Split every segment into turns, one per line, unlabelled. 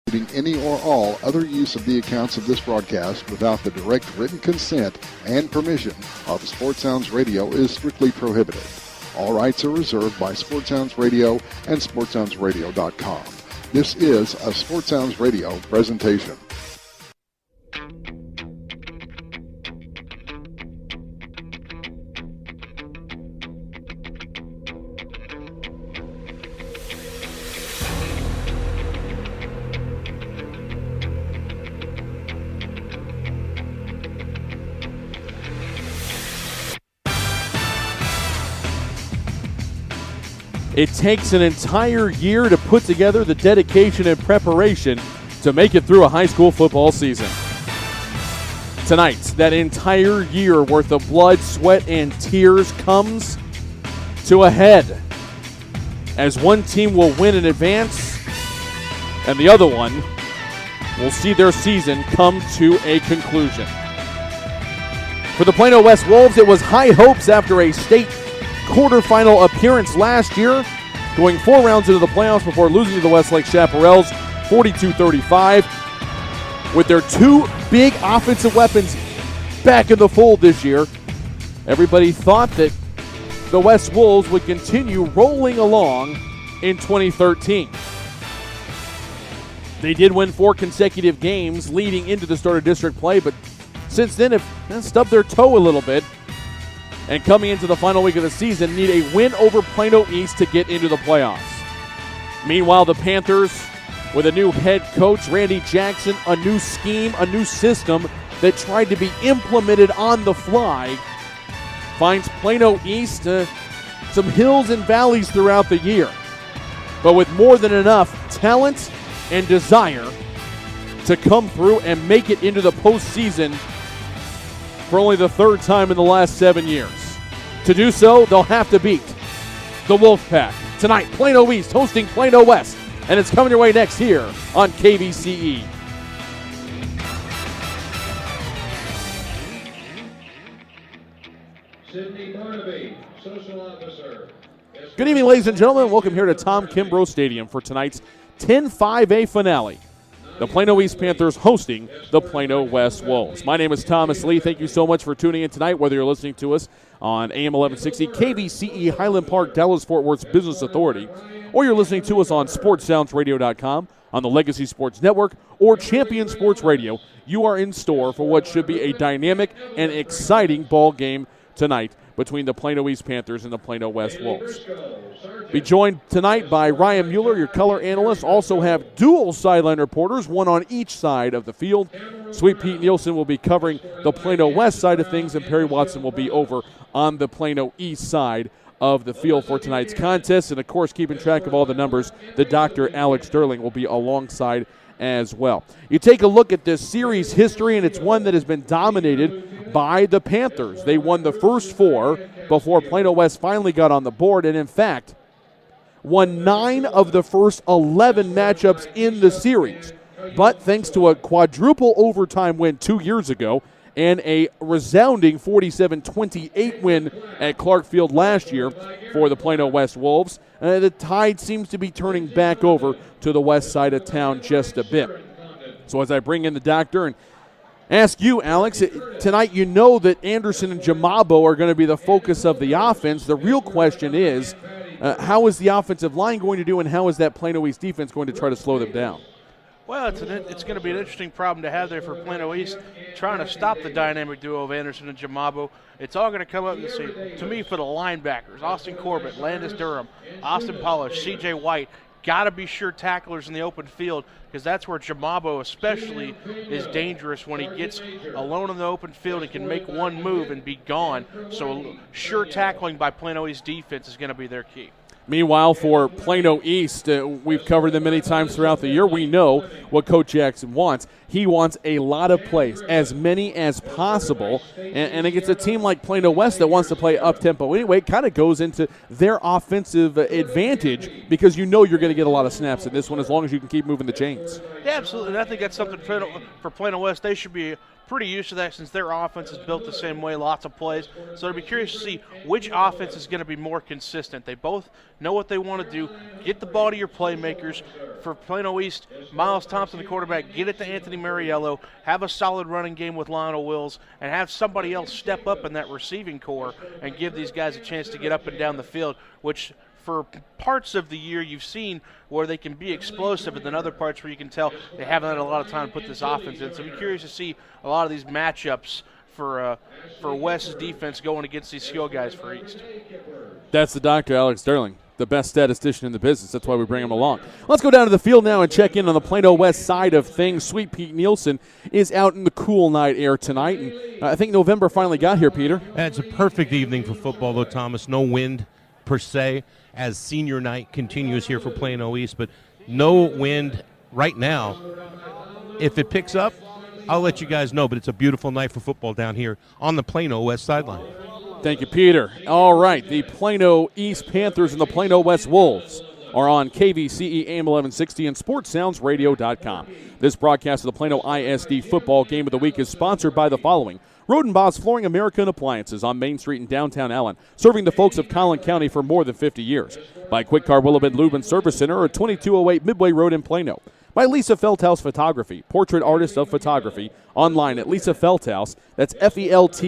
Any or all other use of the accounts of this broadcast without the direct written consent and permission of Sports Sounds Radio is strictly prohibited. All rights are reserved by Sports Sounds Radio and SportsSoundsRadio.com. This is a Sports Sounds Radio presentation.
It takes an entire year to put together the dedication and preparation to make it through a high school football season. Tonight, that entire year worth of blood, sweat, and tears comes to a head as one team will win in advance and the other one will see their season come to a conclusion. For the Plano West Wolves, it was high hopes after a state quarterfinal appearance last year, going 4 rounds into the playoffs before losing to the Westlake Chaparrals 42-35. With their 2 big offensive weapons back in the fold this year, everybody thought that the West Wolves would continue rolling along in 2013. They did win 4 consecutive games leading into the start of district play, but since then have stubbed their toe a little bit. And coming into the final week of the season, need a win over Plano East to get into the playoffs. Meanwhile, the Panthers, with a new head coach, Randy Jackson, a new scheme, a new system that tried to be implemented on the fly, finds Plano East some hills and valleys throughout the year, but with more than enough talent and desire to come through and make it into the postseason for only the 3rd time in the last 7 years. To do so, they'll have to beat the Wolfpack. Tonight, Plano East hosting Plano West, and it's coming your way next here on KVCE.
Sydney Barnaby, social officer.
Good evening, ladies and gentlemen. Welcome here to Tom Kimbrough Stadium for tonight's 10-5A finale. The Plano East Panthers hosting the Plano West Wolves. My name is Thomas Lee. Thank you so much for tuning in tonight, whether you're listening to us on AM 1160, KVCE Highland Park, Dallas-Fort Worth's Business Authority, or you're listening to us on SportsSoundsRadio.com, on the Legacy Sports Network, or Champion Sports Radio. You are in store for what should be a dynamic and exciting ball game tonight between the Plano East Panthers and the Plano West Wolves. Be joined tonight by Ryan Mueller, your color analyst. Also have dual sideline reporters, one on each side of the field. Sweet Pete Nielsen will be covering the Plano West side of things, and Perry Watson will be over on the Plano East side of the field for tonight's contest. And, of course, keeping track of all the numbers, the Dr. Alex Sterling will be alongside as well. You take a look at this series history, and it's one that has been dominated by the Panthers. They won the first 4 before Plano West finally got on the board, and in fact, won 9 of the first 11 matchups in the series. But thanks to a quadruple overtime win 2 years ago and a resounding 47-28 win at Clark Field last year for the Plano West Wolves, the tide seems to be turning back over to the west side of town just a bit. So as I bring in the doctor and ask you, Alex, tonight you know that Anderson and Jamabo are going to be the focus of the offense. The real question is, how is the offensive line going to do, and how is that Plano East defense going to try to slow them down?
Well, it's going to be an interesting problem to have there for Plano East, trying to stop the dynamic duo of Anderson and Jamabo. It's all going to come up, to me, for the linebackers. Austin Corbett, Landis Durham, Austin Polish, C.J. White. Got to be sure tacklers in the open field, because that's where Jamabo especially is dangerous when he gets alone in the open field and can make one move and be gone. So sure tackling by Plano East defense is going to be their key.
Meanwhile, for Plano East, we've covered them many times throughout the year. We know what Coach Jackson wants. He wants a lot of plays, as many as possible. And against a team like Plano West that wants to play up-tempo anyway, it kind of goes into their offensive advantage, because you know you're going to get a lot of snaps in this one as long as you can keep moving the chains.
Yeah, absolutely. And I think that's something for Plano West they should be pretty used to that since their offense is built the same way, lots of plays. So I'd be curious to see which offense is going to be more consistent. They both know what they want to do. Get the ball to your playmakers. For Plano East, Miles Thompson, the quarterback, get it to Anthony Mariello, have a solid running game with Lionel Wills, and have somebody else step up in that receiving core and give these guys a chance to get up and down the field, which for parts of the year you've seen where they can be explosive, and then other parts where you can tell they haven't had a lot of time to put this offense in. So I'm curious to see a lot of these matchups for West's defense going against these skill guys for East.
That's the Dr. Alex Sterling, the best statistician in the business. That's why we bring him along. Let's go down to the field now and check in on the Plano West side of things. Sweet Pete Nielsen is out in the cool night air tonight, and I think November finally got here, Peter.
It's a perfect evening for football, though, Thomas. No wind per se, as senior night continues here for Plano East, but no wind right now. If it picks up, I'll let you guys know, but it's a beautiful night for football down here on the Plano West sideline.
Thank you, Peter. All right, the Plano East Panthers and the Plano West Wolves are on KVCE AM 1160 and SportsSoundsRadio.com. This broadcast of the Plano ISD Football Game of the Week is sponsored by the following: Rodenbaugh's Flooring America and Appliances on Main Street in downtown Allen, serving the folks of Collin County for more than 50 years. By Quick Car Willowbend Lube and Service Center at 2208 Midway Road in Plano. By Lisa Feldhaus Photography, portrait artist of photography, online at Lisa Feldhaus, that's Felthous,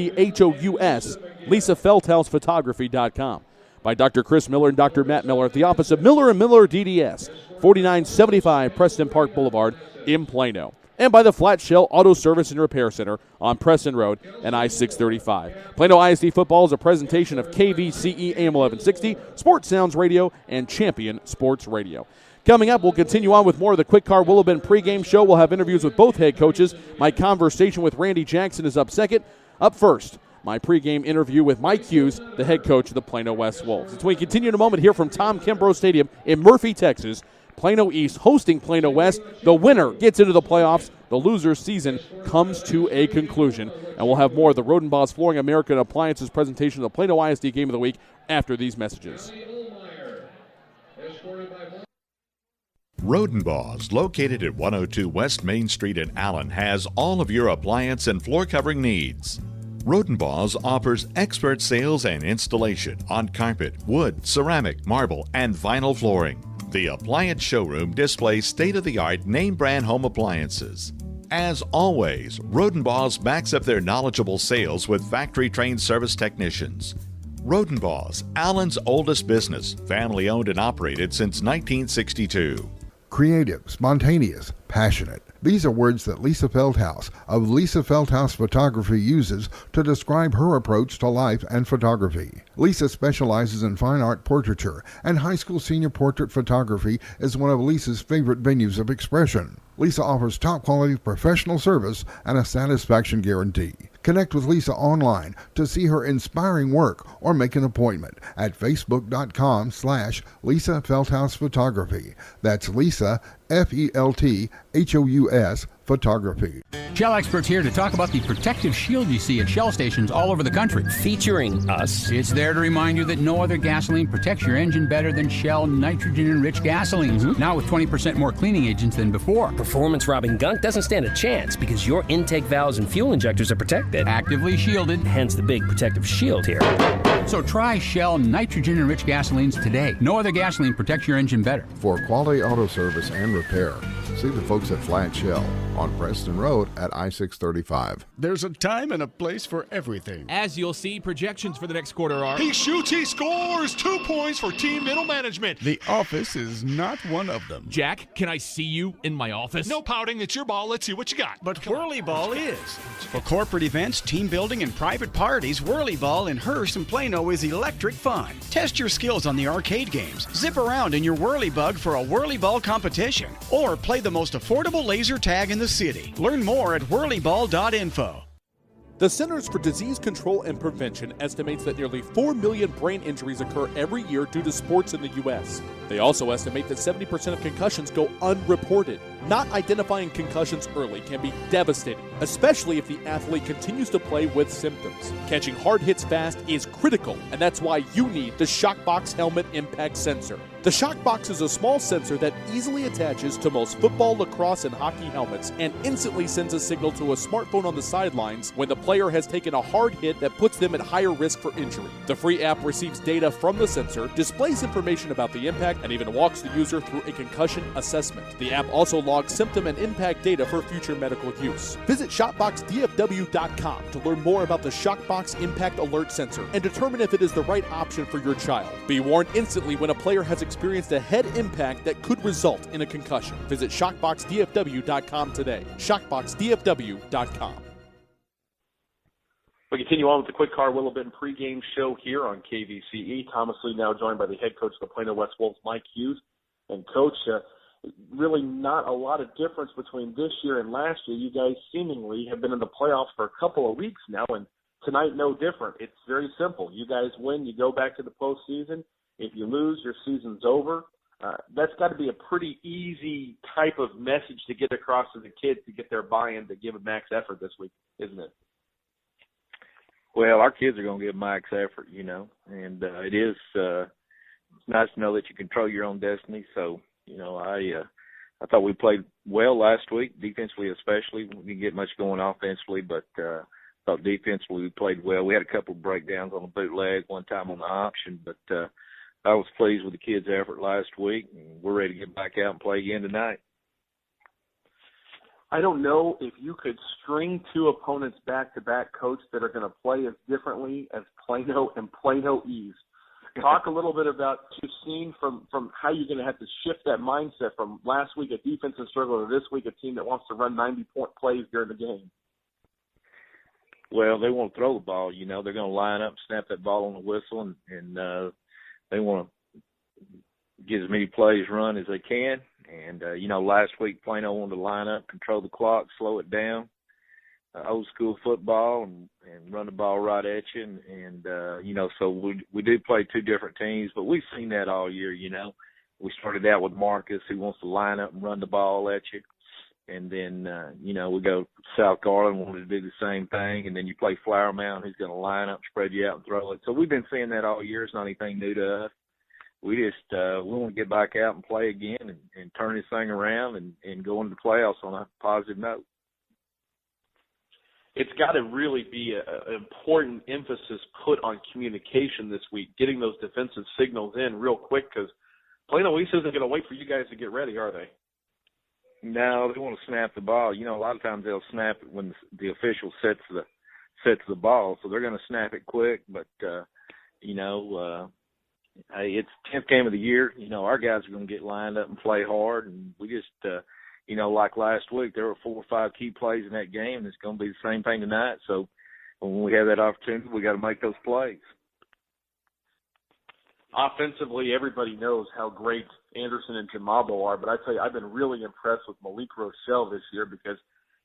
LisaFeldhausPhotography.com. By Dr. Chris Miller and Dr. Matt Miller at the office of Miller & Miller DDS, 4975 Preston Park Boulevard in Plano. And by the Flat Shell Auto Service and Repair Center on Preston Road and I-635. Plano ISD Football is a presentation of KVCE AM 1160, Sports Sounds Radio, and Champion Sports Radio. Coming up, we'll continue on with more of the Quick Car Willowbend pregame show. We'll have interviews with both head coaches. My conversation with Randy Jackson is up second. Up first, my pregame interview with Mike Hughes, the head coach of the Plano West Wolves. As we continue in a moment here from Tom Kimbrough Stadium in Murphy, Texas, Plano East hosting Plano West. The winner gets into the playoffs. The loser's season comes to a conclusion. And we'll have more of the Rodenbaugh's Flooring America and Appliances presentation of the Plano ISD Game of the Week after these messages.
Rodenbaugh's, located at 102 West Main Street in Allen, has all of your appliance and floor covering needs. Rodenbaugh's offers expert sales and installation on carpet, wood, ceramic, marble, and vinyl flooring. The appliance showroom displays state-of-the-art name-brand home appliances. As always, Rodenbaugh's backs up their knowledgeable sales with factory-trained service technicians. Rodenbaugh's, Allen's oldest business, family-owned and operated since 1962.
Creative, spontaneous, passionate. These are words that Lisa Feldhaus of Lisa Feldhaus Photography uses to describe her approach to life and photography. Lisa specializes in fine art portraiture, and high school senior portrait photography is one of Lisa's favorite venues of expression. Lisa offers top-quality professional service and a satisfaction guarantee. Connect with Lisa online to see her inspiring work or make an appointment at facebook.com/Lisa Feldhaus Photography. That's Lisa, Felthous Photography.
Shell experts here to talk about the protective shield you see at Shell stations all over the country.
Featuring us.
It's there to remind you that no other gasoline protects your engine better than Shell nitrogen-enriched gasolines.
Mm-hmm.
Now with 20% more cleaning agents than before.
Performance-robbing gunk doesn't stand a chance because your intake valves and fuel injectors are protected.
Actively shielded.
Hence the big protective shield here.
So try Shell nitrogen-enriched gasolines today. No other gasoline protects your engine better.
For quality auto service and repair, see the folks at Flat Shell on Preston Road at I-635.
There's a time and a place for everything.
As you'll see, projections for the next quarter are...
He shoots, he scores! 2 points for team middle management.
The office is not one of them.
Jack, can I see you in my office?
No pouting, it's your ball. Let's see what you got.
But Whirly Ball is. For corporate events, team building, and private parties, Whirly Ball in Hearst and Plano is electric fun. Test your skills on the arcade games. Zip around in your Whirly Bug for a Whirly Ball competition. Or play the most affordable laser tag in the city. Learn more at whirlyball.info.
The Centers for Disease Control and Prevention estimates that nearly 4 million brain injuries occur every year due to sports in the U.S. They also estimate that 70% of concussions go unreported. Not identifying concussions early can be devastating, especially if the athlete continues to play with symptoms. Catching hard hits fast is critical, and that's why you need the Shockbox Helmet Impact Sensor. The Shockbox is a small sensor that easily attaches to most football, lacrosse, and hockey helmets and instantly sends a signal to a smartphone on the sidelines when the player has taken a hard hit that puts them at higher risk for injury. The free app receives data from the sensor, displays information about the impact, and even walks the user through a concussion assessment. The app also logs symptom and impact data for future medical use. Visit ShopboxDFW.com to learn more about the Shockbox Impact Alert Sensor and determine if it is the right option for your child. Be warned instantly when a player has experienced a head impact that could result in a concussion. Visit ShockboxDFW.com today. ShockboxDFW.com.
We continue on with the Quick Car Willow Benton pregame show here on KVCE. Thomas Lee now joined by the head coach of the Plano West Wolves, Mike Hughes. And, Coach, really not a lot of difference between this year and last year. You guys seemingly have been in the playoffs for a couple of weeks now, and tonight no different. It's very simple. You guys win, you go back to the postseason. If you lose, your season's over. That's got to be a pretty easy type of message to get across to the kids to get their buy-in to give a max effort this week, isn't it?
Well, our kids are going to give max effort, and it is it's nice to know that you control your own destiny. So, I thought we played well last week, defensively especially. We didn't get much going offensively, but I thought defensively we played well. We had a couple of breakdowns on the bootleg, one time on the option, but I was pleased with the kids' effort last week, and we're ready to get back out and play again tonight.
I don't know if you could string two opponents back-to-back, Coach, that are going to play as differently as Plano and Plano East. Talk a little bit about what you've seen from how you're going to have to shift that mindset from last week a defensive struggle to this week a team that wants to run 90-point plays during the game.
Well, they want to throw the ball. They're going to line up, snap that ball on the whistle, and they want to get as many plays run as they can. And, last week Plano wanted to line up, control the clock, slow it down, old school football, and run the ball right at you. So we do play two different teams, but we've seen that all year, We started out with Marcus, who wants to line up and run the ball at you. And then, we go South Garland, wanted to do the same thing. And then you play Flower Mound, who's going to line up, spread you out, and throw it. So we've been seeing that all year. It's not anything new to us. We just we want to get back out and play again and turn this thing around and go into the playoffs on a positive note.
It's got to really be an important emphasis put on communication this week, getting those defensive signals in real quick, because Plano East isn't going to wait for you guys to get ready, are they?
No, they want to snap the ball. A lot of times they'll snap it when the official sets the ball, so they're going to snap it quick. But it's 10th game of the year. Our guys are going to get lined up and play hard, and we just, like last week, there were 4 or 5 key plays in that game, and it's going to be the same thing tonight. So when we have that opportunity, we got to make those plays.
Offensively, everybody knows how great Anderson and Jamabo are, but I tell you, I've been really impressed with Malik Rochelle this year because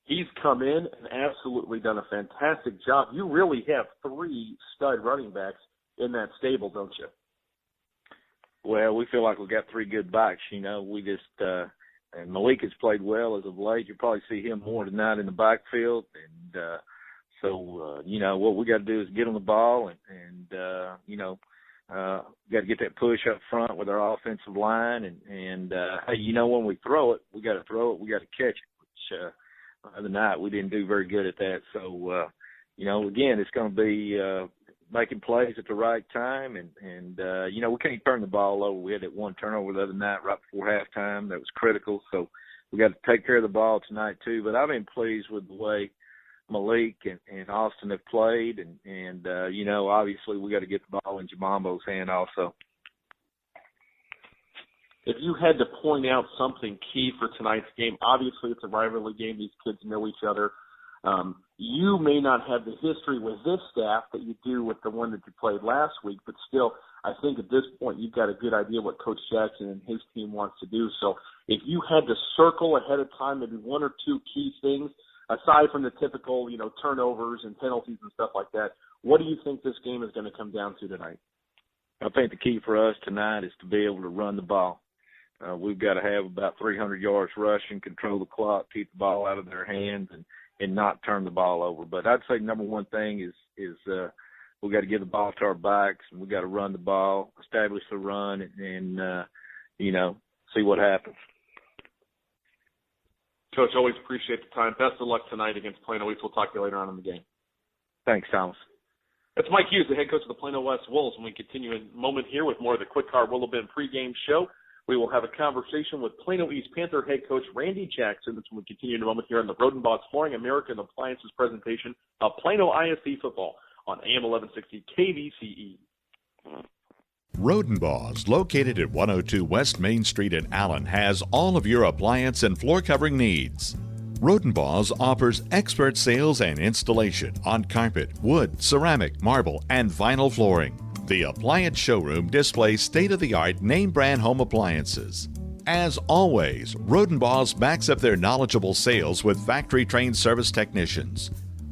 he's come in and absolutely done a fantastic job. You really have 3 stud running backs in that stable, don't you?
Well, we feel like we've got 3 good backs. We just and Malik has played well as of late. You'll probably see him more tonight in the backfield, and so what we got to do is get on the ball and got to get that push up front with our offensive line, and hey, when we throw it, we got to throw it, we got to catch it, which the other night we didn't do very good at that. So again, it's going to be making plays at the right time, and we can't turn the ball over. We had that one turnover the other night right before halftime that was critical, so we got to take care of the ball tonight too. But I've been pleased with the way Malik and Austin have played, and obviously we got to get the ball in Jamambo's hand also.
If you had to point out something key for tonight's game, obviously it's a rivalry game. These kids know each other. You may not have the history with this staff that you do with the one that you played last week, but still, I think at this point you've got a good idea what Coach Jackson and his team wants to do. So if you had to circle ahead of time maybe 1 or 2 key things, aside from the typical, turnovers and penalties and stuff like that, what do you think this game is going to come down to tonight?
I think the key for us tonight is to be able to run the ball. we've got to have about 300 yards rushing, control the clock, keep the ball out of their hands, and not turn the ball over. But I'd say number one thing is we've got to give the ball to our backs, and we've got to run the ball, establish the run, and see what happens.
Coach, always appreciate the time. Best of luck tonight against Plano East. We'll talk to you later on in the game.
Thanks, Thomas.
That's Mike Hughes, the head coach of the Plano West Wolves. When we continue in a moment here with more of the Quick Car Willow Bend pregame show, we will have a conversation with Plano East Panther head coach Randy Jackson. That's when we continue in a moment here on the Rodenbos Flooring American Appliances presentation of Plano ISD football on AM 1160 KVCE.
Rodenbos, located at 102 West Main Street in Allen, has all of your appliance and floor covering needs. Rodenbos offers expert sales and installation on carpet, wood, ceramic, marble, and vinyl flooring. The appliance showroom displays state-of-the-art name-brand home appliances. As always, Rodenbos backs up their knowledgeable sales with factory-trained service technicians.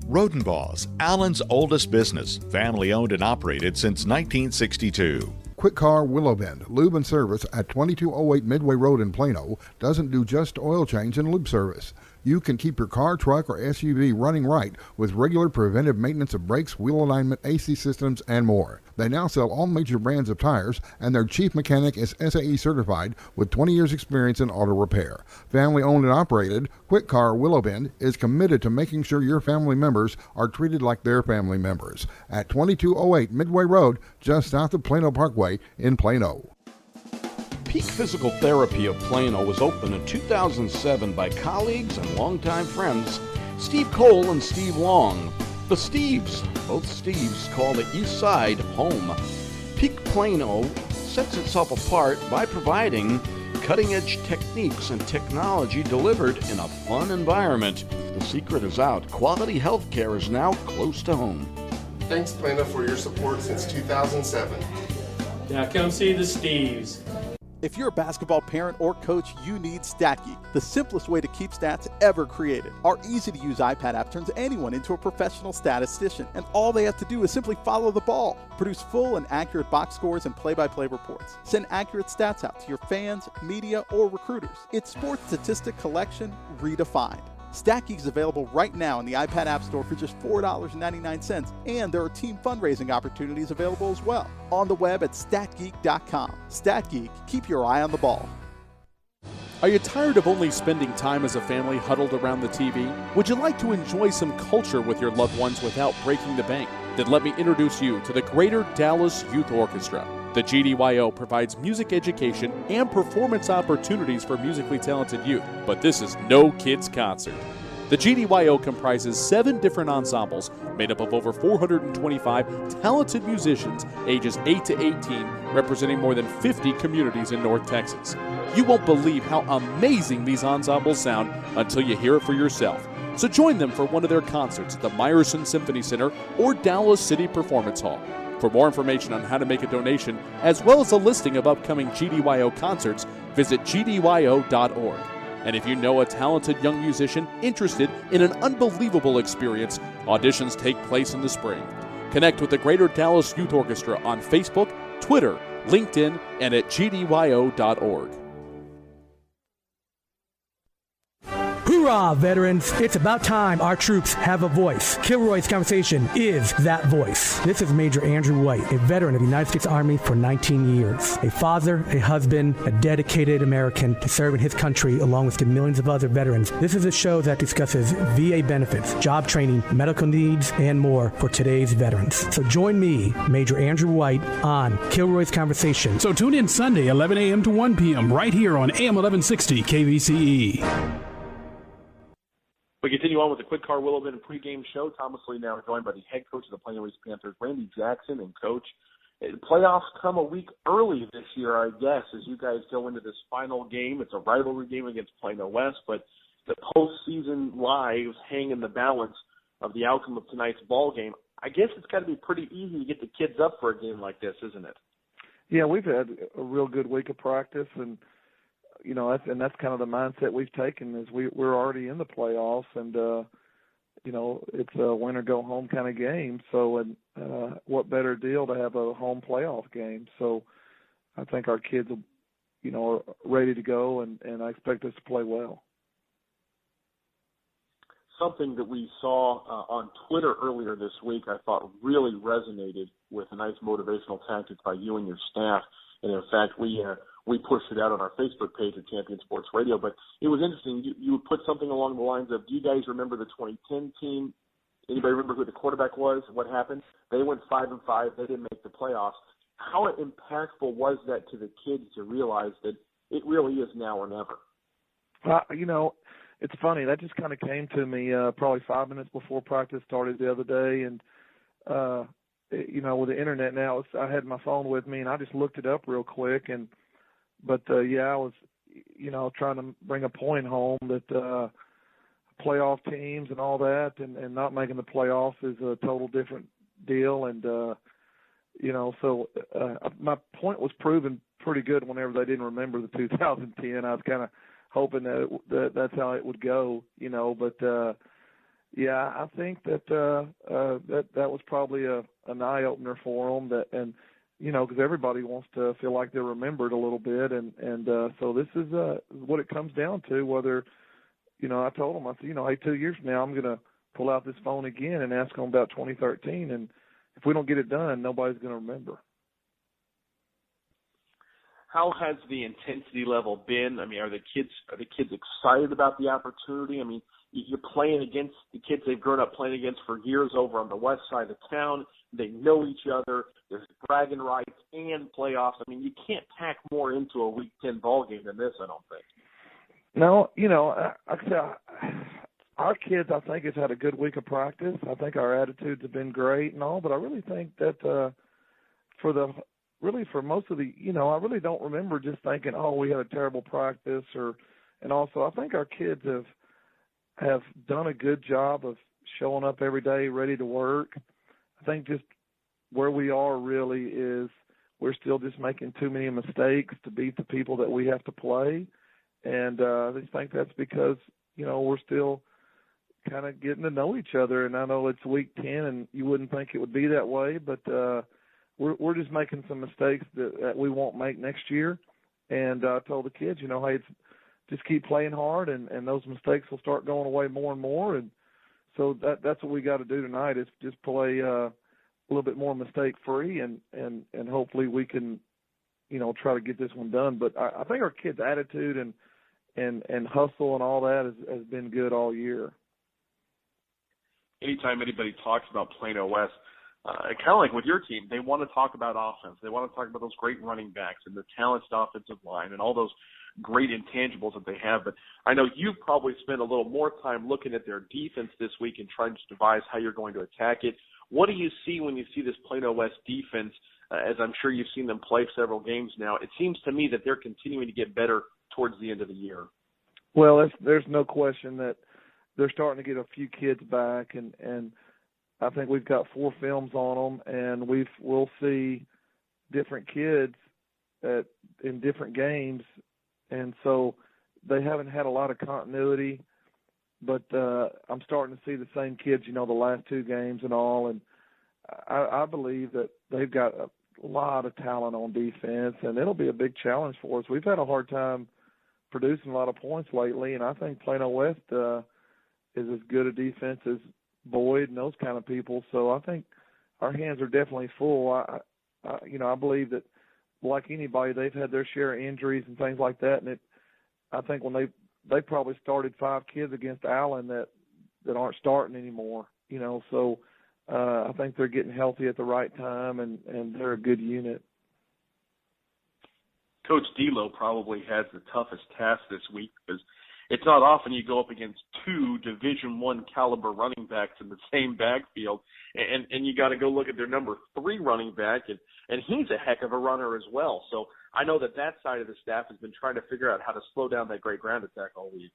Rodenbos, Allen's oldest business, family-owned and operated since 1962.
Quick Car Willow Bend, lube and service at 2208 Midway Road in Plano, doesn't do just oil change and lube service. You can keep your car, truck, or SUV running right with regular preventive maintenance of brakes, wheel alignment, AC systems, and more. They now sell all major brands of tires, and their chief mechanic is SAE certified with 20 years experience in auto repair. Family owned and operated, Quick Car Willow Bend is committed to making sure your family members are treated like their family members. At 2208 Midway Road, just south of Plano Parkway in Plano.
Peak Physical Therapy of Plano was opened in 2007 by colleagues and longtime friends Steve Cole and Steve Long. The Steves, both Steves, call the East Side home. Peak Plano sets itself apart by providing cutting-edge techniques and technology delivered in a fun environment. The secret is out. Quality health care is now close to home.
Thanks, Plano, for your support since 2007.
Now come see the Steves.
If you're a basketball parent or coach, you need StatGeek, the simplest way to keep stats ever created. Our easy-to-use iPad app turns anyone into a professional statistician, and all they have to do is simply follow the ball. Produce full and accurate box scores and play-by-play reports. Send accurate stats out to your fans, media, or recruiters. It's sports statistic collection redefined. StatGeek is available right now in the iPad App Store for just $4.99, and there are team fundraising opportunities available as well. On the web at statgeek.com. StatGeek, keep your eye on the ball.
Are you tired of only spending time as a family huddled around the TV? Would you like to enjoy some culture with your loved ones without breaking the bank? Then let me introduce you to the Greater Dallas Youth Orchestra. The GDYO provides music education and performance opportunities for musically talented youth, but this is no kids' concert. The GDYO comprises 7 different ensembles made up of over 425 talented musicians ages 8 to 18, representing more than 50 communities in North Texas. You won't believe how amazing these ensembles sound until you hear it for yourself. So join them for one of their concerts at the Meyerson Symphony Center or Dallas City Performance Hall. For more information on how to make a donation, as well as a listing of upcoming GDYO concerts, visit gdyo.org. And if you know a talented young musician interested in an unbelievable experience, auditions take place in the spring. Connect with the Greater Dallas Youth Orchestra on Facebook, Twitter, LinkedIn, and at gdyo.org.
Hoorah, veterans! It's about time our troops have a voice. Kilroy's Conversation is that voice. This is Major Andrew White, a veteran of the United States Army for 19 years. A father, a husband, a dedicated American to serve in his country along with the millions of other veterans. This is a show that discusses VA benefits, job training, medical needs, and more for today's veterans. So join me, Major Andrew White, on Kilroy's Conversation.
So tune in Sunday, 11 a.m. to 1 p.m. right here on AM 1160 KVCE.
We continue on with the Quick Car Willow Bend pregame show. Thomas Lee now joined by the head coach of the Plano East Panthers, Randy Jackson. And, Coach, playoffs come a week early this year, I guess, as you guys go into this final game. It's a rivalry game against Plano West, but the postseason lives hang in the balance of the outcome of tonight's ball game. I guess it's got to be pretty easy to get the kids up for a game like this, isn't it?
Yeah, we've had a real good week of practice, and that's kind of the mindset we've taken is we're already in the playoffs, and it's a win or go home kind of game. So, what better deal to have a home playoff game? So, I think our kids will, are ready to go, and I expect us to play well.
Something that we saw on Twitter earlier this week I thought really resonated with a nice motivational tactic by you and your staff. And in fact, we pushed it out on our Facebook page at Champion Sports Radio. But it was interesting. You put something along the lines of, do you guys remember the 2010 team? Anybody remember who the quarterback was? What happened? They went 5-5. They didn't make the playoffs. How impactful was that to the kids to realize that it really is now or never?
It's funny. That just kind of came to me probably 5 minutes before practice started the other day. And, with the internet now, I had my phone with me, and I just looked it up real quick. But I was, trying to bring a point home that playoff teams and all that and not making the playoffs is a total different deal. And, my point was proven pretty good whenever they didn't remember the 2010. I was kind of hoping that's how it would go, but I think that was probably an eye opener for them because everybody wants to feel like they're remembered a little bit. And so this is what it comes down to, whether, I told them, I said, hey, 2 years from now, I'm going to pull out this phone again and ask them about 2013. And if we don't get it done, nobody's going to remember.
How has the intensity level been? I mean, are the kids excited about the opportunity? I mean, you're playing against the kids they've grown up playing against for years over on the west side of town. They know each other. There's bragging rights and playoffs. I mean, you can't pack more into a Week 10 ball game than this, I don't think.
No, our kids, I think, has had a good week of practice. I think our attitudes have been great and all, but I really think that for most of the, I really don't remember just thinking, oh, we had a terrible practice and also I think our kids have done a good job of showing up every day ready to work. I think just where we are really is we're still just making too many mistakes to beat the people that we have to play. And I just think that's because, we're still kind of getting to know each other. And I know it's week 10 and you wouldn't think it would be that way, but we're just making some mistakes that we won't make next year. And I told the kids, hey, just keep playing hard and those mistakes will start going away more and more. And so that's what we got to do tonight is just play a little bit more mistake free and hopefully we can, try to get this one done. But I think our kids' attitude and hustle and all that has been good all year.
Anytime anybody talks about Plano West, kind of like with your team, they want to talk about offense. They want to talk about those great running backs and the talented offensive line and all those great intangibles that they have. But I know you've probably spent a little more time looking at their defense this week and trying to devise how you're going to attack it. What do you see when you see this Plano West defense, as I'm sure you've seen them play several games now? It seems to me that they're continuing to get better towards the end of the year.
Well, there's no question that they're starting to get a few kids back, and I think we've got 4 films on them, and we'll see different kids in different games, and so they haven't had a lot of continuity, but I'm starting to see the same kids, the last 2 games and all, and I believe that they've got a lot of talent on defense, and it'll be a big challenge for us. We've had a hard time producing a lot of points lately, and I think Plano West is as good a defense as Boyd and those kind of people. So I think our hands are definitely full. I believe that, like anybody, they've had their share of injuries and things like that. And I think when they probably started 5 kids against Allen that aren't starting anymore. So I think they're getting healthy at the right time, and they're a good unit.
Coach D'Lo probably has the toughest task this week because it's not often you go up against 2 Division I caliber running backs in the same backfield, and you got to go look at their number 3 running back, and he's a heck of a runner as well. So I know that side of the staff has been trying to figure out how to slow down that great ground attack all week.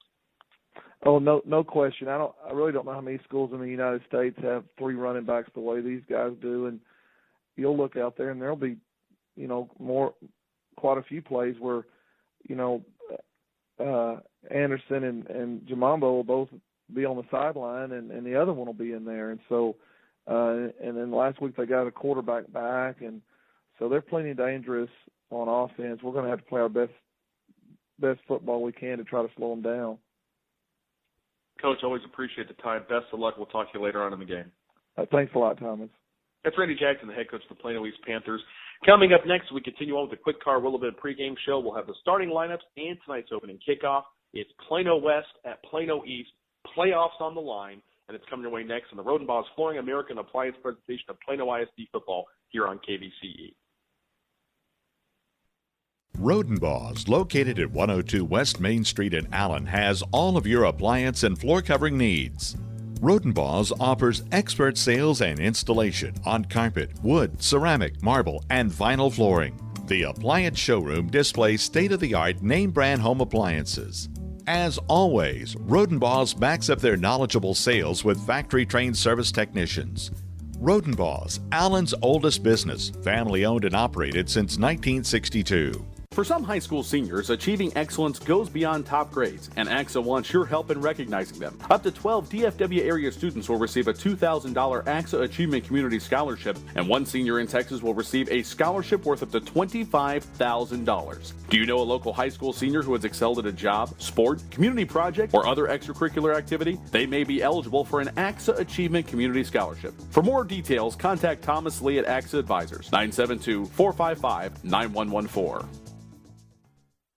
Oh, no question. I really don't know how many schools in the United States have 3 running backs the way these guys do, and you'll look out there and there'll be, quite a few plays where, Anderson and Jamambo will both be on the sideline and the other one will be in there. And so, and then last week they got a quarterback back, and so they're plenty dangerous on offense. We're going to have to play our best best football we can to try to slow them down.
Coach, always appreciate the time. Best of luck. We'll talk to you later on in the game.
Thanks a lot, Thomas.
That's Randy Jackson, the head coach of the Plano East Panthers. Coming up next, we continue on with the Quick Car Willowbend pregame show. We'll have the starting lineups and tonight's opening kickoff. It's Plano West at Plano East. Playoffs on the line, and it's coming your way next on the Rodenbaugh's Flooring American Appliance presentation of Plano ISD football here on KVCE.
Rodenbaugh's, located at 102 West Main Street in Allen, has all of your appliance and floor covering needs. Rodenbaugh's offers expert sales and installation on carpet, wood, ceramic, marble, and vinyl flooring. The appliance showroom displays state-of-the-art name-brand home appliances. As always, Rodenbaugh's backs up their knowledgeable sales with factory-trained service technicians. Rodenbaugh's, Allen's oldest business, family-owned and operated since 1962.
For some high school seniors, achieving excellence goes beyond top grades, and AXA wants your help in recognizing them. Up to 12 DFW area students will receive a $2,000 AXA Achievement Community Scholarship, and one senior in Texas will receive a scholarship worth up to $25,000. Do you know a local high school senior who has excelled at a job, sport, community project, or other extracurricular activity? They may be eligible for an AXA Achievement Community Scholarship. For more details, contact Thomas Lee at AXA Advisors, 972-455-9114.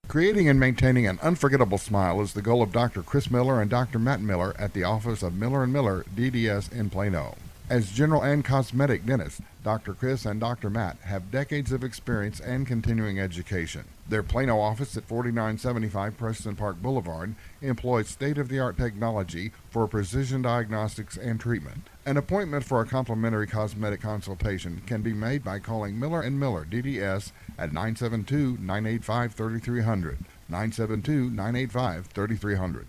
Creating and maintaining an unforgettable smile is the goal of Dr. Chris Miller and Dr. Matt Miller at the office of Miller & Miller, DDS in Plano. As general and cosmetic dentists, Dr. Chris and Dr. Matt have decades of experience and continuing education. Their Plano office at 4975 Preston Park Boulevard employs state-of-the-art technology for precision diagnostics and treatment. An appointment for a complimentary cosmetic consultation can be made by calling Miller & Miller, DDS at 972-985-3300, 972-985-3300.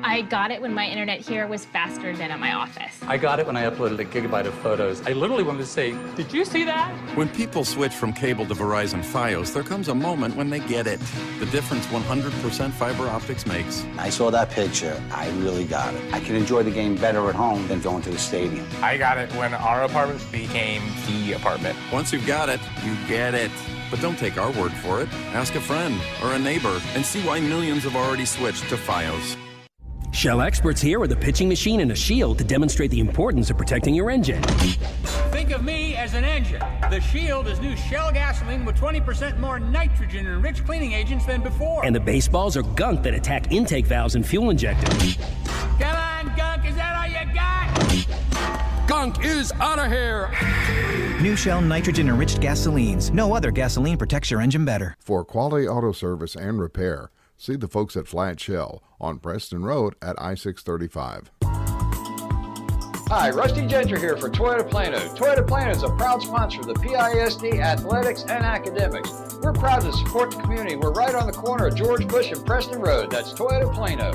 I got it when my internet here was faster than at my office.
I got it when I uploaded a gigabyte of photos. I literally wanted to say, did you see that?
When people switch from cable to Verizon Fios, there comes a moment when they get it. The difference 100% fiber optics makes.
I saw that picture. I really got it. I can enjoy the game better at home than going to the stadium.
I got it when our apartment became the apartment.
Once you've got it, you get it. But don't take our word for it. Ask a friend or a neighbor and see why millions have already switched to Fios.
Shell experts here with a pitching machine and a shield to demonstrate the importance of protecting your engine.
Think of me as an engine. The Shield is new Shell gasoline with 20% more nitrogen and rich cleaning agents than before.
And the baseballs are gunk that attack intake valves and fuel injectors.
Come on, gunk, is that all you got?
Gunk is out of here!
New Shell nitrogen-enriched gasolines. No other gasoline protects your engine better.
For quality auto service and repair, see the folks at Flat Shell on Preston Road at I-635.
Hi, Rusty Genter here for Toyota Plano. Toyota Plano is a proud sponsor of the PISD athletics and academics. We're proud to support the community. We're right on the corner of George Bush and Preston Road. That's Toyota Plano.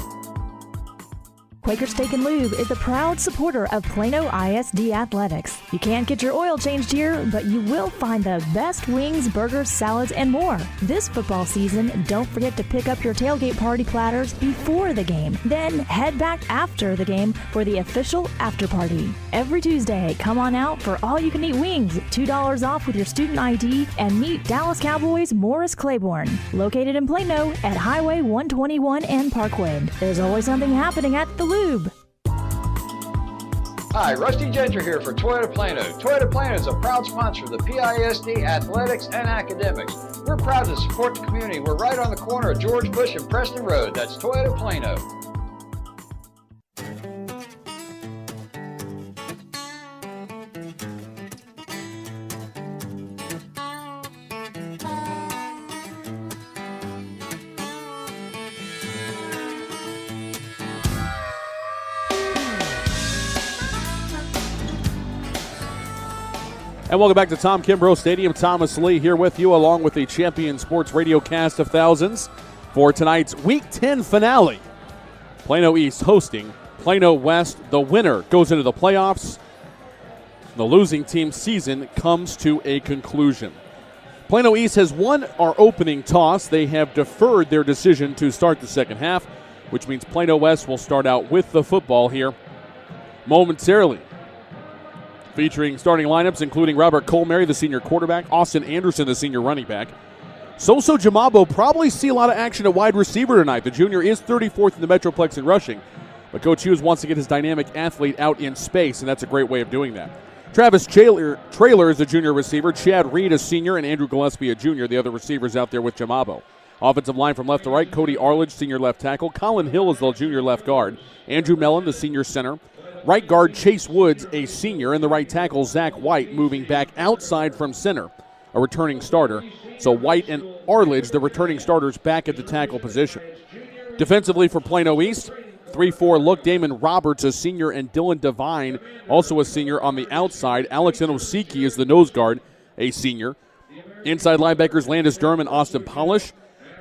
Quaker Steak and Lube is a proud supporter of Plano ISD Athletics. You can't get your oil changed here, but you will find the best wings, burgers, salads, and more. This football season, don't forget to pick up your tailgate party platters before the game. Then head back after the game for the official after party. Every Tuesday, come on out for all-you-can-eat wings, $2 off with your student ID, and meet Dallas Cowboys Morris Claiborne, located in Plano at Highway 121 and Parkwood. There's always something happening at the Lube.
Hi, Rusty Genter here for Toyota Plano. Toyota Plano is a proud sponsor of the PISD athletics and academics. We're proud to support the community. We're right on the corner of George Bush and Preston Road. That's Toyota Plano.
And welcome back to Tom Kimbrough Stadium. Thomas Lee here with you, along with the Champion Sports Radio cast of thousands for tonight's Week 10 finale. Plano East hosting Plano West. The winner goes into the playoffs. The losing team's season comes to a conclusion. Plano East has won our opening toss. They have deferred their decision to start the second half, which means Plano West will start out with the football here momentarily. Featuring starting lineups including Robert Colmary, the senior quarterback, Austin Anderson, the senior running back, Soso Jamabo probably see a lot of action at wide receiver tonight. The junior is 34th in the Metroplex in rushing, but Coach Hughes wants to get his dynamic athlete out in space, and that's a great way of doing that. Travis Traylor is a junior receiver, Chad Reed a senior, and Andrew Gillespie a junior, the other receivers out there with Jamabo. Offensive line from left to right, Cody Arledge, senior left tackle. Colin Hill is the junior left guard. Andrew Mellon, the senior center. Right guard, Chase Woods, a senior. And the right tackle, Zach White, moving back outside from center, a returning starter. So White and Arledge, the returning starters, back at the tackle position. Defensively for Plano East, 3-4 look. Damon Roberts, a senior, and Dylan Devine, also a senior on the outside. Alex Inosiki is the nose guard, a senior. Inside linebackers, Landis Durham and Austin Polish.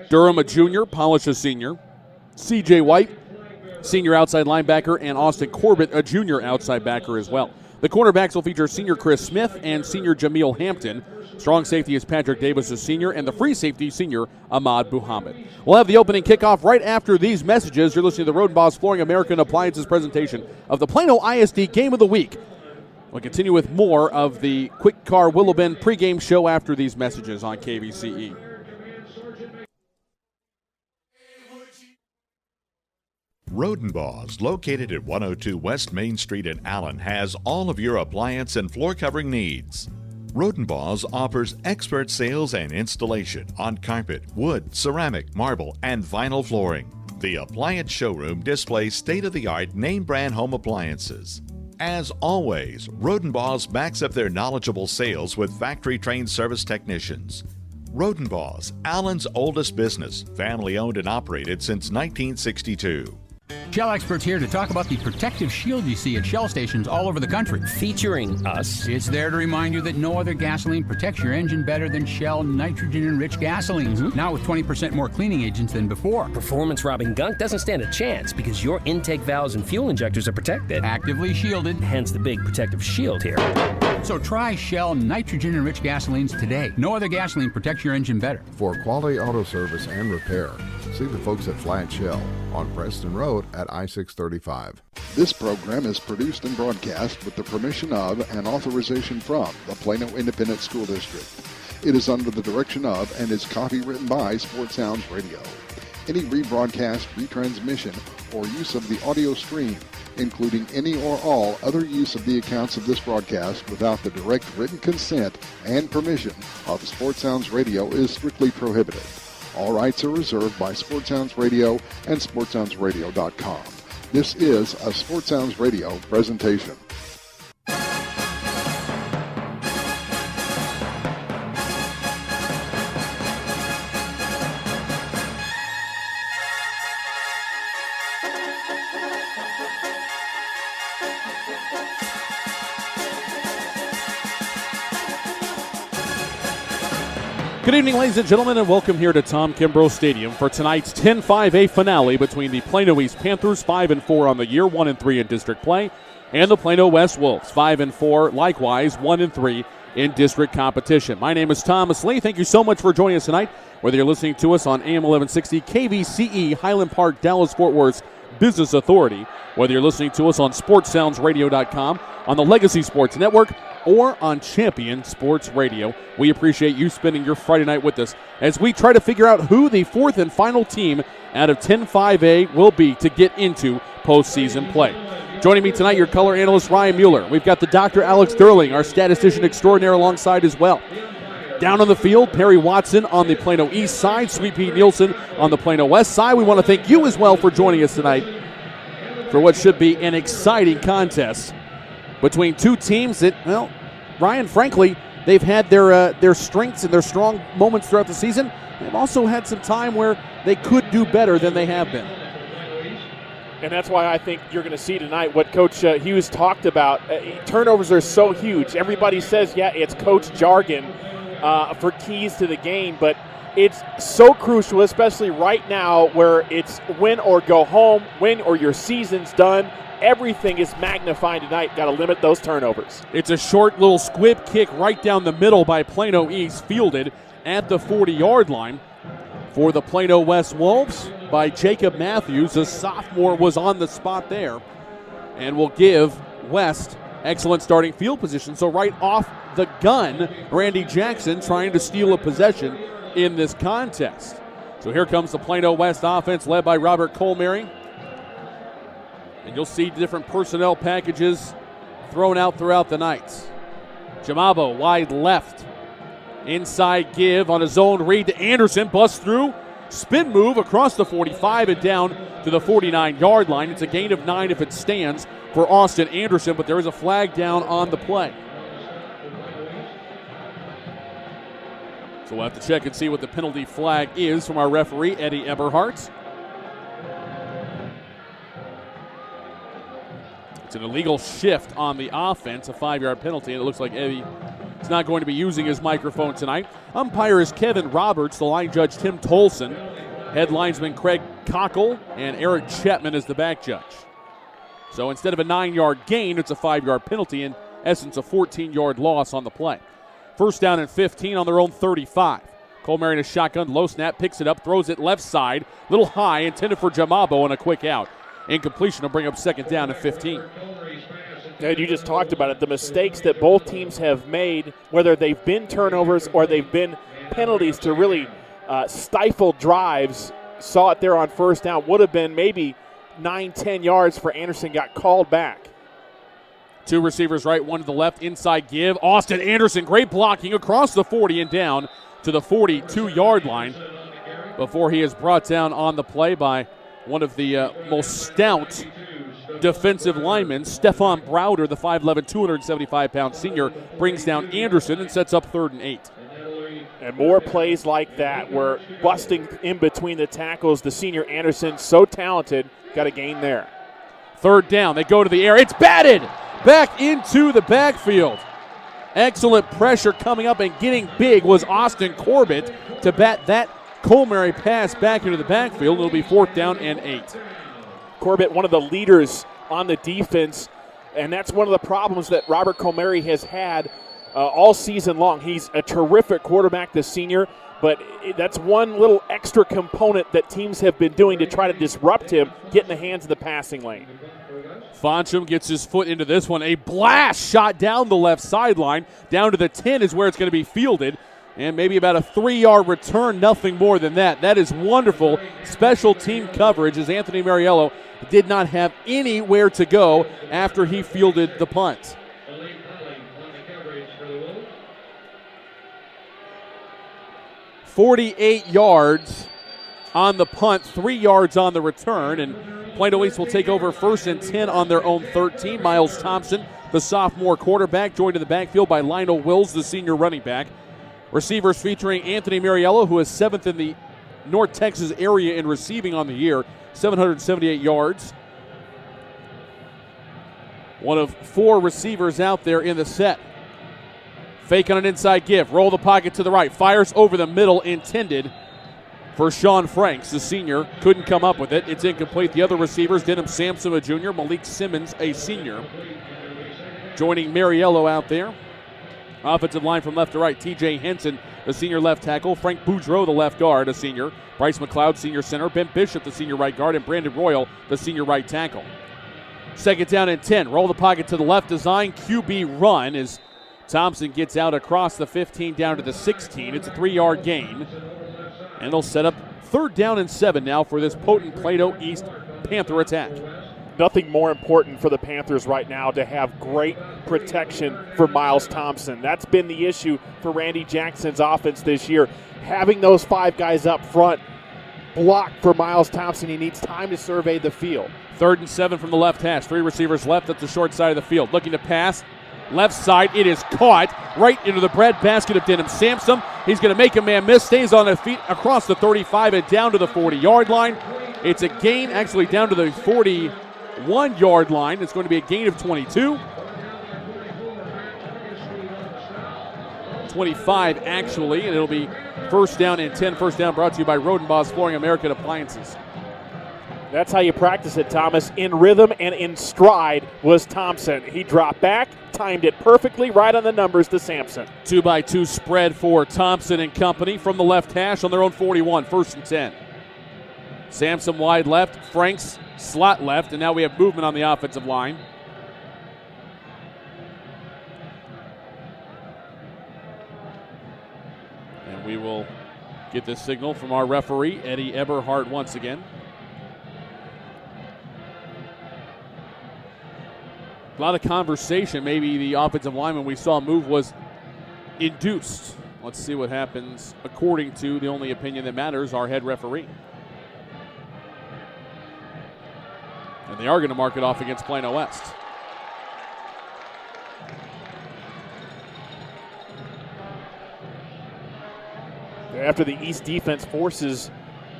Durham a junior, Polish a senior. C.J. White, senior outside linebacker, and Austin Corbett, a junior outside backer as well. The cornerbacks will feature senior Chris Smith and senior Jameel Hampton. Strong safety is Patrick Davis, a senior, and the free safety, senior Ahmad Muhammad. We'll have the opening kickoff right after these messages. You're listening to the Roden Boss Flooring American Appliances presentation of the Plano ISD Game of the Week. We'll continue with more of the Quick Car Willow Bend pregame show after these messages on KVCE.
Rodenbaugh's, located at 102 West Main Street in Allen, has all of your appliance and floor covering needs. Rodenbaugh's offers expert sales and installation on carpet, wood, ceramic, marble, and vinyl flooring. The appliance showroom displays state-of-the-art name-brand home appliances. As always, Rodenbaugh's backs up their knowledgeable sales with factory-trained service technicians. Rodenbaugh's, Allen's oldest business, family-owned and operated since 1962.
Shell experts here to talk about the protective shield you see at Shell stations all over the country.
Featuring us.
It's there to remind you that no other gasoline protects your engine better than Shell nitrogen-enriched gasolines.
Mm-hmm.
Now with 20% more cleaning agents than before.
Performance-robbing gunk doesn't stand a chance because your intake valves and fuel injectors are protected.
Actively shielded.
Hence the big protective shield here.
So try Shell nitrogen-enriched gasolines today. No other gasoline protects your engine better.
For quality auto service and repair, see the folks at Flat Shell on Preston Road at I-635. This program is produced and broadcast with the permission of and authorization from the Plano Independent School District. It is under the direction of and is copywritten by Sports Sounds Radio. Any rebroadcast, retransmission, or use of the audio stream, including any or all other use of the accounts of this broadcast without the direct written consent and permission of Sports Sounds Radio is strictly prohibited. All rights are reserved by Sports Sounds Radio and SportsSoundsRadio.com. This is a Sports Sounds Radio presentation.
Good evening, ladies and gentlemen, and welcome here to Tom Kimbrough Stadium for tonight's 10-5A finale between the Plano East Panthers, 5-4 on the year, 1-3 in district play, and the Plano West Wolves, 5-4, likewise, 1-3 in district competition. My name is Thomas Lee. Thank you so much for joining us tonight, whether you're listening to us on AM 1160, KVCE, Highland Park, Dallas-Fort Worth Business Authority, whether you're listening to us on SportsSoundsRadio.com, on the Legacy Sports Network, or on Champion Sports Radio. We appreciate you spending your Friday night with us as we try to figure out who the fourth and final team out of 10-5A will be to get into postseason play. Joining me tonight, your color analyst, Ryan Mueller. We've got the Dr. Alex Durling, our statistician extraordinaire, alongside as well. Down on the field, Perry Watson on the Plano East side, Sweet Pete Nielsen on the Plano West side. We want to thank you as well for joining us tonight for what should be an exciting contest between two teams that, well, Ryan, frankly, they've had their strengths and their strong moments throughout the season. They've also had some time where they could do better than they have been.
And that's why I think you're going to see tonight what Coach Hughes talked about. Turnovers are so huge. Everybody says, yeah, it's coach jargon for keys to the game, but it's so crucial, especially right now where it's win or go home, win or your season's done. Everything is magnified tonight. Got to limit those turnovers.
It's a short little squib kick right down the middle by Plano East, fielded at the 40-yard line for the Plano West Wolves by Jacob Matthews. The sophomore was on the spot there and will give West excellent starting field position. So right off the gun, Randy Jackson trying to steal a possession in this contest. So here comes the Plano West offense led by Robert Colmary. And you'll see different personnel packages thrown out throughout the night. Jamabo wide left. Inside give on his own read to Anderson. Bust through. Spin move across the 45 and down to the 49-yard line. It's a gain of 9 if it stands for Austin Anderson, but there is a flag down on the play. So we'll have to check and see what the penalty flag is from our referee, Eddie Eberhardt. It's an illegal shift on the offense, a 5-yard penalty, and it looks like Eddie is not going to be using his microphone tonight. Umpire is Kevin Roberts, the line judge Tim Tolson, head linesman Craig Cockle, and Eric Chapman is the back judge. So instead of a 9-yard gain, it's a 5-yard penalty, in essence a 14-yard loss on the play. First down and 15 on their own 35. Colmary in a shotgun, low snap, picks it up, throws it left side, little high, intended for Jamabo, and a quick out. Incompletion will bring up second down and 15.
And you just talked about it, the mistakes that both teams have made, whether they've been turnovers or they've been penalties to really stifle drives. Saw it there on first down. Would have been maybe 9-10 yards for Anderson, got called back.
Two receivers right, one to the left, inside give. Austin Anderson, great blocking across the 40 and down to the 42-yard line before he is brought down on the play by one of the most stout defensive linemen, Stephon Browder, the 5'11", 275-pound senior, brings down Anderson and sets up 3rd and 8.
And more plays like that where busting in between the tackles, the senior Anderson, so talented, got a gain there.
3rd down, they go to the air. It's batted back into the backfield. Excellent pressure coming up and getting big was Austin Corbett to bat that Colmary pass back into the backfield. It'll be 4th down and 8.
Corbett, one of the leaders on the defense, and that's one of the problems that Robert Colmary has had all season long. He's a terrific quarterback, the senior, but that's one little extra component that teams have been doing to try to disrupt him, get in the hands of the passing lane.
Foncham gets his foot into this one. A blast shot down the left sideline. Down to the 10 is where it's going to be fielded. And maybe about a 3-yard return, nothing more than that. That is wonderful special team coverage as Anthony Mariello did not have anywhere to go after he fielded the punt. "48 yards on the punt, 3 yards on the return, and Plano East will take over 1st and 10 on their own 13. Miles Thompson, the sophomore quarterback, joined in the backfield by Lionel Wills, the senior running back. Receivers featuring Anthony Mariello, who is 7th in the North Texas area in receiving on the year, 778 yards. One of 4 receivers out there in the set. Fake on an inside give, roll the pocket to the right, fires over the middle, intended for Sean Franks, the senior. Couldn't come up with it. It's incomplete. The other receivers, Denham Sampson, a junior, Malik Simmons, a senior. Joining Mariello out there. Offensive line from left to right, TJ Henson, the senior left tackle. Frank Boudreau, the left guard, a senior. Bryce McLeod, senior center. Ben Bishop, the senior right guard. And Brandon Royal, the senior right tackle. 2nd down and 10. Roll the pocket to the left. Design QB run as Thompson gets out across the 15 down to the 16. It's a 3-yard gain. And they'll set up 3rd down and 7 now for this potent Plano East Panther attack.
Nothing more important for the Panthers right now to have great protection for Miles Thompson. That's been the issue for Randy Jackson's offense this year. Having those 5 guys up front block for Miles Thompson. He needs time to survey the field.
3rd and 7 from the left hash. 3 receivers left at the short side of the field. Looking to pass. Left side, it is caught right into the breadbasket of Denham Sampson. He's going to make a man miss, stays on his feet across the 35 and down to the 40-yard line. It's a gain actually down to the 41-yard line. It's going to be a gain of 22. 25 actually, and it'll be 1st down and 10. 1st down brought to you by Rodenbaugh's Flooring American Appliances.
That's how you practice it, Thomas. In rhythm and in stride was Thompson. He dropped back, timed it perfectly, right on the numbers to Sampson.
2-by-2 spread for Thompson and company from the left hash on their own 41, 1st and 10. Sampson wide left, Franks slot left, and now we have movement on the offensive line. And we will Get this signal from our referee, Eddie Eberhardt, once again. A lot of conversation. Maybe the offensive lineman we saw move was induced. Let's see what happens according to the only opinion that matters, our head referee. And they are going to mark it off against Plano West.
After the East defense forces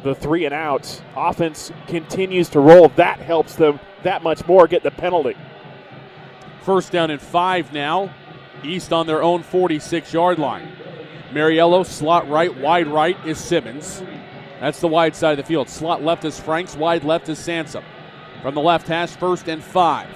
the 3 and outs, offense continues to roll. That helps them that much more get the penalty.
First down and 5 now. East on their own 46-yard line. Mariello, slot right, wide right is Simmons. That's the wide side of the field. Slot left is Franks, wide left is Sansom. From the left hash, 1st and 5.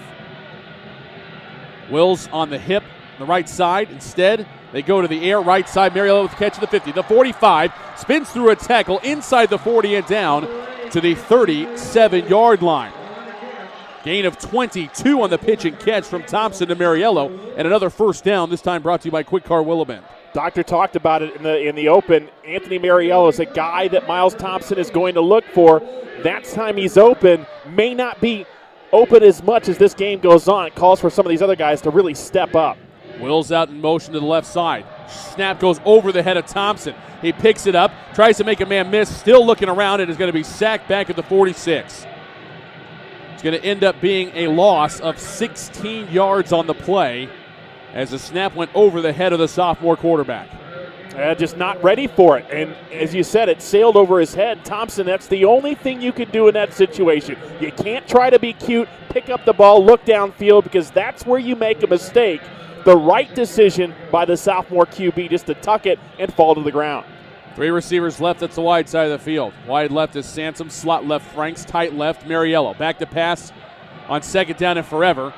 Wills on the hip, the right side. Instead, they go to the air, right side. Mariello with the catch of the 50. The 45 spins through a tackle inside the 40 and down to the 37-yard line. Gain of 22 on the pitch and catch from Thompson to Mariello, and another first down, this time brought to you by Quick Car Willowbend.
Doctor talked about it in the open. Anthony Mariello is a guy that Miles Thompson is going to look for. That time he's open, may not be open as much as this game goes on. It calls for some of these other guys to really step up.
Wills out in motion to the left side. Snap goes over the head of Thompson. He picks it up, tries to make a man miss, still looking around, and is going to be sacked back at the 46. It's going to end up being a loss of 16 yards on the play as the snap went over the head of the sophomore quarterback.
Just not ready for it. And as you said, it sailed over his head. Thompson, that's the only thing you can do in that situation. You can't try to be cute, pick up the ball, look downfield, because that's where you make a mistake. The right decision by the sophomore QB just to tuck it and fall to the ground.
3 receivers left. That's the wide side of the field. Wide left is Sansom. Slot left Franks. Tight left Mariello. Back to pass on 2nd down and forever.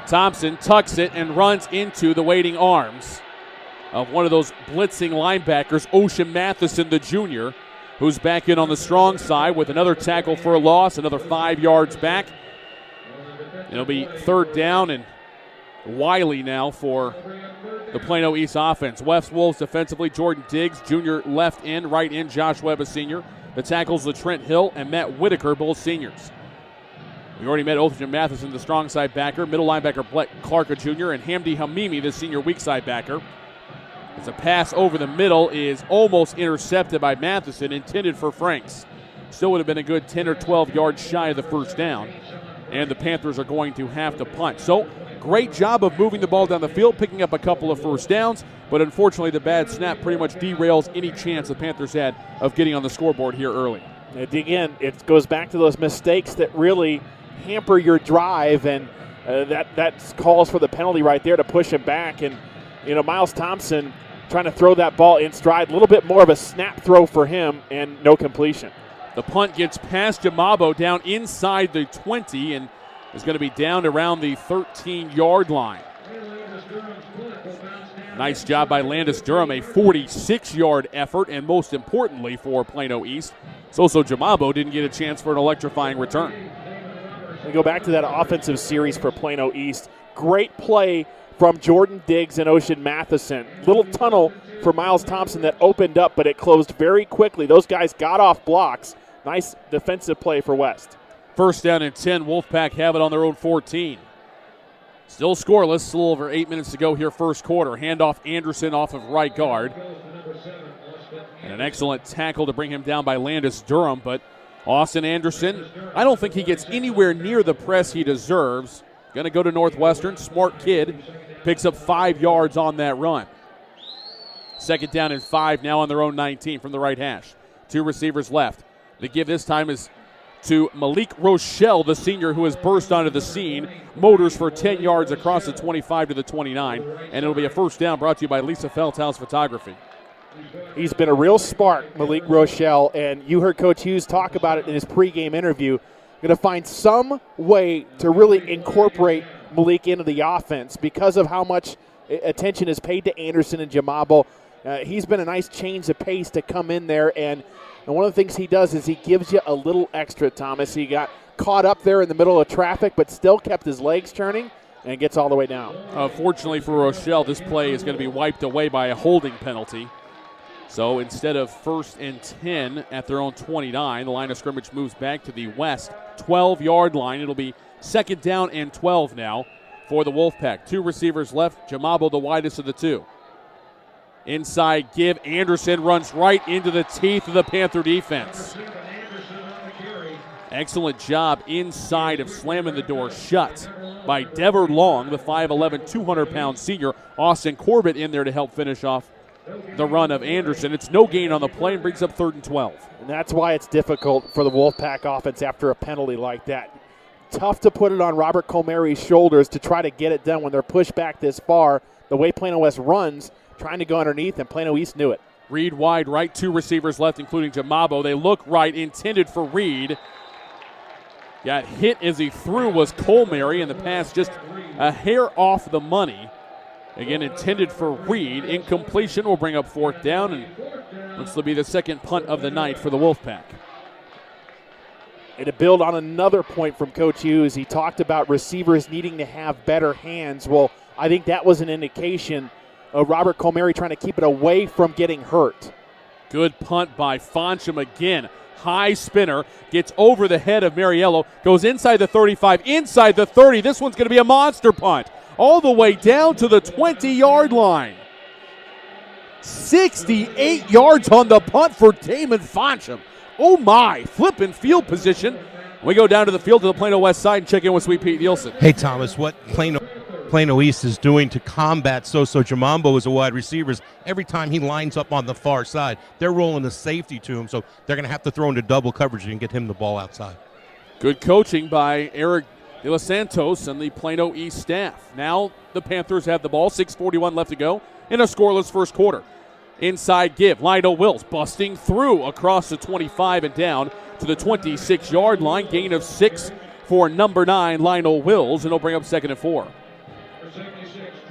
Thompson tucks it and runs into the waiting arms of one of those blitzing linebackers, Ocean Matheson, the junior, who's back in on the strong side with another tackle for a loss, another 5 yards back. It'll be 3rd down and Wiley now for the Plano East offense. West Wolves defensively, Jordan Diggs, junior left end, right end, Josh Webb, a senior. The tackles, LaTrent Hill and Matt Whitaker, both seniors. We already met Ocean Matheson, the strong side backer, middle linebacker Brett Clark, a junior, and Hamdi Hamimi, the senior weak side backer. As a pass over the middle is almost intercepted by Matheson, intended for Franks. Still would have been a good 10 or 12 yards shy of the first down, and the Panthers are going to have to punt. So, great job of moving the ball down the field, picking up a couple of first downs, but unfortunately the bad snap pretty much derails any chance the Panthers had of getting on the scoreboard here early.
And again, it goes back to those mistakes that really hamper your drive, and that calls for the penalty right there to push him back. And, Miles Thompson trying to throw that ball in stride, a little bit more of a snap throw for him, and no completion.
The punt gets past Jamabo down inside the 20 and is going to be down around the 13-yard line. Nice job by Landis Durham, a 46-yard effort, and most importantly for Plano East, Soso Jamabo didn't get a chance for an electrifying return.
We go back to that offensive series for Plano East. Great play from Jordan Diggs and Ocean Matheson. Little tunnel for Miles Thompson that opened up, but it closed very quickly. Those guys got off blocks. Nice defensive play for West.
1st down and 10. Wolfpack have it on their own 14. Still scoreless. A little over 8 minutes to go here first quarter. Handoff Anderson off of right guard. And an excellent tackle to bring him down by Landis Durham, but Austin Anderson, I don't think he gets anywhere near the press he deserves. Going to go to Northwestern. Smart kid. Picks up 5 yards on that run. 2nd down and 5 now on their own 19 from the right hash. 2 receivers left. The give this time is to Malik Rochelle, the senior who has burst onto the scene. Motors for 10 yards across the 25 to the 29. And it'll be a first down brought to you by Lisa Feldhaus Photography.
He's been a real spark, Malik Rochelle, and you heard Coach Hughes talk about it in his pregame interview. Going to find some way to really incorporate Malik into the offense because of how much attention is paid to Anderson and Jamabo. He's been a nice change of pace to come in there, and one of the things he does is he gives you a little extra, Thomas. He got caught up there in the middle of traffic, but still kept his legs turning and gets all the way down.
Fortunately for Rochelle, this play is going to be wiped away by a holding penalty. So instead of 1st and 10 at their own 29, the line of scrimmage moves back to the west 12-yard line. It'll be 2nd down and 12 now for the Wolfpack. 2 receivers left. Jamabo the widest of the 2. Inside give. Anderson runs right into the teeth of the Panther defense. Excellent job inside of slamming the door shut by Dever Long, the 5'11", 200-pound senior. Austin Corbett in there to help finish off the run of Anderson. It's no gain on the play and brings up 3rd and 12.
And that's why it's difficult for the Wolfpack offense after a penalty like that. Tough to put it on Robert Comeri's shoulders to try to get it done when they're pushed back this far. The way Plano West runs, trying to go underneath, and Plano East knew it.
Reed wide right, 2 receivers left, including Jamabo. They look right, intended for Reed. Got hit as he threw was Colmary, and the pass just a hair off the money. Again, intended for Reed. Incompletion will bring up 4th down, and this will be the 2nd punt of the night for the Wolfpack.
And to build on another point from Coach Hughes, he talked about receivers needing to have better hands. Well, I think that was an indication of Robert Colmary trying to keep it away from getting hurt.
Good punt by Foncham again. High spinner, gets over the head of Mariello, goes inside the 35, inside the 30. This one's going to be a monster punt. All the way down to the 20-yard line. 68 yards on the punt for Damon Foncham. Oh my, flipping field position. We go down to the field to the Plano West side and check in with Sweet Pete Nielsen.
Hey, Thomas, what Plano East is doing to combat Soso Jamambo as a wide receiver. Every time he lines up on the far side, they're rolling a safety to him, so they're going to have to throw into double coverage and get him the ball outside.
Good coaching by Eric De Los Santos and the Plano East staff. Now the Panthers have the ball, 6:41 left to go in a scoreless first quarter. Inside give, Lionel Wills busting through across the 25 and down to the 26-yard line. Gain of 6 for number 9, Lionel Wills, and he'll bring up 2nd and 4.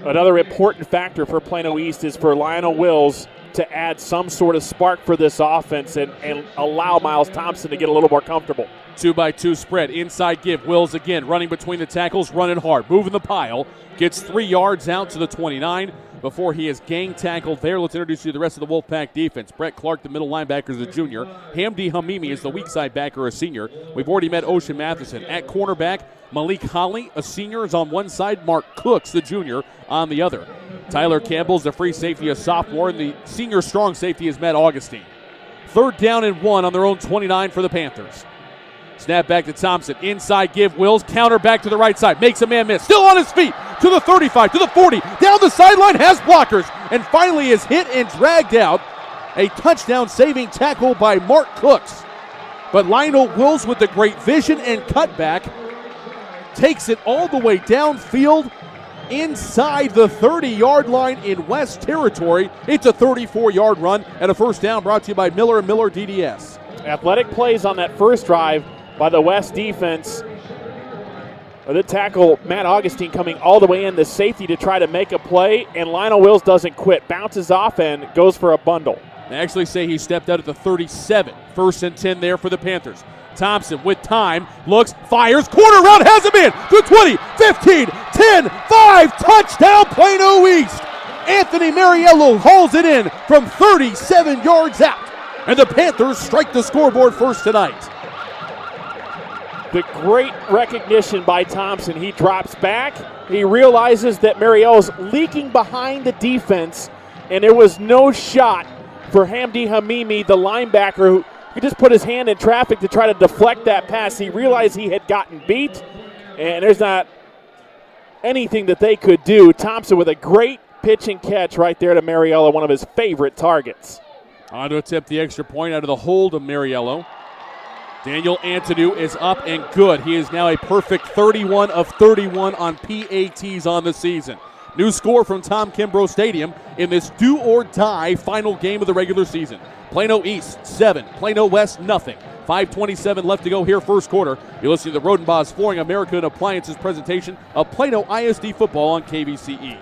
Another important factor for Plano East is for Lionel Wills to add some sort of spark for this offense and allow Miles Thompson to get a little more comfortable.
2-by-2 spread, inside give, Wills again, running between the tackles, running hard, moving the pile, gets 3 yards out to the 29 before he is gang tackled there. Let's introduce you to the rest of the Wolfpack defense. Brett Clark, the middle linebacker, is a junior. Hamdi Hamimi is the weak side backer, a senior. We've already met Ocean Matheson. At cornerback, Malik Holly, a senior, is on one side. Mark Cooks, the junior, on the other. Tyler Campbell's the free safety, a sophomore, and the senior strong safety is Matt Augustine. 3rd down and 1 on their own 29 for the Panthers. Snap back to Thompson. Inside give, Wills. Counter back to the right side. Makes a man miss. Still on his feet. To the 35, to the 40. Down the sideline, has blockers. And finally is hit and dragged out. A touchdown saving tackle by Mark Cooks. But Lionel Wills with the great vision and cutback takes it all the way downfield inside the 30-yard line in West Territory. It's a 34-yard run and a 1st down brought to you by Miller & Miller DDS.
Athletic plays on that first drive by the West defense. The tackle, Matt Augustine, coming all the way in the safety to try to make a play, and Lionel Wills doesn't quit. Bounces off and goes for a bundle.
They actually say he stepped out at the 37. 1st and 10 there for the Panthers. Thompson with time, looks, fires, corner route, has him in to 20, 15, 10, 5, touchdown Plano East. Anthony Mariello hauls it in from 37 yards out, and the Panthers strike the scoreboard first tonight.
The great recognition by Thompson. He drops back. He realizes that Mariello's leaking behind the defense, and there was no shot for Hamdi Hamimi, the linebacker, who could just put his hand in traffic to try to deflect that pass. He realized he had gotten beat, and there's not anything that they could do. Thompson with a great pitch and catch right there to Mariello, one of his favorite targets.
On to attempt the extra point out of the hold of Mariello. Daniel Antonou is up and good. He is now a perfect 31 of 31 on PATs on the season. New score from Tom Kimbrough Stadium in this do-or-die final game of the regular season. Plano East, 7. Plano West, nothing. 5:27 left to go here first quarter. You're listening to the Rodenbaugh's Flooring America and Appliances presentation of Plano ISD football on KVCE.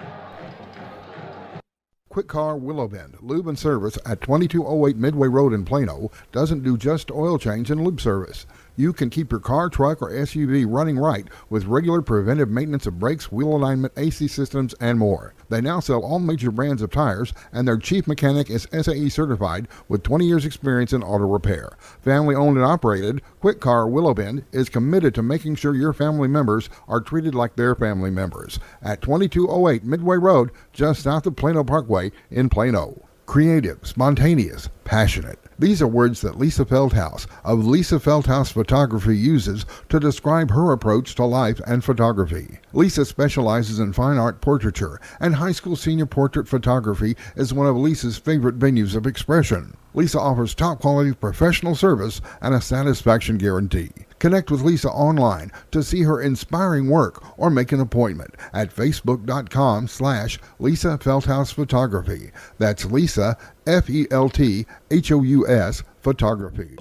Quick Car Willow Bend Lube and Service at 2208 Midway Road in Plano doesn't do just oil change and lube service. You can keep your car, truck, or SUV running right with regular preventive maintenance of brakes, wheel alignment, AC systems, and more. They now sell all major brands of tires, and their chief mechanic is SAE certified with 20 years experience in auto repair. Family owned and operated, Quick Car Willow Bend is committed to making sure your family members are treated like their family members. At 2208 Midway Road, just south of Plano Parkway in Plano. Creative, spontaneous, passionate. These are words that Lisa Feldhaus of Lisa Feldhaus Photography uses to describe her approach to life and photography. Lisa specializes in fine art portraiture, and high school senior portrait photography is one of Lisa's favorite venues of expression. Lisa offers top-quality professional service and a satisfaction guarantee. Connect with Lisa online to see her inspiring work or make an appointment at facebook.com/Lisa Feldhaus Photography. That's Lisa, Felthous Photography.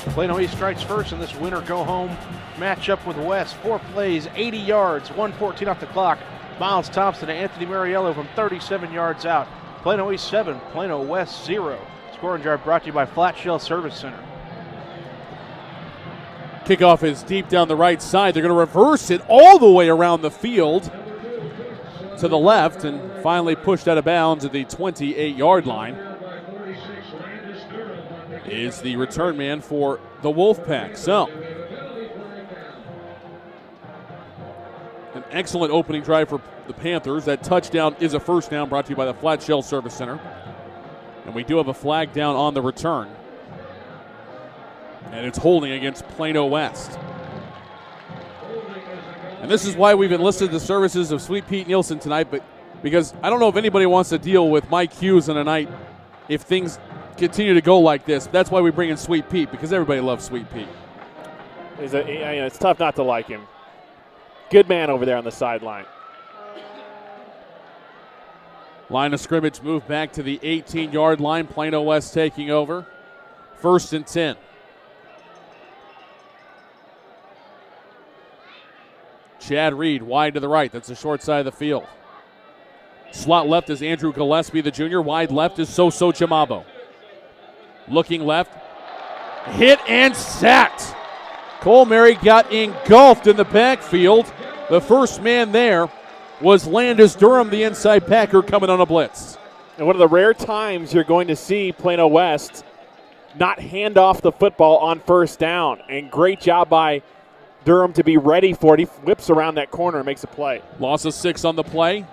Plano East strikes first in this winner go-home matchup with West. 4 plays, 80 yards, 1:14 off the clock. Miles Thompson and Anthony Mariello from 37 yards out. Plano East 7, Plano West 0. Scoring drive brought to you by Flat Shell Service Center.
Kickoff is deep down the right side. They're going to reverse it all the way around the field to the left and finally pushed out of bounds at the 28-yard line. Is the return man for the Wolfpack. So, an excellent opening drive for the Panthers. That touchdown is a first down brought to you by the Flat Shell Service Center. And we do have a flag down on the return. And it's holding against Plano West. And this is why we've enlisted the services of Sweet Pete Nielsen tonight, but because I don't know if anybody wants to deal with Mike Hughes in a night if things continue to go like this. That's why we bring in Sweet Pete, because everybody loves Sweet Pete.
It's tough not to like him. Good man over there on the sideline.
Line of scrimmage moved back to the 18-yard line. Plano West taking over. 1st and 10. Chad Reed wide to the right. That's the short side of the field. Slot left is Andrew Gillespie, the junior. Wide left is Soso Chamabo. Looking left. Hit and sacked. Cole Mary got engulfed in the backfield. The first man there was Landis Durham, the inside Packer, coming on a blitz.
And one of the rare times you're going to see Plano West not hand off the football on first down. And great job by Durham to be ready for it. He whips around that corner and makes a play.
Loss of 6 on the play.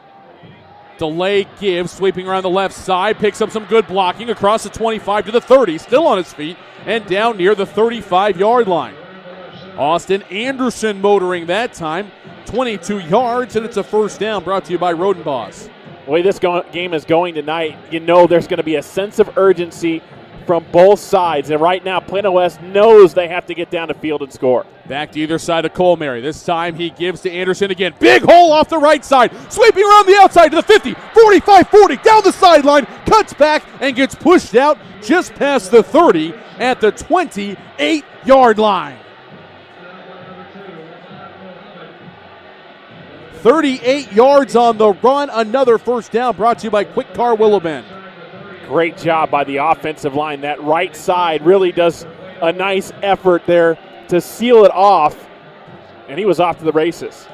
Delay gives, sweeping around the left side, picks up some good blocking across the 25 to the 30, still on his feet, and down near the 35-yard line. Austin Anderson motoring that time, 22 yards, and it's a first down brought to you by Rodenbos.
The way this game is going tonight, you know there's going to be a sense of urgency from both sides. And right now, Plano West knows they have to get down the field and score.
Back to either side of Cole Mary. This time he gives to Anderson again. Big hole off the right side. Sweeping around the outside to the 50, 45, 40, down the sideline. Cuts back and gets pushed out just past the 30 at the 28-yard line. 38 yards on the run. Another first down brought to you by Quick Car Willow Bend.
Great job by the offensive line. That right side really does a nice effort there to seal it off, and he was off to the races.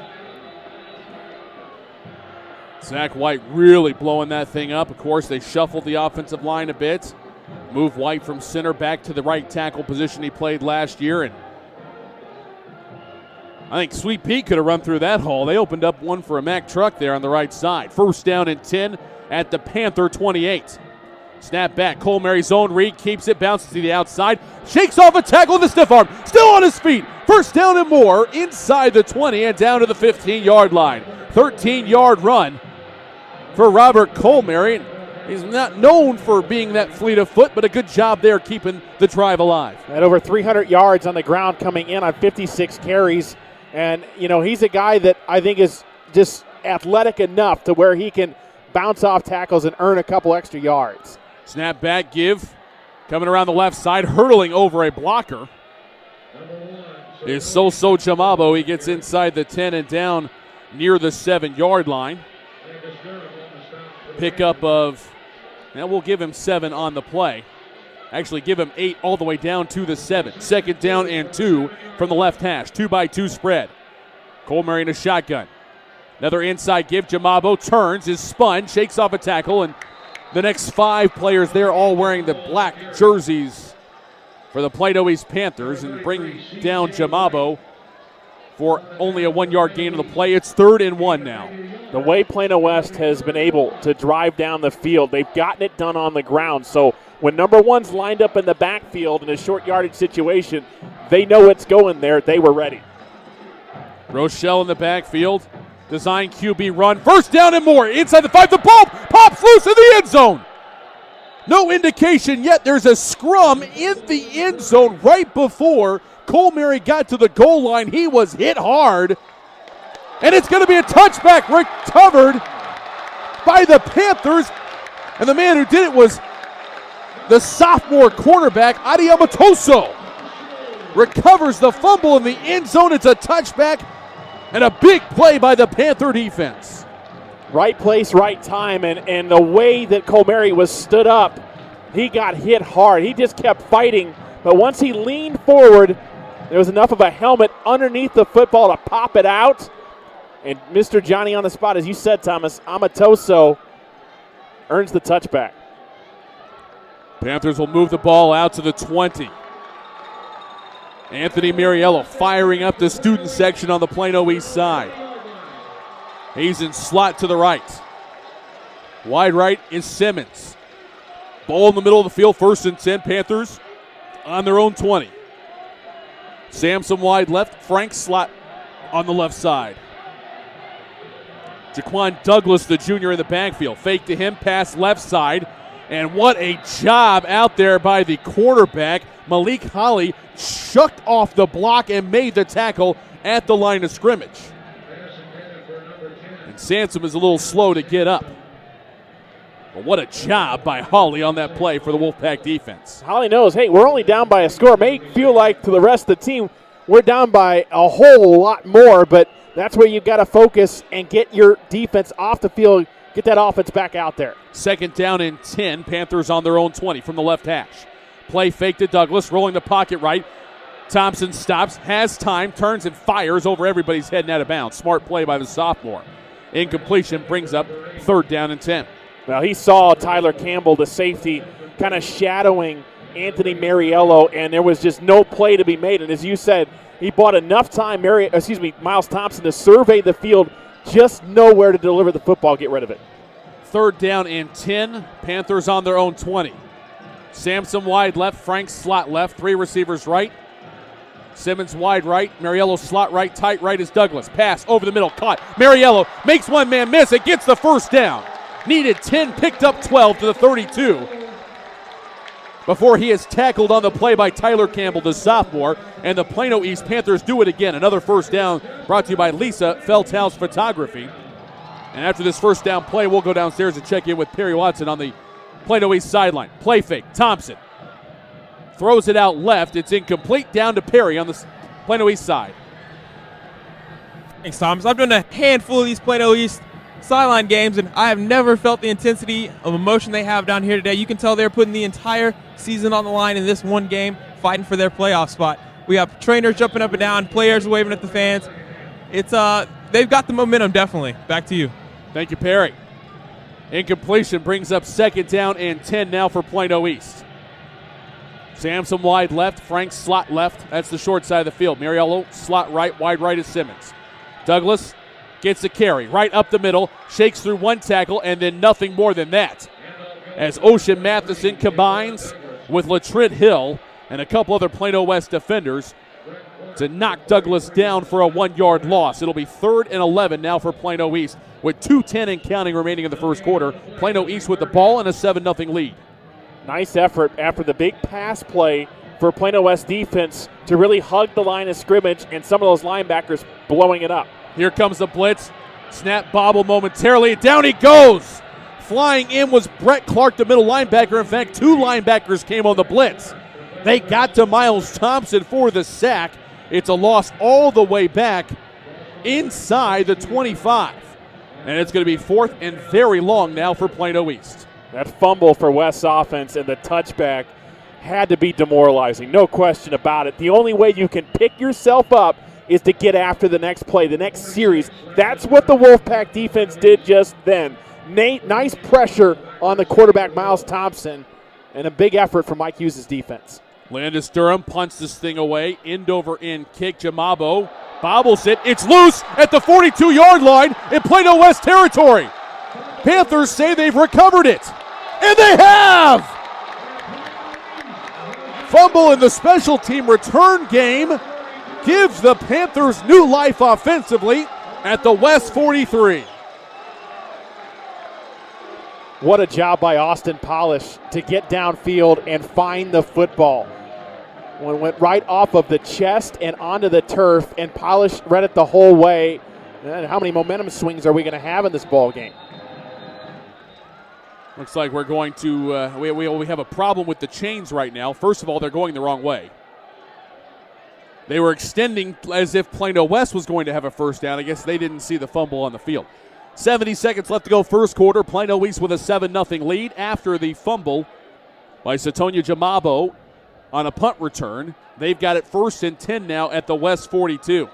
Zach White really blowing that thing up. Of course, they shuffled the offensive line a bit. Move White from center back to the right tackle position he played last year, and I think Sweet Pete could have run through that hole. They opened up one for a Mack truck there on the right side. First down and 10 at the Panther 28. Snap back, Cole Mary zone read, keeps it, bounces to the outside, shakes off a tackle with a stiff arm, still on his feet. First down and more inside the 20 and down to the 15-yard line. 13-yard run for Robert Cole Mary. He's not known for being that fleet of foot, but a good job there keeping the drive alive.
At over 300 yards on the ground coming in on 56 carries. And, you know, he's a guy that I think is just athletic enough to where he can bounce off tackles and earn a couple extra yards.
Snap back, give. Coming around the left side, hurtling over a blocker is Soso Chamabo. He gets inside the 10 and down near the 7-yard line. Pickup of, and we'll give him 7 on the play. Actually give him 8 all the way down to the 7. 2nd down and 2 from the left hash. 2-by-2 spread. Cole Murray in a shotgun. Another inside give. Jamabo turns, is spun, shakes off a tackle, and the next 5 players there all wearing the black jerseys for the Plano East Panthers, and bring down Jamabo for only a 1-yard gain of the play. It's 3rd and 1 now.
The way Plano West has been able to drive down the field, they've gotten it done on the ground. So when number 1's lined up in the backfield in a short yardage situation, they know it's going there. They were ready.
Rochelle in the backfield. Design QB run. 1st down and more. Inside the 5. The ball pops loose in the end zone. No indication yet. There's a scrum in the end zone right before Cole Murray got to the goal line. He was hit hard. And it's going to be a touchback recovered by the Panthers. And the man who did it was the sophomore cornerback, Adi Amatoso. Recovers the fumble in the end zone. It's a touchback and a big play by the Panther defense.
Right place, right time, and the way that Cole Murray was stood up, he got hit hard. He just kept fighting, but once he leaned forward, there was enough of a helmet underneath the football to pop it out. And Mr. Johnny on the spot, as you said, Thomas, Amatoso earns the touchback.
Panthers will move the ball out to the 20. Anthony Mariello firing up the student section on the Plano East side. He's in slot to the right. Wide right is Simmons. Ball in the middle of the field, 1st and 10. Panthers on their own 20. Samson wide left, Frank slot on the left side. Jaquan Douglas, the junior, in the backfield. Fake to him, pass left side. And what a job out there by the quarterback. Malik Holly shucked off the block and made the tackle at the line of scrimmage. And Sansom is a little slow to get up. But what a job by Holly on that play for the Wolfpack defense.
Holly knows, hey, we're only down by a score. It may feel like to the rest of the team we're down by a whole lot more, but that's where you've got to focus and get your defense off the field, get that offense back out there.
2nd down and 10. Panthers on their own 20 from the left hash. Play fake to Douglas, rolling the pocket right. Thompson stops, has time, turns and fires over everybody's head and out of bounds. Smart play by the sophomore. Incompletion brings up 3rd down and 10.
Well, he saw Tyler Campbell, the safety, kind of shadowing Anthony Mariello, and there was just no play to be made. And as you said, he bought enough time, Miles Thompson, to survey the field, just know where to deliver the football, get rid of it.
3rd down and 10. Panthers on their own 20. Samson wide left, Frank slot left, 3 receivers right. Simmons wide right, Mariello slot right, tight right is Douglas. Pass over the middle, caught. Mariello makes one man miss, it gets the 1st down. Needed 10, picked up 12 to the 32. Before he is tackled on the play by Tyler Campbell, the sophomore, and the Plano East Panthers do it again. Another 1st down brought to you by Lisa Feldhaus Photography. And after this 1st down play, we'll go downstairs and check in with Perry Watson on the Plano East sideline. Play fake, Thompson throws it out left. It's incomplete, down to Perry on the Plano East side.
Thanks, Thomas. I've done a handful of these Plano East sideline games, and I have never felt the intensity of emotion they have down here today. You can tell they're putting the entire season on the line in this one game, fighting for their playoff spot. We have trainers jumping up and down, players waving at the fans. It's they've got the momentum, definitely. Back to you.
Thank you, Perry. Incompletion brings up 2nd down and 10 now for Plano East. Samson wide left, Frank slot left. That's the short side of the field. Mariello slot right, wide right is Simmons. Douglas gets the carry right up the middle, shakes through one tackle, and then nothing more than that. As Ocean Matheson combines with Latrent Hill and a couple other Plano West defenders to knock Douglas down for a 1-yard loss. It'll be 3rd and 11 now for Plano East with 2:10 and counting remaining in the 1st quarter. Plano East with the ball and a 7-0 lead.
Nice effort after the big pass play for Plano West defense to really hug the line of scrimmage and some of those linebackers blowing it up.
Here comes the blitz. Snap bobble momentarily. Down he goes. Flying in was Brett Clark, the middle linebacker. In fact, 2 linebackers came on the blitz. They got to Miles Thompson for the sack. It's a loss all the way back inside the 25. And it's going to be 4th and very long now for Plano East.
That fumble for West's offense and the touchback had to be demoralizing, no question about it. The only way you can pick yourself up is to get after the next play, the next series. That's what the Wolfpack defense did just then. Nice pressure on the quarterback, Miles Thompson, and a big effort from Mike Hughes' defense.
Landis Durham punts this thing away. End over end kick. Jamabo bobbles it. It's loose at the 42-yard line in Plano West territory. Panthers say they've recovered it. And they have! Fumble in the special team return game gives the Panthers new life offensively at the West 43.
What a job by Austin Polish to get downfield and find the football. One went right off of the chest and onto the turf, and Polish read it the whole way. And how many momentum swings are we going to have in this ball game?
Looks like we're going to we have a problem with the chains right now. First of all, they're going the wrong way. They were extending as if Plano West was going to have a first down. I guess they didn't see the fumble on the field. 70 seconds left to go first quarter. Plano East with a 7-0 lead after the fumble by Satonia Jamabo on a punt return. They've got it 1st and 10 now at the West 42.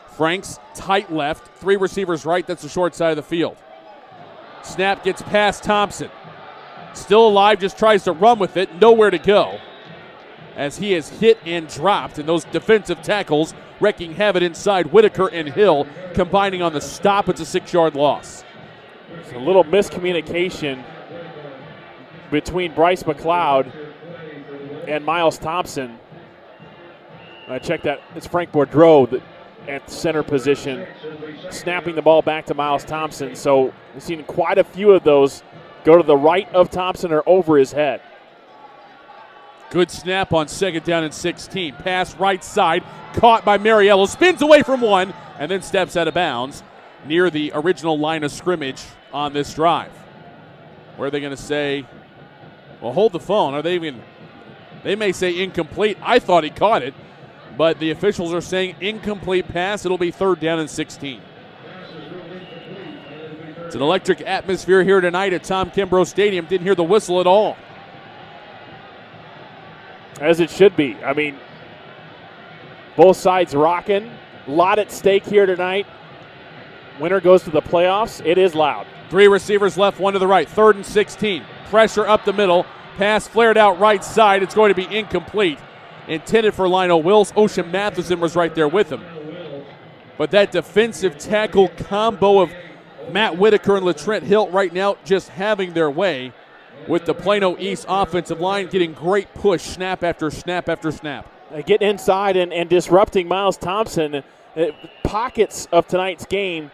Franks tight left, 3 receivers right. That's the short side of the field. Snap gets past Thompson. Still alive, just tries to run with it. Nowhere to go as he is hit and dropped. And those defensive tackles wrecking havoc inside. Whitaker and Hill combining on the stop. It's a 6-yard loss.
It's a little miscommunication between Bryce McLeod and Miles Thompson. I checked that. It's Frank Boudreau at center position, snapping the ball back to Miles Thompson. So we've seen quite a few of those go to the right of Thompson or over his head.
Good snap on 2nd down and 16. Pass right side, caught by Mariello. Spins away from one and then steps out of bounds near the original line of scrimmage on this drive. Where are they going to say, well, hold the phone? Are they even? They may say incomplete. I thought he caught it, but the officials are saying incomplete pass. It'll be 3rd down and 16. It's an electric atmosphere here tonight at Tom Kimbrough Stadium. Didn't hear the whistle at all.
As it should be. I mean, both sides rocking. A lot at stake here tonight. Winner goes to the playoffs. It is loud.
3 receivers left, 1 to the right. 3rd and 16. Pressure up the middle. Pass flared out right side. It's going to be incomplete. Intended for Lionel Wills. Ocean Matheson was right there with him. But that defensive tackle combo of Matt Whitaker and LaTrent Hill right now just having their way, with the Plano East offensive line getting great push snap after snap after snap.
Getting inside and disrupting Miles Thompson. Pockets of tonight's game,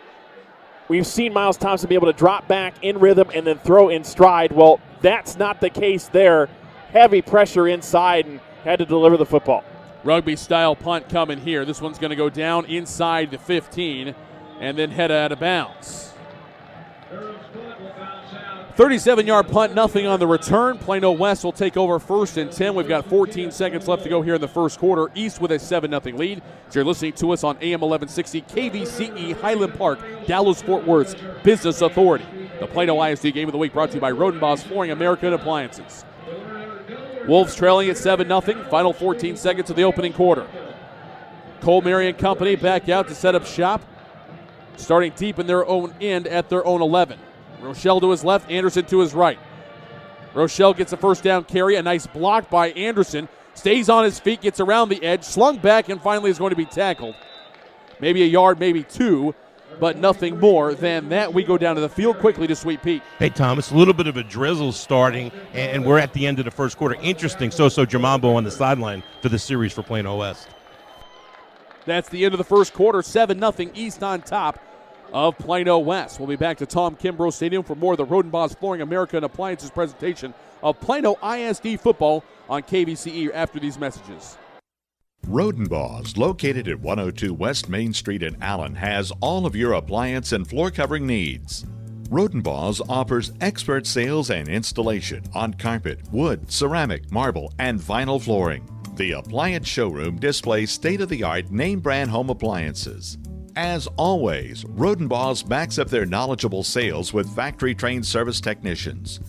we've seen Miles Thompson be able to drop back in rhythm and then throw in stride. Well, that's not the case there. Heavy pressure inside and had to deliver the football.
Rugby-style punt coming here. This one's going to go down inside the 15 and then head out of bounds. 37-yard punt, nothing on the return. Plano West will take over 1st and 10. We've got 14 seconds left to go here in the first quarter. East with a 7-0 lead. So you're listening to us on AM 1160 KVCE Highland Park, Dallas-Fort Worth's Business Authority. The Plano ISD Game of the Week brought to you by Rodenbaugh's Flooring America and Appliances. Wolves trailing at 7-0. Final 14 seconds of the opening quarter. Cole Mary and company back out to set up shop, starting deep in their own end at their own 11. Rochelle to his left, Anderson to his right. Rochelle gets a 1st down carry, a nice block by Anderson. Stays on his feet, gets around the edge, slung back, and finally is going to be tackled. Maybe a yard, maybe 2, but nothing more than that. We go down to the field quickly to Sweet Pete.
Hey, Thomas, a little bit of a drizzle starting, and we're at the end of the first quarter. Interesting, Soso Jamambo on the sideline for the series for Plano West.
That's the end of the first quarter, 7-0 East on top of Plano West. We'll be back to Tom Kimbrough Stadium for more of the Rodenbaugh's Flooring America and Appliances presentation of Plano ISD football on KVCE after these messages.
Rodenbaugh's, located at 102 West Main Street in Allen, has all of your appliance and floor covering needs. Rodenbaugh's offers expert sales and installation on carpet, wood, ceramic, marble, and vinyl flooring. The appliance showroom displays state-of-the-art name-brand home appliances. As always, Rodenbaugh's backs up their knowledgeable sales with factory-trained service technicians.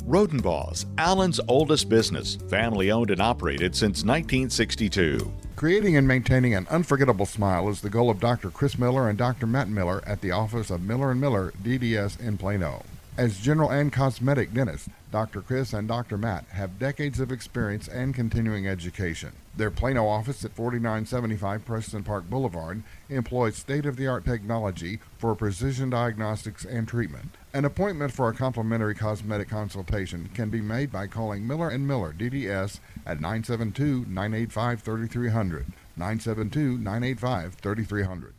Rodenbaugh's, Allen's oldest business, family owned and operated since 1962.
Creating and maintaining an unforgettable smile is the goal of Dr. Chris Miller and Dr. Matt Miller at the office of Miller & Miller, DDS in Plano. As general and cosmetic dentists, Dr. Chris and Dr. Matt have decades of experience and continuing education. Their Plano office at 4975 Preston Park Boulevard employs state-of-the-art technology for precision diagnostics and treatment. An appointment for a complimentary cosmetic consultation can be made by calling Miller & Miller, DDS at 972-985-3300, 972-985-3300.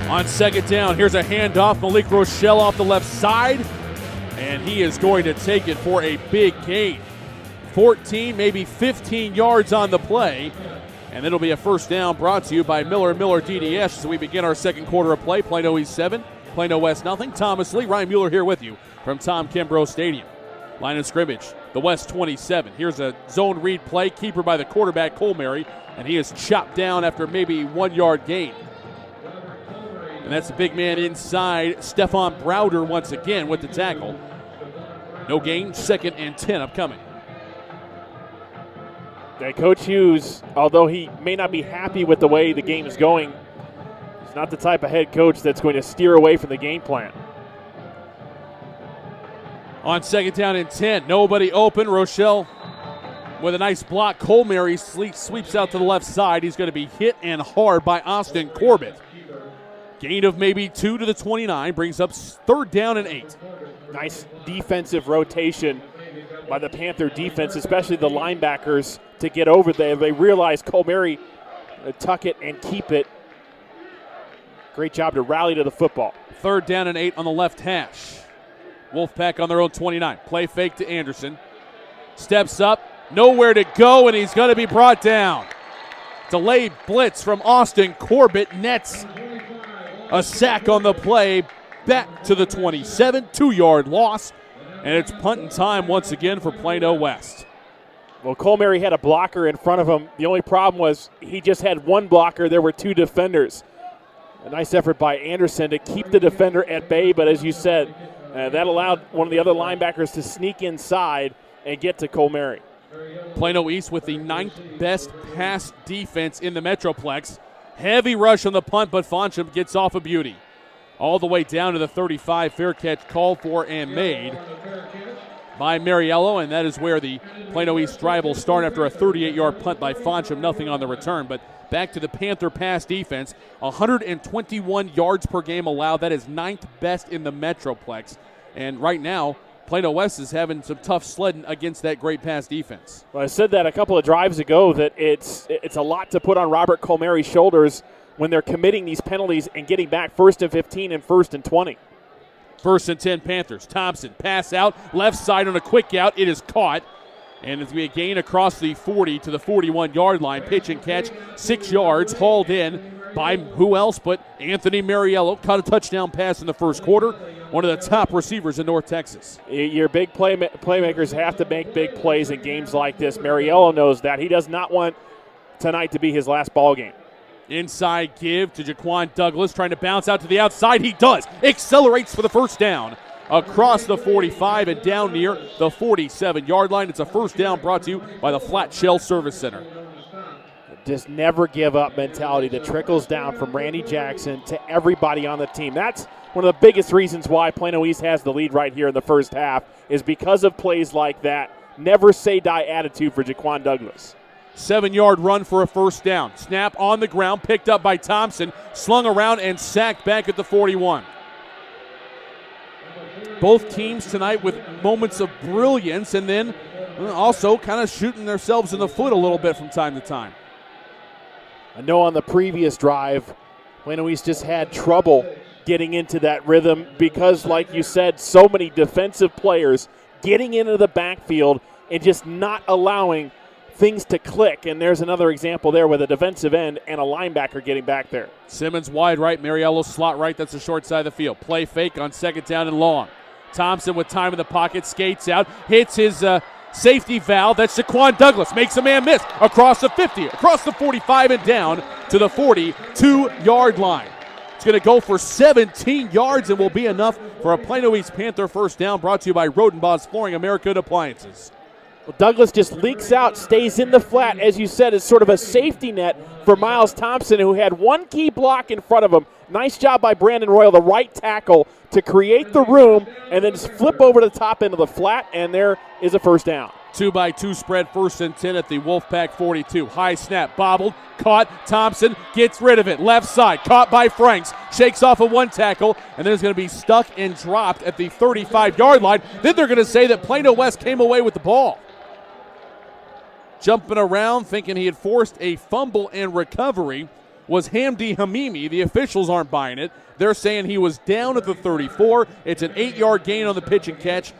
On second down, here's a handoff. Malik Rochelle off the left side, and he is going to take it for a big gain. 14, maybe 15 yards on the play, and it'll be a first down brought to you by Miller & Miller DDS as we begin our second quarter of play. Plano East 7, Plano West nothing. Thomas Lee, Ryan Mueller here with you from Tom Kimbrough Stadium. Line of scrimmage, the West 27. Here's a zone read play, keeper by the quarterback, Colmary, and he is chopped down after maybe 1 yard gain. And that's the big man inside, Stephon Browder once again with the tackle. No gain, 2nd and 10 upcoming.
Coach Hughes, although he may not be happy with the way the game is going, he's not the type of head coach that's going to steer away from the game plan.
On second down and 10, nobody open. Rochelle with a nice block. Colmary sweeps out to the left side. He's going to be hit and hard by Austin Corbett. Gain of maybe 2 to the 29, brings up 3rd down and 8.
Nice defensive rotation by the Panther defense, especially the linebackers, to get over there. They realize Colmary tuck it and keep it. Great job to rally to the football.
3rd down and 8 on the left hash. Wolfpack on their own 29. Play fake to Anderson. Steps up, nowhere to go, and he's going to be brought down. Delayed blitz from Austin Corbett nets a sack on the play, back to the 27, 2-yard loss, and it's punting time once again for Plano West.
Well, Colmary had a blocker in front of him. The only problem was he just had one blocker. There were 2 defenders. A nice effort by Anderson to keep the defender at bay, but as you said, that allowed one of the other linebackers to sneak inside and get to Colmary.
Plano East with the 9th best pass defense in the Metroplex. Heavy rush on the punt, but Foncham gets off a beauty. All the way down to the 35, fair catch called for and made by Mariello, and that is where the Plano East drive will start after a 38-yard punt by Foncham, nothing on the return. But back to the Panther pass defense, 121 yards per game allowed. That is 9th best in the Metroplex. And right now, Plano West is having some tough sledding against that great pass defense.
Well, I said that a couple of drives ago that it's a lot to put on Robert Colmary's shoulders when they're committing these penalties and getting back 1st and 15 and 1st and 20.
1st and 10 Panthers. Thompson pass out, left side on a quick out. It is caught, and it's going to be a gain across the 40 to the 41-yard line. Pitch and catch, 6 yards, hauled in by who else but Anthony Mariello. Caught a touchdown pass in the first quarter. One of the top receivers in North Texas.
Your big playmakers have to make big plays in games like this. Mariello knows that. He does not want tonight to be his last ball game.
Inside give to Jaquan Douglas, trying to bounce out to the outside. He does. Accelerates for the first down. Across the 45 and down near the 47-yard line. It's a first down brought to you by the Flat Shell Service Center.
Just never give up mentality that trickles down from Randy Jackson to everybody on the team. That's one of the biggest reasons why Plano East has the lead right here in the first half, is because of plays like that. Never say die attitude for Jaquan Douglas.
7-yard run for a first down. Snap on the ground, picked up by Thompson, slung around and sacked back at the 41. Both teams tonight with moments of brilliance and then also kind of shooting themselves in the foot a little bit from time to time.
I know on the previous drive, Plano East just had trouble getting into that rhythm because, like you said, so many defensive players getting into the backfield and just not allowing things to click. And there's another example there with a defensive end and a linebacker getting back there.
Simmons wide right, Mariello slot right. That's the short side of the field. Play fake on second down and long. Thompson with time in the pocket, skates out, hits his safety valve. That's Jaquan Douglas. Makes a man miss across the 50, across the 45 and down to the 42-yard line. It's going to go for 17 yards and will be enough for a Plano East Panther first down, brought to you by Rodenbaugh's Flooring America and Appliances.
Well, Douglas just leaks out, stays in the flat, as you said, is sort of a safety net for Miles Thompson, who had one key block in front of him. Nice job by Brandon Royal, the right tackle, to create the room and then just flip over to the top end of the flat, and there is a first down.
2-by-2 spread, 1st and 10 at the Wolfpack 42. High snap, bobbled, caught. Thompson gets rid of it. Left side, caught by Franks. Shakes off of one tackle, and then is going to be stuck and dropped at the 35-yard line. Then they're going to say that Plano West came away with the ball. Jumping around, thinking he had forced a fumble and recovery, was Hamdi Hamimi. The officials aren't buying it. They're saying he was down at the 34. It's an 8-yard gain on the pitch and catch.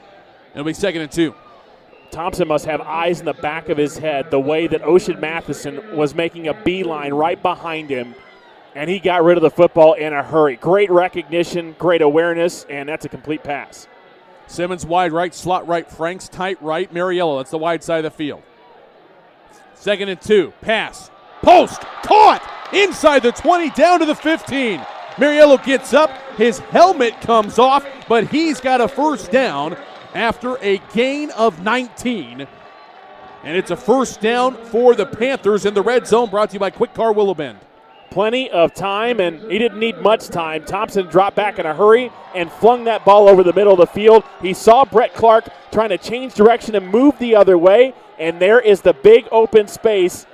It'll be 2nd and 2.
Thompson must have eyes in the back of his head the way that Ocean Matheson was making a beeline right behind him, and he got rid of the football in a hurry. Great recognition, great awareness, and that's a complete pass.
Simmons wide right, slot right, Franks tight right, Mariello. That's the wide side of the field. 2nd and 2, pass, post, caught, inside the 20, down to the 15. Mariello gets up, his helmet comes off, but he's got a first down after a gain of 19. And it's a first down for the Panthers in the red zone, brought to you by Quick Car Willow Bend.
Plenty of time, and he didn't need much time. Thompson dropped back in a hurry and flung that ball over the middle of the field. He saw Brett Clark trying to change direction and move the other way, and there is the big open space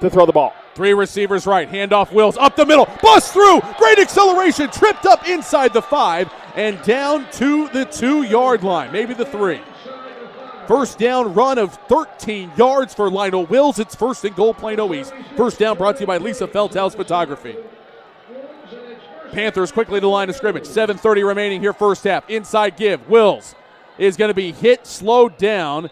to throw the ball.
3 receivers right, handoff Wills, up the middle, bust through, great acceleration, tripped up inside the 5 and down to the 2-yard line, maybe the 3. First down run of 13 yards for Lionel Wills. It's 1st and goal, Plano East. First down brought to you by Lisa Feldhaus Photography. Panthers quickly to the line of scrimmage. 7:30 remaining here, first half. Inside give. Wills is going to be hit, slowed down.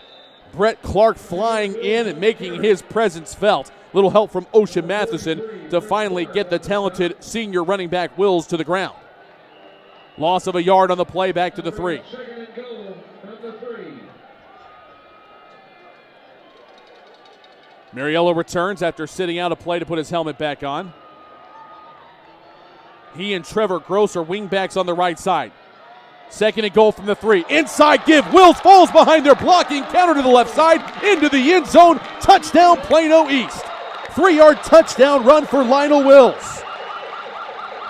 Brett Clark flying in and making his presence felt. Little help from Ocean Matheson to finally get the talented senior running back Wills to the ground. Loss of a yard on the play, back to the 3. Mariello returns after sitting out a play to put his helmet back on. He and Trevor Gross are wingbacks on the right side. 2nd and goal from the 3. Inside give. Wills falls behind their blocking. Counter to the left side. Into the end zone. Touchdown, Plano East. 3-yard touchdown run for Lionel Wills.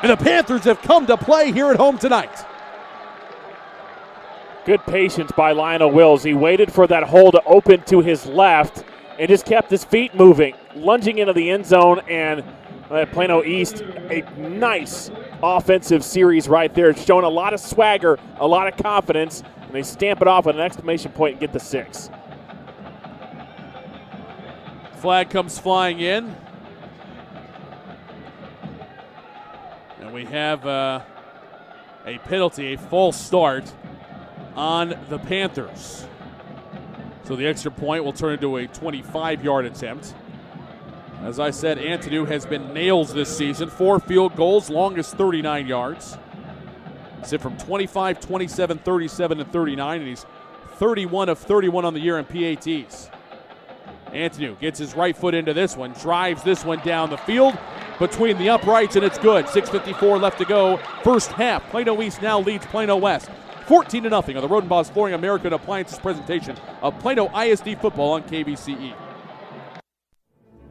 And the Panthers have come to play here at home tonight.
Good patience by Lionel Wills. He waited for that hole to open to his left and just kept his feet moving, lunging into the end zone, and Plano East, a nice offensive series right there, showing a lot of swagger, a lot of confidence, and they stamp it off with an exclamation point and get the 6.
Flag comes flying in. And we have a penalty, a false start on the Panthers. So the extra point will turn into a 25-yard attempt. As I said, Antonu has been nails this season. 4 field goals, longest 39 yards. He's hit from 25, 27, 37, and 39, and he's 31 of 31 on the year in PATs. Antonu gets his right foot into this one, drives this one down the field between the uprights, and it's good. 6:54 left to go. First half. Plano East now leads Plano West 14-0 on the Rodenbaugh's Flooring America and Appliances presentation of Plano ISD football on KVCE.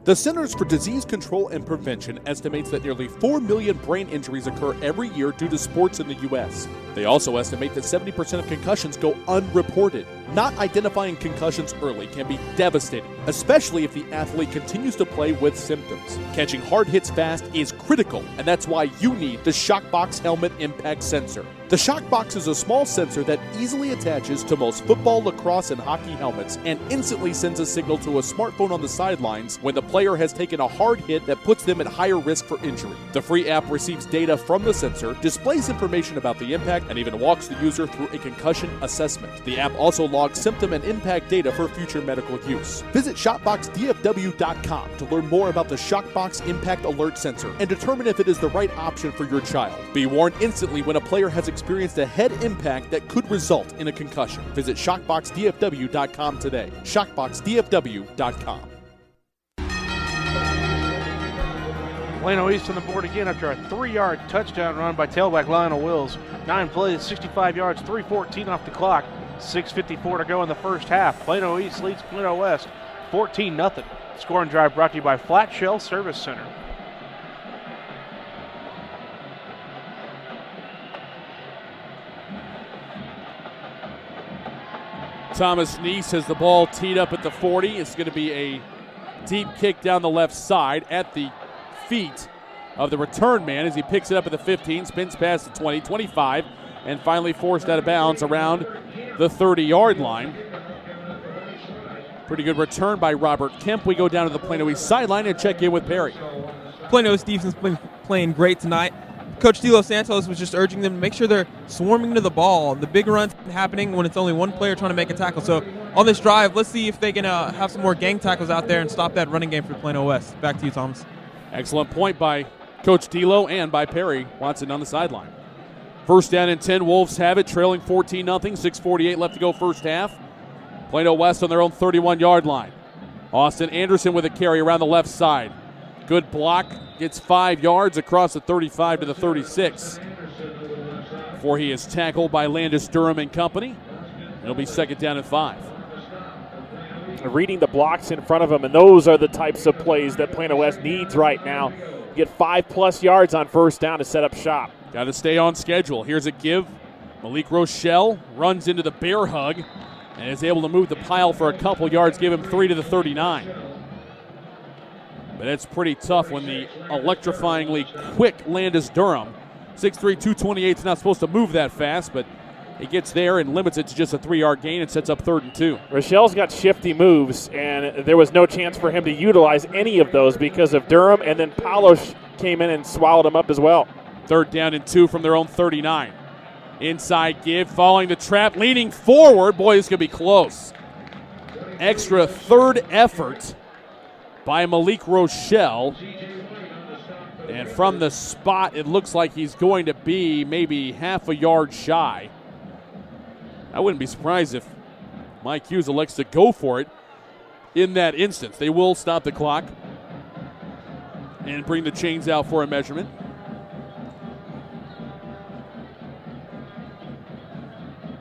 The Centers for Disease Control and Prevention estimates that nearly 4 million brain injuries occur every year due to sports in the U.S. They also estimate that 70% of concussions go unreported. Not identifying concussions early can be devastating, especially if the athlete continues to play with symptoms. Catching hard hits fast is critical, and that's why you need the Shockbox Helmet Impact Sensor. The Shockbox is a small sensor that easily attaches to most football, lacrosse, and hockey helmets and instantly sends a signal to a smartphone on the sidelines when the player has taken a hard hit that puts them at higher risk for injury. The free app receives data from the sensor, displays information about the impact, and even walks the user through a concussion assessment. The app also logs symptom and impact data for future medical use. Visit ShopboxDFW.com to learn more about the Shockbox Impact Alert Sensor and determine if it is the right option for your child. Be warned instantly when a player has experienced a head impact that could result in a concussion. Visit ShockboxDFW.com today. ShockboxDFW.com.
Plano East on the board again after a 3-yard touchdown run by tailback Lionel Wills. 9 plays, 65 yards, 3:14 off the clock. 6:54 to go in the first half. Plano East leads Plano West 14-0. Scoring drive brought to you by Flat Shell Service Center.
Thomas Neese has the ball teed up at the 40. It's going to be a deep kick down the left side at the feet of the return man as he picks it up at the 15, spins past the 20, 25, and finally forced out of bounds around the 30-yard line. Pretty good return by Robert Kemp. We go down to the Plano East sideline and check in with Perry.
Plano East defense been playing great tonight. Coach De Los Santos was just urging them to make sure they're swarming to the ball. The big runs happening when it's only one player trying to make a tackle. So on this drive, let's see if they can have some more gang tackles out there and stop that running game for Plano West. Back to you, Thomas.
Excellent point by Coach D'Lo and by Perry Watson on the sideline. First down and 10, Wolves have it, trailing 14-0, 6:48 left to go first half. Plano West on their own 31-yard line. Austin Anderson with a carry around the left side. Good block, gets 5 yards across the 35 to the 36 before he is tackled by Landis Durham and company. It'll be second down and 5.
Reading the blocks in front of him, and those are the types of plays that Plano West needs right now. Get 5+ yards on first down to set up shop.
Got to stay on schedule. Here's a give. Malik Rochelle runs into the bear hug and is able to move the pile for a couple yards, give him 3 to the 39. But it's pretty tough when the electrifyingly quick Landis Durham, 6'3", 228, is not supposed to move that fast, but he gets there and limits it to just a 3-yard gain and sets up 3rd and 2.
Rochelle's got shifty moves, and there was no chance for him to utilize any of those because of Durham, and then Palos came in and swallowed him up as well.
3rd down and 2 from their own 39. Inside give, following the trap, leaning forward. Boy, this could be close. Extra third effort by Malik Rochelle. And from the spot, it looks like he's going to be maybe half a yard shy. I wouldn't be surprised if Mike Hughes elects to go for it in that instance. They will stop the clock and bring the chains out for a measurement.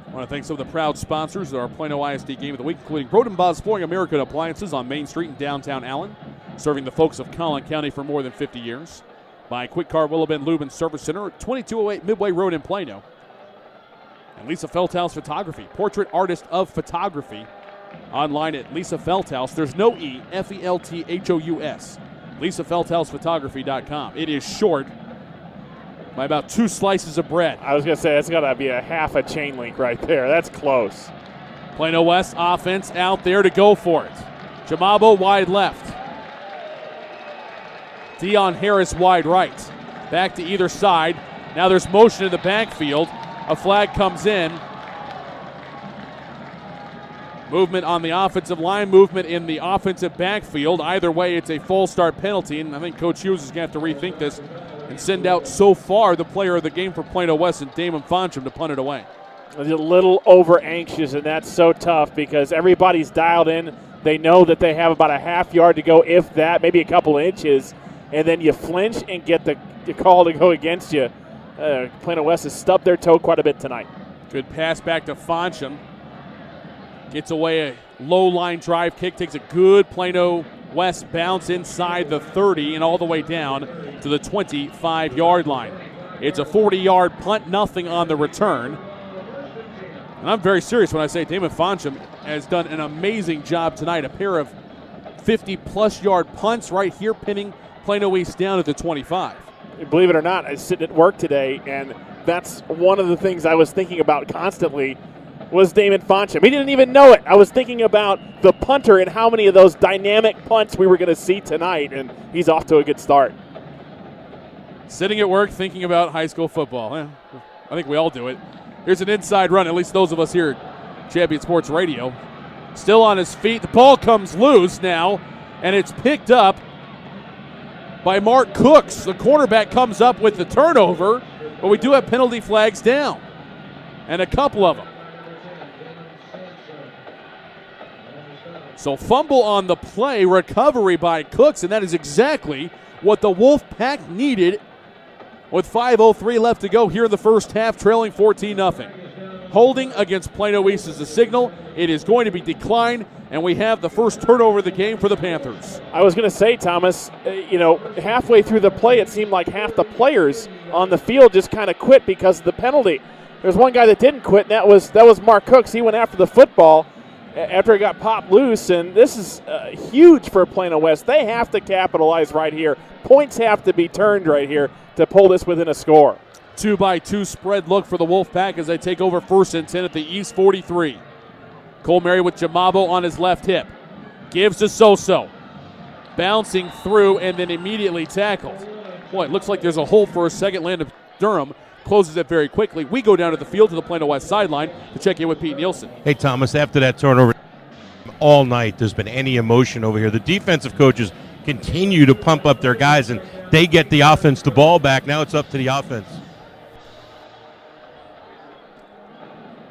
I want to thank some of the proud sponsors of our Plano ISD Game of the Week, including Rodenbaugh's Flooring American Appliances on Main Street in downtown Allen, serving the folks of Collin County for more than 50 years. By Quick Car Willow Bend Lube and Service Center at 2208 Midway Road in Plano. And Lisa Feldhaus Photography, portrait artist of photography, online at Lisa Feldhaus. There's no E, F-E-L-T-H-O-U-S. LisaFeldhausPhotography.com. It is short by about 2 slices of bread.
I was going to say, that's got to be a half a chain link right there. That's close.
Plano West offense out there to go for it. Jamabo wide left. Deion Harris wide right. Back to either side. Now there's motion in the backfield. A flag comes in. Movement on the offensive line, movement in the offensive backfield. Either way, it's a full start penalty, and I think Coach Hughes is going to have to rethink this and send out so far the player of the game for Plano West and Damon Foncham to punt it away.
A little over anxious, and that's so tough because everybody's dialed in. They know that they have about a half yard to go, if that, maybe a couple of inches, and then you flinch and get the call to go against you. Plano West has stubbed their toe quite a bit tonight.
Good pass back to Foncham. Gets away a low line drive kick, takes a good Plano West bounce inside the 30 and all the way down to the 25-yard line. It's a 40-yard punt, nothing on the return. And I'm very serious when I say Damon Foncham has done an amazing job tonight. A pair of 50-plus yard punts right here, pinning Plano East down at the 25.
Believe it or not, I was sitting at work today, and that's one of the things I was thinking about constantly was Damon Foncham. He didn't even know it. I was thinking about the punter and how many of those dynamic punts we were going to see tonight, and he's off to a good start.
Sitting at work thinking about high school football. I think we all do it. Here's an inside run, at least those of us here at Champion Sports Radio. Still on his feet. The ball comes loose now, and it's picked up by Mark Cooks. The cornerback comes up with the turnover, but we do have penalty flags down, and a couple of them. So fumble on the play, recovery by Cooks, and that is exactly what the Wolfpack needed with 5:03 left to go here in the first half, trailing 14-0. Holding against Plano East is the signal. It is going to be declined, and we have the first turnover of the game for the Panthers.
I was going to say, Thomas, halfway through the play, it seemed like half the players on the field just kind of quit because of the penalty. There's one guy that didn't quit, and that was Mark Cooks. He went after the football after it got popped loose, and this is huge for Plano West. They have to capitalize right here. Points have to be turned right here to pull this within a score.
2-by-2 spread look for the Wolfpack as they take over 1st and 10 at the East 43. Cole Mary with Jamabo on his left hip. Gives to Soso. Bouncing through and then immediately tackled. Boy, it looks like there's a hole for a second. Landon Durham closes it very quickly. We go down to the field to the Plano West sideline to check in with Pete Nielsen.
Hey, Thomas, after that turnover all night, there's been any emotion over here. The defensive coaches continue to pump up their guys, and they get the offense the ball back. Now it's up to the offense.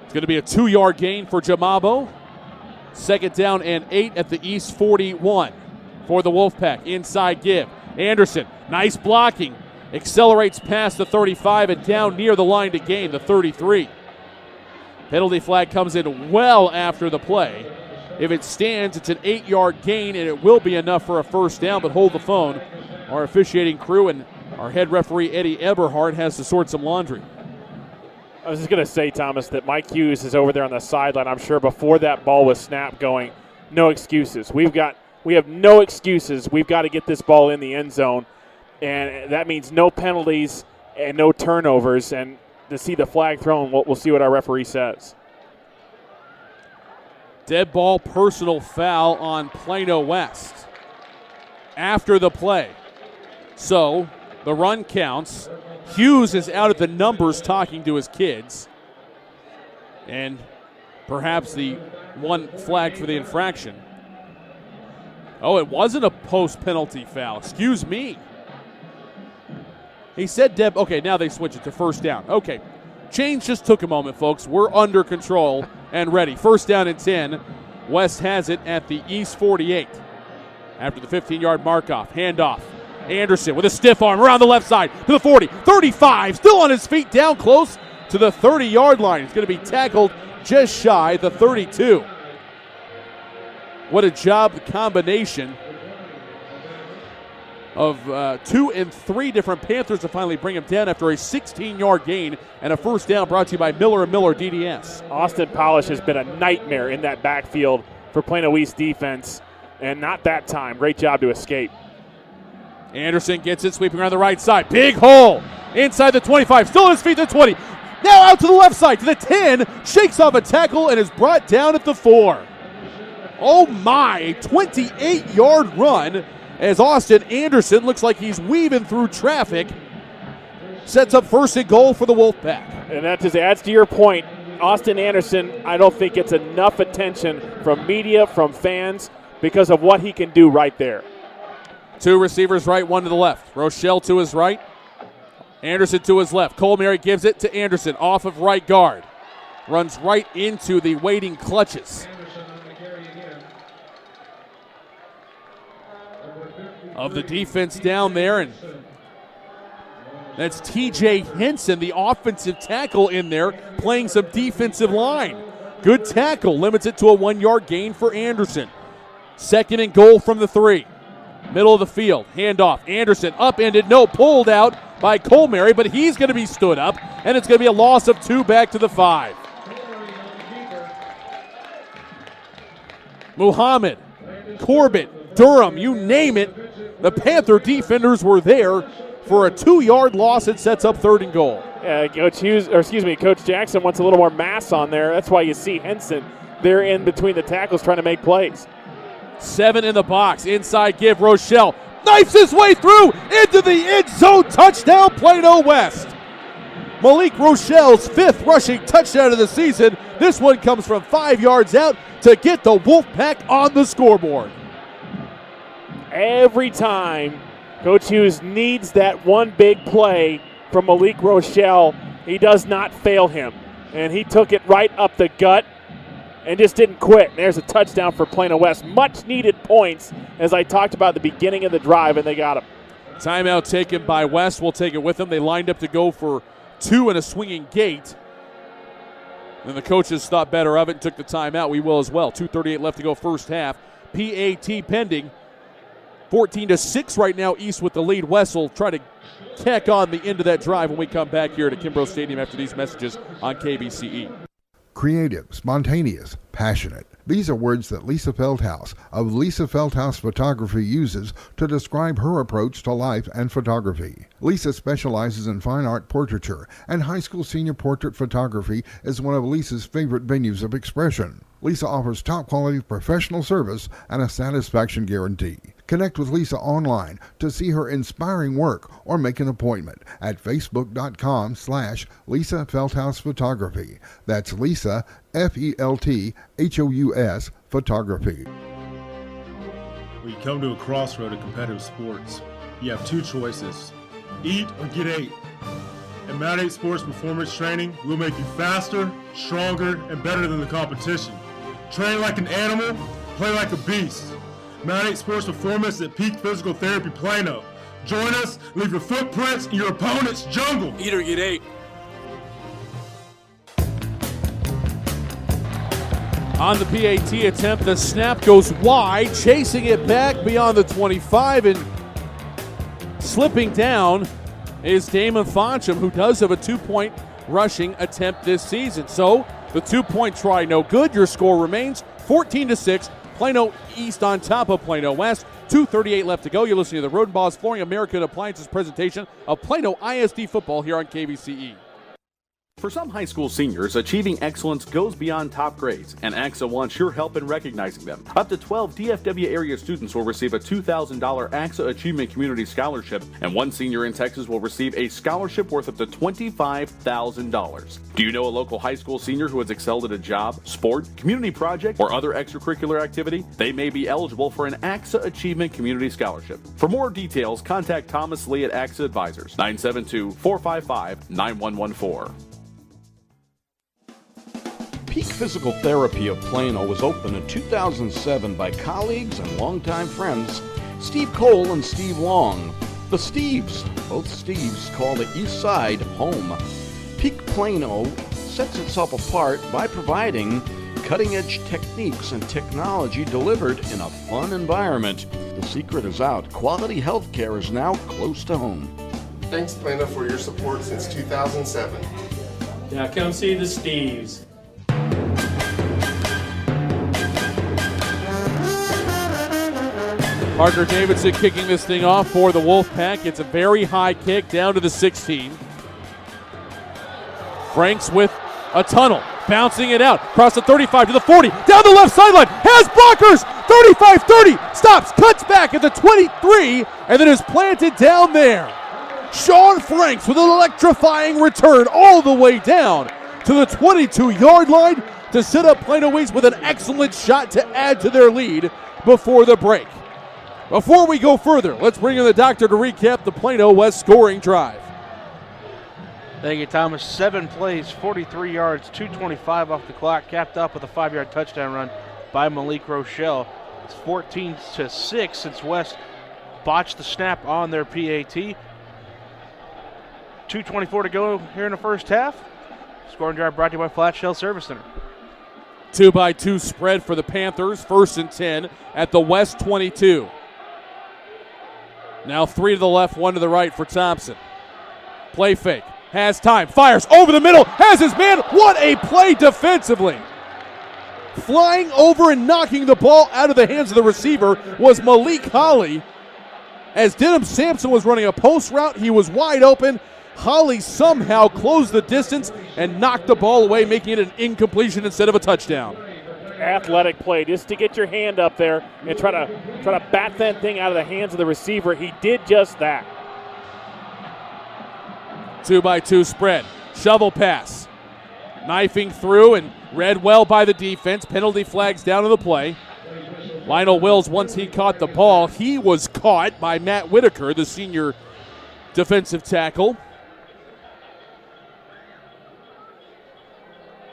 It's going to be a 2-yard gain for Jamabo. 2nd down and 8 at the East 41 for the Wolfpack. Inside give. Anderson, nice blocking. Accelerates past the 35 and down near the line to gain the 33. Penalty flag comes in well after the play. If it stands, it's an 8-yard gain, and it will be enough for a first down, but hold the phone. Our officiating crew and our head referee, Eddie Eberhardt, has to sort some laundry.
I was just going to say, Thomas, that Mike Hughes is over there on the sideline, I'm sure, before that ball was snapped, going, no excuses. We have no excuses. We've got to get this ball in the end zone, and that means no penalties and no turnovers. And to see the flag thrown, we'll see what our referee says.
Dead ball personal foul on Plano West after the play. So the run counts. Hughes is out at the numbers talking to his kids. And perhaps the one flag for the infraction. Oh, it wasn't a post-penalty foul. Excuse me. He said Deb. Okay, now they switch it to first down. Okay, change just took a moment, folks. We're under control and ready. 1st down and 10. West has it at the East 48. After the 15-yard mark-off, handoff. Anderson with a stiff arm around the left side to the 40, 35, still on his feet, down close to the 30-yard line. He's going to be tackled just shy the 32. What a job combination of 2 and 3 different Panthers to finally bring him down after a 16-yard gain and a first down brought to you by Miller & Miller DDS.
Austin Polish has been a nightmare in that backfield for Plano East defense, and not that time. Great job to escape.
Anderson gets it, sweeping around the right side. Big hole inside the 25. Still on his feet to the 20. Now out to the left side to the 10. Shakes off a tackle and is brought down at the 4. Oh my, 28-yard run as Austin Anderson looks like he's weaving through traffic. Sets up 1st and goal for the Wolfpack.
And that just adds to your point. Austin Anderson, I don't think gets enough attention from media, from fans, because of what he can do right there.
2 receivers right, 1 to the left. Rochelle to his right. Anderson to his left. Cole Mary gives it to Anderson off of right guard. Runs right into the waiting clutches of the defense down there. And that's TJ Henson, the offensive tackle in there, playing some defensive line. Good tackle. Limits it to a 1-yard gain for Anderson. 2nd and goal from the 3. Middle of the field, handoff. Anderson upended, no, pulled out by Cole Mary, but he's going to be stood up, and it's going to be a loss of 2 back to the 5. Muhammad, Corbett, Durham, you name it, the Panther defenders were there for a 2-yard loss. It sets up 3rd and goal.
Coach Jackson wants a little more mass on there. That's why you see Henson there in between the tackles trying to make plays.
7 in the box. Inside give. Rochelle knifes his way through into the end zone. Touchdown, Plano West. Malik Rochelle's 5th rushing touchdown of the season. This one comes from 5 yards out to get the Wolfpack on the scoreboard.
Every time Coach Hughes needs that one big play from Malik Rochelle, he does not fail him. And he took it right up the gut and just didn't quit. There's a touchdown for Plano West. Much needed points, as I talked about at the beginning of the drive, and they got them.
Timeout taken by West. We'll take it with them. They lined up to go for 2 and a swinging gate. And the coaches thought better of it and took the timeout. We will as well. 2:38 left to go first half. PAT pending. 14-6 right now, East with the lead. West will try to tack on the end of that drive when we come back here to Kimbrough Stadium after these messages on KBCE.
Creative, spontaneous, passionate. These are words that Lisa Feldhaus of Lisa Feldhaus Photography uses to describe her approach to life and photography. Lisa specializes in fine art portraiture, and high school senior portrait photography is one of Lisa's favorite venues of expression. Lisa offers top-quality professional service and a satisfaction guarantee. Connect with Lisa online to see her inspiring work or make an appointment at facebook.com/Lisa Feldhaus Photography. That's Lisa, Felthous Photography.
When you come to a crossroad of competitive sports, you have two choices: eat or get ate. At Mount 8 Sports Performance Training, we'll make you faster, stronger, and better than the competition. Train like an animal, play like a beast. Mount 8 Sports Performance at Peak Physical Therapy Plano. Join us, leave your footprints in your opponent's jungle.
Eat or get ate.
On the PAT attempt, the snap goes wide, chasing it back beyond the 25, and slipping down is Damon Foncham, who does have a 2-point rushing attempt this season. So the 2-point try no good. Your score remains 14-6. Plano East on top of Plano West. 2:38 left to go. You're listening to the Rodenbaugh's Flooring American Appliances presentation of Plano ISD football here on KVCE.
For some high school seniors, achieving excellence goes beyond top grades, and AXA wants your help in recognizing them. Up to 12 DFW area students will receive a $2,000 AXA Achievement Community Scholarship, and one senior in Texas will receive a scholarship worth up to $25,000. Do you know a local high school senior who has excelled at a job, sport, community project, or other extracurricular activity? They may be eligible for an AXA Achievement Community Scholarship. For more details, contact Thomas Lee at AXA Advisors, 972-455-9114.
Peak Physical Therapy of Plano was opened in 2007 by colleagues and longtime friends Steve Cole and Steve Long. The Steves, both Steves, call the East Side home. Peak Plano sets itself apart by providing cutting-edge techniques and technology delivered in a fun environment. The secret is out. Quality health care is now close to home.
Thanks, Plano, for your support since 2007.
Now come see the Steves.
Parker Davidson kicking this thing off for the Wolfpack. It's a very high kick down to the 16. Franks with a tunnel, bouncing it out, across the 35 to the 40, down the left sideline, has blockers, 35-30, stops, cuts back at the 23, and then is planted down there. Sean Franks with an electrifying return all the way down to the 22-yard line to set up Plano East with an excellent shot to add to their lead before the break. Before we go further, let's bring in the doctor to recap the Plano West scoring drive.
Thank you, Thomas. 7 plays, 43 yards, 2:25 off the clock, capped off with a 5-yard touchdown run by Malik Rochelle. It's 14-6 since West botched the snap on their PAT. 2:24 to go here in the first half. Scoring drive brought to you by Flat Shell Service Center.
2-by-2 spread for the Panthers, 1st and 10 at the West 22. Now 3 to the left, 1 to the right for Thompson. Play fake, has time, fires over the middle, has his man. What a play defensively. Flying over and knocking the ball out of the hands of the receiver was Malik Holly. As Denham Sampson was running a post route, he was wide open. Holly somehow closed the distance and knocked the ball away, making it an incompletion instead of a touchdown.
Athletic play, just to get your hand up there and try to bat that thing out of the hands of the receiver. He did just that.
2-by-2 spread, shovel pass, knifing through and read well by the defense. Penalty flags down to the play. Lionel Wills, once he caught the ball, he was caught by Matt Whitaker, the senior defensive tackle.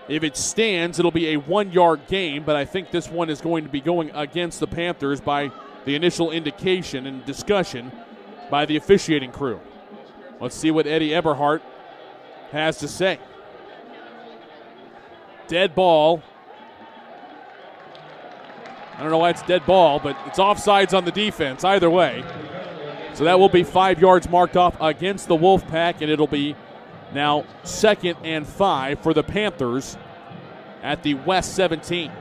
If it stands, it'll be a 1-yard gain, but I think this one is going to be going against the Panthers by the initial indication and discussion. by the officiating crew. Let's see what Eddie Eberhardt has to say. Dead ball. I don't know why it's dead ball, but it's offsides on the defense either way. So that will be 5 yards marked off against the Wolfpack, and it'll be now 2nd and 5 for the Panthers at the West 17.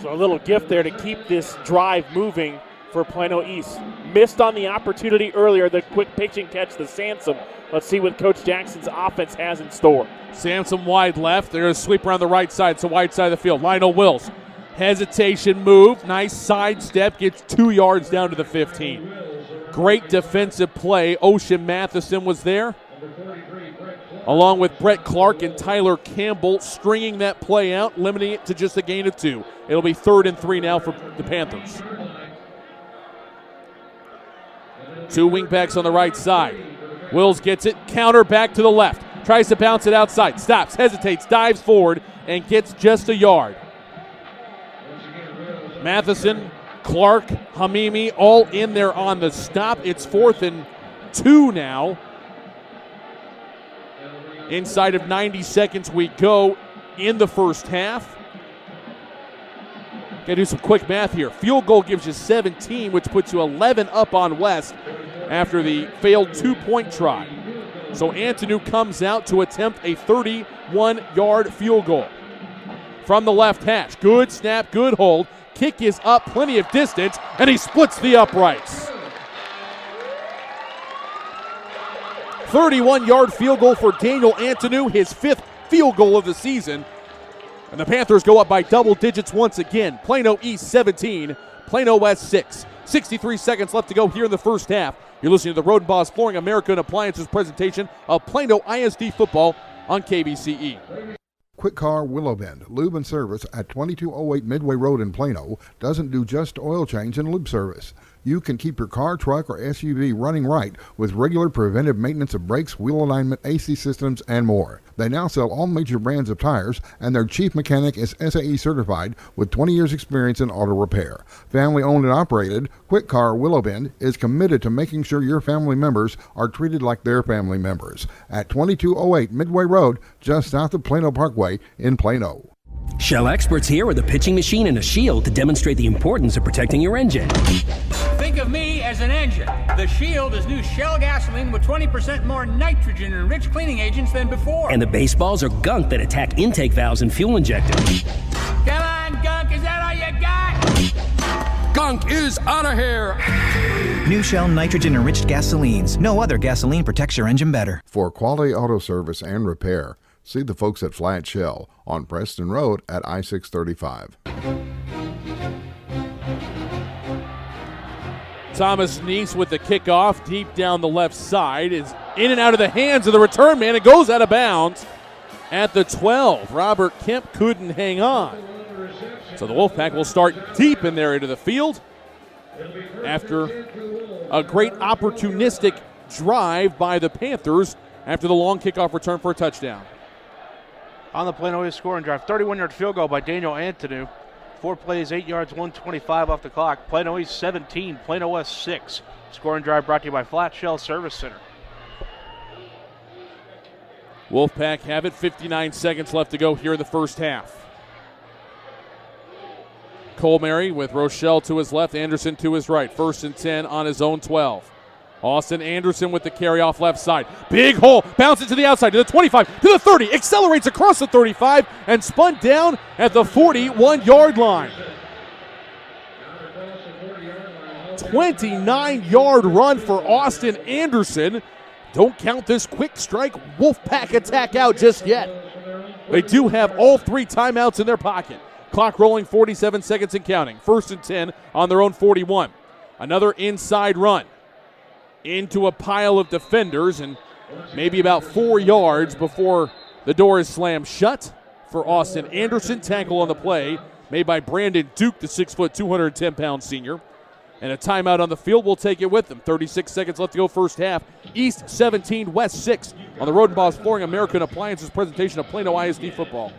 So a little gift there to keep this drive moving for Plano East. Missed on the opportunity earlier, the quick pitching catch to Sansom. Let's see what Coach Jackson's offense has in store.
Sansom wide left. They're going to sweep around the right side, so wide side of the field. Lionel Wills, hesitation move, nice sidestep, gets 2 yards down to the 15. Great defensive play. Ocean Matheson was there, along with Brett Clark and Tyler Campbell, stringing that play out, limiting it to just a gain of 2. It'll be 3rd and 3 now for the Panthers. 2 wingbacks on the right side. Wills gets it, counter back to the left. Tries to bounce it outside, stops, hesitates, dives forward, and gets just a yard. Matheson, Clark, Hamimi, all in there on the stop. It's 4th and 2 now. Inside of 90 seconds we go in the first half. Got to do some quick math here. Field goal gives you 17, which puts you 11 up on West after the failed 2-point try. So Antonu comes out to attempt a 31-yard field goal. From the left hash, good snap, good hold. Kick is up, plenty of distance, and he splits the uprights. 31-yard field goal for Daniel Antonu, his 5th field goal of the season. And the Panthers go up by double digits once again. Plano East 17, Plano West 6. 63 seconds left to go here in the first half. You're listening to the Roden Boss Flooring America and Appliances presentation of Plano ISD football on KBCE.
Quick Car Willow Bend Lube and Service at 2208 Midway Road in Plano doesn't do just oil change and lube service. You can keep your car, truck, or SUV running right with regular preventive maintenance of brakes, wheel alignment, AC systems, and more. They now sell all major brands of tires, and their chief mechanic is SAE certified with 20 years experience in auto repair. Family owned and operated, Quick Car Willow Bend is committed to making sure your family members are treated like their family members. At 2208 Midway Road, just south of Plano Parkway in Plano.
Shell experts here with a pitching machine and a shield to demonstrate the importance of protecting your engine.
Think of me as an engine. The Shield is new Shell gasoline with 20% more nitrogen and rich cleaning agents than before.
And the baseballs are gunk that attack intake valves and fuel injectors.
Come on, gunk, is that all you got?
Gunk is out of here.
New Shell nitrogen-enriched gasolines. No other gasoline protects your engine better.
For quality auto service and repair, see the folks at Flat Shell on Preston Road at I-635.
Thomas Neese with the kickoff deep down the left side is in and out of the hands of the return man. It goes out of bounds at the 12. Robert Kemp couldn't hang on. So the Wolfpack will start deep in there into the field after a great opportunistic drive by the Panthers after the long kickoff return for a touchdown.
On the Plano East scoring drive, 31-yard field goal by Daniel Antonu. 4 plays, 8 yards, 125 off the clock. Plano East 17, Plano West 6. Scoring drive brought to you by Flat Shell Service Center.
Wolfpack have it, 59 seconds left to go here in the first half. Colmary with Rochelle to his left, Anderson to his right. 1st and 10 on his own 12. Austin Anderson with the carry off left side. Big hole, bounces to the outside, to the 25, to the 30, accelerates across the 35, and spun down at the 41-yard line. 29-yard run for Austin Anderson. Don't count this quick strike Wolfpack attack out just yet. They do have all 3 timeouts in their pocket. Clock rolling, 47 seconds and counting. 1st and 10 on their own 41. Another inside run into a pile of defenders, and maybe about 4 yards before the door is slammed shut for Austin Anderson. Tackle on the play made by Brandon Duke, the 6', 210-pound senior. And a timeout on the field will take it with them. 36 seconds left to go first half. East 17, West 6 on the Roden Boss Flooring American Appliances presentation of Plano ISD football.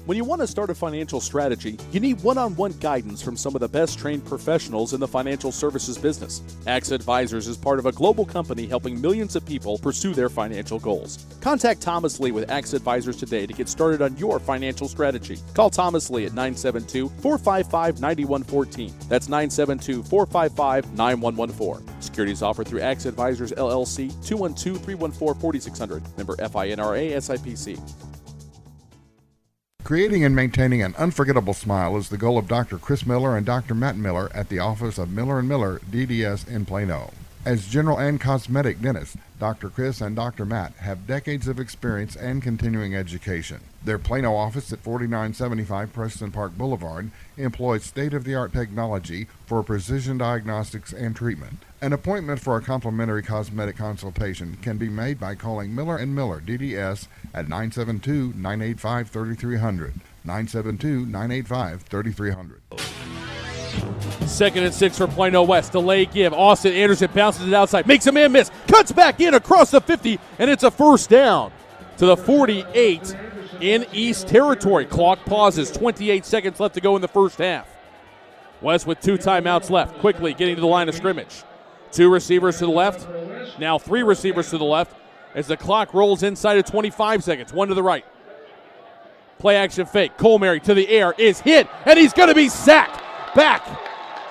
When you want to start a financial strategy, you need one-on-one guidance from some of the best trained professionals in the financial services business. AXA Advisors is part of a global company helping millions of people pursue their financial goals. Contact Thomas Lee with AXA Advisors today to get started on your financial strategy. Call Thomas Lee at 972-455-9114. That's 972-455-9114. Securities offered through AXA Advisors LLC, 212-314-4600. Member FINRA SIPC.
Creating and maintaining an unforgettable smile is the goal of Dr. Chris Miller and Dr. Matt Miller at the office of Miller & Miller, DDS in Plano. As general and cosmetic dentists, Dr. Chris and Dr. Matt have decades of experience and continuing education. Their Plano office at 4975 Preston Park Boulevard employs state-of-the-art technology for precision diagnostics and treatment. An appointment for a complimentary cosmetic consultation can be made by calling Miller & Miller, DDS at 972-985-3300, 972-985-3300.
2nd and 6 for Plano West. Delay give. Austin Anderson bounces it outside. Makes a man miss. Cuts back in across the 50, and it's a first down to the 48 in East Territory. Clock pauses. 28 seconds left to go in the first half. West with 2 timeouts left. Quickly getting to the line of scrimmage. 2 receivers to the left. Now 3 receivers to the left as the clock rolls inside of 25 seconds. 1 to the right. Play action fake. Colmary to the air is hit, and he's going to be sacked. Back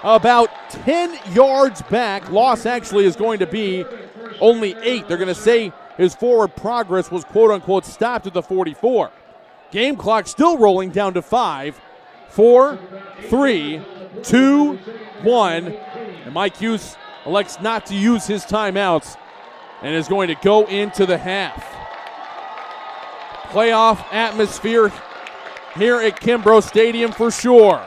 about 10 yards back. Loss actually is going to be only 8. They're going to say his forward progress was quote-unquote stopped at the 44. Game clock still rolling down to 5, 4, 3, 2, 1. And Mike Hughes elects not to use his timeouts and is going to go into the half. Playoff atmosphere here at Kimbrough Stadium for sure.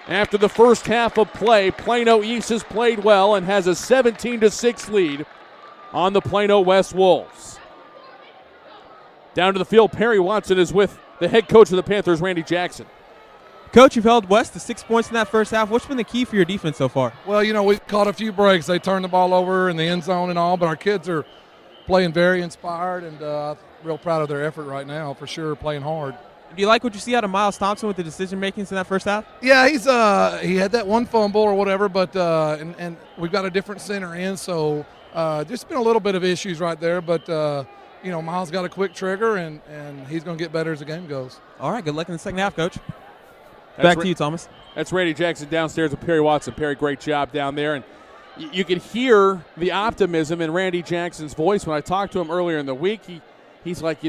After the first half of play, Plano East has played well and has a 17-6 lead on the Plano West Wolves. Down to the field, Perry Watson is with the head coach of the Panthers, Randy Jackson.
Coach, you've held West to 6 points in that first half. What's been the key for your defense so far?
Well, we've caught a few breaks. They turned the ball over in the end zone and all, but our kids are playing very inspired and real proud of their effort right now, for sure, playing hard.
Do you like what you see out of Miles Thompson with the decision-making in that first half?
Yeah, he had that one fumble or whatever, but and we've got a different center in, so just been a little bit of issues right there, but Miles got a quick trigger, and he's going to get better as the game goes.
All right, good luck in the second half, Coach. Back to you, Thomas.
That's Randy Jackson downstairs with Perry Watson. Perry, great job down there, and you can hear the optimism in Randy Jackson's voice. When I talked to him earlier in the week, he's like,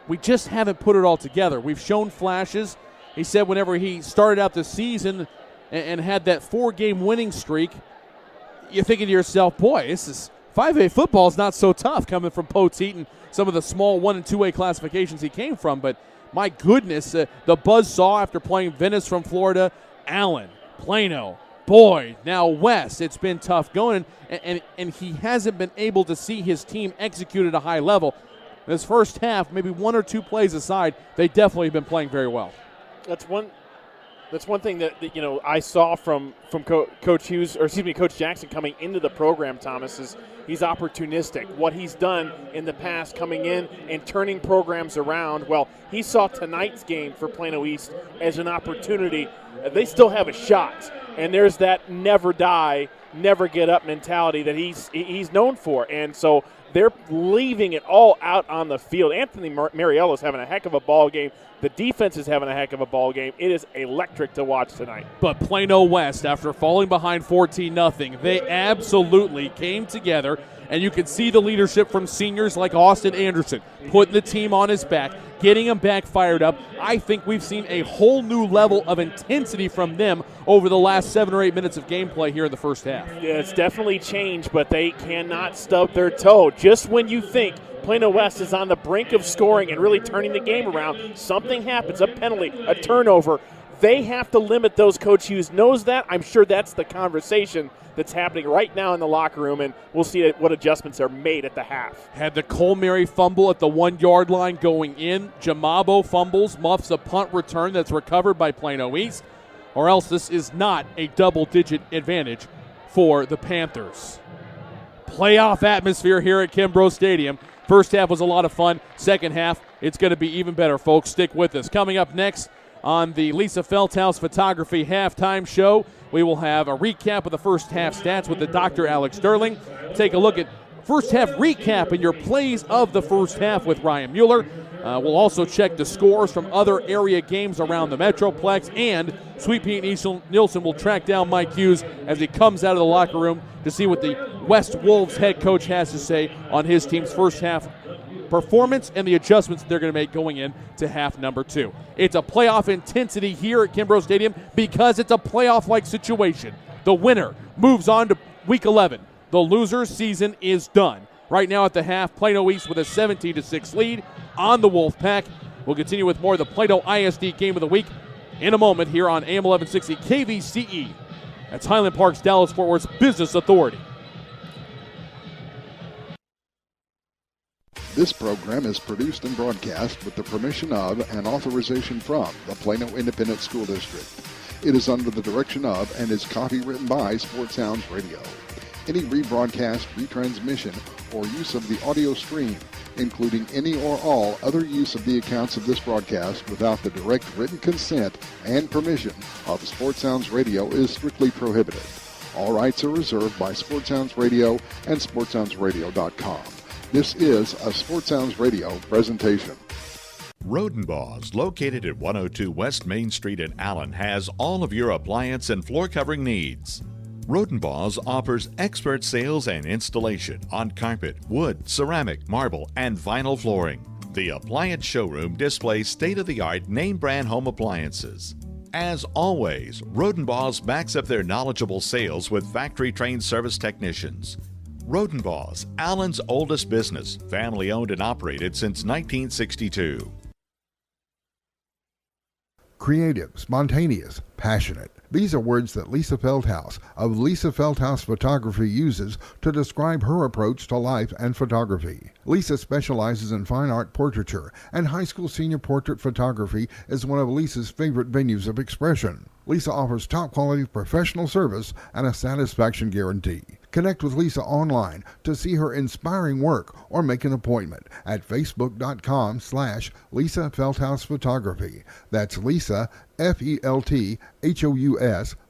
we just haven't put it all together. We've shown flashes. He said whenever he started out the season and had that 4-game winning streak, you're thinking to yourself, boy, this is 5A football is not so tough coming from Poteet and some of the small 1- and 2A classifications he came from. But my goodness, the buzzsaw after playing Venice from Florida, Allen, Plano, Boyd, now West. It's been tough going, and he hasn't been able to see his team execute at a high level. This first half, maybe 1 or 2 plays aside, they definitely have been playing very well.
That's one thing that I saw from Coach Jackson coming into the program, Thomas, is he's opportunistic. What he's done in the past coming in and turning programs around, well, he saw tonight's game for Plano East as an opportunity. They still have a shot, and there's that never die, never get up mentality that he's known for. And so they're leaving it all out on the field. Anthony Mariello is having a heck of a ball game. The defense is having a heck of a ball game. It is electric to watch tonight.
But Plano West, after falling behind 14-0, they absolutely came together, and you can see the leadership from seniors like Austin Anderson, putting the team on his back, getting them back fired up. I think we've seen a whole new level of intensity from them over the last 7 or 8 minutes of gameplay here in the first half.
Yeah, it's definitely changed, but they cannot stub their toe. Just when you think Plano West is on the brink of scoring and really turning the game around, something happens, a penalty, a turnover. They have to limit those. Coach Hughes knows that. I'm sure that's the conversation that's happening right now in the locker room, and we'll see what adjustments are made at the half.
Had the Colmary fumble at the 1-yard line going in. Jamabo fumbles, muffs a punt return that's recovered by Plano East, or else this is not a double-digit advantage for the Panthers. Playoff atmosphere here at Kimbrough Stadium. First half was a lot of fun. Second half, it's going to be even better, folks. Stick with us. Coming up next on the Lisa Feldhaus Photography Halftime Show, we will have a recap of the first half stats with the Dr. Alex Sterling. Take a look at first half recap and your plays of the first half with Ryan Mueller. We'll also check the scores from other area games around the Metroplex, and Sweet Pete Nielsen will track down Mike Hughes as he comes out of the locker room to see what the West Wolves head coach has to say on his team's first half performance and the adjustments they're going to make going into half number 2. It's a playoff intensity here at Kimbrough Stadium because it's a playoff-like situation. The winner moves on to Week 11. The loser's season is done. Right now at the half, Plano East with a 17-6 lead on the Wolfpack. We'll continue with more of the Plano ISD Game of the Week in a moment here on AM 1160 KVCE. That's Highland Park's Dallas-Fort Worth's Business Authority.
This program is produced and broadcast with the permission of and authorization from the Plano Independent School District. It is under the direction of and is copywritten by Sports Sounds Radio. Any rebroadcast, retransmission, or use of the audio stream, including any or all other use of the accounts of this broadcast without the direct written consent and permission of Sports Sounds Radio is strictly prohibited. All rights are reserved by Sports Sounds Radio and SportsSoundsRadio.com. This is a Sports Sounds Radio presentation.
Rodenbaugh's, located at 102 West Main Street in Allen, has all of your appliance and floor covering needs. Rodenbaugh's offers expert sales and installation on carpet, wood, ceramic, marble, and vinyl flooring. The appliance showroom displays state-of-the-art name-brand home appliances. As always, Rodenbaugh's backs up their knowledgeable sales with factory-trained service technicians. Rodenbaugh's, Allen's oldest business, family-owned and operated since 1962.
Creative, spontaneous, passionate. These are words that Lisa Feldhaus of Lisa Feldhaus Photography uses to describe her approach to life and photography. Lisa specializes in fine art portraiture, and high school senior portrait photography is one of Lisa's favorite venues of expression. Lisa offers top-quality professional service and a satisfaction guarantee. Connect with Lisa online to see her inspiring work or make an appointment at facebook.com/Lisa Feldhaus Photography. That's Lisa, Felthous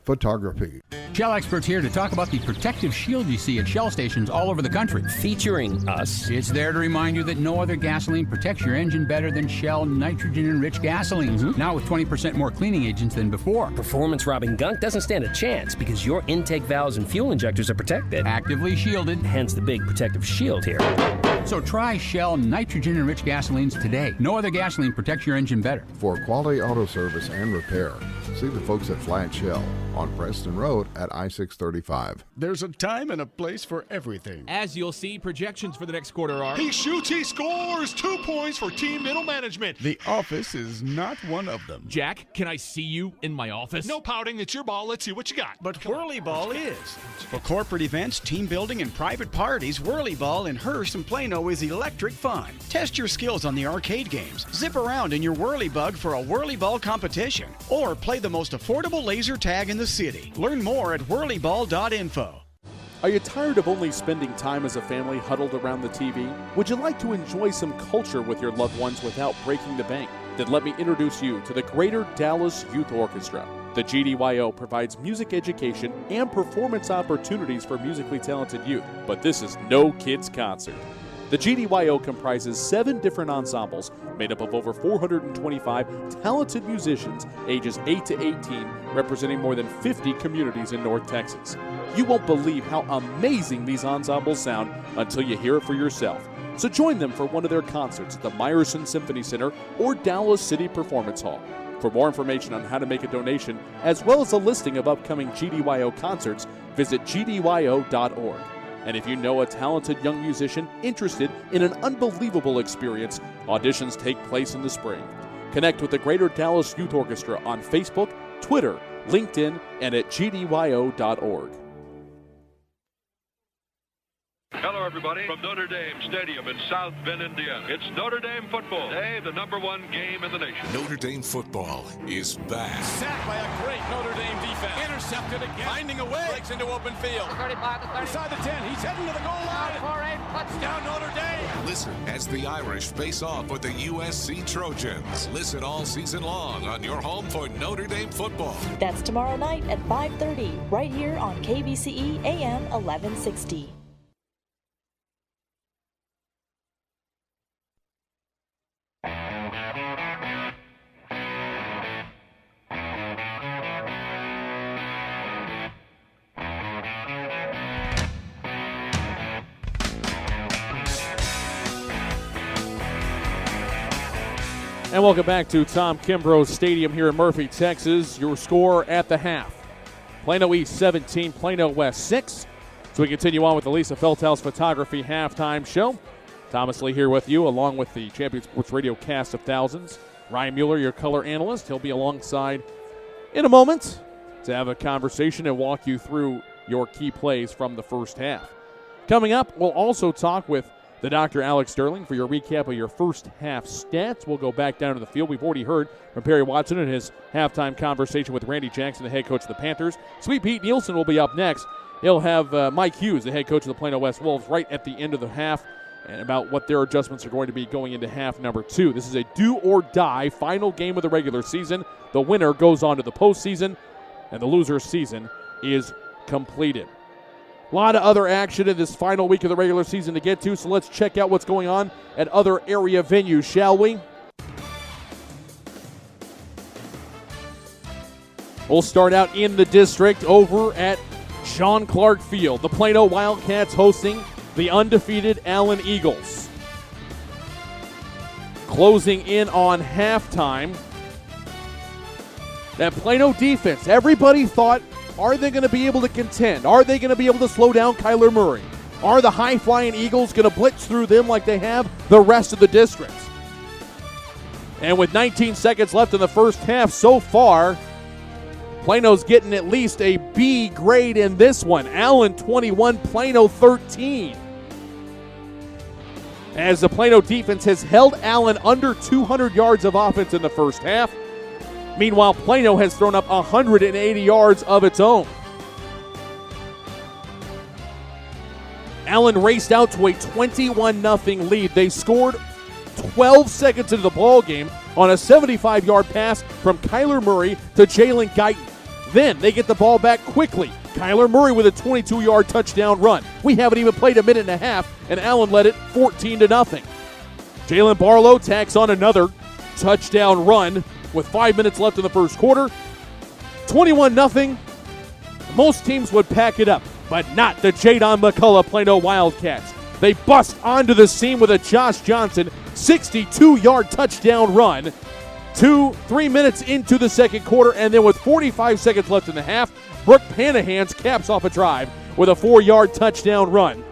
Photography.
Shell experts here to talk about the protective shield you see at Shell stations all over the country.
Featuring us.
It's there to remind you that no other gasoline protects your engine better than Shell nitrogen-enriched gasolines. Now with 20% more cleaning agents than before.
Performance-robbing gunk doesn't stand a chance because your intake valves and fuel injectors are protected.
Actively shielded.
Hence the big protective shield here.
So try Shell nitrogen-enriched gasolines today. No other gasoline protects your engine better.
For quality auto service and repair, see the folks at Flat Shell on Preston Road at I-635.
There's a time and a place for everything.
As you'll see, projections for the next quarter are...
He shoots, he scores! 2 points for team middle management. The office is not one of them.
Jack, can I see you in my office?
No pouting, it's your ball. Let's see what you got.
But Whirly Ball is. For corporate events, team building, and private parties, Whirly Ball in Hearst and Plano is electric fun. Test your skills on the arcade games. Zip around in your Whirly Bug for a Whirly Ball competition. Or play the most affordable laser tag in the city. Learn more at whirlyball.info.
Are you tired of only spending time as a family huddled around the TV? Would you like to enjoy some culture with your loved ones without breaking the bank? Then let me introduce you to the Greater Dallas Youth Orchestra. The GDYO provides music education and performance opportunities for musically talented youth, but this is no kids' concert. The GDYO comprises 7 different ensembles made up of over 425 talented musicians ages 8 to 18, representing more than 50 communities in North Texas. You won't believe how amazing these ensembles sound until you hear it for yourself. So join them for one of their concerts at the Meyerson Symphony Center or Dallas City Performance Hall. For more information on how to make a donation, as well as a listing of upcoming GDYO concerts, visit gdyo.org. And if you know a talented young musician interested in an unbelievable experience, auditions take place in the spring. Connect with the Greater Dallas Youth Orchestra on Facebook, Twitter, LinkedIn, and at gdyo.org.
Hello, everybody, from Notre Dame Stadium in South Bend, Indiana. It's Notre Dame football. Today, the #1 game in the nation.
Notre Dame football is back.
Sacked by a great Notre Dame defense. Intercepted again. Finding a way. Breaks into open field.
35 to 30.
Inside the 10. He's heading to the goal line.
For a touchdown,
Notre Dame.
Listen as the Irish face off with the USC Trojans. Listen all season long on your home for Notre Dame football.
That's tomorrow night at 5:30, right here on KBCE AM 1160.
And welcome back to Tom Kimbrough Stadium here in Murphy, Texas. Your score at the half. Plano East 17, Plano West 6. So we continue on with the Lisa Feldhaus Photography Halftime Show. Thomas Lee here with you, along with the Champion Sports Radio cast of thousands. Ryan Mueller, your color analyst. He'll be alongside in a moment to have a conversation and walk you through your key plays from the first half. Coming up, we'll also talk with the Dr. Alex Sterling for your recap of your first half stats. We'll go back down to the field. We've already heard from Perry Watson in his halftime conversation with Randy Jackson, the head coach of the Panthers. Sweet Pete Nielsen will be up next. He'll have Mike Hughes, the head coach of the Plano West Wolves, right at the end of the half, and about what their adjustments are going to be going into half number 2. This is a do-or-die final game of the regular season. The winner goes on to the postseason, and the loser's season is completed. A lot of other action in this final week of the regular season to get to, so let's check out what's going on at other area venues, shall we? We'll start out in the district over at John Clark Field. The Plano Wildcats hosting the undefeated Allen Eagles. Closing in on halftime. That Plano defense, everybody thought, are they going to be able to contend? Are they going to be able to slow down Kyler Murray? Are the high-flying Eagles going to blitz through them like they have the rest of the district? And with 19 seconds left in the first half so far, Plano's getting at least a B grade in this one. Allen 21, Plano 13. As the Plano defense has held Allen under 200 yards of offense in the first half. Meanwhile, Plano has thrown up 180 yards of its own. Allen raced out to a 21-0 lead. They scored 12 seconds into the ball game on a 75-yard pass from Kyler Murray to Jalen Guyton. Then they get the ball back quickly. Kyler Murray with a 22-yard touchdown run. We haven't even played a minute and a half, and Allen led it 14-0. Jalen Barlow tacks on another touchdown run with 5 minutes left in the first quarter. 21-0. Most teams would pack it up, but not the Jadon McCullough Plano Wildcats. They bust onto the scene with a Josh Johnson 62-yard touchdown run. 3 minutes into the second quarter, and then with 45 seconds left in the half, Brooke Panahans caps off a drive with a 4-yard touchdown run.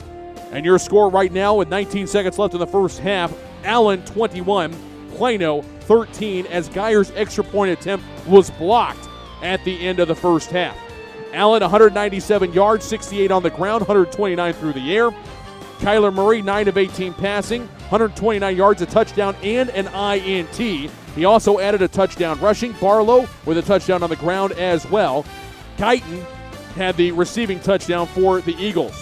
And your score right now with 19 seconds left in the first half, Allen 21, Plano 13, as Geyer's extra point attempt was blocked at the end of the first half. Allen 197 yards, 68 on the ground, 129 through the air. Kyler Murray 9 of 18 passing, 129 yards, a touchdown, and an INT. He also added a touchdown rushing. Barlow with a touchdown on the ground as well. Guyton had the receiving touchdown for the Eagles.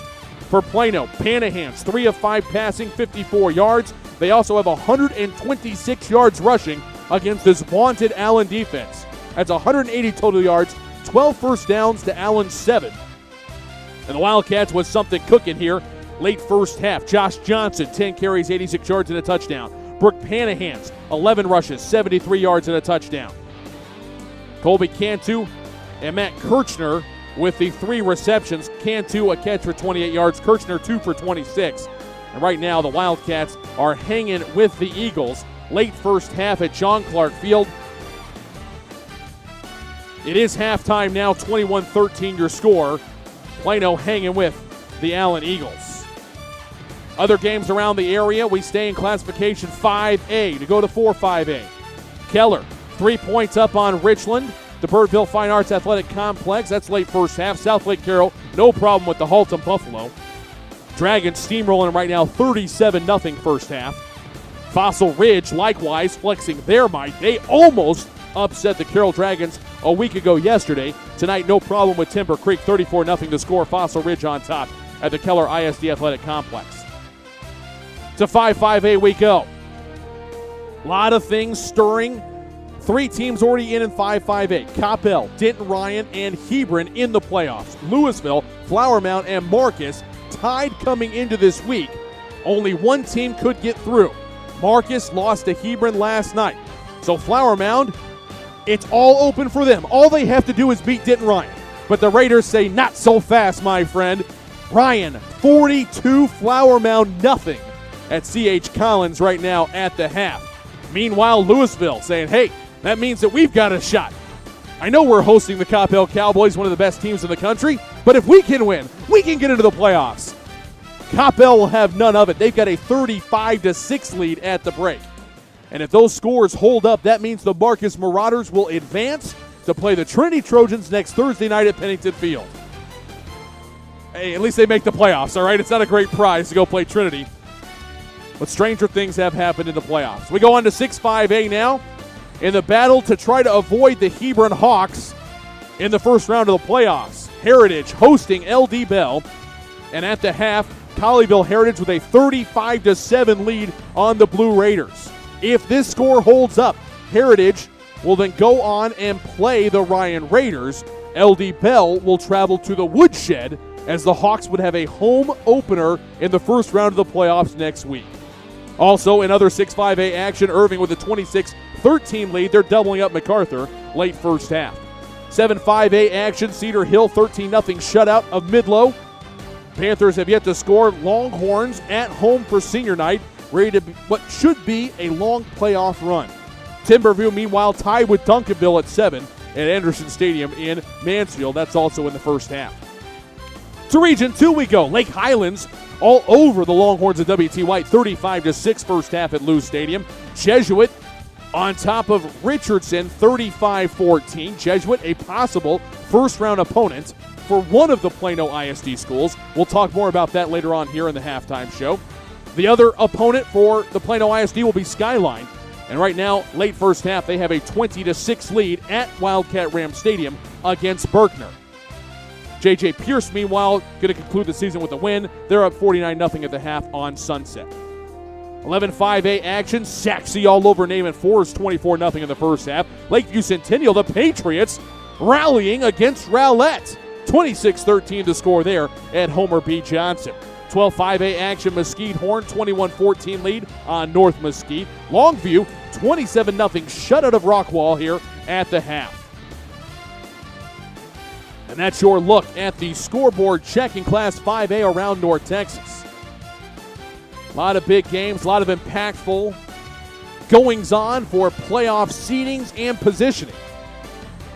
For Plano, Panahans 3 of 5 passing, 54 yards. They also have 126 yards rushing against this vaunted Allen defense. That's 180 total yards, 12 first downs to Allen's 7. And the Wildcats with something cooking here late first half. Josh Johnson, 10 carries, 86 yards and a touchdown. Brooke Panahans, 11 rushes, 73 yards and a touchdown. Colby Cantu and Matt Kirchner with the 3 receptions. Cantu a catch for 28 yards, Kirchner 2 for 26. And right now the Wildcats are hanging with the Eagles. Late first half at John Clark Field. It is halftime now, 21-13 your score. Plano hanging with the Allen Eagles. Other games around the area, we stay in classification 5A to go to 4-5A. Keller, 3 points up on Richland. The Birdville Fine Arts Athletic Complex, that's late first half. South Lake Carroll, no problem with the Haltom Buffalo. Dragons steamrolling right now, 37-0 first half. Fossil Ridge, likewise, flexing their might. They almost upset the Carroll Dragons a week ago yesterday. Tonight, no problem with Timber Creek, 34-0 to score. Fossil Ridge on top at the Keller ISD Athletic Complex. To 5-5A we go. A lot of things stirring. 3 teams already in 5-5A. Coppell, Denton Ryan, and Hebron in the playoffs. Louisville, Flower Mound, and Marcus tied coming into this week. Only one team could get through. Marcus lost to Hebron last night. So Flower Mound, it's all open for them. All they have to do is beat Denton Ryan. But the Raiders say, not so fast, my friend. Ryan, 42, Flower Mound, nothing at C.H. Collins right now at the half. Meanwhile, Louisville saying, hey, that means that we've got a shot. I know we're hosting the Coppell Cowboys, one of the best teams in the country, but if we can win, we can get into the playoffs. Coppell will have none of it. They've got a 35-6 lead at the break. And if those scores hold up, that means the Marcus Marauders will advance to play the Trinity Trojans next Thursday night at Pennington Field. Hey, at least they make the playoffs, all right? It's not a great prize to go play Trinity. But stranger things have happened in the playoffs. We go on to 6-5A now in the battle to try to avoid the Hebron Hawks in the first round of the playoffs. Heritage hosting LD Bell. And at the half, Colleyville Heritage with a 35-7 lead on the Blue Raiders. If this score holds up, Heritage will then go on and play the Ryan Raiders. LD Bell will travel to the Woodshed as the Hawks would have a home opener in the first round of the playoffs next week. Also, in other 6-5A action, Irving with a 26-13 lead. They're doubling up MacArthur late first half. 7-5A action, Cedar Hill 13-0 shutout of Midlow. Panthers have yet to score. Longhorns at home for senior night, ready to be what should be a long playoff run. Timberview, meanwhile, tied with Duncanville at 7 at Anderson Stadium in Mansfield. That's also in the first half. To Region 2 we go. Lake Highlands all over the Longhorns of W.T. White, 35-6 first half at Lou Stadium. Jesuit on top of Richardson, 35-14. Jesuit, a possible first-round opponent for one of the Plano ISD schools. We'll talk more about that later on here in the halftime show. The other opponent for the Plano ISD will be Skyline. And right now, late first half, they have a 20-6 lead at Wildcat Ram Stadium against Berkner. J.J. Pierce, meanwhile, going to conclude the season with a win. They're up 49-0 at the half on Sunset. 11-5A action. Saxey all over Naaman Forest, 24-0 in the first half. Lakeview Centennial, the Patriots, rallying against Rowlett. 26-13 to score there at Homer B. Johnson. 12-5A action. Mesquite Horn, 21-14 lead on North Mesquite. Longview, 27-0 shutout of Rockwall here at the half. And that's your look at the scoreboard check in Class 5A around North Texas. A lot of big games, a lot of impactful goings-on for playoff seedings and positioning.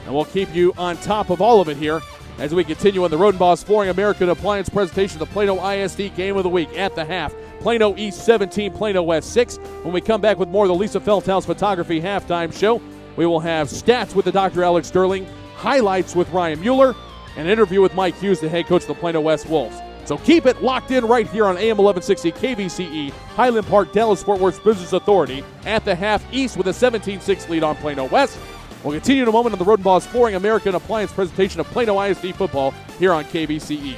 And we'll keep you on top of all of it here as we continue on the Rodenbos Flooring American Appliance presentation of the Plano ISD Game of the Week at the half. Plano East 17, Plano West 6. When we come back with more of the Lisa Feldhaus Photography halftime show, we will have stats with the Dr. Alex Sterling, highlights with Ryan Mueller, and an interview with Mike Hughes, the head coach of the Plano West Wolves. So keep it locked in right here on AM 1160 KVCE, Highland Park, Dallas-Fort Worth Business Authority at the half East with a 17-6 lead on Plano West. We'll continue in a moment on the Rodenbos Flooring American Appliance presentation of Plano ISD football here on KVCE.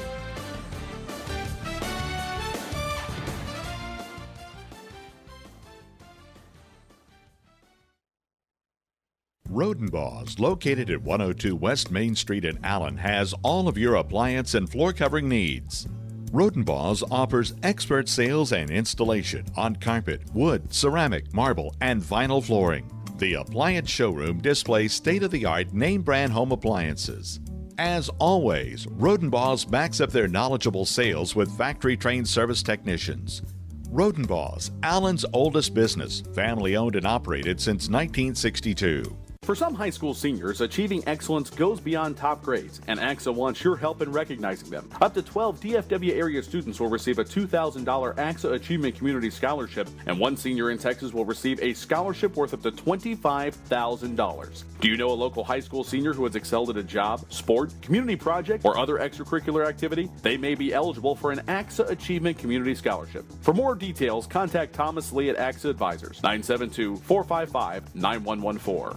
Rodenbos, located at 102 West Main Street in Allen, has all of your appliance and floor covering needs. Rodenbos offers expert sales and installation on carpet, wood, ceramic, marble, and vinyl flooring. The appliance showroom displays state-of-the-art name-brand home appliances. As always, Rodenbos backs up their knowledgeable sales with factory-trained service technicians. Rodenbos, Allen's oldest business, family-owned and operated since 1962.
For some high school seniors, achieving excellence goes beyond top grades, and AXA wants your help in recognizing them. Up to 12 DFW area students will receive a $2,000 AXA Achievement Community Scholarship, and one senior in Texas will receive a scholarship worth up to $25,000. Do you know a local high school senior who has excelled at a job, sport, community project, or other extracurricular activity? They may be eligible for an AXA Achievement Community Scholarship. For more details, contact Thomas Lee at AXA Advisors, 972-455-9114.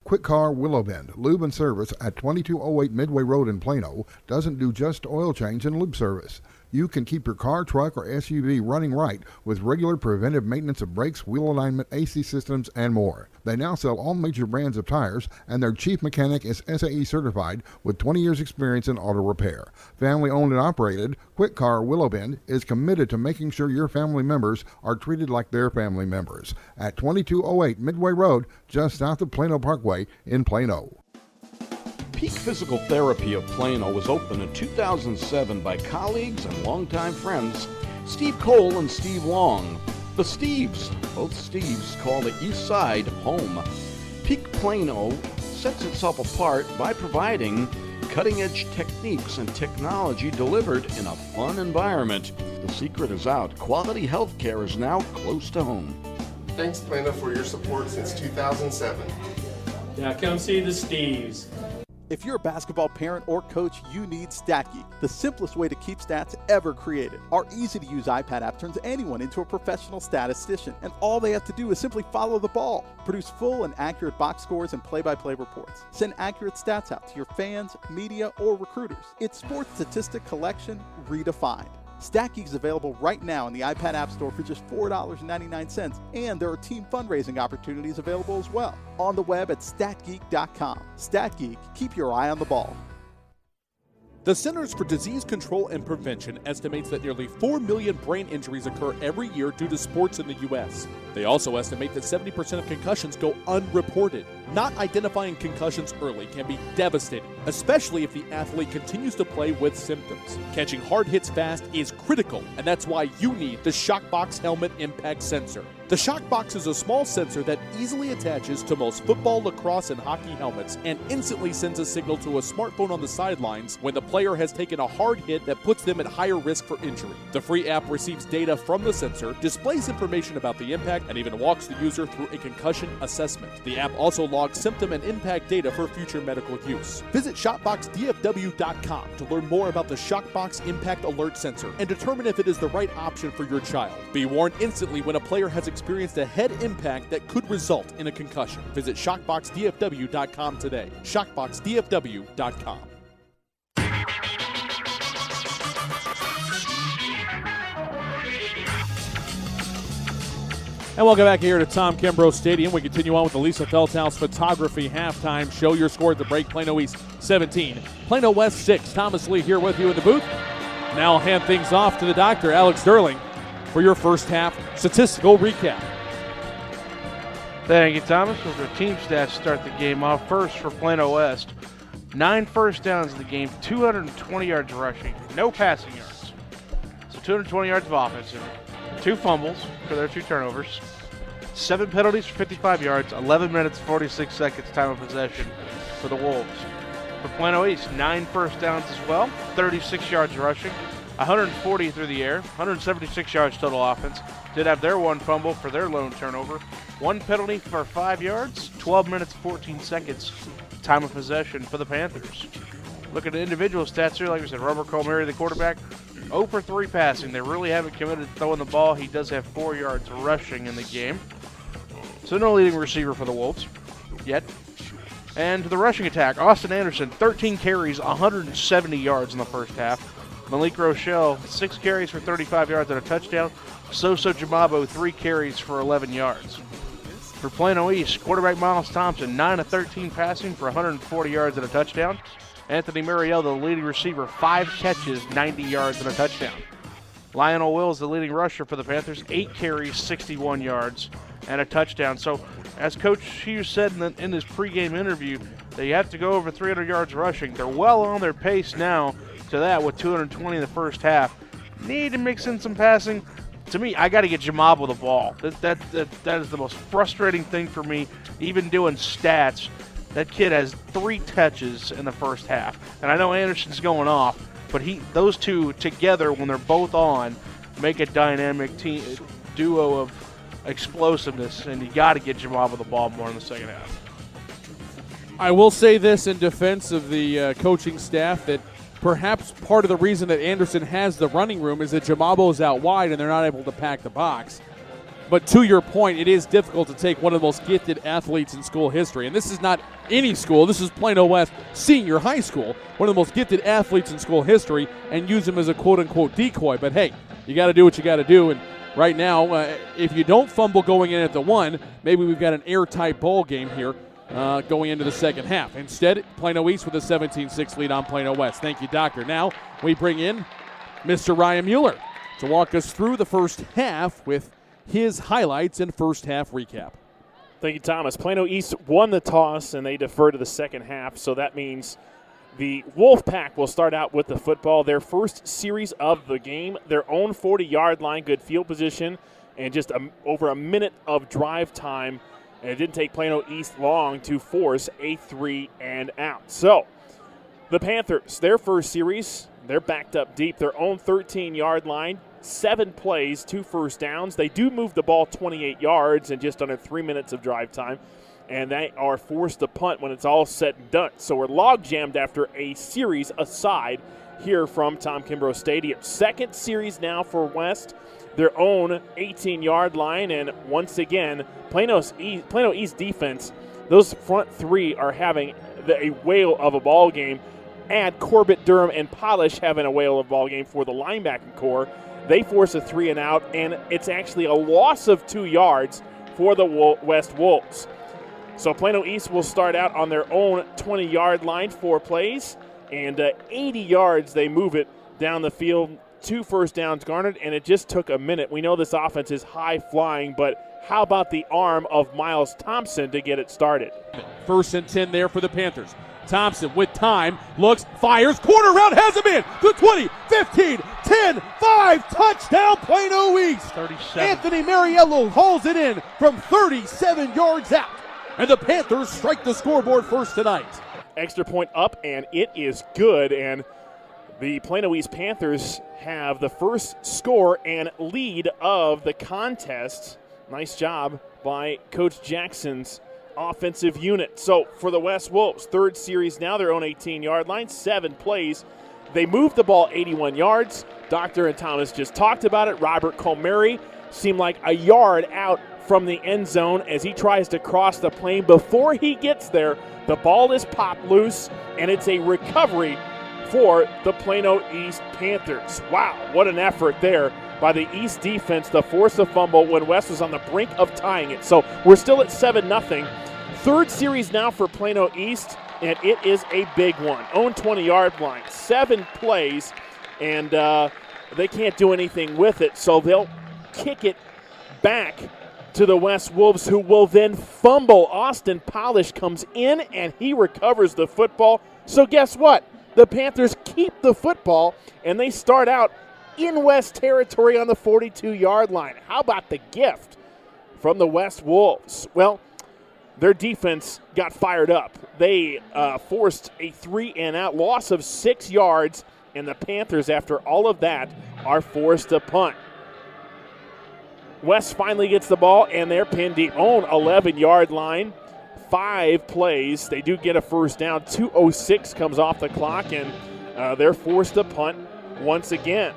Quick Car Willow Bend, lube and service at 2208 Midway Road in Plano, doesn't do just oil change and lube service. You can keep your car, truck, or SUV running right with regular preventive maintenance of brakes, wheel alignment, AC systems, and more. They now sell all major brands of tires, and their chief mechanic is SAE certified with 20 years experience in auto repair. Family owned and operated, Quick Car Willow Bend is committed to making sure your family members are treated like their family members. At 2208 Midway Road, just south of Plano Parkway in Plano.
Peak Physical Therapy of Plano was opened in 2007 by colleagues and longtime friends Steve Cole and Steve Long. The Steves, both Steves, call the East Side home. Peak Plano sets itself apart by providing cutting-edge techniques and technology delivered in a fun environment. The secret is out. Quality health care is now close to home.
Thanks, Plano, for your support since 2007.
Now come see the Steves.
If you're a basketball parent or coach, you need StatGeek, the simplest way to keep stats ever created. Our easy-to-use iPad app turns anyone into a professional statistician, and all they have to do is simply follow the ball. Produce full and accurate box scores and play-by-play reports. Send accurate stats out to your fans, media, or recruiters. It's sports statistic collection redefined. StatGeek is available right now in the iPad App Store for just $4.99, and there are team fundraising opportunities available as well. On the web at statgeek.com. StatGeek, keep your eye on the ball.
The Centers for Disease Control and Prevention estimates that nearly 4 million brain injuries occur every year due to sports in the U.S. They also estimate that 70% of concussions go unreported. Not identifying concussions early can be devastating, especially if the athlete continues to play with symptoms. Catching hard hits fast is critical, and that's why you need the Shockbox Helmet Impact Sensor. The Shockbox is a small sensor that easily attaches to most football, lacrosse, and hockey helmets and instantly sends a signal to a smartphone on the sidelines when the player has taken a hard hit that puts them at higher risk for injury. The free app receives data from the sensor, displays information about the impact, and even walks the user through a concussion assessment. The app also logs symptom and impact data for future medical use. Visit ShotboxDFW.com to learn more about the Shockbox Impact Alert Sensor and determine if it is the right option for your child. Be warned instantly when a player has experienced a head impact that could result in a concussion. Visit ShockboxDFW.com today. ShockboxDFW.com. And welcome back here to Tom Kimbrough Stadium. We continue on with the Lisa Feldhaus Photography Halftime Show. Your score at the break, Plano East 17, Plano West 6. Thomas Lee here with you in the booth. Now I'll hand things off to the doctor, Alex Sterling, for your first half statistical recap.
Thank you, Thomas. With the team stats start the game off. First for Plano West, 9 first downs in the game, 220 yards rushing, no passing yards. So 220 yards of offense, 2 fumbles for their 2 turnovers, 7 penalties for 55 yards, 11 minutes, 46 seconds time of possession for the Wolves. For Plano East, 9 first downs as well, 36 yards rushing, 140 through the air, 176 yards total offense. Did have their 1 fumble for their lone turnover, 1 penalty for 5 yards, 12 minutes, 14 seconds time of possession for the Panthers. Look at the individual stats here. Like we said, Robert Colmary, the quarterback, 0 for 3 passing. They really haven't committed to throwing the ball. He does have 4 yards rushing in the game. So no leading receiver for the Wolves yet. And the rushing attack, Austin Anderson, 13 carries, 170 yards in the first half. Malik Rochelle, 6 carries for 35 yards and a touchdown. Soso Jamabo, 3 carries for 11 yards. For Plano East, quarterback Miles Thompson, 9 of 13 passing for 140 yards and a touchdown. Anthony Mariel, the leading receiver, 5 catches, 90 yards and a touchdown. Lionel Wills, the leading rusher for the Panthers, 8 carries, 61 yards and a touchdown. So, as Coach Hughes said in his pregame interview, they have to go over 300 yards rushing. They're well on their pace now to that with 220 in the first half. Need to mix in some passing. To me, I got to get Jamab the ball. That is the most frustrating thing for me, even doing stats. That kid has 3 touches in the first half. And I know Anderson's going off, but those two together, when they're both on, make a dynamic duo of explosiveness, and you got to get Jamab the ball more in the second half.
I will say this in defense of the coaching staff, that perhaps part of the reason that Anderson has the running room is that Jamabo is out wide and they're not able to pack the box. But to your point, it is difficult to take one of the most gifted athletes in school history. And this is not any school. This is Plano West Senior High School, one of the most gifted athletes in school history, and use him as a quote-unquote decoy. But, hey, you got to do what you got to do. And right now, if you don't fumble going in at the 1, maybe we've got an airtight ball game here going into the second half. Instead, Plano East with a 17-6 lead on Plano West. Thank you, Doctor. Now we bring in Mr. Ryan Mueller to walk us through the first half with his highlights and first half recap.
Thank you, Thomas. Plano East won the toss, and they defer to the second half, so that means the Wolfpack will start out with the football. Their first series of the game, their own 40-yard line, good field position, and just over a minute of drive time. And it didn't take Plano East long to force a 3-and-out. So the Panthers, their first series, they're backed up deep. Their own 13-yard line, 7 plays, 2 first downs. They do move the ball 28 yards in just under 3 minutes of drive time, and they are forced to punt when it's all said and done. So we're log-jammed after a series aside here from Tom Kimbrough Stadium. Second series now for West, their own 18-yard line, and once again, Plano East defense, those front 3 are having a whale of a ball game. Add Corbett, Durham, and Polish having a whale of a ball game for the linebacking core. They force a 3-and-out, and it's actually a loss of 2 yards for the West Wolves. So Plano East will start out on their own 20-yard line, 4 plays, and 80 yards they move it down the field. 2 first downs garnered, and it just took a minute. We know this offense is high-flying, but how about the arm of Miles Thompson to get it started?
First and 10 there for the Panthers. Thompson with time, looks, fires, quarter round, has him in, the 20, 15, 10, 5, touchdown Plano East.
37.
Anthony Mariello hauls it in from 37 yards out, and the Panthers strike the scoreboard first tonight.
Extra point up, and it is good, and the Plano East Panthers have the first score and lead of the contest. Nice job by Coach Jackson's offensive unit. So for the West Wolves, third series now, their own 18-yard line, 7 plays. They moved the ball 81 yards. Doctor and Thomas just talked about it. Robert Comeri seemed like a yard out from the end zone as he tries to cross the plane. Before he gets there, the ball is popped loose, and it's a recovery for the Plano East Panthers. Wow, what an effort there by the East defense to force a fumble when West was on the brink of tying it. So we're still at 7-0. Third series now for Plano East, and it is a big one. Own 20-yard line, 7 plays, and they can't do anything with it, so they'll kick it back to the West Wolves, who will then fumble. Austin Polish comes in, and he recovers the football. So guess what? The Panthers keep the football, and they start out in West territory on the 42-yard line. How about the gift from the West Wolves? Well, their defense got fired up. They forced a 3-and-out, loss of 6 yards, and the Panthers, after all of that, are forced to punt. West finally gets the ball, and they're pinned deep. Own 11-yard line, 5 plays. They do get a first down. 2:06 comes off the clock, and they're forced to punt once again.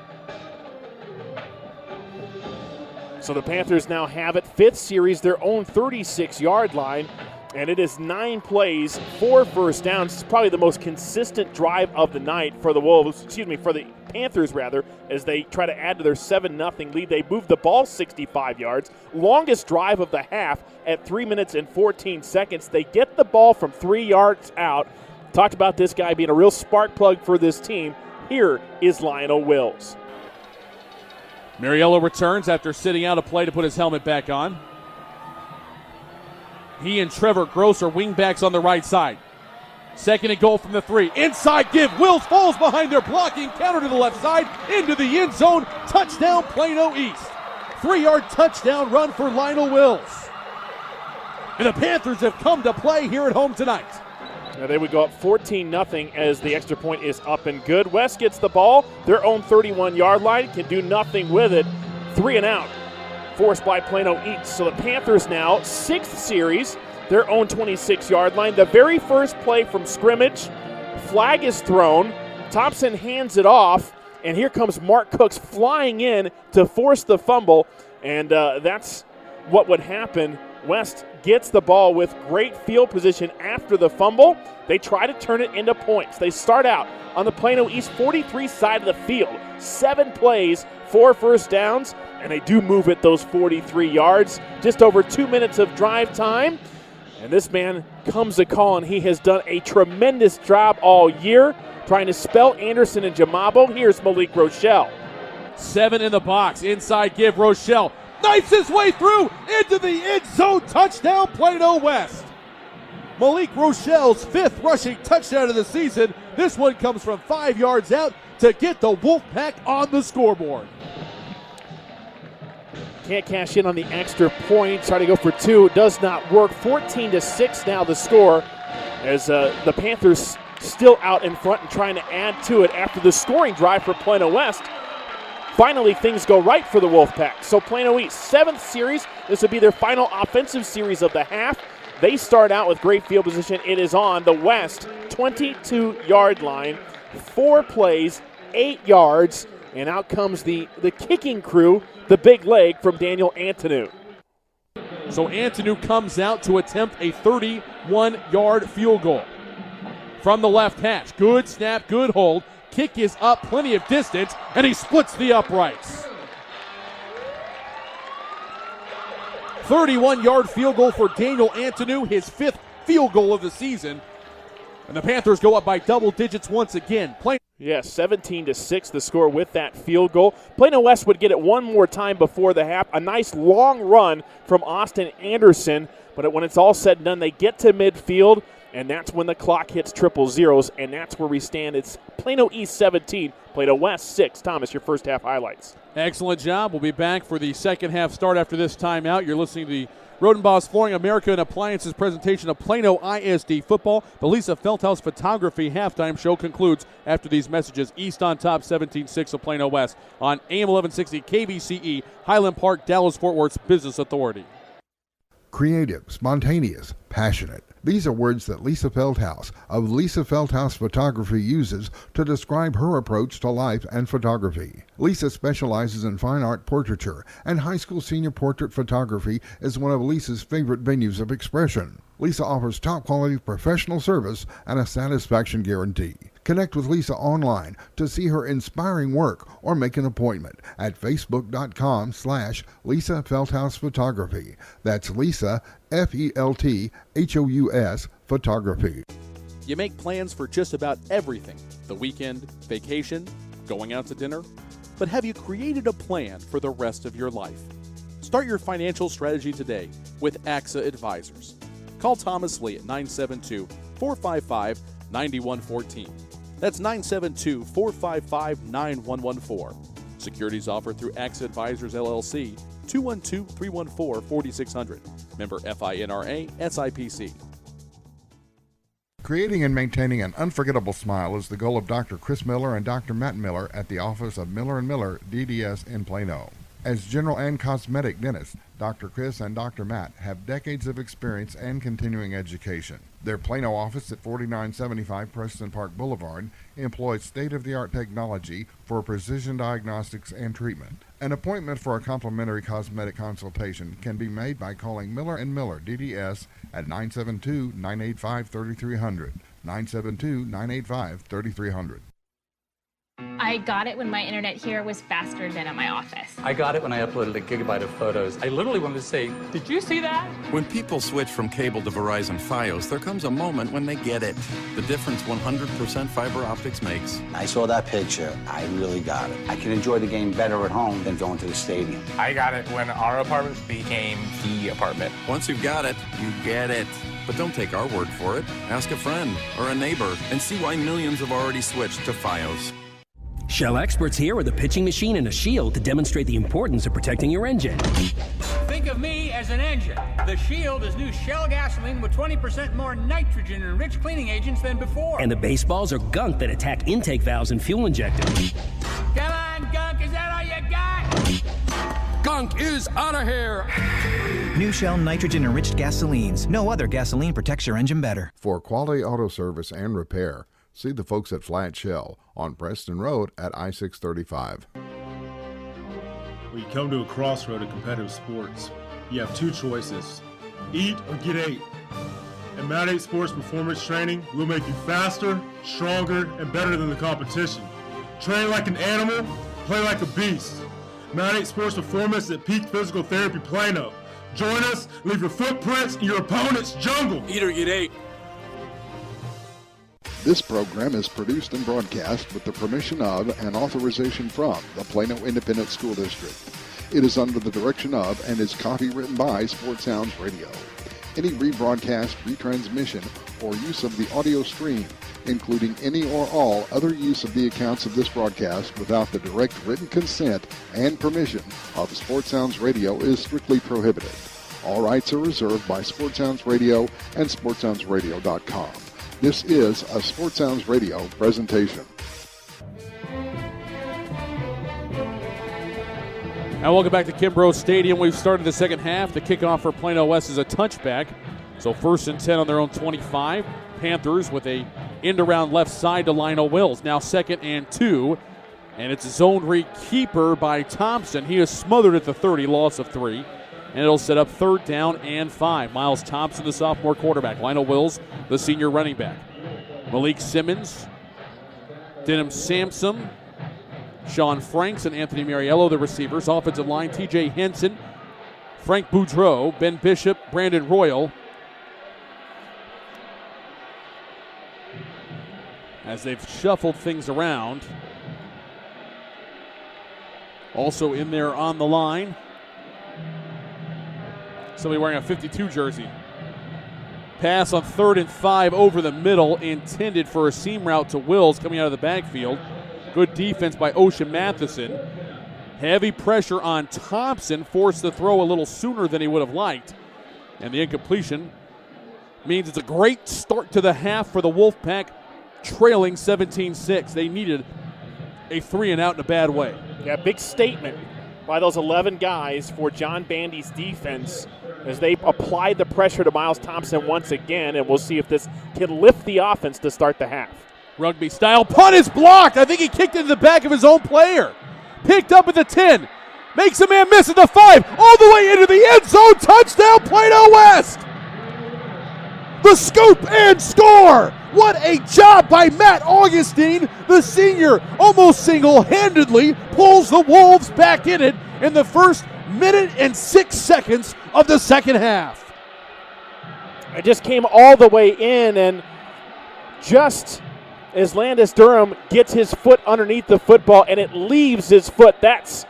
So the Panthers now have it. 5th series, their own 36-yard line, and it is 9 plays, 4 first downs. It's probably the most consistent drive of the night for the Wolves, for the Panthers rather, as they try to add to their 7-0 lead. They move the ball 65 yards. Longest drive of the half at 3 minutes and 14 seconds. They get the ball from 3 yards out. Talked about this guy being a real spark plug for this team. Here is Lionel Wills.
Mariello returns after sitting out a play to put his helmet back on. He and Trevor Gross are wingbacks on the right side. Second and goal from the 3. Inside give. Wills falls behind their blocking. Counter to the left side. Into the end zone. Touchdown Plano East. 3-yard touchdown run for Lionel Wills. And the Panthers have come to play here at home tonight.
Now they would go up 14-0 as the extra point is up and good. West gets the ball, their own 31-yard line, can do nothing with it. 3-and-out, forced by Plano East. So the Panthers now, 6th series, their own 26-yard line. The very first play from scrimmage, flag is thrown. Thompson hands it off, and here comes Mark Cooks flying in to force the fumble. And that's what would happen. West gets the ball with great field position after the fumble. They try to turn it into points. They start out on the Plano East 43 side of the field. 7 plays, 4 first downs, and they do move it those 43 yards. Just over 2 minutes of drive time. And this man comes to call, and he has done a tremendous job all year trying to spell Anderson and Jamabo. Here's Malik Rochelle.
7 in the box. Inside give, Rochelle knifes his way through into the end zone. Touchdown, Plano West. Malik Rochelle's 5th rushing touchdown of the season. This one comes from 5 yards out to get the Wolfpack on the scoreboard.
Can't cash in on the extra point. Try to go for 2. Does not work. 14-6 now the score as the Panthers still out in front and trying to add to it after the scoring drive for Plano West. Finally, things go right for the Wolfpack. So Plano East, 7th series. This would be their final offensive series of the half. They start out with great field position. It is on the West 22-yard line. 4 plays, 8 yards, and out comes the kicking crew, the big leg from Daniel Antonu.
So Antonu comes out to attempt a 31-yard field goal. From the left hash, good snap, good hold. Kick is up, plenty of distance, and he splits the uprights. 31-yard field goal for Daniel Antonu, his 5th field goal of the season. And the Panthers go up by double digits once again.
Yes, 17-6 the score with that field goal. Plano West would get it one more time before the half. A nice long run from Austin Anderson, but when it's all said and done, they get to midfield, and that's when the clock hits triple zeros, and that's where we stand. It's Plano East 17, Plano West 6. Thomas, your first half highlights.
Excellent job. We'll be back for the second half start after this timeout. You're listening to the Rodenbaugh's Flooring America and Appliances presentation of Plano ISD football. The Lisa Feldhaus Photography halftime show concludes after these messages. East on top, 17-6 of Plano West on AM 1160 KVCE, Highland Park, Dallas-Fort Worth's Business Authority.
Creative, spontaneous, passionate. These are words that Lisa Feldhaus of Lisa Feldhaus Photography uses to describe her approach to life and photography. Lisa specializes in fine art portraiture, and high school senior portrait photography is one of Lisa's favorite venues of expression. Lisa offers top-quality professional service and a satisfaction guarantee. Connect with Lisa online to see her inspiring work or make an appointment at facebook.com/Lisa Feldhaus Photography. That's Lisa, Felthous Photography.
You make plans for just about everything. The weekend, vacation, going out to dinner. But have you created a plan for the rest of your life? Start your financial strategy today with AXA Advisors. Call Thomas Lee at 972-455-9114. That's 972-455-9114. Securities offered through AXA Advisors, LLC, 212-314-4600. Member FINRA, SIPC.
Creating and maintaining an unforgettable smile is the goal of Dr. Chris Miller and Dr. Matt Miller at the office of Miller & Miller, DDS in Plano. As general and cosmetic dentists, Dr. Chris and Dr. Matt have decades of experience and continuing education. Their Plano office at 4975 Preston Park Boulevard employs state-of-the-art technology for precision diagnostics and treatment. An appointment for a complimentary cosmetic consultation can be made by calling Miller & Miller, DDS, at 972-985-3300, 972-985-3300.
I got it when my internet here was faster than at my office.
I got it when I uploaded a gigabyte of photos. I literally wanted to say, did you see that?
When people switch from cable to Verizon Fios, there comes a moment when they get it. The difference 100% fiber optics makes.
I saw that picture. I really got it. I can enjoy the game better at home than going to the stadium.
I got it when our apartment became the apartment.
Once you've got it, you get it. But don't take our word for it. Ask a friend or a neighbor and see why millions have already switched to Fios.
Shell experts here with a pitching machine and a shield to demonstrate the importance of protecting your engine.
Think of me as an engine. The Shield is new Shell gasoline with 20% more nitrogen and rich cleaning agents than before.
And the baseballs are gunk that attack intake valves and fuel injectors.
Come on, gunk, is that all you got?
Gunk is out of here.
New Shell nitrogen-enriched gasolines. No other gasoline protects your engine better.
For quality auto service and repair, see the folks at Flat Shell on Preston Road at I-635.
When you come to a crossroad of competitive sports, you have two choices: eat or get ate. At Mount 8 Sports Performance Training, we'll make you faster, stronger, and better than the competition. Train like an animal, play like a beast. Mount 8 Sports Performance at Peak Physical Therapy, Plano. Join us, leave your footprints in your opponent's jungle.
Eat or get ate.
This program is produced and broadcast with the permission of and authorization from the Plano Independent School District. It is under the direction of and is copywritten by Sports Sounds Radio. Any rebroadcast, retransmission, or use of the audio stream, including any or all other use of the accounts of this broadcast without the direct written consent and permission of Sports Sounds Radio is strictly prohibited. All rights are reserved by Sports Sounds Radio and SportsSoundsRadio.com. This is a Sports Sounds Radio presentation.
Now welcome back to Kimbrough Stadium. We've started the second half. The kickoff for Plano West is a touchback. So 1st and 10 on their own 25. Panthers with a end around left side to Lionel Wills. Now 2nd and 2. And it's a zone read keeper by Thompson. He is smothered at the 30, loss of 3. And it'll set up 3rd down and 5. Miles Thompson, the sophomore quarterback. Lionel Wills, the senior running back. Malik Simmons, Denham Sampson, Sean Franks, and Anthony Mariello, the receivers. Offensive line, TJ Henson, Frank Boudreau, Ben Bishop, Brandon Royal. As they've shuffled things around. Also in there on the line, somebody wearing a 52 jersey. Pass on 3rd and 5 over the middle, intended for a seam route to Wills coming out of the backfield. Good defense by Ocean Matheson. Heavy pressure on Thompson, forced to throw a little sooner than he would have liked. And the incompletion means it's a great start to the half for the Wolfpack, trailing 17-6. They needed a 3-and-out in a bad way.
Yeah, big statement by those 11 guys for John Bandy's defense as they applied the pressure to Miles Thompson once again, and we'll see if this can lift the offense to start the half.
Rugby style punt is blocked. I think he kicked it in the back of his own player. Picked up at the 10. Makes a man miss at the 5. All the way into the end zone. Touchdown, Plano West. The scoop and score. What a job by Matt Augustine. The senior almost single-handedly pulls the Wolves back in it in the first minute and 6 seconds of the second half.
It just came all the way in, and just as Landis Durham gets his foot underneath the football and it leaves his foot, that's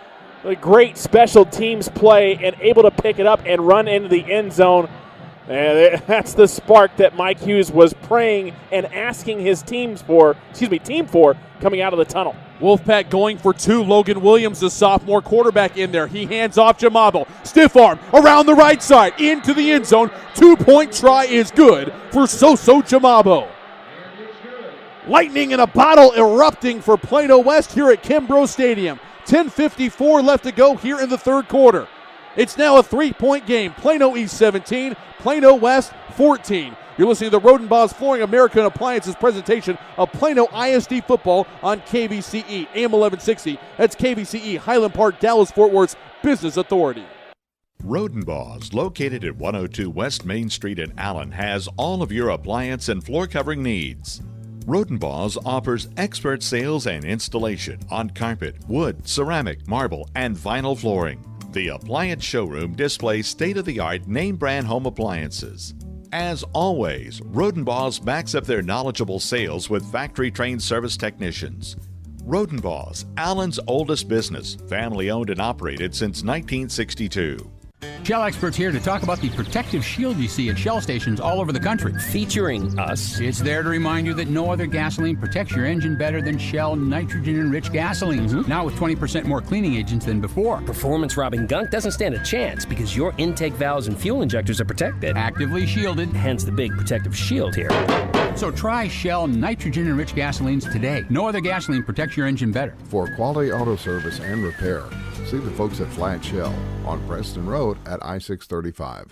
a great special teams play, and able to pick it up and run into the end zone. And that's the spark that Mike Hughes was praying and asking his team for coming out of the tunnel.
Wolfpack going for 2. Logan Williams, the sophomore quarterback, in there. He hands off Jamabo. Stiff arm around the right side into the end zone. 2-point try is good for Soso Jamabo. Lightning in a bottle erupting for Plano West here at Kimbrough Stadium. 10:54 left to go here in the third quarter. It's now a 3-point game. Plano East 17, Plano West 14. You're listening to the Rodenbaugh's Flooring American Appliances presentation of Plano ISD football on KVCE, AM 1160. That's KVCE, Highland Park, Dallas-Fort Worth's Business Authority.
Rodenbaugh's, located at 102 West Main Street in Allen, has all of your appliance and floor covering needs. Rodenbaugh's offers expert sales and installation on carpet, wood, ceramic, marble, and vinyl flooring. The appliance showroom displays state-of-the-art name-brand home appliances. As always, Rodenbaugh's backs up their knowledgeable sales with factory-trained service technicians. Rodenbaugh's, Allen's oldest business, family-owned and operated since 1962.
Shell experts here to talk about the protective shield you see at Shell stations all over the country.
Featuring us.
It's there to remind you that no other gasoline protects your engine better than Shell nitrogen-enriched gasolines. Mm-hmm. Now with 20% more cleaning agents than before.
Performance-robbing gunk doesn't stand a chance because your intake valves and fuel injectors are protected.
Actively shielded.
Hence the big protective shield here.
So try Shell nitrogen-enriched gasolines today. No other gasoline protects your engine better.
For quality auto service and repair, see the folks at Flat Shell on Preston Road at I-635.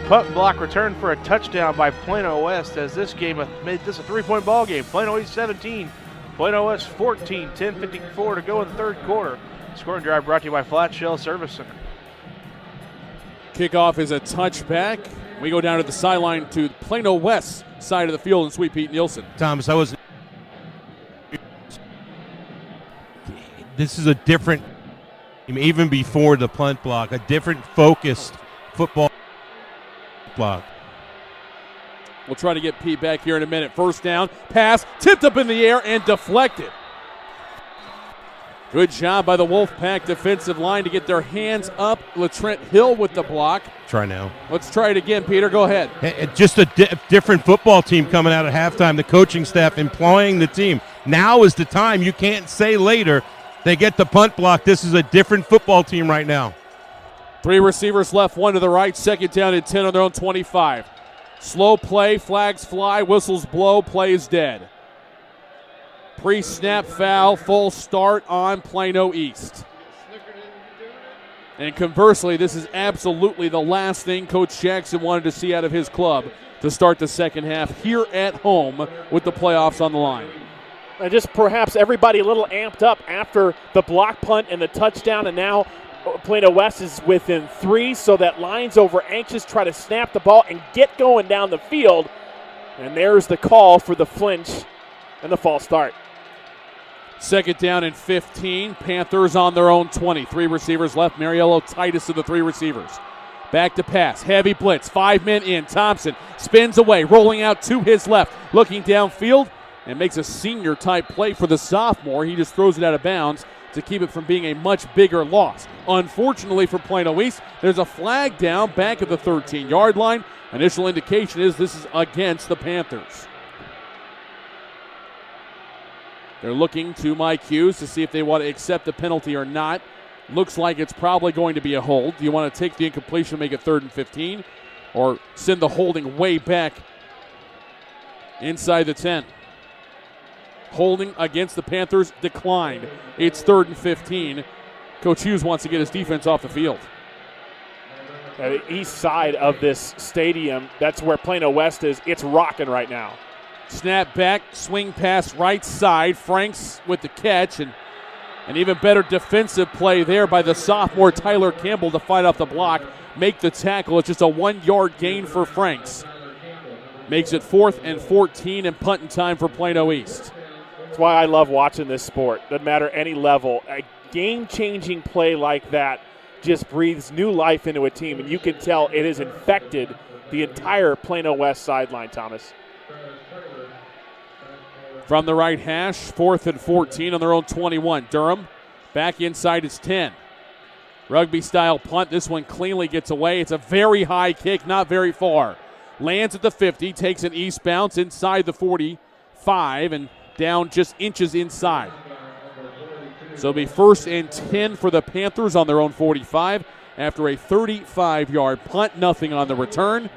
punt block return for a touchdown by Plano West, as this game made this a 3-point ball game. Plano East 17, Plano West 14, 10:54 to go in the third quarter. Scoring drive brought to you by Flat Shell Service Center.
Kickoff is a touchback. We go down to the sideline to Plano West side of the field and Sweet Pete Nielsen.
Thomas, this is a different, even before the punt block, a different focused football block.
We'll try to get Pete back here in a minute. First down, pass, tipped up in the air and deflected. Good job by the Wolfpack defensive line to get their hands up. LaTrent Hill with the block.
Try now.
Let's try it again, Peter. Go ahead.
Just a different football team coming out at halftime. The coaching staff employing the team. Now is the time. You can't say later they get the punt block. This is a different football team right now.
3 receivers left, 1 to the right. Second down and 10 on their own 25. Slow play, flags fly, whistles blow, play is dead. Pre-snap foul, full start on Plano East. And conversely, this is absolutely the last thing Coach Jackson wanted to see out of his club to start the second half here at home with the playoffs on the line.
And just perhaps everybody a little amped up after the block punt and the touchdown, and now Plano West is within 3, so that line's over anxious, try to snap the ball and get going down the field. And there's the call for the flinch and the false start.
Second down and 15. Panthers on their own 20. 3 receivers left. Mariello tightest of the 3 receivers. Back to pass. Heavy blitz. 5 men in. Thompson spins away, rolling out to his left, looking downfield, and makes a senior-type play for the sophomore. He just throws it out of bounds to keep it from being a much bigger loss. Unfortunately for Plano East, there's a flag down back at the 13-yard line. Initial indication is this is against the Panthers. They're looking to Mike Hughes to see if they want to accept the penalty or not. Looks like it's probably going to be a hold. Do you want to take the incompletion, make it 3rd and 15, or send the holding way back inside the 10? Holding against the Panthers declined. It's 3rd and 15. Coach Hughes wants to get his defense off the field.
The east side of this stadium, that's where Plano West is. It's rocking right now.
Snap back, swing pass right side. Franks with the catch, and an even better defensive play there by the sophomore Tyler Campbell to fight off the block, make the tackle. It's just a 1-yard gain for Franks. Makes it 4th and 14 and punting time for Plano East.
That's why I love watching this sport. Doesn't matter any level. A game-changing play like that just breathes new life into a team, and you can tell it has infected the entire Plano West sideline, Thomas.
From the right hash, 4th and 14 on their own 21. Durham back inside his 10. Rugby-style punt. This one cleanly gets away. It's a very high kick, not very far. Lands at the 50, takes an east bounce inside the 45, and down just inches inside. So it'll be 1st and 10 for the Panthers on their own 45 after a 35-yard punt. Nothing on the return.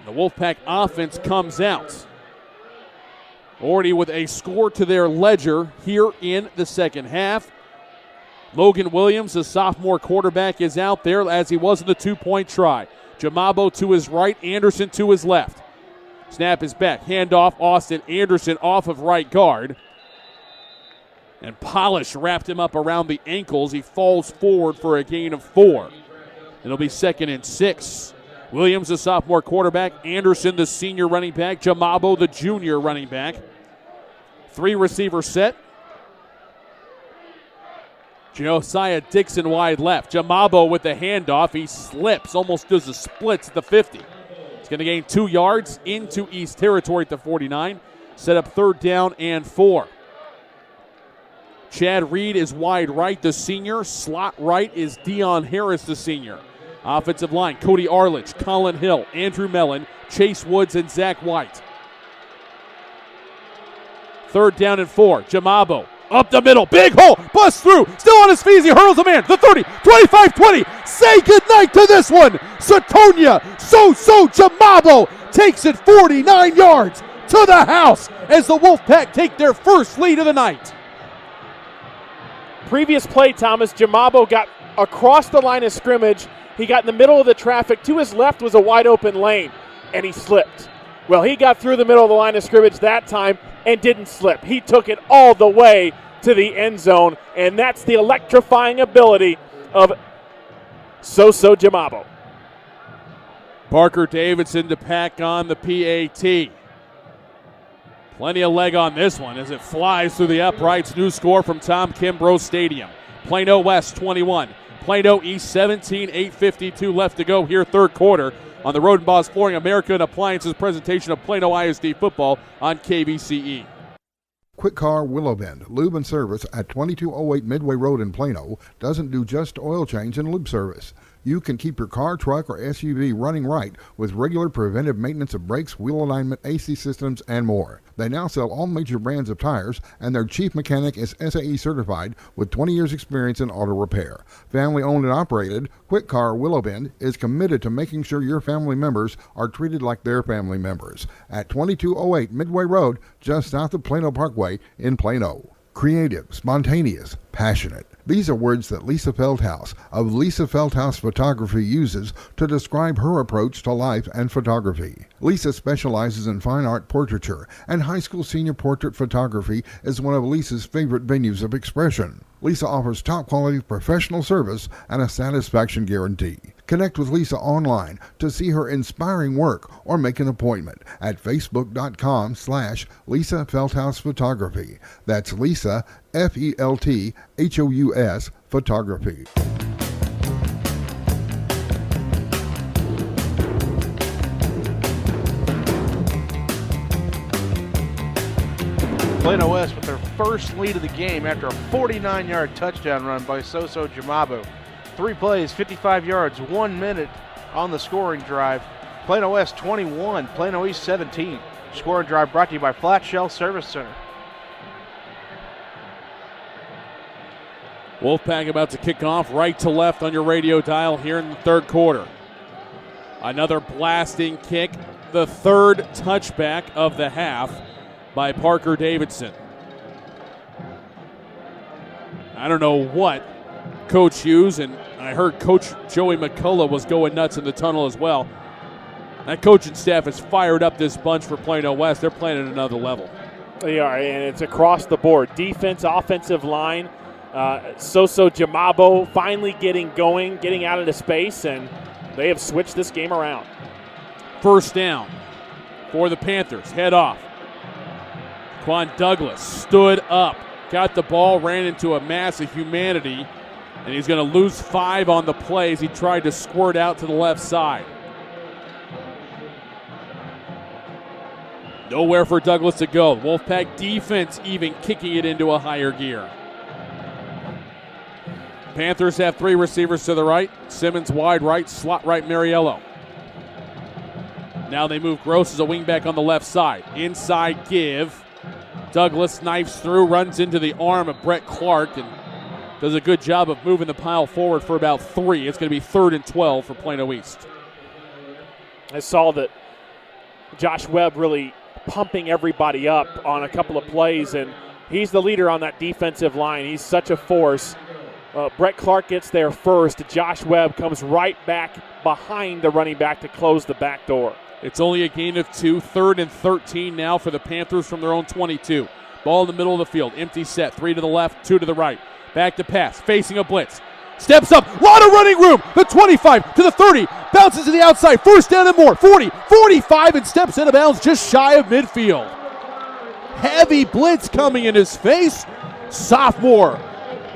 The Wolfpack offense comes out already with a score to their ledger here in the second half. Logan Williams, the sophomore quarterback, is out there as he was in the 2-point try. Jamabo to his right, Anderson to his left. Snap is back. Handoff, Austin Anderson off of right guard. And Polish wrapped him up around the ankles. He falls forward for a gain of 4. It'll be 2nd and 6. Williams, the sophomore quarterback. Anderson, the senior running back. Jamabo, the junior running back. 3 receiver set. Josiah Dixon wide left. Jamabo with the handoff. He slips, almost does the splits at the 50. He's going to gain 2 yards into East territory at the 49. Set up 3rd down and 4. Chad Reed is wide right, the senior. Slot right is Dion Harris, the senior. Offensive line, Cody Arledge, Colin Hill, Andrew Mellon, Chase Woods, and Zach White. 3rd down and 4. Jamabo up the middle. Big hole. Busts through. Still on his feet as he hurls a man. The 30, 25, 20. Say goodnight to this one. Satonia. Jamabo takes it 49 yards to the house as the Wolfpack take their first lead of the night.
Previous play, Thomas, Jamabo got across the line of scrimmage. He got in the middle of the traffic. To his left was a wide open lane, and he slipped. Well, he got through the middle of the line of scrimmage that time and didn't slip. He took it all the way to the end zone, and that's the electrifying ability of Soso Jamabo.
Parker Davidson to pack on the PAT. Plenty of leg on this one as it flies through the uprights. New score from Tom Kimbrough Stadium. Plano West 21. Plano East 17. 8:52 left to go here, third quarter, on the Roden Boss Flooring America and Appliances presentation of Plano ISD football on KVCE.
Quick Car Willow Bend Lube and Service at 2208 Midway Road in Plano doesn't do just oil change and lube service. You can keep your car, truck, or SUV running right with regular preventive maintenance of brakes, wheel alignment, AC systems, and more. They now sell all major brands of tires, and their chief mechanic is SAE certified with 20 years experience in auto repair. Family owned and operated, Quick Car Willow Bend is committed to making sure your family members are treated like their family members. At 2208 Midway Road, just south of Plano Parkway in Plano. Creative, spontaneous, passionate. These are words that Lisa Feldhaus of Lisa Feldhaus Photography uses to describe her approach to life and photography. Lisa specializes in fine art portraiture, and high school senior portrait photography is one of Lisa's favorite venues of expression. Lisa offers top quality professional service and a satisfaction guarantee. Connect with Lisa online to see her inspiring work or make an appointment at facebook.com/Lisa Feldhaus Photography. That's Lisa, Felthous Photography.
Plano West with their first lead of the game after a 49-yard touchdown run by Soso Jamabo. 3 plays, 55 yards, 1 minute on the scoring drive. Plano West 21, Plano East 17. Scoring drive brought to you by Flat Shell Service Center.
Wolfpack about to kick off right to left on your radio dial here in the third quarter. Another blasting kick, the third touchback of the half by Parker Davidson. I don't know what Coach Hughes, and I heard Coach Joey McCullough was going nuts in the tunnel as well. That coaching staff has fired up this bunch for Plano West. They're playing at another level.
They are, and it's across the board. Defense, offensive line. Soso Jamabo finally getting going, getting out into space, and they have switched this game around.
First down for the Panthers. Head off. Quan Douglas stood up, got the ball, ran into a mass of humanity, and he's going to lose 5 on the play as he tried to squirt out to the left side. Nowhere for Douglas to go. Wolfpack defense even kicking it into a higher gear. Panthers have 3 receivers to the right. Simmons wide right, slot right Mariello. Now they move Gross as a wingback on the left side. Inside give. Douglas knifes through, runs into the arm of Brett Clark, and does a good job of moving the pile forward for about 3. It's going to be 3rd and 12 for Plano East.
I saw that Josh Webb really pumping everybody up on a couple of plays, and he's the leader on that defensive line. He's such a force. Brett Clark gets there first. Josh Webb comes right back behind the running back to close the back door.
It's only a gain of 2. 3rd and 13 now for the Panthers from their own 22. Ball in the middle of the field. Empty set. 3 to the left, 2 to the right. Back to pass. Facing a blitz. Steps up. Lot of running room. The 25 to the 30. Bounces to the outside. First down and more. 40, 45, and steps into bounds just shy of midfield. Heavy blitz coming in his face. Sophomore,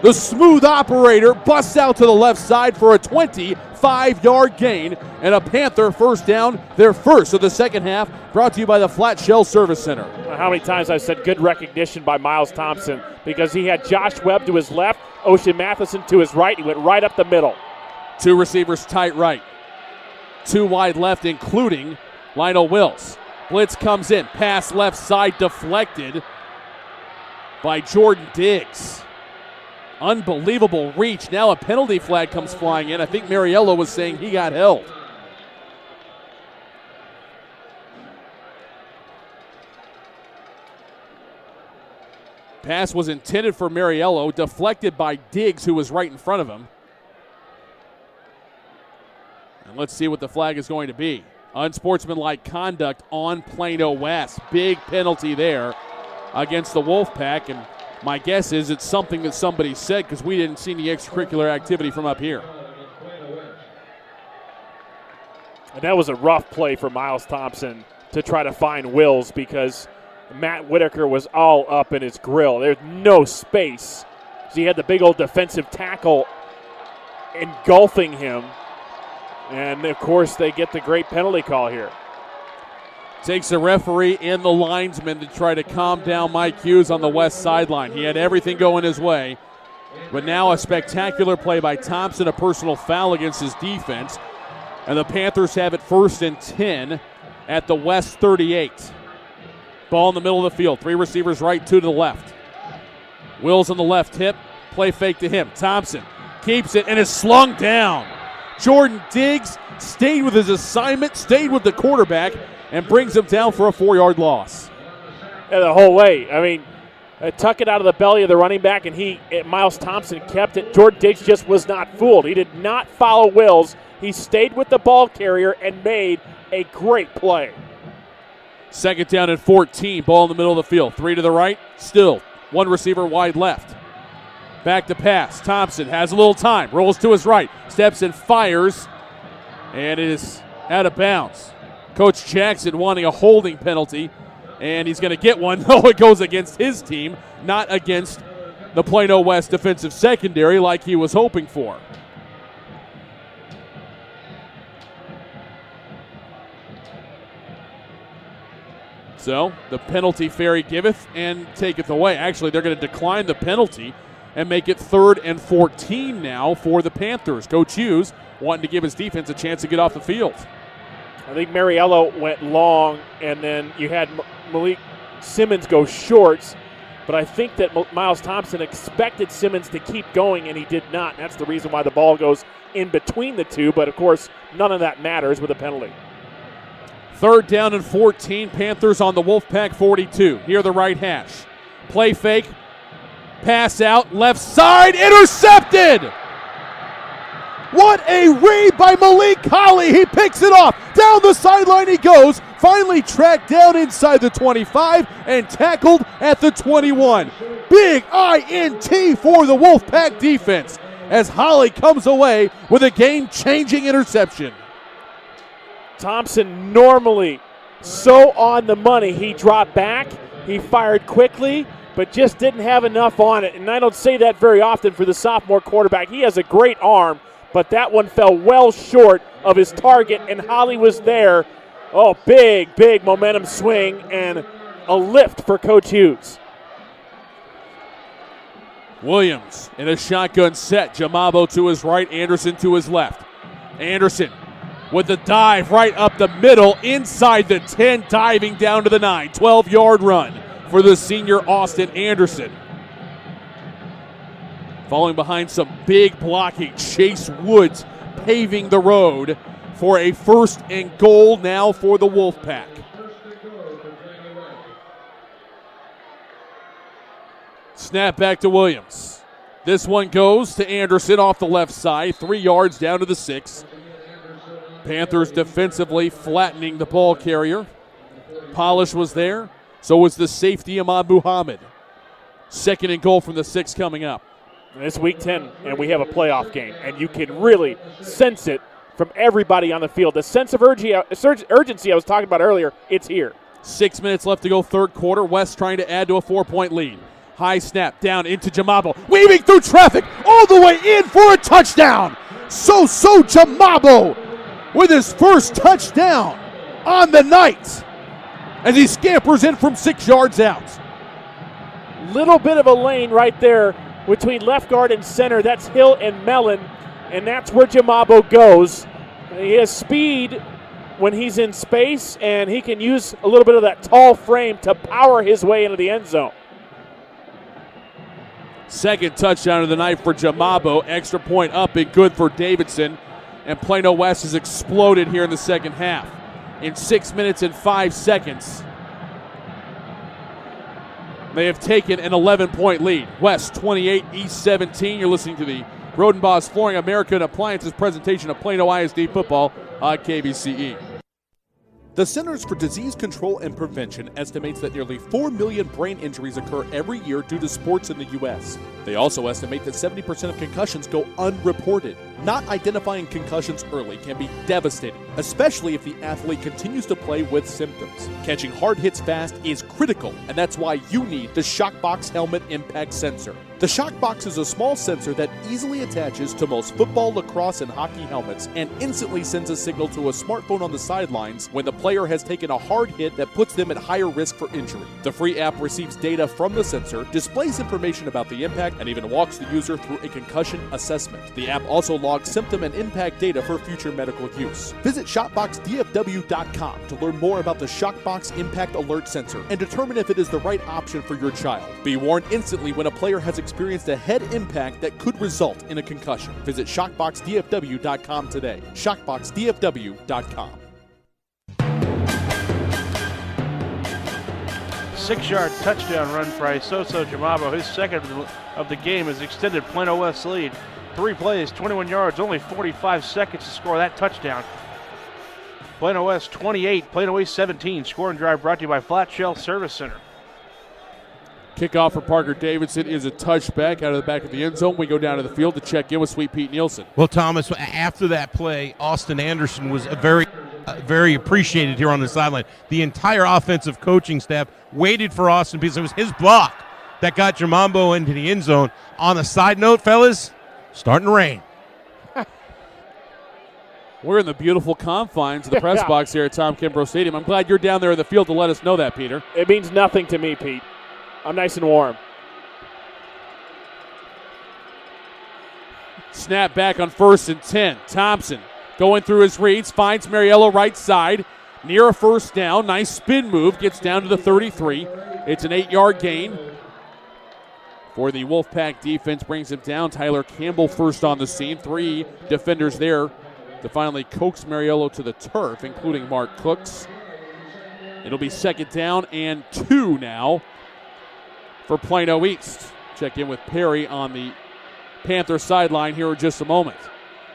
the smooth operator, busts out to the left side for a 25-yard gain and a Panther first down, their first of the second half, brought to you by the Flat Shell Service Center.
How many times I've said good recognition by Miles Thompson, because he had Josh Webb to his left, Ocean Matheson to his right. He went right up the middle.
2 receivers tight right. 2 wide left, including Lionel Wills. Blitz comes in. Pass left side deflected by Jordan Diggs. Unbelievable reach. Now a penalty flag comes flying in. I think Mariello was saying he got held. Pass was intended for Mariello, deflected by Diggs, who was right in front of him. Let's see what the flag is going to be. Unsportsmanlike conduct on Plano West. Big penalty there against the Wolfpack, and my guess is it's something that somebody said because we didn't see any extracurricular activity from up here.
And that was a rough play for Miles Thompson to try to find Wills because Matt Whitaker was all up in his grill. There's no space. So he had the big old defensive tackle engulfing him. And, of course, they get the great penalty call here.
Takes the referee and the linesman to try to calm down Mike Hughes on the west sideline. He had everything going his way. But now a spectacular play by Thompson, a personal foul against his defense. And the Panthers have it 1st and 10 at the West 38. Ball in the middle of the field. 3 receivers right, 2 to the left. Wills on the left hip. Play fake to him. Thompson keeps it and is slung down. Jordan Diggs stayed with his assignment, stayed with the quarterback, and brings him down for a 4-yard loss.
Yeah, the whole way. I mean, tuck it out of the belly of the running back, and Miles Thompson kept it. Jordan Diggs just was not fooled. He did not follow Wills. He stayed with the ball carrier and made a great play.
2nd down and 14. Ball in the middle of the field. 3 to the right. Still 1 receiver wide left. Back to pass. Thompson has a little time. Rolls to his right. Steps and fires. And it is out of bounds. Coach Jackson wanting a holding penalty. And he's going to get one, though it goes against his team, not against the Plano West defensive secondary like he was hoping for. So the penalty fairy giveth and taketh away. Actually, they're going to decline the penalty and make it 3rd and 14 now for the Panthers. Coach Hughes wanting to give his defense a chance to get off the field.
I think Mariello went long, and then you had Malik Simmons go shorts. But I think that Miles Thompson expected Simmons to keep going, and he did not. And that's the reason why the ball goes in between the two. But, of course, none of that matters with a penalty.
3rd down and 14. Panthers on the Wolfpack 42. Near the right hash. Play fake. Pass out. Left side. Intercepted! What a read by Malik Colley. He picks it off. Down the sideline he goes. Finally tracked down inside the 25 and tackled at the 21. Big INT for the Wolfpack defense as Holly comes away with a game-changing interception.
Thompson normally so on the money. He dropped back. He fired quickly, but just didn't have enough on it. And I don't say that very often for the sophomore quarterback. He has a great arm, but that one fell well short of his target, and Holly was there. Oh, big momentum swing and a lift for Coach Hughes.
Williams in a shotgun set. Jamabo to his right, Anderson to his left. Anderson with the dive right up the middle, inside the 10, diving down to the 9. 12-yard run for the senior Austin Anderson. Falling behind some big blocking. Chase Woods paving the road for a 1st and goal now for the Wolfpack. Snap back to Williams. This one goes to Anderson off the left side, 3 yards down to the 6. Panthers defensively flattening the ball carrier. Polish was there. So was the safety Ahmad Muhammad. 2nd and goal from the 6 coming up.
It's week 10, and we have a playoff game, and you can really sense it from everybody on the field. The sense of urgency I was talking about earlier, it's here.
6 minutes left to go, 3rd quarter. West trying to add to a 4-point lead. High snap down into Jamabo. Weaving through traffic all the way in for a touchdown. So Jamabo with his first touchdown on the night as he scampers in from 6 yards out.
Little bit of a lane right there between left guard and center. That's Hill and Mellon, and that's where Jamabo goes. He has speed when he's in space, and he can use a little bit of that tall frame to power his way into the end zone.
2nd touchdown of the night for Jamabo. Extra point up and good for Davidson. And Plano West has exploded here in the second half. In 6 minutes and 5 seconds, they have taken an 11-point lead. West 28, East 17. You're listening to the Rodenbos Flooring American Appliances presentation of Plano ISD football on KBCE. The Centers for Disease Control and Prevention estimates that nearly 4 million brain injuries occur every year due to sports in the U.S. They also estimate that 70% of concussions go unreported. Not identifying concussions early can be devastating, especially if the athlete continues to play with symptoms. Catching hard hits fast is critical, and that's why you need the Shockbox Helmet Impact Sensor. The Shockbox is a small sensor that easily attaches to most football, lacrosse, and hockey helmets and instantly sends a signal to a smartphone on the sidelines when the player has taken a hard hit that puts them at higher risk for injury. The free app receives data from the sensor, displays information about the impact, and even walks the user through a concussion assessment. The app also logs symptom and impact data for future medical use. Visit ShopboxDFW.com to learn more about the Shockbox Impact Alert Sensor and determine if it is the right option for your child. Be warned instantly when a player has experienced a head impact that could result in a concussion. Visit ShockboxDFW.com today. ShockboxDFW.com.
6-yard touchdown run by Soso Jamabo. His second of the game has extended Plano West's lead. 3 plays, 21 yards, only 45 seconds to score that touchdown. Plano West 28, Plano East 17. Scoring drive brought to you by Flat Shell Service Center.
Kickoff for Parker Davidson is a touchback out of the back of the end zone. We go down to the field to check in with Sweet Pete Nielsen.
Well, Thomas, after that play, Austin Anderson was very appreciated here on the sideline. The entire offensive coaching staff waited for Austin because it was his block that got Jamambo into the end zone. On a side note, fellas, starting to rain.
We're in the beautiful confines of the press box here at Tom Kimbrough Stadium. I'm glad you're down there in the field to let us know that, Peter.
It means nothing to me, Pete. I'm nice and warm.
Snap back on 1st and 10. Thompson going through his reads, finds Mariello right side, near a first down. Nice spin move, gets down to the 33. It's an 8-yard gain for the Wolfpack defense, brings him down. Tyler Campbell first on the scene. 3 defenders there to finally coax Mariello to the turf, including Mark Cooks. It'll be 2nd down and 2 now for Plano East. Check in with Perry on the Panther sideline here in just a moment.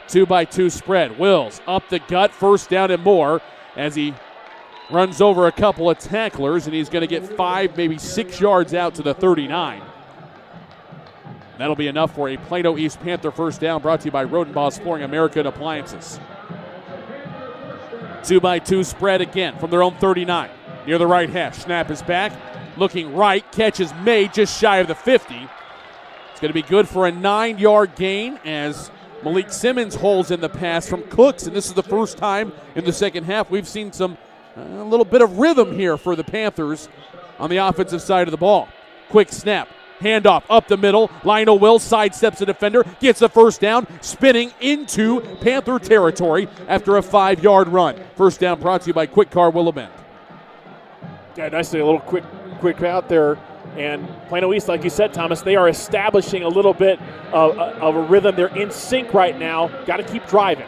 2-by-2 spread. Wills up the gut, 1st down and more as he runs over a couple of tacklers, and he's going to get 5, maybe 6 yards out to the 39. That'll be enough for a Plano East Panther 1st down, brought to you by Rodenbaugh's Flooring America and Appliances. 2-by-2 spread again from their own 39. Near the right hash. Snap is back. Looking right. Catch is made just shy of the 50. It's going to be good for a 9-yard gain as Malik Simmons holds in the pass from Cooks, and this is the first time in the second half we've seen a little bit of rhythm here for the Panthers on the offensive side of the ball. Quick snap. Handoff up the middle. Lionel Wills sidesteps the defender, gets the 1st down, spinning into Panther territory after a 5-yard run. 1st down brought to you by Quick Car Willow Bend.
Yeah, nicely, a little quick out there. And Plano East, like you said, Thomas, they are establishing a little bit of a rhythm. They're in sync right now. Got to keep driving.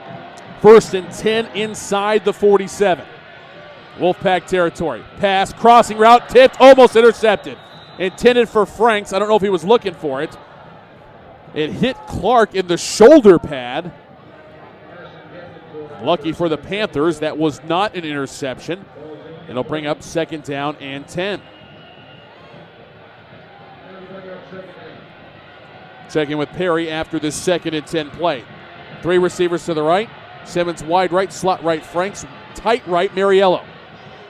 1st and 10 inside the 47. Wolfpack territory. Pass, crossing route, tipped, almost intercepted. Intended for Franks. I don't know if he was looking for it. It hit Clark in the shoulder pad. Lucky for the Panthers, that was not an interception. It'll bring up 2nd down and 10. Checking with Perry after this 2nd and 10 play. 3 receivers to the right. Simmons wide right, slot right Franks, tight right Mariello.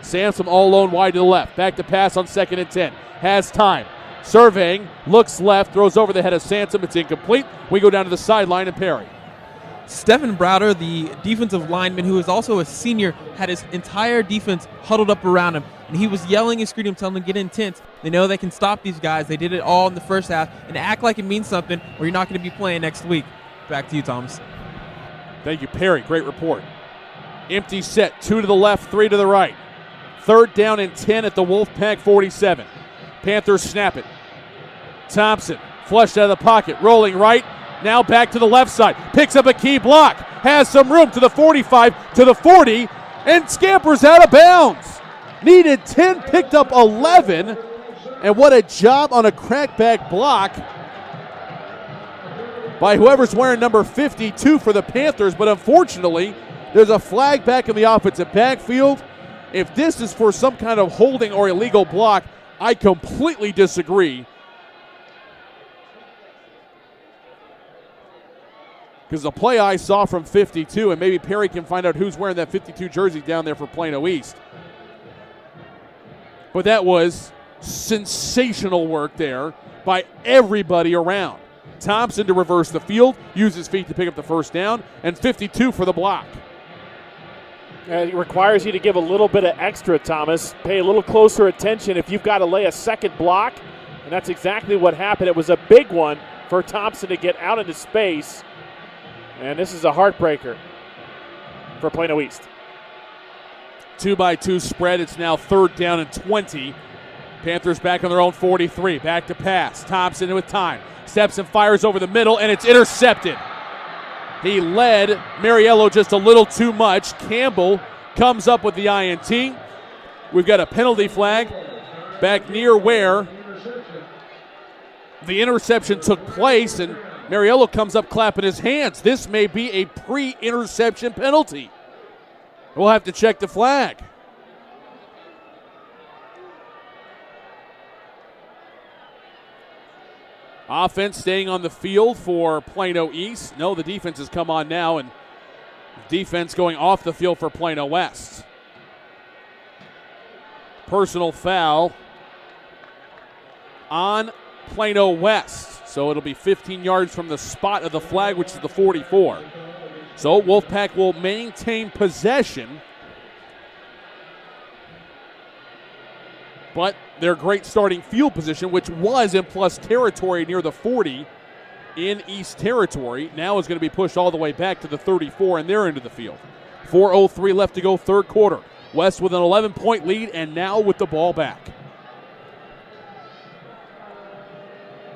Sansom all alone wide to the left. Back to pass on 2nd and 10. Has time. Surveying, looks left, throws over the head of Sansom. It's incomplete. We go down to the sideline and Perry.
Stephen Browder, the defensive lineman, who is also a senior, had his entire defense huddled up around him, and he was yelling and screaming, telling them to get intense. They know they can stop these guys. They did it all in the first half, and act like it means something, or you're not going to be playing next week. Back to you, Thomas.
Thank you, Perry. Great report. Empty set, 2 to the left, 3 to the right. 3rd down and 10 at the Wolfpack 47. Panthers snap it. Thompson flushed out of the pocket, rolling right. Now back to the left side. Picks up a key block. Has some room to the 45, to the 40, and scampers out of bounds. Needed 10, picked up 11. And what a job on a crackback block by whoever's wearing number 52 for the Panthers. But unfortunately, There's a flag back in the offensive backfield. If this is for some kind of holding or illegal block, I completely disagree. Because the play I saw from 52, and maybe Perry can find out who's wearing that 52 jersey down there for Plano East. But that was sensational work there by everybody around. Thompson to reverse the field, use his feet to pick up the first down, and 52 for the block.
It requires you to give a little bit of extra, Thomas. Pay a little closer attention if you've got to lay a second block, and that's exactly what happened. It was a big one for Thompson to get out into space, and this is a heartbreaker for Plano East.
2-by-2 spread. It's now 3rd down and 20. Panthers back on their own 43. Back to pass. Thompson with time. Steps and fires over the middle, and it's intercepted. He led Mariello just a little too much. Campbell comes up with the INT. We've got a penalty flag back near where the interception took place, and Mariello comes up clapping his hands. This may be a pre-interception penalty. We'll have to check the flag. Offense staying on the field for Plano East. No, the defense has come on now, and defense going off the field for Plano West. Personal foul on Plano West. So it'll be 15 yards from the spot of the flag, which is the 44. So Wolfpack will maintain possession, but their great starting field position, which was in plus territory near the 40 in East Territory, now is going to be pushed all the way back to the 34 and they're into the field. 4:03 left to go, third quarter. West with an 11-point lead and now with the ball back.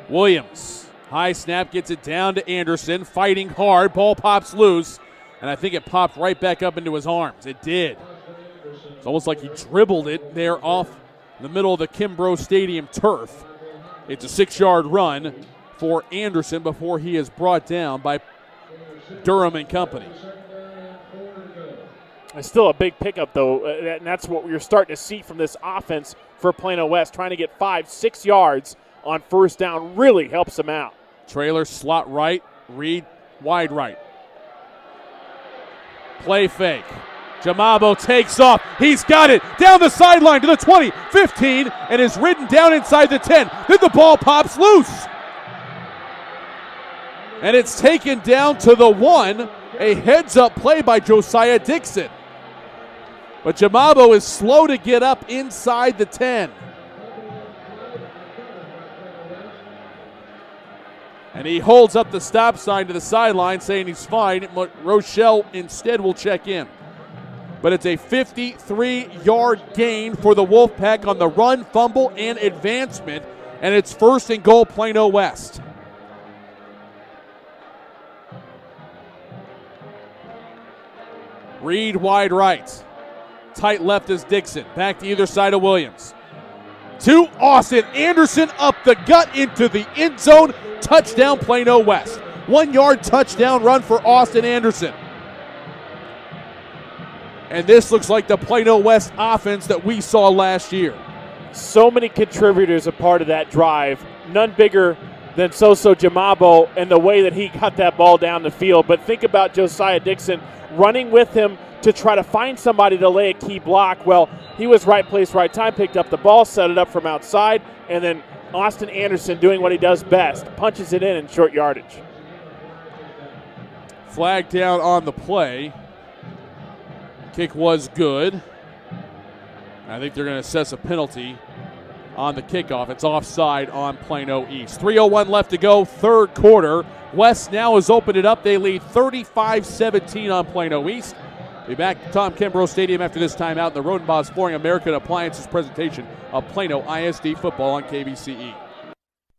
Williams, high snap, gets it down to Anderson, fighting hard, ball pops loose, and I think it popped right back up into his arms. It did. It's almost like he dribbled it there off the middle of the Kimbrough Stadium turf. It's a 6-yard run for Anderson before he is brought down by Durham and company.
It's still a big pickup, though, and that's what we're starting to see from this offense for Plano West. Trying to get 5-6 yards on first down really helps them out.
Trailer slot right, Reed wide right. Play fake. Jamabo takes off. He's got it down the sideline to the 20, 15, and is ridden down inside the 10. Then the ball pops loose. And it's taken down to the 1. A heads-up play by Josiah Dixon. But Jamabo is slow to get up inside the 10. And he holds up the stop sign to the sideline saying he's fine. Rochelle instead will check in. But it's a 53-yard gain for the Wolfpack on the run, fumble, and advancement. And it's 1st and goal, Plano West. Reed wide right. Tight left is Dixon. Back to either side of Williams. To Austin Anderson up the gut into the end zone. Touchdown, Plano West. 1-yard touchdown run for Austin Anderson. And this looks like the Plano West offense that we saw last year.
So many contributors a part of that drive. None bigger than Soso Jamabo and the way that he got that ball down the field. But think about Josiah Dixon running with him to try to find somebody to lay a key block. Well, he was right place, right time, picked up the ball, set it up from outside, and then Austin Anderson doing what he does best, punches it in short yardage.
Flag down on the play. Kick was good. I think they're going to assess a penalty on the kickoff. It's offside on Plano East. 3:01 left to go, third quarter. West now has opened it up. They lead 35-17 on Plano East. Be back to Tom Kimbrough Stadium after this timeout in the Rodenbos Flooring American Appliances presentation of Plano ISD football on KBCE.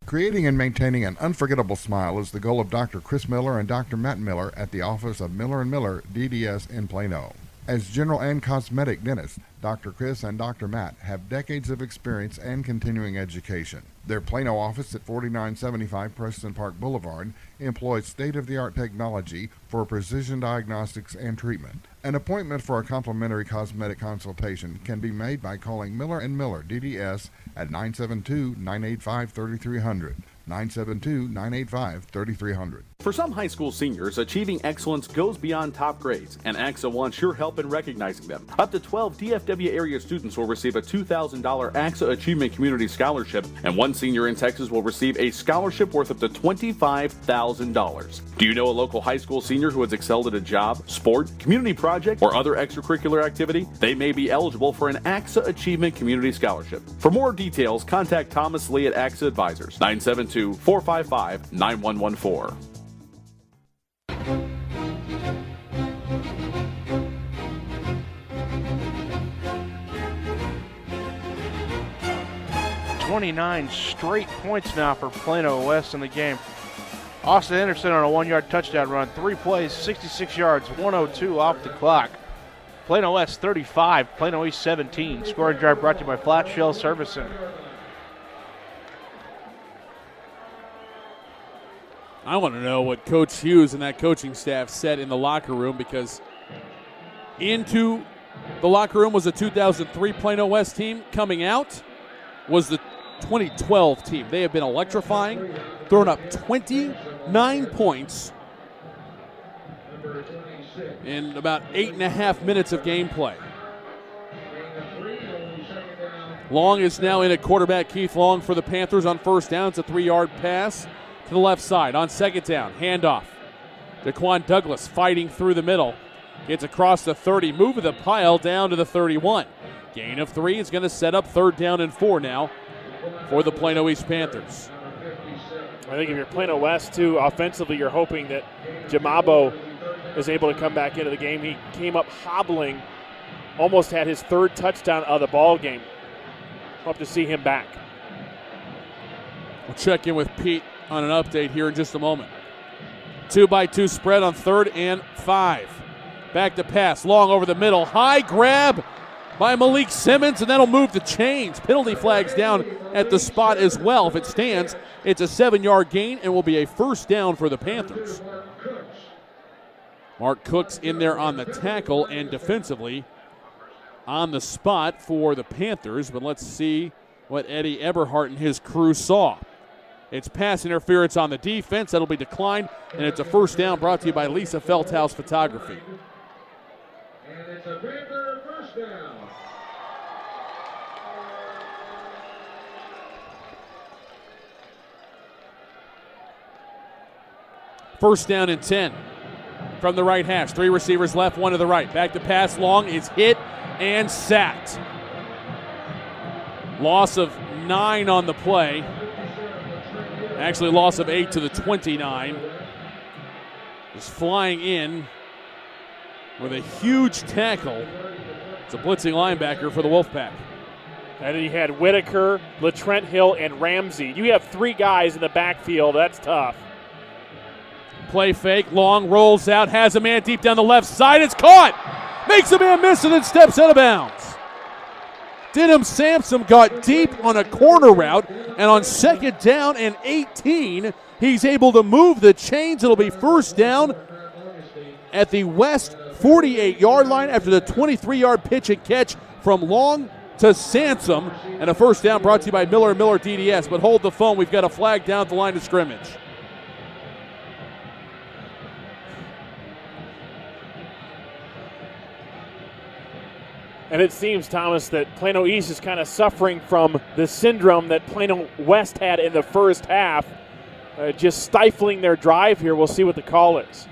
Creating and maintaining an unforgettable smile is the goal of Dr. Chris Miller and Dr. Matt Miller at the office of Miller & Miller DDS in Plano. As general and cosmetic dentists, Dr. Chris and Dr. Matt have decades of experience and continuing education. Their Plano office at 4975 Preston Park Boulevard employs state-of-the-art technology for precision diagnostics and treatment. An appointment for a complimentary cosmetic consultation can be made by calling Miller & Miller DDS at 972-985-3300. 972-985-3300.
For some high school seniors, achieving excellence goes beyond top grades, and AXA wants your help in recognizing them. Up to 12 DFW area students will receive a $2,000 AXA Achievement Community Scholarship, and one senior in Texas will receive a scholarship worth up to $25,000. Do you know a local high school senior who has excelled at a job, sport, community project, or other extracurricular activity? They may be eligible for an AXA Achievement Community Scholarship. For more details, contact Thomas Lee at AXA Advisors, 972-455-9114.
"29 straight points now for Plano West in the game. Austin Anderson on a 1-yard touchdown run. 3 plays, 66 yards, 1:02 off the clock. Plano West 35, Plano East 17. Scoring drive brought to you by Flat Shell Service Center.
I want to know what Coach Hughes and that coaching staff said in the locker room, because into the locker room was a 2003 Plano West team. Coming out was the 2012 team. They have been electrifying, throwing up 29 points in about 8.5 minutes of gameplay. Long is now in at quarterback. Keith Long for the Panthers on first down. It's a 3-yard pass to the left side. On second down, handoff. Daquan Douglas fighting through the middle. Gets across the 30, moving the pile down to the 31. Gain of 3 is going to set up 3rd down and 4 now for the Plano East Panthers.
I think if you're Plano West, too, offensively, you're hoping that Jamabo is able to come back into the game. He came up hobbling, almost had his 3rd touchdown of the ball game. Hope to see him back.
We'll check in with Pete on an update here in just a moment. 2-by-2 spread on 3rd and 5. Back to pass, Long over the middle. High grab by Malik Simmons, and that'll move the chains. Penalty flags down at the spot as well. If it stands, it's a 7-yard gain and will be a 1st down for the Panthers. Mark Cook's in there on the tackle and defensively on the spot for the Panthers, but let's see what Eddie Eberhardt and his crew saw. It's pass interference on the defense. That'll be declined, and it's a 1st down brought to you by Lisa Feldhaus Photography.
And it's a Panther 1st down.
First down and 10 from the right hash. 3 receivers left, 1 to the right. Back to pass. Long is hit and sacked. Loss of 9 on the play. Actually, loss of 8 to the 29. Just flying in with a huge tackle. It's a blitzing linebacker for the Wolfpack.
And he had Whitaker, LaTrent Hill, and Ramsey. You have 3 guys in the backfield. That's tough.
Play fake. Long rolls out, has a man deep down the left side. It's caught. Makes a man miss and then steps out of bounds. Denham Sampson got deep on a corner route, and on 2nd down and 18, he's able to move the chains. It'll be 1st down at the West 48-yard line after the 23-yard pitch and catch from Long to Sansom, and a 1st down brought to you by Miller & Miller DDS. But hold the phone. We've got a flag down at the line of scrimmage.
And it seems, Thomas, that Plano East is kind of suffering from the syndrome that Plano West had in the first half, just stifling their drive here. We'll see what the call is.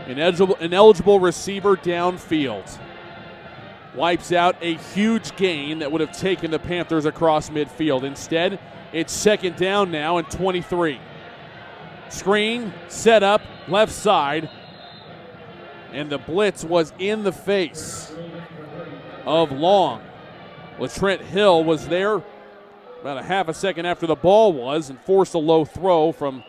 Ineligible receiver downfield. Wipes out a huge gain that would have taken the Panthers across midfield. Instead, it's 2nd down now and 23. Screen, set up, left side, and the blitz was in the face of Long. LaTrent Hill was there about a half a second after the ball was and forced a low throw from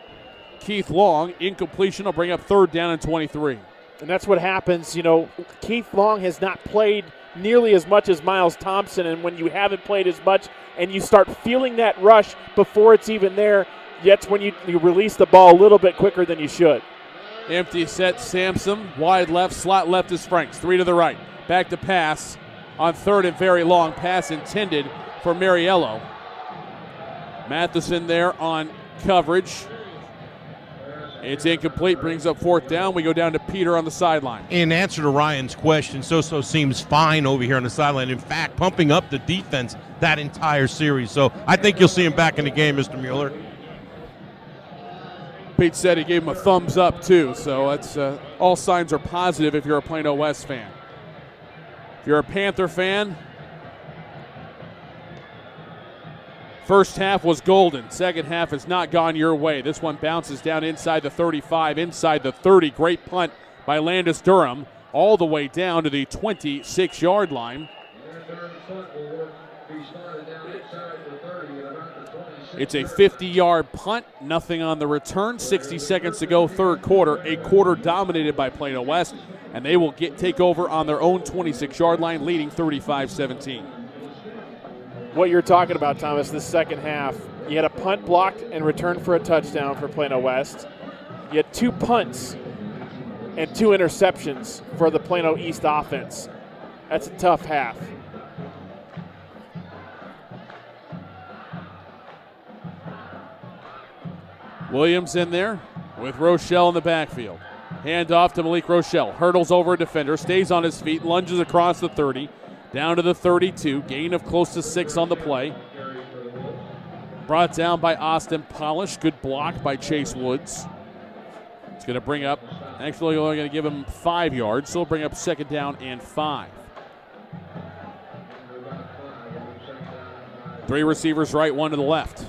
Keith Long. Incompletion will bring up 3rd down and 23.
And that's what happens. You know, Keith Long has not played nearly as much as Miles Thompson, and when you haven't played as much and you start feeling that rush before it's even there, that's when you release the ball a little bit quicker than you should.
Empty set, Sampson, wide left, slot left is Franks, 3 to the right. Back to pass on third and very long, pass intended for Mariello. Matheson there on coverage. It's incomplete, brings up fourth down. We go down to Peter on the sideline.
In answer to Ryan's question, Soso seems fine over here on the sideline. In fact, pumping up the defense that entire series. So I think you'll see him back in the game, Mr. Mueller.
Pete said he gave him a thumbs up, too. So that's all signs are positive if you're a Plano West fan. If you're a Panther fan, first half was golden. Second half has not gone your way. This one bounces down inside the 35, inside the 30. Great punt by Landis Durham all the way down to the 26-yard line. It's a 50-yard punt, nothing on the return. 60 seconds to go, third quarter. A quarter dominated by Plano West, and they will take over on their own 26-yard line, leading 35-17.
What you're talking about, Thomas, this second half, you had a punt blocked and returned for a touchdown for Plano West. You had 2 punts and 2 interceptions for the Plano East offense. That's a tough half.
Williams in there with Rochelle in the backfield. Hand off to Malik Rochelle. Hurdles over a defender, stays on his feet, lunges across the 30, down to the 32. Gain of close to 6 on the play. Brought down by Austin Polish. Good block by Chase Woods. It's going to bring up, actually only going to give him 5 yards, so it'll bring up second down and 5. 3 receivers right, 1 to the left.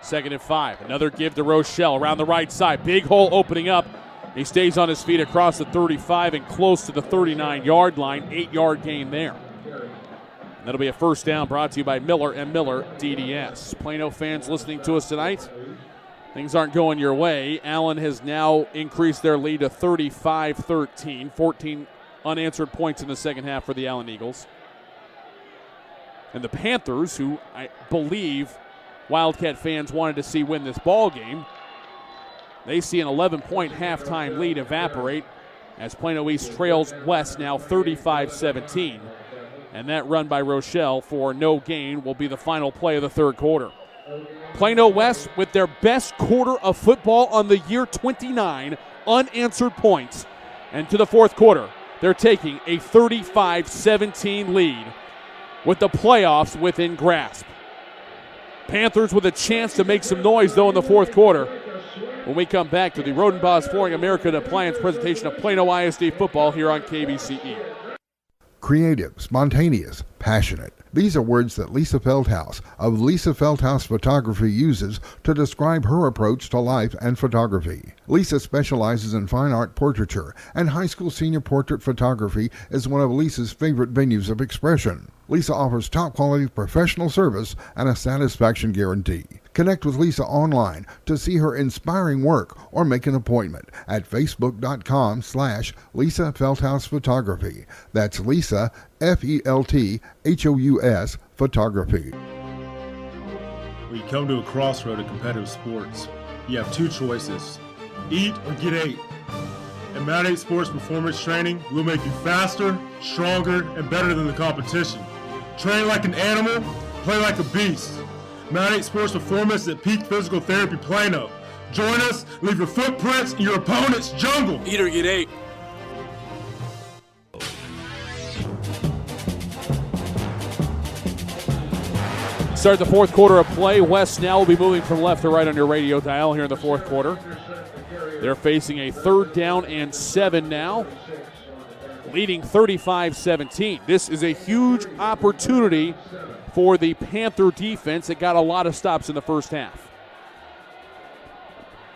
Second and 5. Another give to Rochelle around the right side. Big hole opening up. He stays on his feet across the 35 and close to the 39-yard line. 8-yard gain there. That'll be a first down brought to you by Miller and Miller DDS. Plano fans listening to us tonight, things aren't going your way. Allen has now increased their lead to 35-13. 14 unanswered points in the second half for the Allen Eagles. And the Panthers, who I believe Wildcat fans wanted to see win this ball game, they see an 11-point halftime lead evaporate as Plano East trails West now 35-17. And that run by Rochelle for no gain will be the final play of the third quarter. Plano West with their best quarter of football on the year, 29 unanswered points. And to the fourth quarter, they're taking a 35-17 lead with the playoffs within grasp. Panthers with a chance to make some noise, though, in the fourth quarter. When we come back to the Rodenbos Flooring American Appliance presentation of Plano ISD football here on KBCE.
Creative, spontaneous, passionate. These are words that Lisa Feldhaus of Lisa Feldhaus Photography uses to describe her approach to life and photography. Lisa specializes in fine art portraiture, and high school senior portrait photography is one of Lisa's favorite venues of expression. Lisa offers top-quality professional service and a satisfaction guarantee. Connect with Lisa online to see her inspiring work or make an appointment at facebook.com/Lisa Feldhaus Photography. That's Lisa, Felthous Photography.
When you come to a crossroad of competitive sports, you have 2 choices: eat or get 8. At Mount 8 Sports Performance Training, we'll make you faster, stronger, and better than the competition. Train like an animal, play like a beast. Mount 8 Sports Performance at Peak Physical Therapy Plano. Join us, leave your footprints in your opponent's jungle.
Eat or get 8.
Start the fourth quarter of play. West now will be moving from left to right on your radio dial here in the fourth quarter. They're facing a 3rd down and 7 now, leading 35-17. This is a huge opportunity for the Panther defense that got a lot of stops in the first half.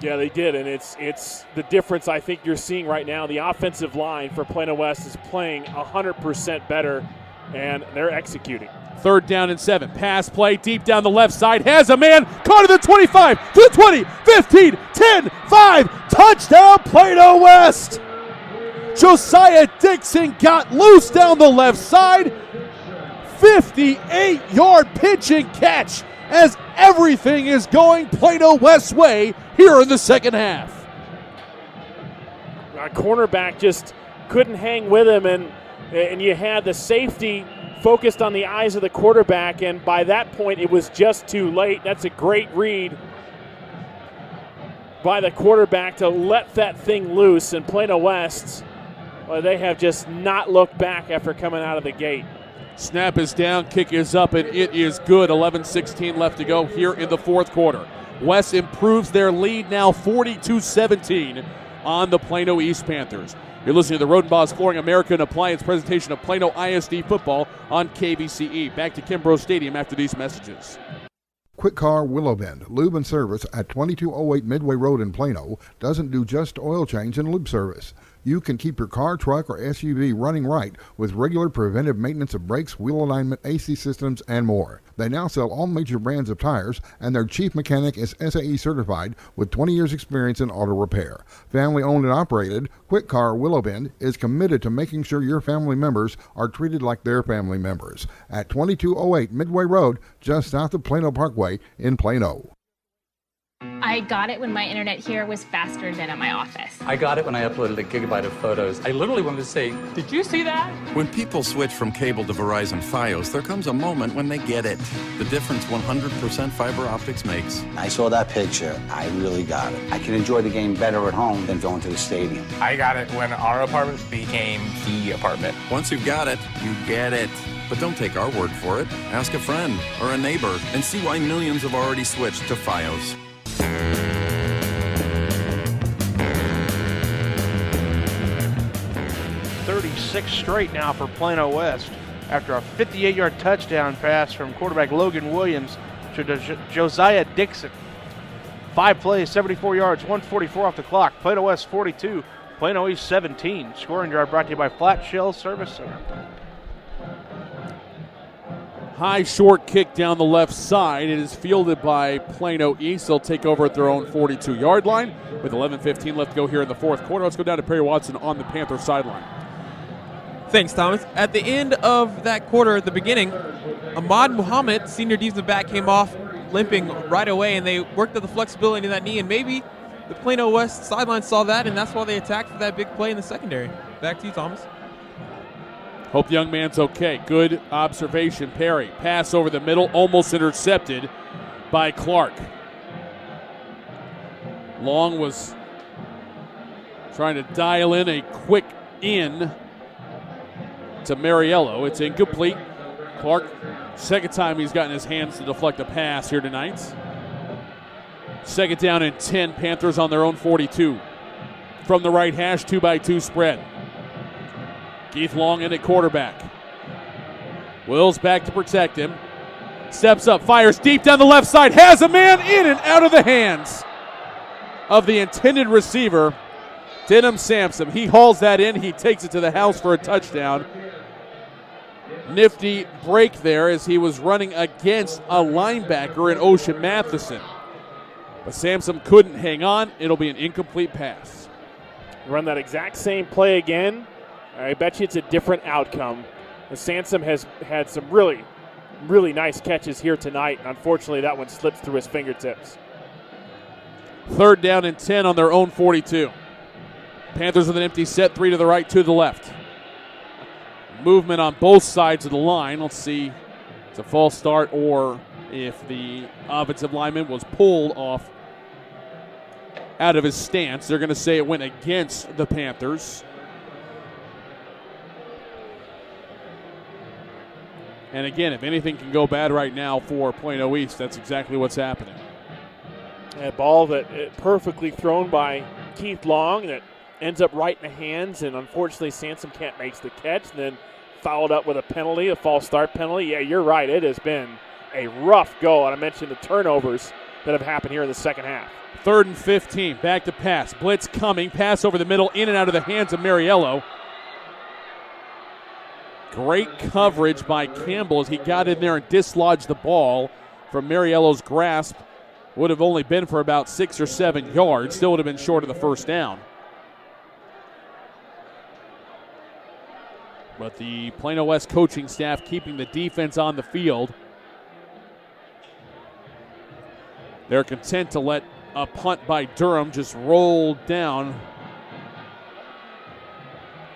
Yeah, they did, and it's the difference I think you're seeing right now. The offensive line for Plano West is playing 100% better, and they're executing.
3rd down and 7. Pass play deep down the left side. Has a man. Caught at the 25, to the 20, 15, 10, 5. Touchdown, Plano West. Josiah Dixon got loose down the left side. 58-yard pitch and catch as everything is going Plano West way here in the second half.
Our cornerback just couldn't hang with him, and you had the safety focused on the eyes of the quarterback, and by that point it was just too late. That's a great read by the quarterback to let that thing loose, and Plano West, well, they have just not looked back after coming out of the gate.
Snap is down, kick is up, and it is good. 11:16 left to go here in the fourth quarter. West improves their lead now 42-17 on the Plano East Panthers. You're listening to the Rodenbaugh's Flooring American Appliance presentation of Plano ISD football on KBCE. Back to Kimbrough Stadium after these messages.
Quick Car Willow Bend Lube and Service at 2208 Midway Road in Plano doesn't do just oil change and lube service. You can keep your car, truck, or SUV running right with regular preventive maintenance of brakes, wheel alignment, AC systems, and more. They now sell all major brands of tires, and their chief mechanic is SAE certified with 20 years experience in auto repair. Family owned and operated, Quick Car Willow Bend is committed to making sure your family members are treated like their family members. At 2208 Midway Road, just south of Plano Parkway in Plano.
I got it when my internet here was faster than at my office.
I got it when I uploaded a gigabyte of photos. I literally wanted to say, did you see that?
When people switch from cable to Verizon Fios, there comes a moment when they get it. The difference 100% fiber optics makes.
I saw that picture. I really got it. I can enjoy the game better at home than going to the stadium.
I got it when our apartment became the apartment.
Once you've got it, you get it. But don't take our word for it. Ask a friend or a neighbor and see why millions have already switched to Fios.
36 straight now for Plano West after a 58-yard touchdown pass from quarterback Logan Williams to Josiah Dixon. 5 plays, 74 yards, 144 off the clock. Plano West 42, Plano East 17. Scoring drive brought to you by Flat Shell Service Center.
High short kick down the left side. It is fielded by Plano East. They'll take over at their own 42-yard line with 11:15 left to go here in the fourth quarter. Let's go down to Perry Watson on the Panther sideline.
Thanks, Thomas. At the end of that quarter, at the beginning, Ahmad Muhammad, senior defensive back, came off limping right away, and they worked at the flexibility in that knee, and maybe the Plano West sideline saw that, and that's why they attacked for that big play in the secondary. Back to you, Thomas.
Hope the young man's okay. Good observation, Perry. Pass over the middle, almost intercepted by Clark. Long was trying to dial in a quick in to Mariello. It's incomplete. Clark, second time he's gotten his hands to deflect a pass here tonight. Second down and 10, Panthers on their own 42. From the right hash, 2x2 spread. Keith Long in at quarterback. Wills back to protect him. Steps up, fires deep down the left side. Has a man in and out of the hands of the intended receiver, Denham Sampson. He hauls that in. He takes it to the house for a touchdown. Nifty break there as he was running against a linebacker in Ocean Matheson. But Sampson couldn't hang on. It'll be an incomplete pass.
Run that exact same play again. I bet you it's a different outcome. Sansom has had some really, really nice catches here tonight, and unfortunately that one slips through his fingertips.
Third down and 10 on their own 42. Panthers with an empty set, 3 to the right, 2 to the left. Movement on both sides of the line. Let's see if it's a false start or if the offensive lineman was pulled off out of his stance. They're going to say it went against the Panthers. And again, if anything can go bad right now for Plano East, that's exactly what's happening.
A ball that perfectly thrown by Keith Long that ends up right in the hands, and unfortunately Sansom can't make the catch, and then followed up with a penalty, a false start penalty. Yeah, you're right. It has been a rough go, and I mentioned the turnovers that have happened here in the second half.
3rd and 15, back to pass. Blitz coming, pass over the middle, in and out of the hands of Mariello. Great coverage by Campbell as he got in there and dislodged the ball from Mariello's grasp. Would have only been for about 6 or 7 yards. Still would have been short of the first down. But the Plano West coaching staff keeping the defense on the field. They're content to let a punt by Durham just roll down.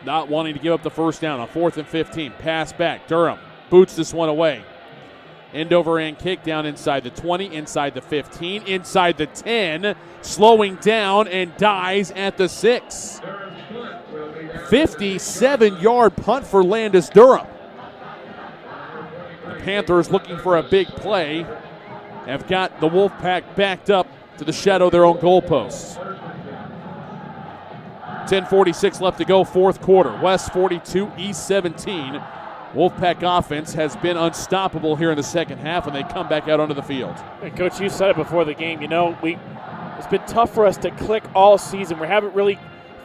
Not wanting to give up the first down on 4th and 15. Pass back. Durham boots this one away. End over end kick down inside the 20, inside the 15, inside the 10. Slowing down and dies at the 6. 57-yard punt for Landis Durham. The Panthers looking for a big play. Have got the Wolfpack backed up to the shadow of their own goalposts. 10:46 left to go, fourth quarter. West 42, East 17. Wolfpack offense has been unstoppable here in the second half, and they come back out onto the field.
Hey, Coach, you said it before the game. You know, it's been tough for us to click all season. We haven't really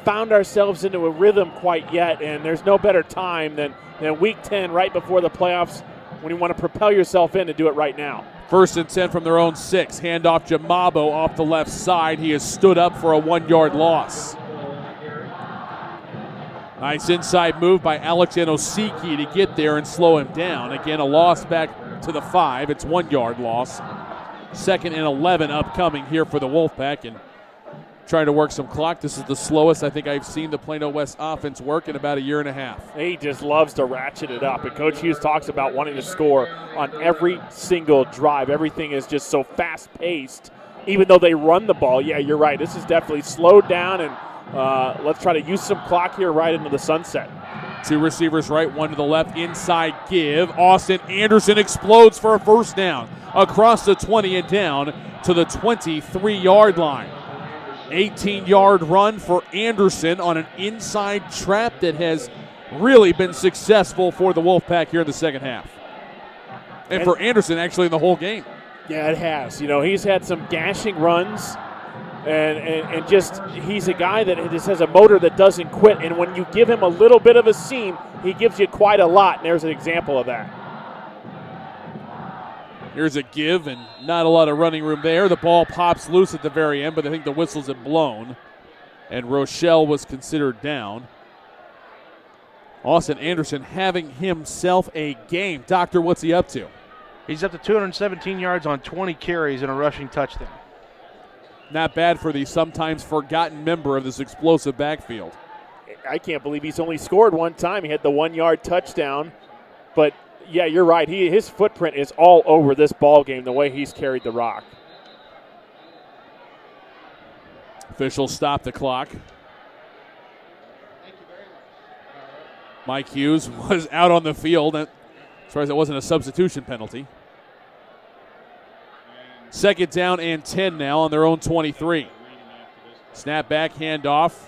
found ourselves into a rhythm quite yet, and there's no better time than Week 10 right before the playoffs when you want to propel yourself in to do it right now.
1st and 10 from their own 6. Handoff Jamabo off the left side. He has stood up for a 1-yard loss. Nice inside move by Alex Anosiki to get there and slow him down. Again, a loss back to the 5. It's 1-yard loss. 2nd and 11 upcoming here for the Wolfpack, and trying to work some clock. This is the slowest I think I've seen the Plano West offense work in about a year and a half.
He just loves to ratchet it up, and Coach Hughes talks about wanting to score on every single drive. Everything is just so fast-paced, even though they run the ball. Yeah, you're right. This is definitely slowed down, and let's try to use some clock here right into the sunset.
2 receivers right, 1 to the left, inside give. Austin Anderson explodes for a first down across the 20 and down to the 23-yard line. 18-yard run for Anderson on an inside trap that has really been successful for the Wolfpack here in the second half. And for Anderson, actually, in the whole game.
Yeah, it has. You know, he's had some gashing runs, and just he's a guy that just has a motor that doesn't quit. And when you give him a little bit of a seam, he gives you quite a lot, and there's an example of that.
Here's a give, and not a lot of running room there. The ball pops loose at the very end, but I think the whistles had blown, and Rochelle was considered down. Austin Anderson having himself a game. Doctor, what's he up to?
He's up to 217 yards on 20 carries and a rushing touchdown.
Not bad for the sometimes forgotten member of this explosive backfield.
I can't believe he's only scored one time. He had the 1-yard touchdown, but yeah, you're right. His footprint is all over this ball game, the way he's carried the rock.
Officials stop the clock. Mike Hughes was out on the field, as far as it wasn't a substitution penalty. 2nd down and 10 now on their own 23. Snap back, handoff.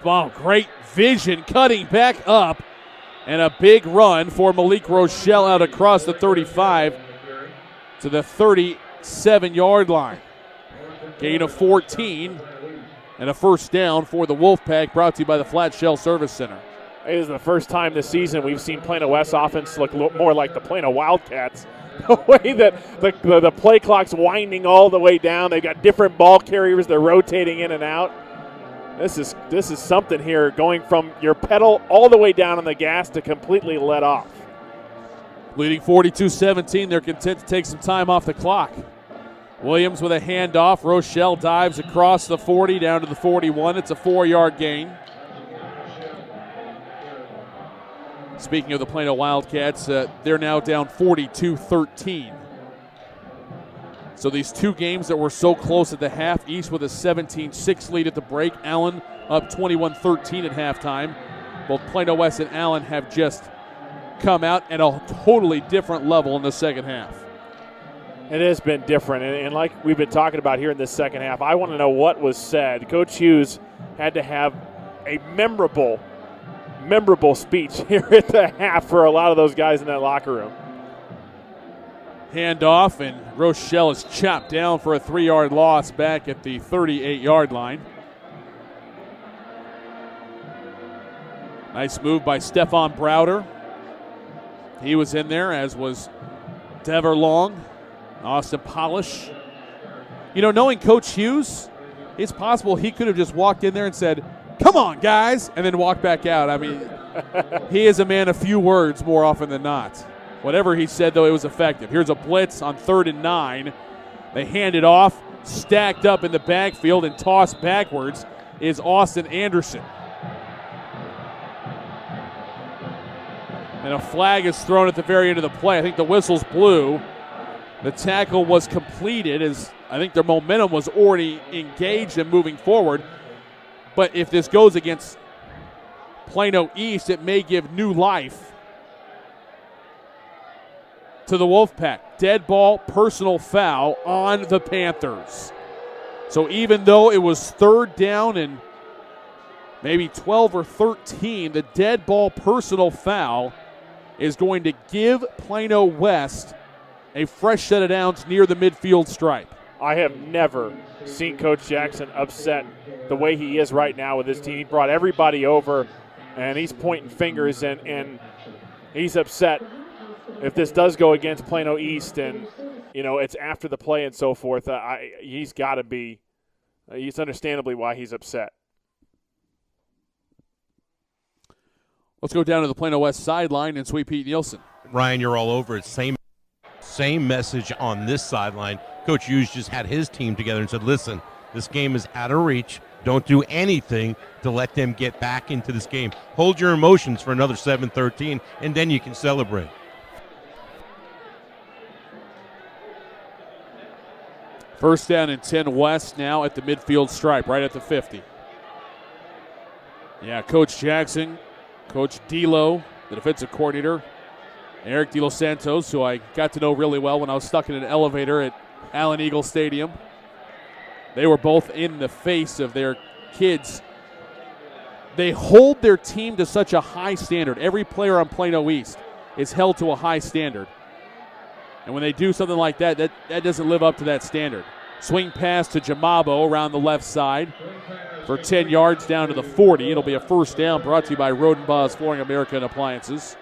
Wow, great vision, cutting back up. And a big run for Malik Rochelle out across the 35 to the 37-yard line. Gain of 14 and a first down for the Wolfpack, brought to you by the Flat Shell Service Center.
It is the first time this season we've seen Plano West offense look more like the Plano Wildcats. The way that the play clock's winding all the way down. They've got different ball carriers. They're rotating in and out. This is something here, going from your pedal all the way down on the gas to completely let off.
Leading 42-17, they're content to take some time off the clock. Williams with a handoff. Rochelle dives across the 40 down to the 41. It's a 4-yard gain. Speaking of the Plano Wildcats, they're now down 42-13. So these two games that were so close at the half, East with a 17-6 lead at the break. Allen up 21-13 at halftime. Both Plano West and Allen have just come out at a totally different level in the second half.
It has been different, and like we've been talking about here in this second half, I want to know what was said. Coach Hughes had to have a memorable speech here at the half for a lot of those guys in that locker room.
Handoff, and Rochelle is chopped down for a 3-yard loss back at the 38-yard line. Nice move by Stephon Browder. He was in there, as was Dever Long, Austin Polish. You know, knowing Coach Hughes, it's possible he could have just walked in there and said, "Come on, guys," and then walked back out. I mean, He is a man of few words more often than not. Whatever he said, though, it was effective. Here's a blitz on 3rd and 9. They hand it off. Stacked up in the backfield and tossed backwards is Austin Anderson. And a flag is thrown at the very end of the play. I think the whistle's blew. The tackle was completed as I think their momentum was already engaged and moving forward. But if this goes against Plano East, it may give new life to the Wolfpack. Dead ball, personal foul on the Panthers. So even though it was 3rd down and maybe 12 or 13, the dead ball personal foul is going to give Plano West a fresh set of downs near the midfield stripe.
I have never seen Coach Jackson upset the way he is right now with his team. He brought everybody over, and he's pointing fingers, and he's upset if this does go against Plano East and, it's after the play and so forth. He's got to be – he's understandably why he's upset.
Let's go down to the Plano West sideline and Sweet Pete Nielsen.
Ryan, you're all over it. Same message on this sideline. Coach Hughes just had his team together and said, listen, this game is out of reach. Don't do anything to let them get back into this game. Hold your emotions for another 7-13, and then you can celebrate.
First down and 10 West now at the midfield stripe, right at the 50. Yeah, Coach Jackson, Coach D'Lo, the defensive coordinator, Eric De Los Santos, who I got to know really well when I was stuck in an elevator at Allen Eagle Stadium. They were both in the face of their kids. They hold their team to such a high standard. Every player on Plano East is held to a high standard. And when they do something like that, that doesn't live up to that standard. Swing pass to Jamabo around the left side for 10 yards down to the 40. It'll be a first down brought to you by Rodenbaugh's Flooring America and Appliances.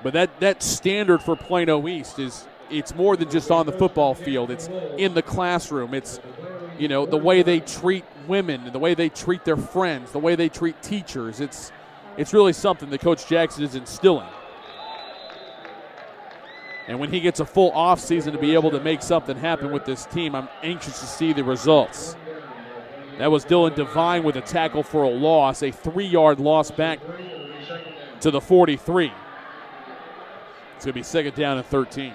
But that standard for Plano East it's more than just on the football field. It's in the classroom. It's, the way they treat women, the way they treat their friends, the way they treat teachers. It's really something that Coach Jackson is instilling. And when he gets a full offseason to be able to make something happen with this team, I'm anxious to see the results. That was Dylan Devine with a tackle for a loss, a 3-yard loss back to the 43. It's going to be second down and 13.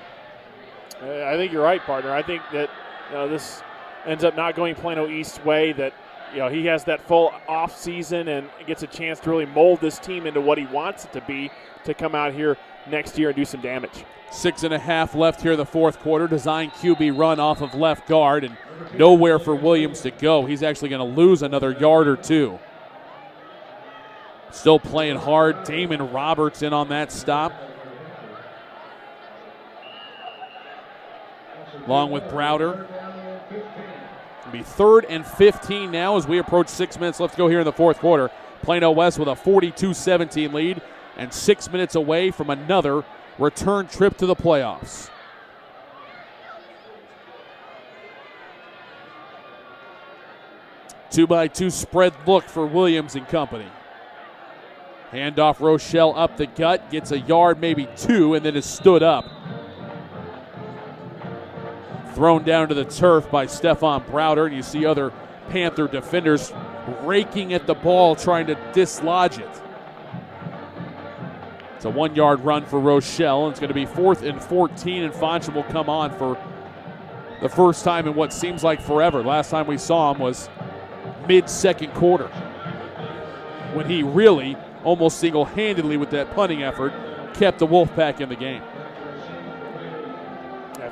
I think you're right, partner. I think that this ends up not going Plano East's way, that he has that full off season and gets a chance to really mold this team into what he wants it to be to come out here next year and do some damage.
6.5 left here in the fourth quarter. Design QB run off of left guard and nowhere for Williams to go. He's actually going to lose another yard or two. Still playing hard. Damon Roberts in on that stop. Along with Browder. It'll be 3rd and 15 now as we approach 6 minutes left to go here in the fourth quarter. Plano West with a 42-17 lead and 6 minutes away from another return trip to the playoffs. Two-by-two spread look for Williams and company. Handoff Rochelle up the gut, gets a yard, maybe 2, and then is stood up. Thrown down to the turf by Stephon Browder, and you see other Panther defenders raking at the ball, trying to dislodge it. It's a 1-yard run for Rochelle, and it's going to be 4th and 14, and Foncham will come on for the first time in what seems like forever. Last time we saw him was mid-second quarter, when he really, almost single-handedly with that punting effort, kept the Wolfpack in the game.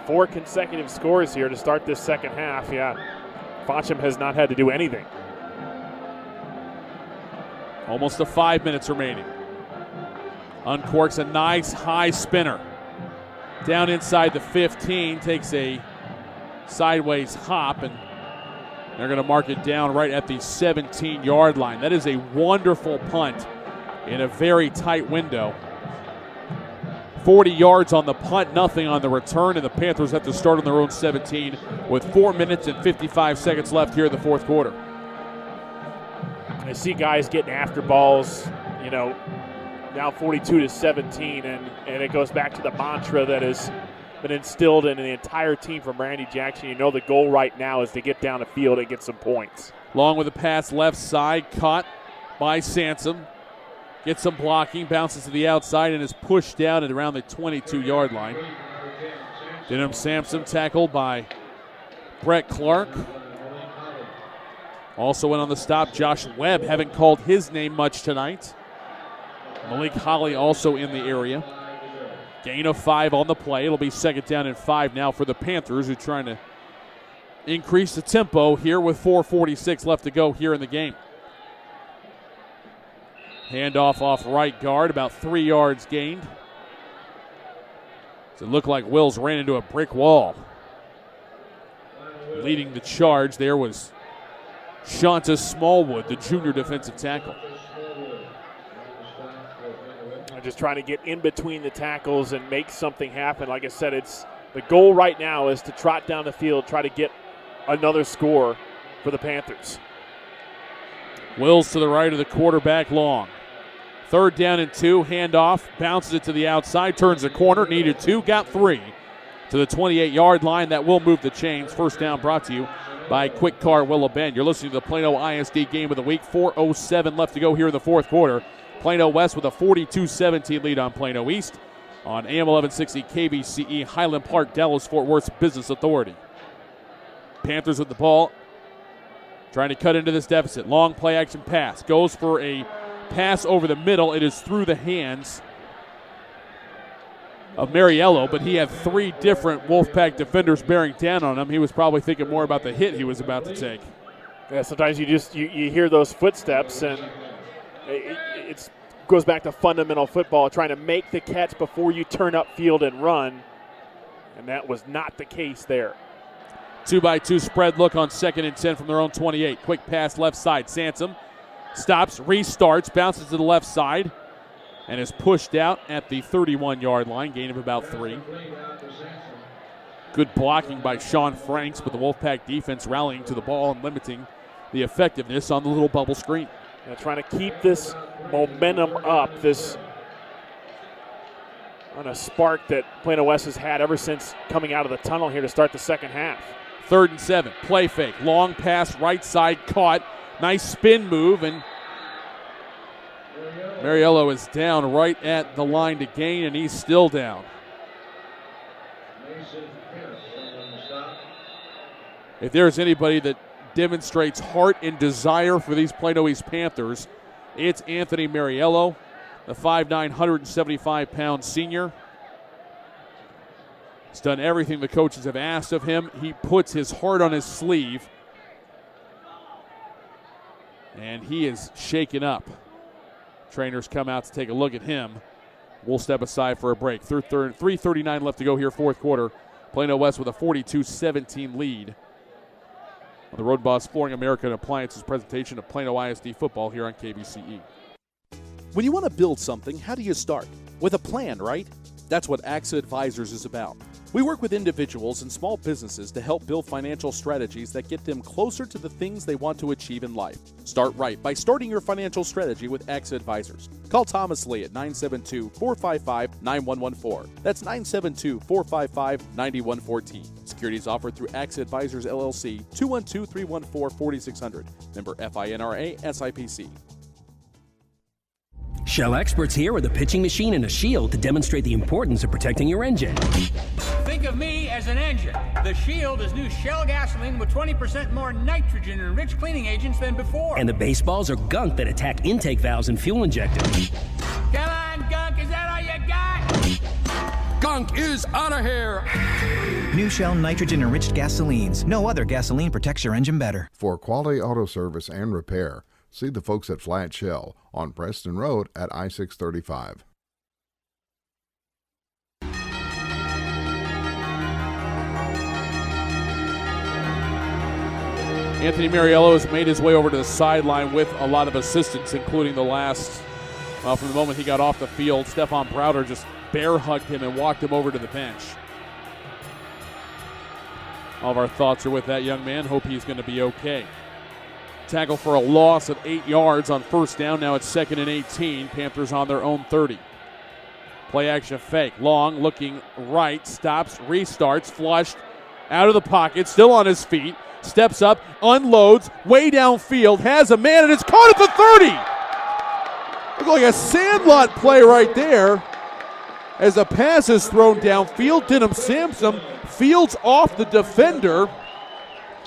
4 consecutive scores here to start this second half. Yeah, Foncham has not had to do anything.
Almost 5 minutes remaining. Uncorks a nice high spinner. Down inside the 15, takes a sideways hop, and they're going to mark it down right at the 17-yard line. That is a wonderful punt in a very tight window. 40 yards on the punt, nothing on the return, and the Panthers have to start on their own 17 with 4 minutes and 55 seconds left here in the fourth quarter.
I see guys getting after balls, now 42-17, and it goes back to the mantra that has been instilled in the entire team from Randy Jackson. The goal right now is to get down the field and get some points.
Long with the pass left side, caught by Sansom. Gets some blocking, bounces to the outside, and is pushed down at around the 22-yard line. Denham Sampson tackled by Brett Clark. Also in on the stop, Josh Webb, haven't called his name much tonight. Malik Holly also in the area. Gain of 5 on the play. It'll be 2nd down and 5 now for the Panthers, who are trying to increase the tempo here with 4:46 left to go here in the game. Handoff off right guard, about 3 yards gained. So it looked like Wills ran into a brick wall. Leading the charge there was Shanta Smallwood, the junior defensive tackle.
Just trying to get in between the tackles and make something happen. Like I said, it's the goal right now is to trot down the field, try to get another score for the Panthers.
Wills to the right of the quarterback, long. 3rd down and 2, handoff, bounces it to the outside, turns the corner, needed 2, got 3 to the 28-yard line. That will move the chains. First down brought to you by Quick Car Willow Bend. You're listening to the Plano ISD game of the week. 4:07 left to go here in the fourth quarter. Plano West with a 42-17 lead on Plano East on AM 1160 KBCE, Highland Park, Dallas-Fort Worth's Business Authority. Panthers with the ball, trying to cut into this deficit. Long play action pass. Goes for a pass over the middle. It is through the hands of Mariello, but he had 3 different Wolfpack defenders bearing down on him. He was probably thinking more about the hit he was about to take.
Yeah, sometimes you hear those footsteps, and it goes back to fundamental football, trying to make the catch before you turn upfield and run, and that was not the case there.
2-by-2 spread look on 2nd and 10 from their own 28. Quick pass left side. Sansom stops, restarts, bounces to the left side, and is pushed out at the 31-yard line, gain of about 3. Good blocking by Sean Franks, but the Wolfpack defense rallying to the ball and limiting the effectiveness on the little bubble screen.
Trying to keep this momentum up, this on a spark that Plano West has had ever since coming out of the tunnel here to start the second half.
3rd and 7, play fake, long pass right side, caught, nice spin move, and Mariello is down right at the line to gain, and he's still down. If there's anybody that demonstrates heart and desire for these Plano East Panthers, it's Anthony Mariello, the 5'9", 175-pound senior. He's done everything the coaches have asked of him. He puts his heart on his sleeve, and he is shaken up. Trainers come out to take a look at him. We'll step aside for a break. 3:39 left to go here, fourth quarter. Plano West with a 42-17 lead on the Road Boss Flooring America and Appliances presentation of Plano ISD football here on KBCE.
When you want to build something, how do you start? With a plan, right? That's what AXA Advisors is about. We work with individuals and small businesses to help build financial strategies that get them closer to the things they want to achieve in life. Start right by starting your financial strategy with AXA Advisors. Call Thomas Lee at 972-455-9114. That's 972-455-9114. Securities offered through AXA Advisors LLC, 212-314-4600. Member FINRA SIPC.
Shell experts here with a pitching machine and a shield to demonstrate the importance of protecting your engine.
Think of me as an engine. The Shield is new Shell gasoline with 20% more nitrogen and rich cleaning agents than before.
And the baseballs are gunk that attack intake valves and fuel injectors.
Come on, gunk, is that all you got?
Gunk is out of here.
New Shell nitrogen-enriched gasolines. No other gasoline protects your engine better.
For quality auto service and repair, see the folks at Flat Shell on Preston Road at I-635.
Anthony Mariello has made his way over to the sideline with a lot of assistance, including the last, from the moment he got off the field. Stephon Browder just bear hugged him and walked him over to the bench. All of our thoughts are with that young man. Hope he's going to be okay. Tackle for a loss of 8 yards on first down. Now it's 2nd and 18. Panthers on their own 30. Play action fake. Long looking right. Stops. Restarts. Flushed. Out of the pocket. Still on his feet. Steps up. Unloads. Way downfield. Has a man and it's caught at the 30. Looked like a sandlot play right there. As a pass is thrown downfield. Denham Sampson fields off the defender.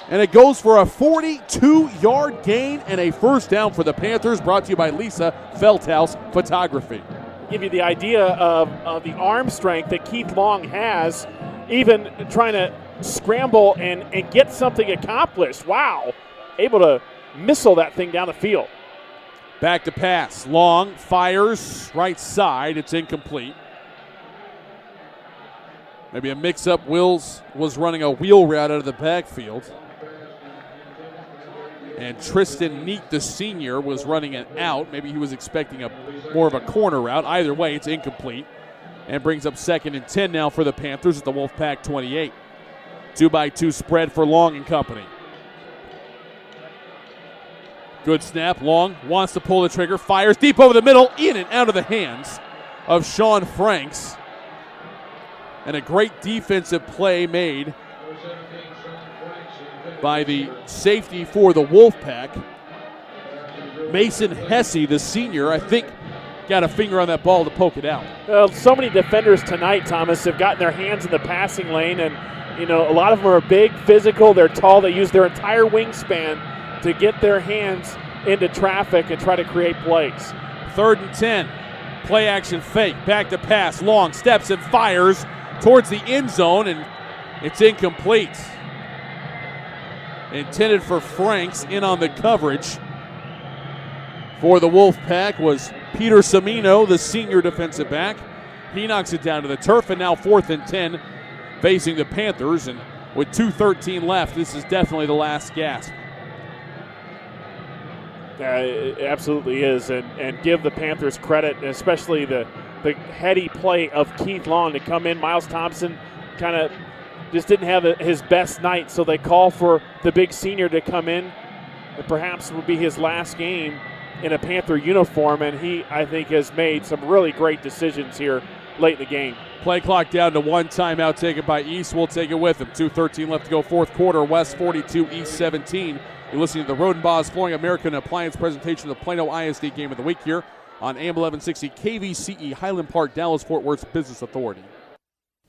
And it goes for a 42-yard gain and a first down for the Panthers, brought to you by Lisa Feldhaus Photography.
Give you the idea of the arm strength that Keith Long has, even trying to scramble and get something accomplished. Wow. Able to missile that thing down the field.
Back to pass. Long fires right side. It's incomplete. Maybe a mix-up. Wills was running a wheel route out of the backfield. And Tristan Neat, the senior, was running an out. Maybe he was expecting more of a corner route. Either way, it's incomplete. And brings up 2nd and 10 now for the Panthers at the Wolfpack 28. 2-by-2 spread for Long and company. Good snap. Long wants to pull the trigger. Fires deep over the middle. In and out of the hands of Sean Franks. And a great defensive play made by the safety for the Wolfpack. Mason Hesse, the senior, I think got a finger on that ball to poke it out.
So many defenders tonight, Thomas, have gotten their hands in the passing lane, and a lot of them are big, physical, they're tall, they use their entire wingspan to get their hands into traffic and try to create plays.
3rd and 10, play action fake, back to pass, Long steps and fires towards the end zone, and it's incomplete. Intended for Franks. In on the coverage for the Wolfpack was Peter Semino, the senior defensive back. He knocks it down to the turf, and now 4th and 10 facing the Panthers. And with 2:13 left, this is definitely the last gasp.
It absolutely is, and give the Panthers credit, especially the heady play of Keith Long to come in. Miles Thompson kind of just didn't have his best night, so they call for the big senior to come in. It perhaps will be his last game in a Panther uniform, and he, I think, has made some really great decisions here late in the game.
Play clock down to 1 timeout taken by East. We'll take it with him. 2:13 left to go, 4th quarter. West 42, East 17. You're listening to the Rodenbaugh's Flooring American Appliance presentation of the Plano ISD Game of the Week here on AM 1160 KVCE, Highland Park, Dallas-Fort Worth's Business Authority.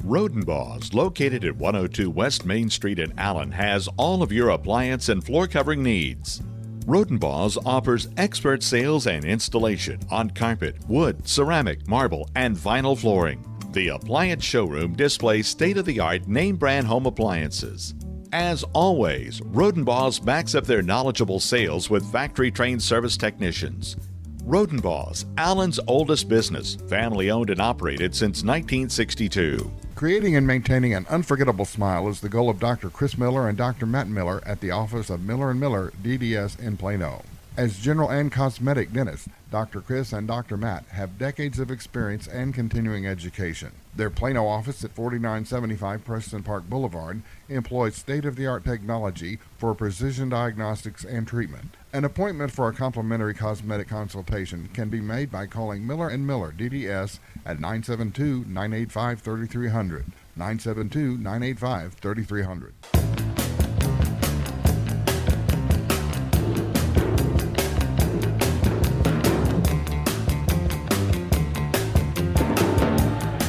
Rodenbaugh's, located at 102 West Main Street in Allen, has all of your appliance and floor covering needs. Rodenbaugh's offers expert sales and installation on carpet, wood, ceramic, marble, and vinyl flooring. The appliance showroom displays state-of-the-art name-brand home appliances. As always, Rodenbaugh's backs up their knowledgeable sales with factory-trained service technicians. Rodenbaugh's, Allen's oldest business, family-owned and operated since 1962.
Creating and maintaining an unforgettable smile is the goal of Dr. Chris Miller and Dr. Matt Miller at the office of Miller & Miller, DDS in Plano. As general and cosmetic dentists, Dr. Chris and Dr. Matt have decades of experience and continuing education. Their Plano office at 4975 Preston Park Boulevard employs state-of-the-art technology for precision diagnostics and treatment. An appointment for a complimentary cosmetic consultation can be made by calling Miller & Miller, DDS, at 972-985-3300, 972-985-3300.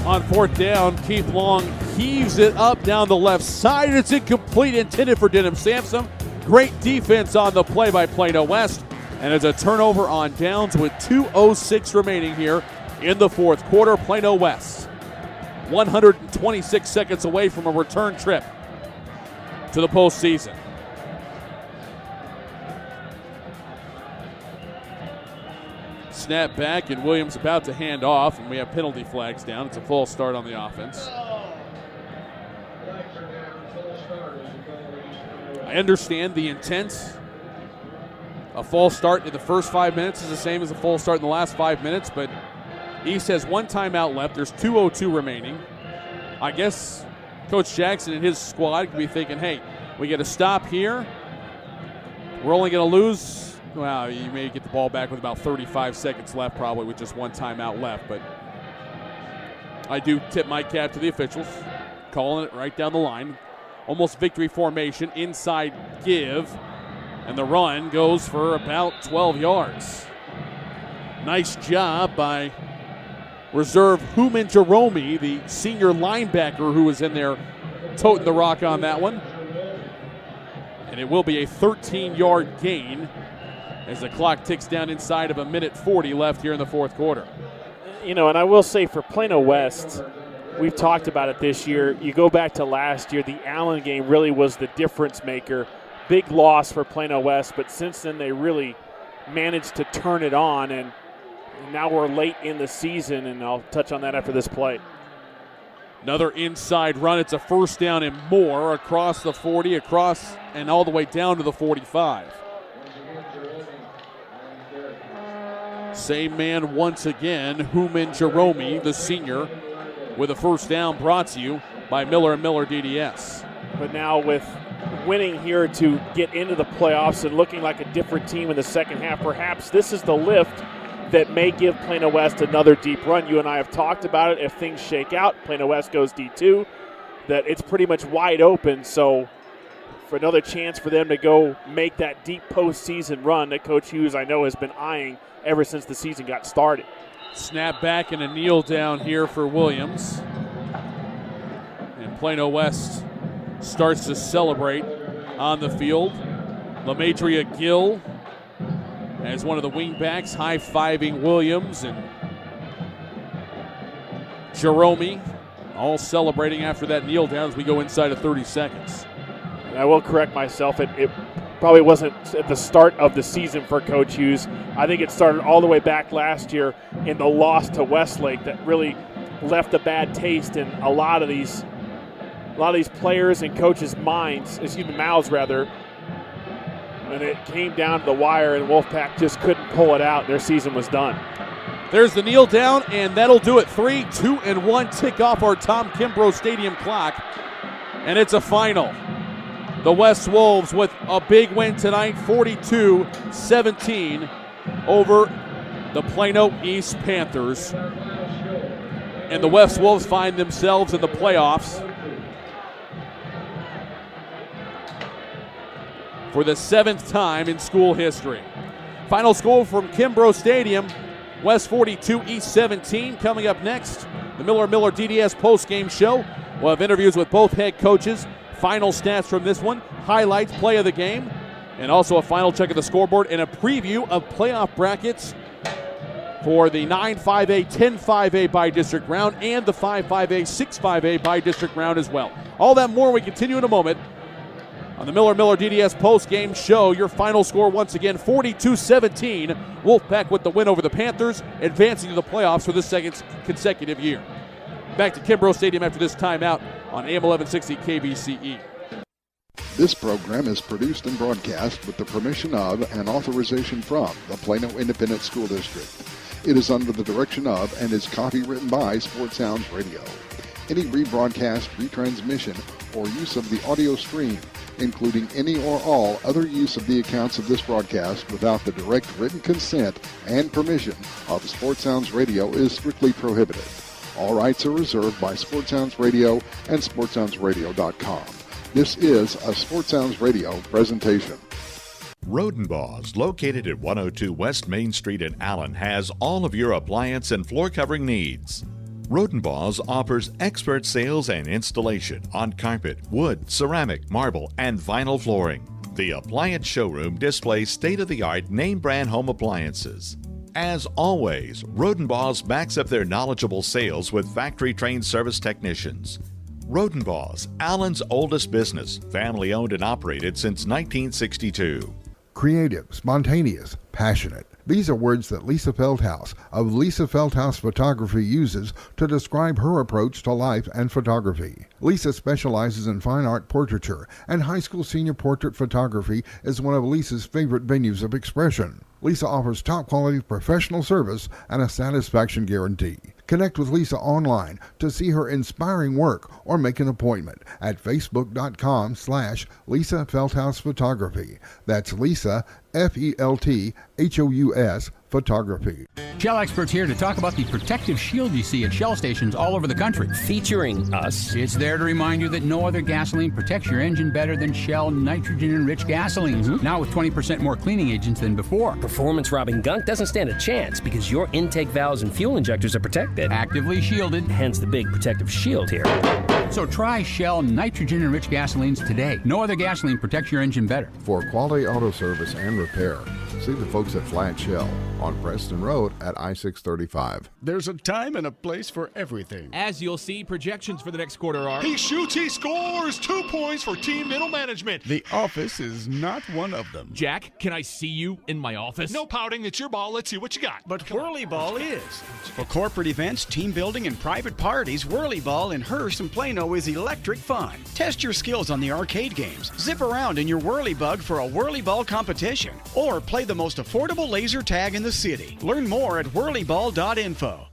On 4th down, Keith Long heaves it up down the left side. It's incomplete, intended for Denham Sampson. Great defense on the play by Plano West. And it's a turnover on downs with 2:06 remaining here in the 4th quarter. Plano West, 126 seconds away from a return trip to the postseason. Snap back, and Williams about to hand off, and we have penalty flags down. It's a false start on the offense. I understand the intent. A false start in the first 5 minutes is the same as a false start in the last 5 minutes, but East has one timeout left. There's 2:02 remaining. I guess Coach Jackson and his squad could be thinking, hey, we get a stop here. We're only going to lose, well, you may get the ball back with about 35 seconds left, probably with just one timeout left. But I do tip my cap to the officials, calling it right down the line. Almost victory formation, inside give, and the run goes for about 12 yards. Nice job by reserve Human Jerome, the senior linebacker who was in there toting the rock on that one. And it will be a 13-yard gain as the clock ticks down inside of 1:40 left here in the fourth quarter.
And I will say for Plano West, we've talked about it this year. You go back to last year, the Allen game really was the difference maker. Big loss for Plano West, but since then they really managed to turn it on, and now we're late in the season, and I'll touch on that after this play.
Another inside run. It's a first down and more across the 40, across and all the way down to the 45. Same man once again, Human Jerome, the senior, with a first down brought to you by Miller & Miller DDS.
But now with winning here to get into the playoffs and looking like a different team in the second half, perhaps this is the lift that may give Plano West another deep run. You and I have talked about it. If things shake out, Plano West goes D2, that it's pretty much wide open. So for another chance for them to go make that deep postseason run that Coach Hughes, I know, has been eyeing ever since the season got started.
Snap back and a kneel down here for Williams. And Plano West starts to celebrate on the field. LaMadria Gill as one of the wingbacks, high-fiving Williams and Jerome, all celebrating after that kneel down as we go inside of 30 seconds.
And I will correct myself. It probably wasn't at the start of the season for Coach Hughes. I think it started all the way back last year in the loss to Westlake that really left a bad taste in a lot of these players and coaches' mouths rather. And it came down to the wire, and Wolfpack just couldn't pull it out. Their season was done.
There's the kneel down, and that'll do it. 3, 2, and 1 tick off our Tom Kimbrough Stadium clock, and it's a final. The West Wolves with a big win tonight, 42-17 over the Plano East Panthers. And the West Wolves find themselves in the playoffs for the 7th time in school history. Final score from Kimbrough Stadium, West 42, East 17. Coming up next, the Miller & Miller DDS postgame show. We'll have interviews with both head coaches, final stats from this one, highlights, play of the game, and also a final check of the scoreboard and a preview of playoff brackets for the 9-5A, 10-5A by district round and the 5-5A, 6-5A by district round as well. All that more we continue in a moment on the Miller & Miller DDS post-game show. Your final score once again, 42-17. Wolfpack with the win over the Panthers, advancing to the playoffs for the second consecutive year. Back to Kimbrough Stadium after this timeout on AM 1160 KBCE.
This program is produced and broadcast with the permission of and authorization from the Plano Independent School District. It is under the direction of and is copywritten by Sports Sounds Radio. Any rebroadcast, retransmission, or use of the audio stream, including any or all other use of the accounts of this broadcast without the direct written consent and permission of Sports Sounds Radio is strictly prohibited. All rights are reserved by Sports Sounds Radio and SportsSoundsRadio.com. This is a Sports Sounds Radio presentation.
Rodenbaugh's, located at 102 West Main Street in Allen, has all of your appliance and floor covering needs. Rodenbaugh's offers expert sales and installation on carpet, wood, ceramic, marble, and vinyl flooring. The appliance showroom displays state-of-the-art name-brand home appliances. As always, Rodenbaugh's backs up their knowledgeable sales with factory-trained service technicians. Rodenbaugh's, Allen's oldest business, family-owned and operated since 1962.
Creative, spontaneous, passionate. These are words that Lisa Feldhaus of Lisa Feldhaus Photography uses to describe her approach to life and photography. Lisa specializes in fine art portraiture, and high school senior portrait photography is one of Lisa's favorite venues of expression. Lisa offers top quality professional service and a satisfaction guarantee. Connect with Lisa online to see her inspiring work or make an appointment at facebook.com/Lisa Feldhaus Photography. That's Lisa, Felthous Photography.
Shell experts here to talk about the protective shield you see at Shell stations all over the country.
Featuring us.
It's there to remind you that no other gasoline protects your engine better than Shell nitrogen-enriched gasolines. Now with 20% more cleaning agents than before.
Performance-robbing gunk doesn't stand a chance because your intake valves and fuel injectors are protected.
Actively shielded.
Hence the big protective shield here.
So try Shell nitrogen-enriched gasolines today. No other gasoline protects your engine better.
For quality auto service and repair, see the folks at Flat Shell on Preston Road at I-635.
There's a time and a place for everything.
As you'll see, projections for the next quarter are...
He shoots, he scores! 2 points for team middle management. The office is not one of them.
Jack, can I see you in my office?
No pouting, it's your ball. Let's see what you got.
But Whirly Ball is. For corporate events, team building, and private parties, Whirly Ball in Hearst and Plano is electric fun. Test your skills on the arcade games. Zip around in your Whirly Bug for a Whirly Ball competition. Or play the most affordable laser tag in the city. Learn more at whirlyball.info.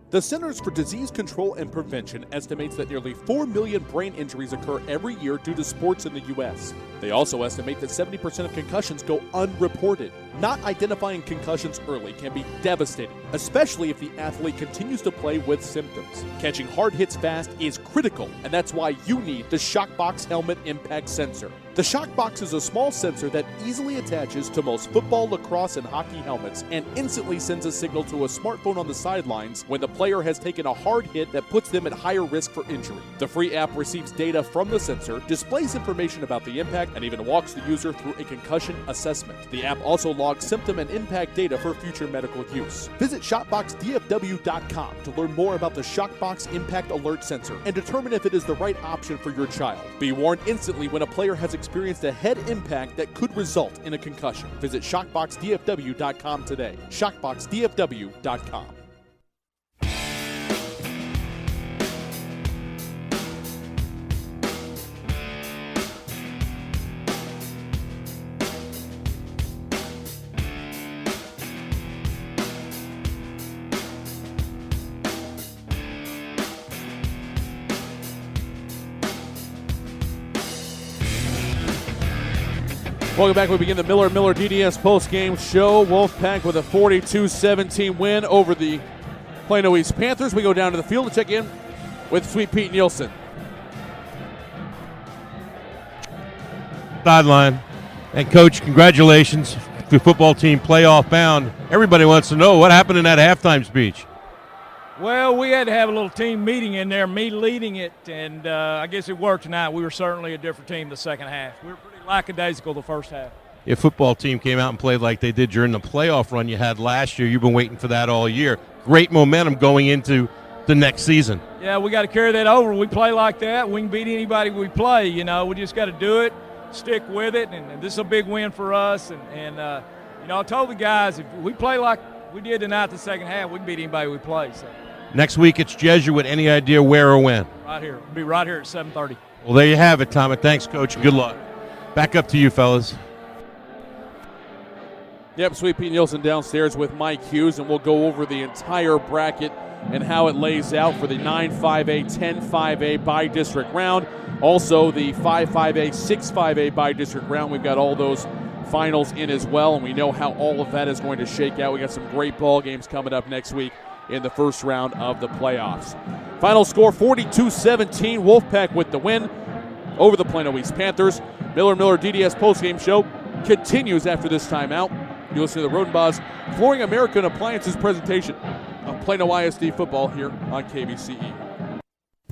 The Centers for Disease Control and Prevention estimates that nearly 4 million brain injuries occur every year due to sports in the U.S. They also estimate that 70% of concussions go unreported. Not identifying concussions early can be devastating, especially if the athlete continues to play with symptoms. Catching hard hits fast is critical, and that's why you need the Shockbox Helmet Impact Sensor. The Shockbox is a small sensor that easily attaches to most football, lacrosse, and hockey helmets and instantly sends a signal to a smartphone on the sidelines when the player has taken a hard hit that puts them at higher risk for injury. The free app receives data from the sensor, displays information about the impact, and even walks the user through a concussion assessment. The app also logs symptom and impact data for future medical use. Visit ShopboxDFW.com to learn more about the Shockbox Impact Alert Sensor and determine if it is the right option for your child. Be warned instantly when a player has experienced a head impact that could result in a concussion. Visit ShockboxDFW.com today. ShockboxDFW.com. Welcome back. We begin the Miller DDS postgame show. Wolfpack with a 42-17 win over the Plano East Panthers. We go down to the field to check in with Sweet Pete Nielsen.
Sideline. And, Coach, congratulations. The football team playoff bound. Everybody wants to know what happened in that halftime speech.
Well, we had to have a little team meeting in there, me leading it, and I guess it worked tonight. We were certainly a different team the second half. We were pretty lackadaisical the first half.
If football team came out and played like they did during the playoff run you had last year, you've been waiting for that all year. Great momentum going into the next season.
Yeah, we got to carry that over. We play like that, we can beat anybody we play. You know, we just got to do it, stick with it, and this is a big win for us. And you know, I told the guys, if we play like we did tonight the second half, we can beat anybody we play. So.
Next week it's Jesuit. Any idea where or when?
Right here. We'll be right here at 7:30.
Well, there you have it, Tom. And thanks, Coach. Good luck. Back up to you, fellas.
Yep, Sweet Pete Nielsen downstairs with Mike Hughes, and we'll go over the entire bracket and how it lays out for the 9-5A, 10-5A by-district round. Also, the 5-5A, 6-5A by-district round. We've got all those finals in as well, and we know how all of that is going to shake out. We got some great ball games coming up next week in the first round of the playoffs. Final score, 42-17. Wolfpack with the win over the Plano East Panthers. Miller DDS postgame show continues after this timeout. You listen to the Rodenbaugh's Flooring America and Appliances presentation of Plano ISD football here on KBCE.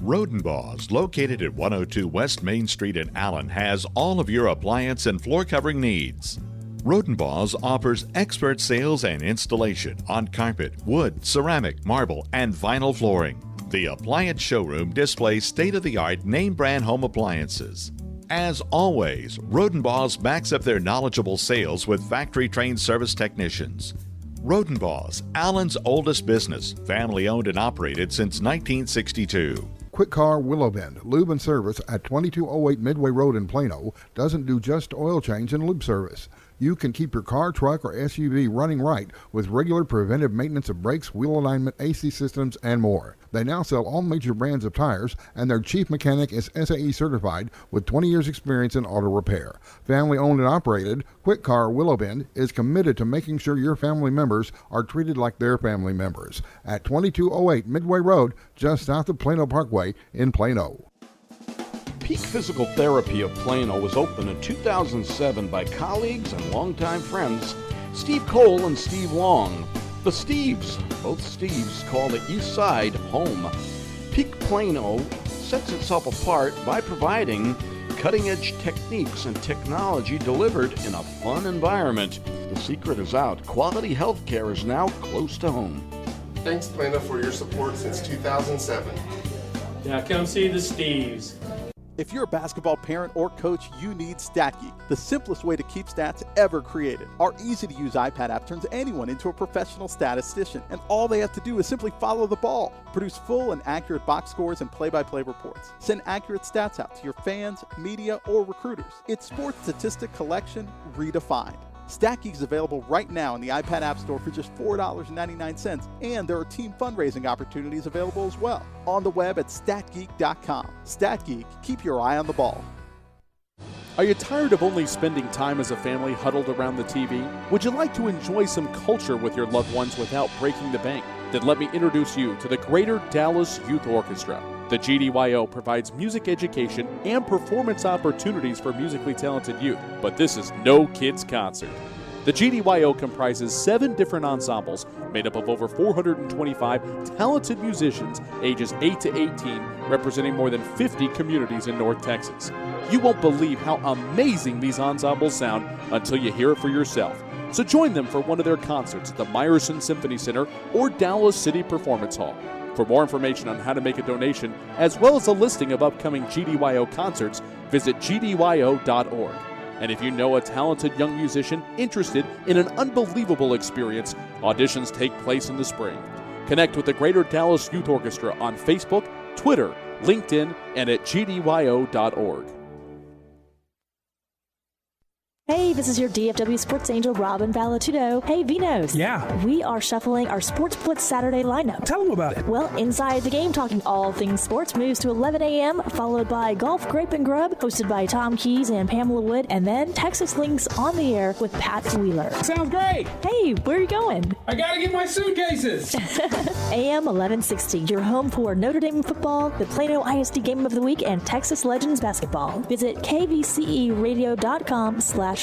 Rodenbaugh's, located at 102 West Main Street in Allen, has all of your appliance and floor covering needs. Rodenbaugh's offers expert sales and installation on carpet, wood, ceramic, marble, and vinyl flooring. The appliance showroom displays state-of-the-art name-brand home appliances. As always, Rodenbaugh's backs up their knowledgeable sales with factory-trained service technicians. Rodenbaugh's, Allen's oldest business, family-owned and operated since 1962.
Quick Car Willow Bend Lube and Service at 2208 Midway Road in Plano doesn't do just oil change and lube service. You can keep your car, truck, or SUV running right with regular preventive maintenance of brakes, wheel alignment, AC systems, and more. They now sell all major brands of tires, and their chief mechanic is SAE certified with 20 years experience in auto repair. Family owned and operated, Quick Car Willow Bend is committed to making sure your family members are treated like their family members. At 2208 Midway Road, just south of Plano Parkway in Plano.
Peak Physical Therapy of Plano was opened in 2007 by colleagues and longtime friends Steve Cole and Steve Long. The Steves, both Steves, call the East Side home. Peak Plano sets itself apart by providing cutting-edge techniques and technology delivered in a fun environment. The secret is out. Quality health care is now close to home.
Thanks, Plano, for your support since 2007.
Now come see the Steves.
If you're a basketball parent or coach, you need StatGeek, the simplest way to keep stats ever created. Our easy-to-use iPad app turns anyone into a professional statistician, and all they have to do is simply follow the ball. Produce full and accurate box scores and play-by-play reports. Send accurate stats out to your fans, media, or recruiters. It's sports statistic collection redefined. StatGeek is available right now in the iPad App Store for just $4.99, and there are team fundraising opportunities available as well. On the web at statgeek.com. StatGeek, keep your eye on the ball.
Are you tired of only spending time as a family huddled around the TV? Would you like to enjoy some culture with your loved ones without breaking the bank? Then let me introduce you to the Greater Dallas Youth Orchestra. The GDYO provides music education and performance opportunities for musically talented youth, but this is no kids' concert. The GDYO comprises 7 different ensembles made up of over 425 talented musicians ages 8 to 18, representing more than 50 communities in North Texas. You won't believe how amazing these ensembles sound until you hear it for yourself. So join them for one of their concerts at the Meyerson Symphony Center or Dallas City Performance Hall. For more information on how to make a donation, as well as a listing of upcoming GDYO concerts, visit gdyo.org. And if you know a talented young musician interested in an unbelievable experience, auditions take place in the spring. Connect with the Greater Dallas Youth Orchestra on Facebook, Twitter, LinkedIn, and at gdyo.org.
Hey, this is your DFW Sports Angel, Robin Valatudo. Hey, Vinos.
Yeah.
We are shuffling our Sports Blitz Saturday lineup.
Tell them about it.
Well, inside the game, talking all things sports, moves to 11 a.m., followed by Golf Grape and Grub, hosted by Tom Keys and Pamela Wood, and then Texas Links on the air with Pat Wheeler.
Sounds great.
Hey, where are you going?
I gotta get my suitcases.
AM 1160, your home for Notre Dame football, the Plano ISD Game of the Week, and Texas Legends basketball. Visit kvceradio.com/sports.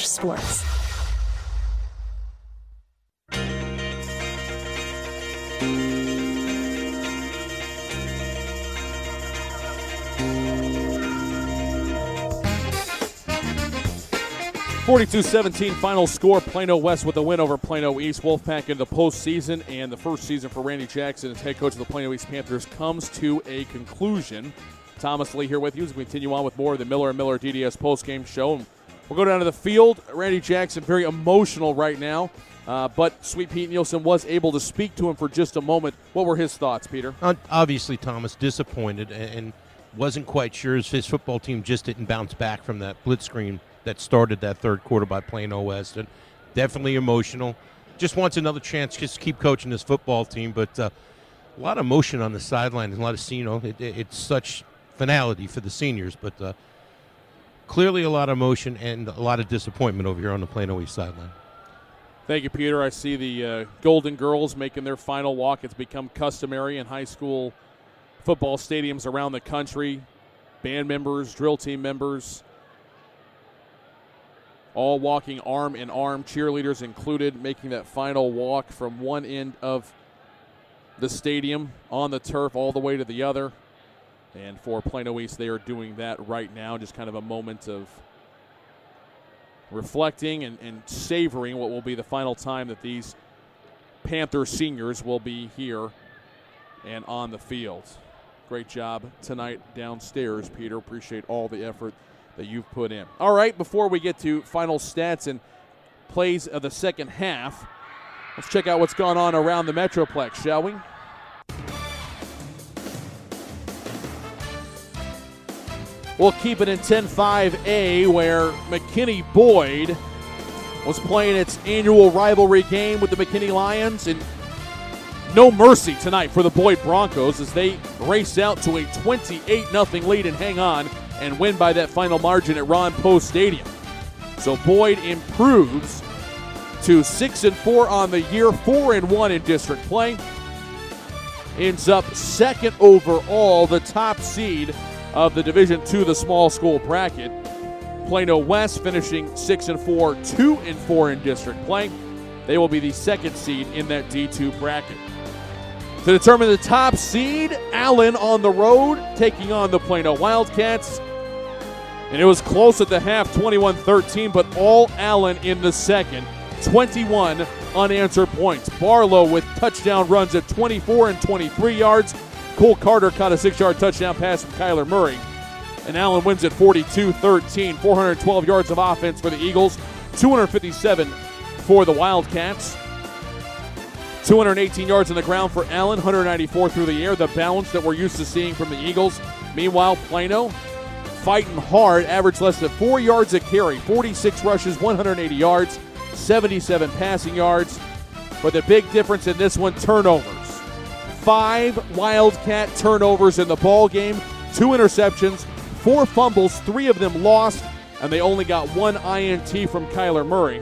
42-17 final score. Plano West with a win over Plano East. Wolfpack in the postseason, and the first season for Randy Jackson as head coach of the Plano East Panthers comes to a conclusion. Thomas Lee here with you as we continue on with more of the Miller & Miller DDS postgame show. And we'll go down to the field. Randy Jackson very emotional right now, but Sweet Pete Nielsen was able to speak to him for just a moment. What were his thoughts, Peter?
Obviously, Thomas disappointed and wasn't quite sure his football team just didn't bounce back from that blitz screen that started that third quarter by Plano West. And definitely emotional. Just wants another chance just to keep coaching this football team, but a lot of emotion on the sideline and a lot of, it's such finality for the seniors, but clearly a lot of emotion and a lot of disappointment over here on the Plano East sideline.
Thank you, Peter. I see the Golden Girls making their final walk. It's become customary in high school football stadiums around the country. Band members, drill team members, all walking arm in arm, cheerleaders included, making that final walk from one end of the stadium on the turf all the way to the other. And for Plano East, they are doing that right now, just kind of a moment of reflecting and savoring what will be the final time that these Panther seniors will be here and on the field. Great job tonight downstairs, Peter. Appreciate all the effort that you've put in. All right, before we get to final stats and plays of the second half, let's check out what's gone on around the Metroplex, shall we? We'll keep it in 10-5A, where McKinney Boyd was playing its annual rivalry game with the McKinney Lions, and no mercy tonight for the Boyd Broncos as they race out to a 28-0 lead and hang on and win by that final margin at Ron Post Stadium. So Boyd improves to 6-4 on the year, 4-1 in district play. Ends up second overall, the top seed of the Division II, the small school bracket. Plano West finishing 6-4, 2-4 in district play. They will be the second seed in that D2 bracket. To determine the top seed, Allen on the road taking on the Plano Wildcats. And it was close at the half, 21-13, but all Allen in the second. 21 unanswered points. Barlow with touchdown runs at 24 and 23 yards. Cole Carter caught a 6-yard touchdown pass from Kyler Murray. And Allen wins at 42-13. 412 yards of offense for the Eagles. 257 for the Wildcats. 218 yards on the ground for Allen, 194 through the air, the balance that we're used to seeing from the Eagles. Meanwhile, Plano fighting hard, average less than 4 yards a carry, 46 rushes, 180 yards, 77 passing yards. But the big difference in this one, turnovers. 5 Wildcat turnovers in the ball game, 2 interceptions, 4 fumbles, 3 of them lost, and they only got 1 INT from Kyler Murray.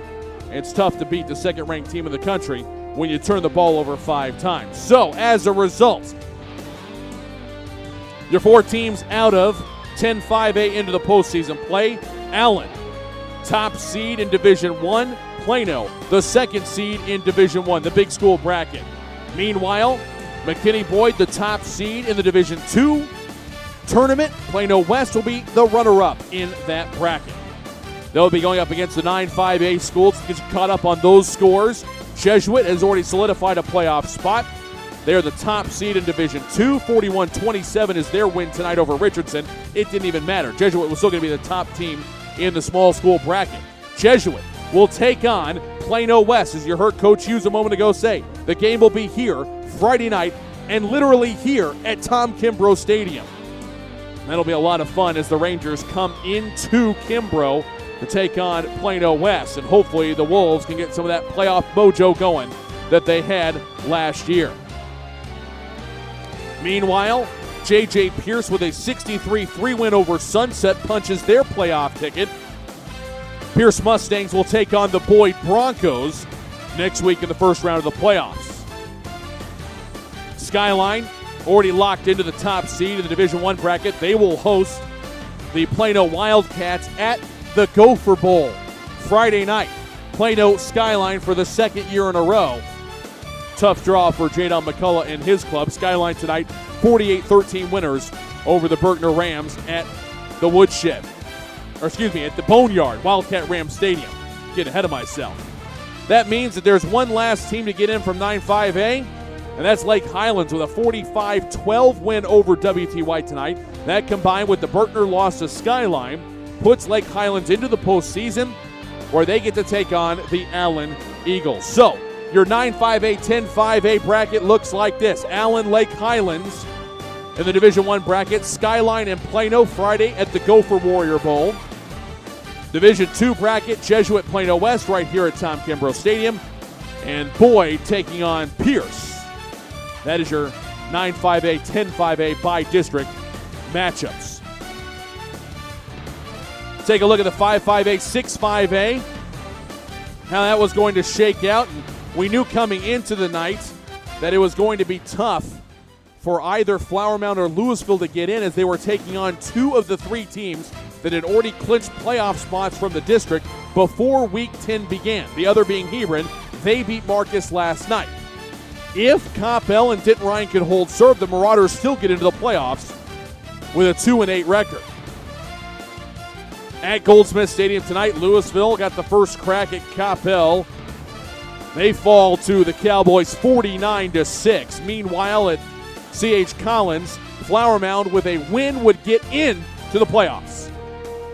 It's tough to beat the second-ranked team in the country when you turn the ball over 5 times. So, as a result, your 4 teams out of 10-5A into the postseason play. Allen, top seed in Division I. Plano, the second seed in Division I, the big school bracket. Meanwhile, McKinney Boyd, the top seed in the Division II tournament. Plano West will be the runner-up in that bracket. They'll be going up against the 9-5A schools to get you caught up on those scores. Jesuit has already solidified a playoff spot. They are the top seed in Division II. 41-27 is their win tonight over Richardson. It didn't even matter. Jesuit was still going to be the top team in the small school bracket. Jesuit will take on Plano West, as you heard Coach Hughes a moment ago say. The game will be here Friday night and literally here at Tom Kimbrough Stadium. That'll be a lot of fun as the Rangers come into Kimbrough to take on Plano West, and hopefully the Wolves can get some of that playoff mojo going that they had last year. Meanwhile, J.J. Pierce with a 63-3 win over Sunset punches their playoff ticket. Pierce Mustangs will take on the Boyd Broncos next week in the first round of the playoffs. Skyline already locked into the top seed in the Division I bracket. They will host the Plano Wildcats at the Gopher Bowl Friday night. Plano Skyline for the second year in a row. Tough draw for Jadon McCullough and his club. Skyline tonight, 48-13 winners over the Berkner Rams at the Woodshed. Or excuse me, at the Boneyard, Wildcat Ram Stadium. Getting ahead of myself. That means that there's one last team to get in from 9-5A, and that's Lake Highlands with a 45-12 win over WTY tonight. That combined with the Berkner loss to Skyline puts Lake Highlands into the postseason where they get to take on the Allen Eagles. So, your 9-5A, 10-5A bracket looks like this. Allen, Lake Highlands in the Division I bracket. Skyline and Plano Friday at the Gopher Warrior Bowl. Division II bracket, Jesuit Plano West right here at Tom Kimbrough Stadium. And Boyd taking on Pierce. That is your 9-5A, 10-5A by district matchups. Take a look at the 5-5A, 6-5A, how that was going to shake out. And we knew coming into the night that it was going to be tough for either Flower Mound or Louisville to get in, as they were taking on 2 of the 3 teams that had already clinched playoff spots from the district before Week 10 began, the other being Hebron. They beat Marcus last night. If Coppell and Denton Ryan can hold serve, the Marauders still get into the playoffs with a 2-8 record. At Goldsmith Stadium tonight, Louisville got the first crack at Coppell. They fall to the Cowboys 49-6. Meanwhile, at C.H. Collins, Flower Mound with a win would get into the playoffs.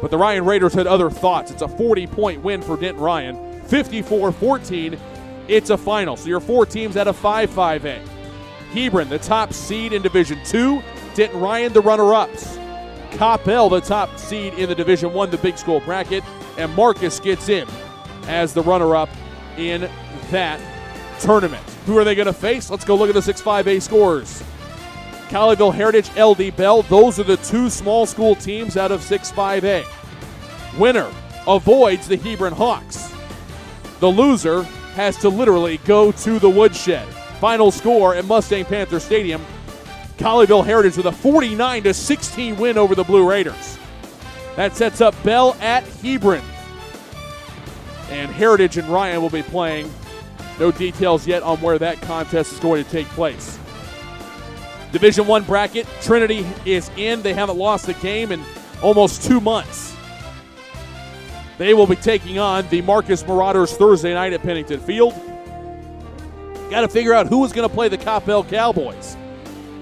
But the Ryan Raiders had other thoughts. It's a 40-point win for Denton Ryan. 54-14, it's a final. So your 4 teams out of 5-5A. Hebron, the top seed in Division II. Denton Ryan, the runner-ups. Coppell, the top seed in the Division I, the big school bracket. And Marcus gets in as the runner-up in that tournament. Who are they going to face? Let's go look at the 6-5A scores. Colleyville Heritage, LD Bell, those are the two small school teams out of 6-5A. Winner avoids the Hebron Hawks. The loser has to literally go to the woodshed. Final score at Mustang Panther Stadium, Colleyville Heritage with a 49-16 win over the Blue Raiders. That sets up Bell at Hebron. And Heritage and Ryan will be playing. No details yet on where that contest is going to take place. Division I bracket, Trinity is in. They haven't lost a game in almost 2 months. They will be taking on the Marcus Marauders Thursday night at Pennington Field. Got to figure out who is going to play the Coppell Cowboys.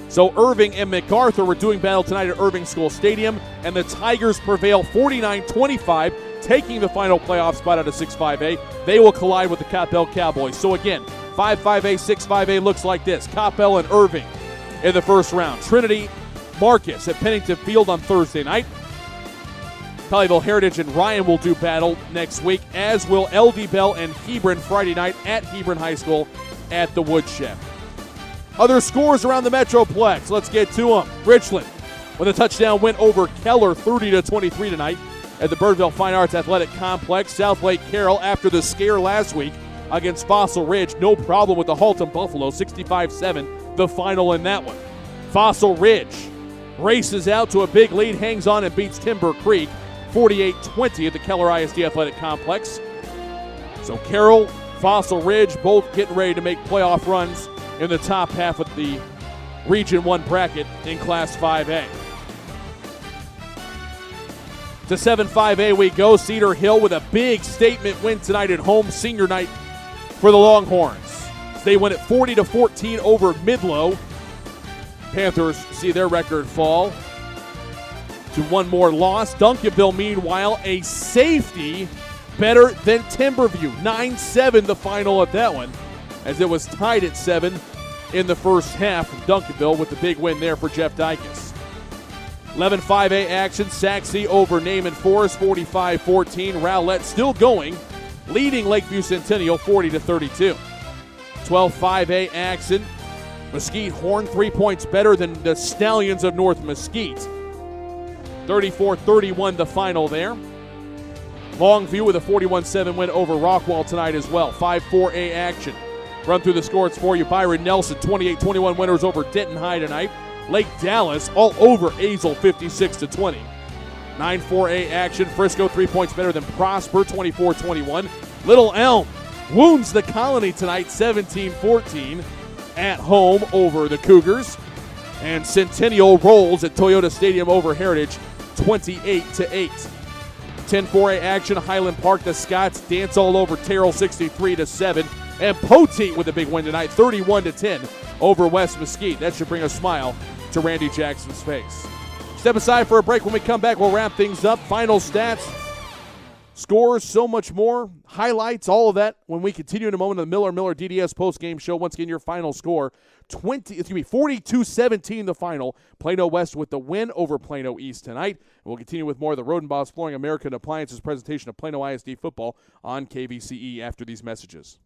So Irving and MacArthur were doing battle tonight at Irving School Stadium, and the Tigers prevail 49-25, taking the final playoff spot out of 6-5A. They will collide with the Coppell Cowboys. So again, 5-5A, 6-5A looks like this. Coppell and Irving in the first round. Trinity, Marcus at Pennington Field on Thursday night. Colleyville Heritage and Ryan will do battle next week, as will LD Bell and Hebron Friday night at Hebron High School at the Woodshed. Other scores around the Metroplex. Let's get to them. Richland with a touchdown win over Keller 30-23 tonight at the Birdville Fine Arts Athletic Complex. South Lake Carroll, after the scare last week against Fossil Ridge, no problem with the Halton Buffalo, 65-7, the final in that one. Fossil Ridge races out to a big lead, hangs on and beats Timber Creek 48-20 at the Keller ISD Athletic Complex. So Carroll, Fossil Ridge, both getting ready to make playoff runs in the top half of the Region 1 bracket in Class 5A. To 7-5A we go. Cedar Hill with a big statement win tonight at home, senior night for the Longhorns. They win it 40-14 over Midlow. Panthers see their record fall to one more loss. Duncanville, meanwhile, a safety better than Timberview. 9-7 the final of that one, as it was tied at 7 in the first half. Duncanville with the big win there for Jeff Dykes. 11-5A action, Saxe over Naaman Forest, 45-14. Rowlett still going, leading Lakeview Centennial 40-32. 12-5A action, Mesquite Horn 3 points better than the Stallions of North Mesquite. 34-31 the final there. Longview with a 41-7 win over Rockwall tonight as well. 5-4A action. Run through the scores for you. Byron Nelson, 28-21 winners over Denton High tonight. Lake Dallas all over Azle, 56-20. 9-4A action. Frisco 3 points better than Prosper, 24-21. Little Elm wounds the Colony tonight, 17-14 at home over the Cougars. And Centennial rolls at Toyota Stadium over Heritage, 28-8. 10-4A action. Highland Park, the Scots dance all over Terrell, 63-7. And Poteet with a big win tonight, 31-10 over West Mesquite. That should bring a smile to Randy Jackson's face. Step aside for a break. When we come back, we'll wrap things up. Final stats, scores, so much more, highlights, all of that when we continue in a moment on the Miller DDS postgame show. Once again, your final score, 42-17 the final. Plano West with the win over Plano East tonight. And we'll continue with more of the Rodenbos Flooring American Appliances presentation of Plano ISD football on KVCE after these messages.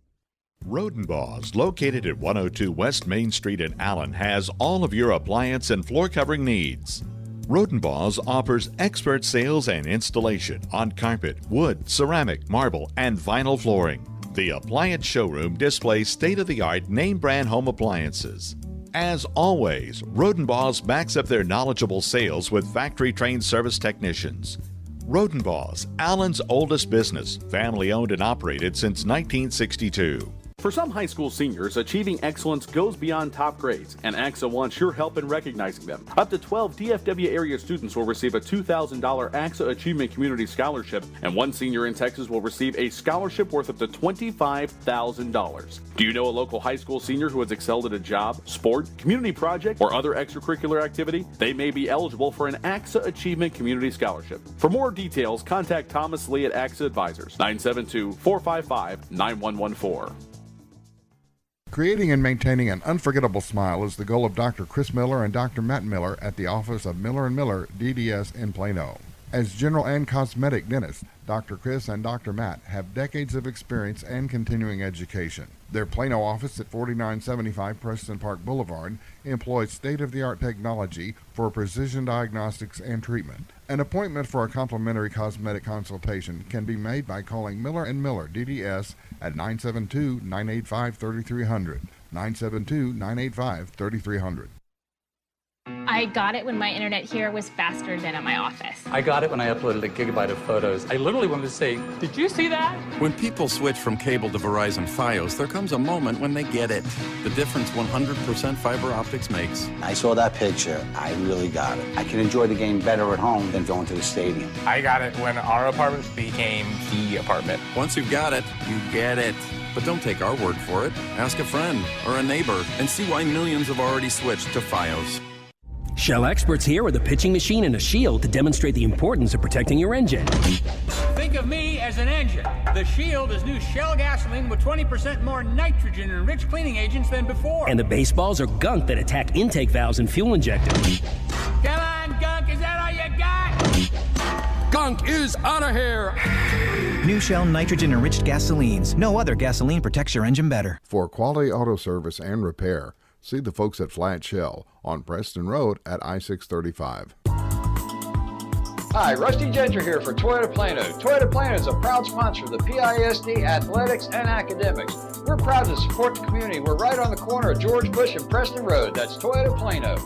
Rodenbos, located at 102 West Main Street in Allen, has all of your appliance and floor covering needs. Rodenbos offers expert sales and installation on carpet, wood, ceramic, marble, and vinyl flooring. The appliance showroom displays state-of-the-art name-brand home appliances. As always, Rodenbos backs up their knowledgeable sales with factory-trained service technicians. Rodenbos, Allen's oldest business, family-owned and operated since 1962.
For some high school seniors, achieving excellence goes beyond top grades, and AXA wants your help in recognizing them. Up to 12 DFW area students will receive a $2,000 AXA Achievement Community Scholarship, and one senior in Texas will receive a scholarship worth up to $25,000. Do you know a local high school senior who has excelled at a job, sport, community project, or other extracurricular activity? They may be eligible for an AXA Achievement Community Scholarship. For more details, contact Thomas Lee at AXA Advisors, 972-455-9114.
Creating and maintaining an unforgettable smile is the goal of Dr. Chris Miller and Dr. Matt Miller at the office of Miller & Miller DDS in Plano. As general and cosmetic dentists, Dr. Chris and Dr. Matt have decades of experience and continuing education. Their Plano office at 4975 Preston Park Boulevard employs state-of-the-art technology for precision diagnostics and treatment. An appointment for a complimentary cosmetic consultation can be made by calling Miller & Miller, DDS, at 972-985-3300, 972-985-3300.
I got it when my internet here was faster than at my office.
I got it when I uploaded a gigabyte of photos. I literally wanted to say, did you see that?
When people switch from cable to Verizon Fios, there comes a moment when they get it. The difference 100% fiber optics makes.
I saw that picture. I really got it. I can enjoy the game better at home than going to the stadium.
I got it when our apartment became the apartment.
Once you've got it, you get it. But don't take our word for it. Ask a friend or a neighbor and see why millions have already switched to Fios.
Shell experts here with a pitching machine and a shield to demonstrate the importance of protecting your engine.
Think of me as an engine. The Shield is new Shell gasoline with 20% more nitrogen and rich cleaning agents than before.
And the baseballs are gunk that attack intake valves and fuel injectors.
Come on, Gunk, is that all you got?
Gunk is out of here!
New Shell nitrogen-enriched gasolines. No other gasoline protects your engine better.
For quality auto service and repair, see the folks at Flat Shell on Preston Road at I-635.
Hi, Rusty Genter here for Toyota Plano. Toyota Plano is a proud sponsor of the PISD athletics and academics. We're proud to support the community. We're right on the corner of George Bush and Preston Road. That's Toyota Plano.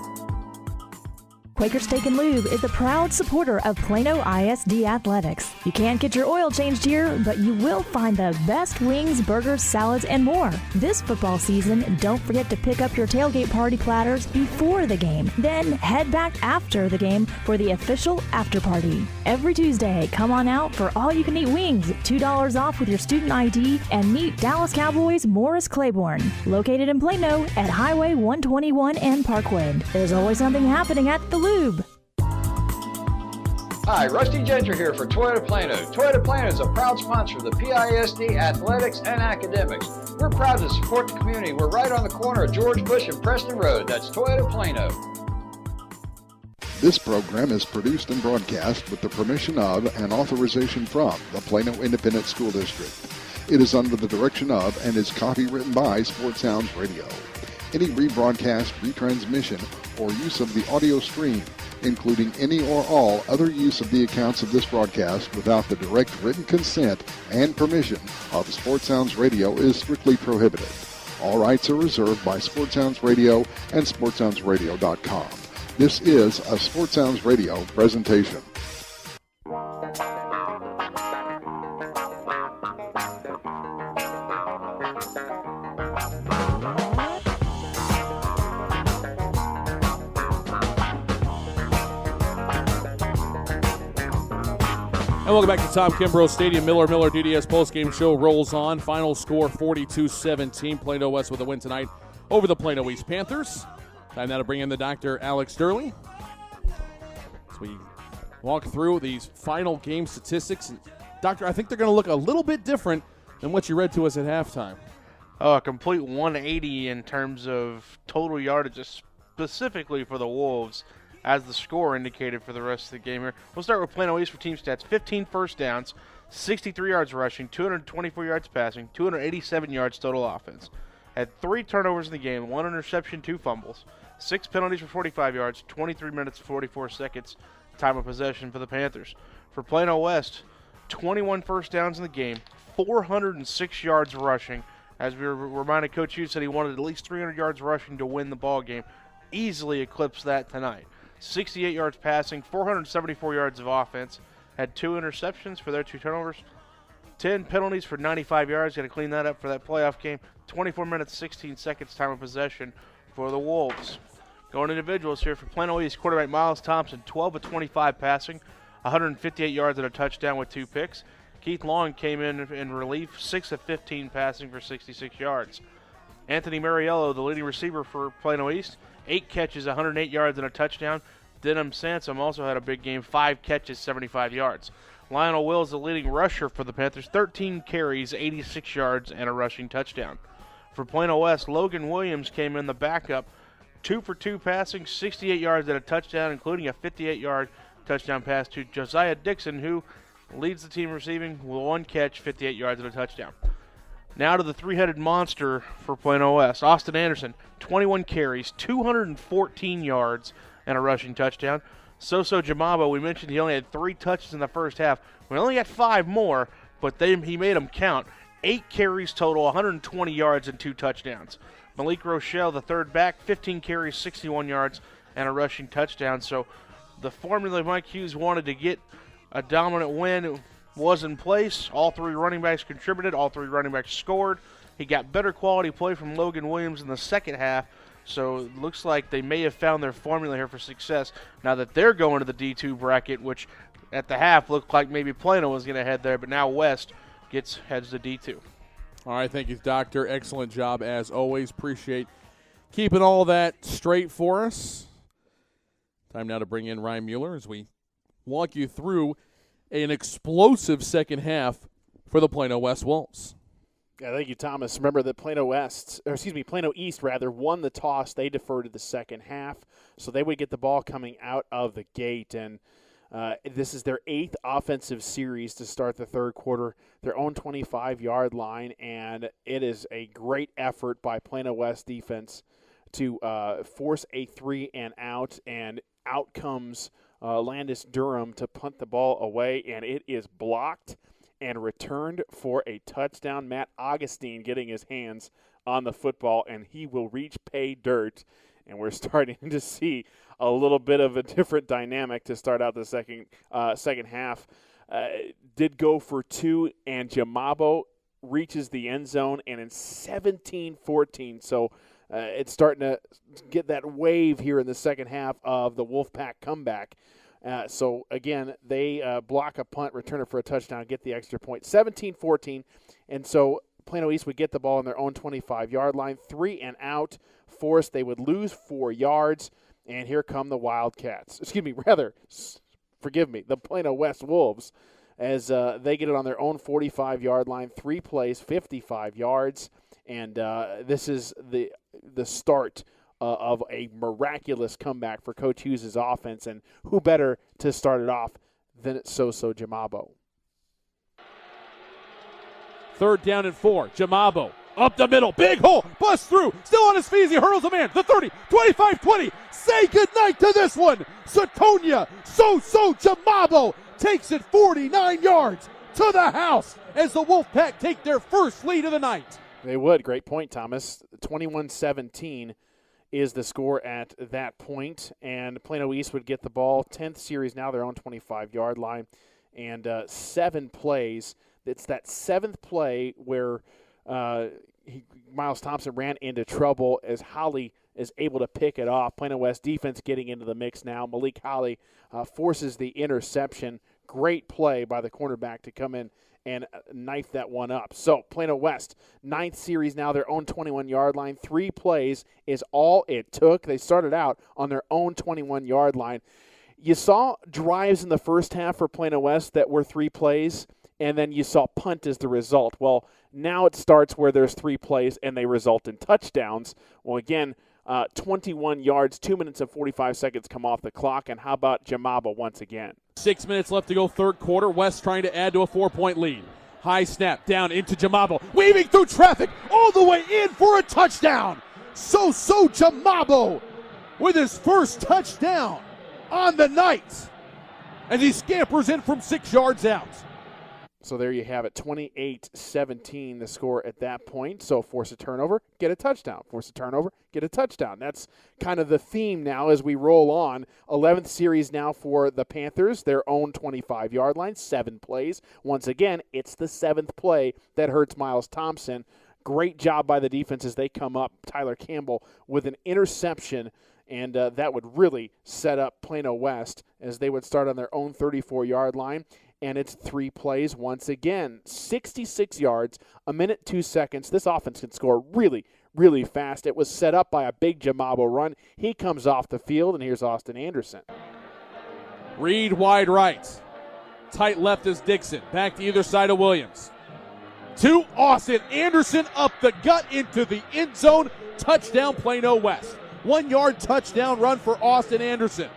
Quaker Steak and Lube is a proud supporter of Plano ISD Athletics. You can't get your oil changed here, but you will find the best wings, burgers, salads, and more. This football season, don't forget to pick up your tailgate party platters before the game. Then head back after the game for the official after party. Every Tuesday, come on out for all-you-can-eat wings, $2 off with your student ID, and meet Dallas Cowboys Morris Claiborne, located in Plano at Highway 121 and Parkwood. There's always something happening at the Lube.
Hi, Rusty Genter here for Toyota Plano. Toyota Plano is a proud sponsor of the PISD athletics and academics. We're proud to support the community. We're right on the corner of George Bush and Preston Road. That's Toyota Plano.
This program is produced and broadcast with the permission of and authorization from the Plano Independent School District. It is under the direction of and is copywritten by Sports Sounds Radio. Any rebroadcast, retransmission, or use of the audio stream, including any or all other use of the accounts of this broadcast without the direct written consent and permission of Sports Sounds Radio is strictly prohibited. All rights are reserved by Sports Sounds Radio and SportsSoundsRadio.com. This is a Sports Sounds Radio presentation.
And welcome back to Tom Kimbrough Stadium. Miller DDS postgame show rolls on. Final score 42-17. Plano West with a win tonight over the Plano East Panthers. Time now to bring in the Dr. Alex Sterling as we walk through these final game statistics. And Doctor, I think they're going to look a little bit different than what you read to us at halftime.
Oh, a complete 180 in terms of total yardage, specifically for the Wolves, as the score indicated for the rest of the game here. We'll start with Plano East for team stats. 15 first downs, 63 yards rushing, 224 yards passing, 287 yards total offense. Had 3 turnovers in the game, 1 interception, 2 fumbles, 6 penalties for 45 yards, 23 minutes, 44 seconds time of possession for the Panthers. For Plano West, 21 first downs in the game, 406 yards rushing. As we were reminded, Coach Hughes said he wanted at least 300 yards rushing to win the ball game. Easily eclipsed that tonight. 68 yards passing, 474 yards of offense. Had 2 interceptions for their 2 turnovers. 10 penalties for 95 yards. Got to clean that up for that playoff game. 24 minutes, 16 seconds time of possession for the Wolves. Going individuals here for Plano East, quarterback Miles Thompson, 12 of 25 passing, 158 yards and a touchdown with 2 picks. Keith Long came in relief, 6 of 15 passing for 66 yards. Anthony Mariello, the leading receiver for Plano East, 8 catches, 108 yards, and a touchdown. Denham Sansom also had a big game, 5 catches, 75 yards. Lionel Wills, the leading rusher for the Panthers, 13 carries, 86 yards, and a rushing touchdown. For Plano West, Logan Williams came in the backup, 2 for 2 passing, 68 yards and a touchdown, including a 58-yard touchdown pass to Josiah Dixon, who leads the team receiving with 1 catch, 58 yards, and a touchdown. Now to the three-headed monster for Plano West. Austin Anderson, 21 carries, 214 yards, and a rushing touchdown. Soso Jamabo, we mentioned he only had 3 touches in the first half. We only got 5 more, but he made them count. 8 carries total, 120 yards, and 2 touchdowns. Malik Rochelle, the third back, 15 carries, 61 yards, and a rushing touchdown. So the formula Mike Hughes wanted to get a dominant win was in place. All 3 running backs contributed. All 3 running backs scored. He got better quality play from Logan Williams in the second half. So it looks like they may have found their formula here for success now that they're going to the D2 bracket, which at the half looked like maybe Plano was going to head there, but now West heads to D2.
All right, thank you, Doctor. Excellent job as always. Appreciate keeping all that straight for us. Time now to bring in Ryan Mueller as we walk you through an explosive second half for the Plano West Wolves.
Yeah, thank you, Thomas. Remember that Plano East won the toss. They deferred to the second half, so they would get the ball coming out of the gate. And this is their 8th offensive series to start the third quarter, their own 25-yard line, and it is a great effort by Plano West defense to force a 3-and-out, and out comes Landis Durham to punt the ball away, and it is blocked and returned for a touchdown. Matt Augustine getting his hands on the football, and he will reach pay dirt. And we're starting to see a little bit of a different dynamic to start out the second half. Did go for 2, and Jamabo reaches the end zone, and in 17-14. So it's starting to get that wave here in the second half of the Wolfpack comeback. So, again, they block a punt, return it for a touchdown, get the extra point. 17-14, and so Plano East would get the ball on their own 25-yard line. 3-and-out, forced. They would lose 4 yards, and here come the Wildcats. Forgive me, the Plano West Wolves, as they get it on their own 45-yard line. 3 plays, 55 yards, and this is the start of a miraculous comeback for Coach Hughes' offense, and who better to start it off than Soso Jamabo.
3rd down and 4. Jamabo up the middle. Big hole. Bust through. Still on his feet as he hurls a man. The 30, 25, 20. Say goodnight to this one. Satonia Soso Jamabo takes it 49 yards to the house as the Wolfpack take their first lead of the night.
They would. Great point, Thomas. 21-17 is the score at that point, and Plano East would get the ball. 10th series now, their own 25-yard line, and 7 plays. It's that 7th play where Miles Thompson ran into trouble as Holly is able to pick it off. Plano West defense getting into the mix now. Malik Holly forces the interception. Great play by the cornerback to come in and knife that one up. So Plano West, 9th series now, their own 21-yard line. 3 plays is all it took. They started out on their own 21-yard line. You saw drives in the first half for Plano West that were 3 plays, and then you saw punt as the result. Well, now it starts where there's 3 plays and they result in touchdowns. Well, again, 21 yards, 2 minutes and 45 seconds come off the clock, and how about Jamabo once again?
6 minutes left to go, third quarter. West trying to add to a 4-point lead. High snap down into Jamabo, weaving through traffic all the way in for a touchdown. Soso Jamabo with his first touchdown on the night as he scampers in from 6 yards out.
So there you have it, 28-17 the score at that point. So force a turnover, get a touchdown. Force a turnover, get a touchdown. That's kind of the theme now as we roll on. 11th series now for the Panthers, their own 25-yard line, 7 plays. Once again, it's the 7th play that hurts Miles Thompson. Great job by the defense as they come up. Tyler Campbell with an interception, and that would really set up Plano West as they would start on their own 34-yard line. And it's 3 plays once again. 66 yards, 1 minute, 2 seconds. This offense can score really, really fast. It was set up by a big Jamabo run. He comes off the field, and here's Austin Anderson.
Reed wide right. Tight left is Dixon. Back to either side of Williams. To Austin Anderson up the gut into the end zone. Touchdown, Plano West. 1 yard touchdown run for Austin Anderson.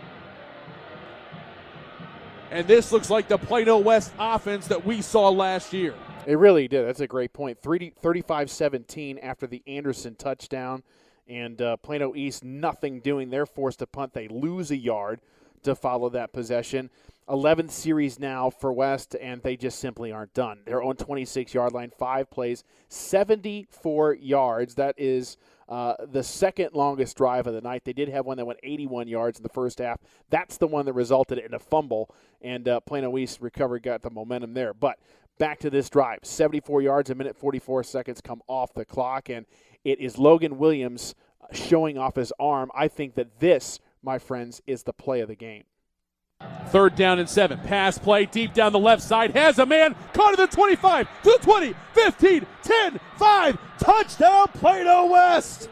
and this looks like the Plano West offense that we saw last year.
It really did. That's a great point. 35-17 after the Anderson touchdown, and Plano East nothing doing. They're forced to punt. They lose a yard to follow that possession. 11th series now for West, and they just simply aren't done. They're on 26-yard line, 5 plays, 74 yards. That is the second longest drive of the night. They did have one that went 81 yards in the first half. That's the one that resulted in a fumble, and Plano East recovered, got the momentum there. But back to this drive, 74 yards, a minute 44 seconds come off the clock, and it is Logan Williams showing off his arm. I think that this, my friends, is the play of the game.
3rd down and 7. Pass play deep down the left side. Has a man. Caught at the 25, to the 20, 15, 10, 5. Touchdown, Plano West.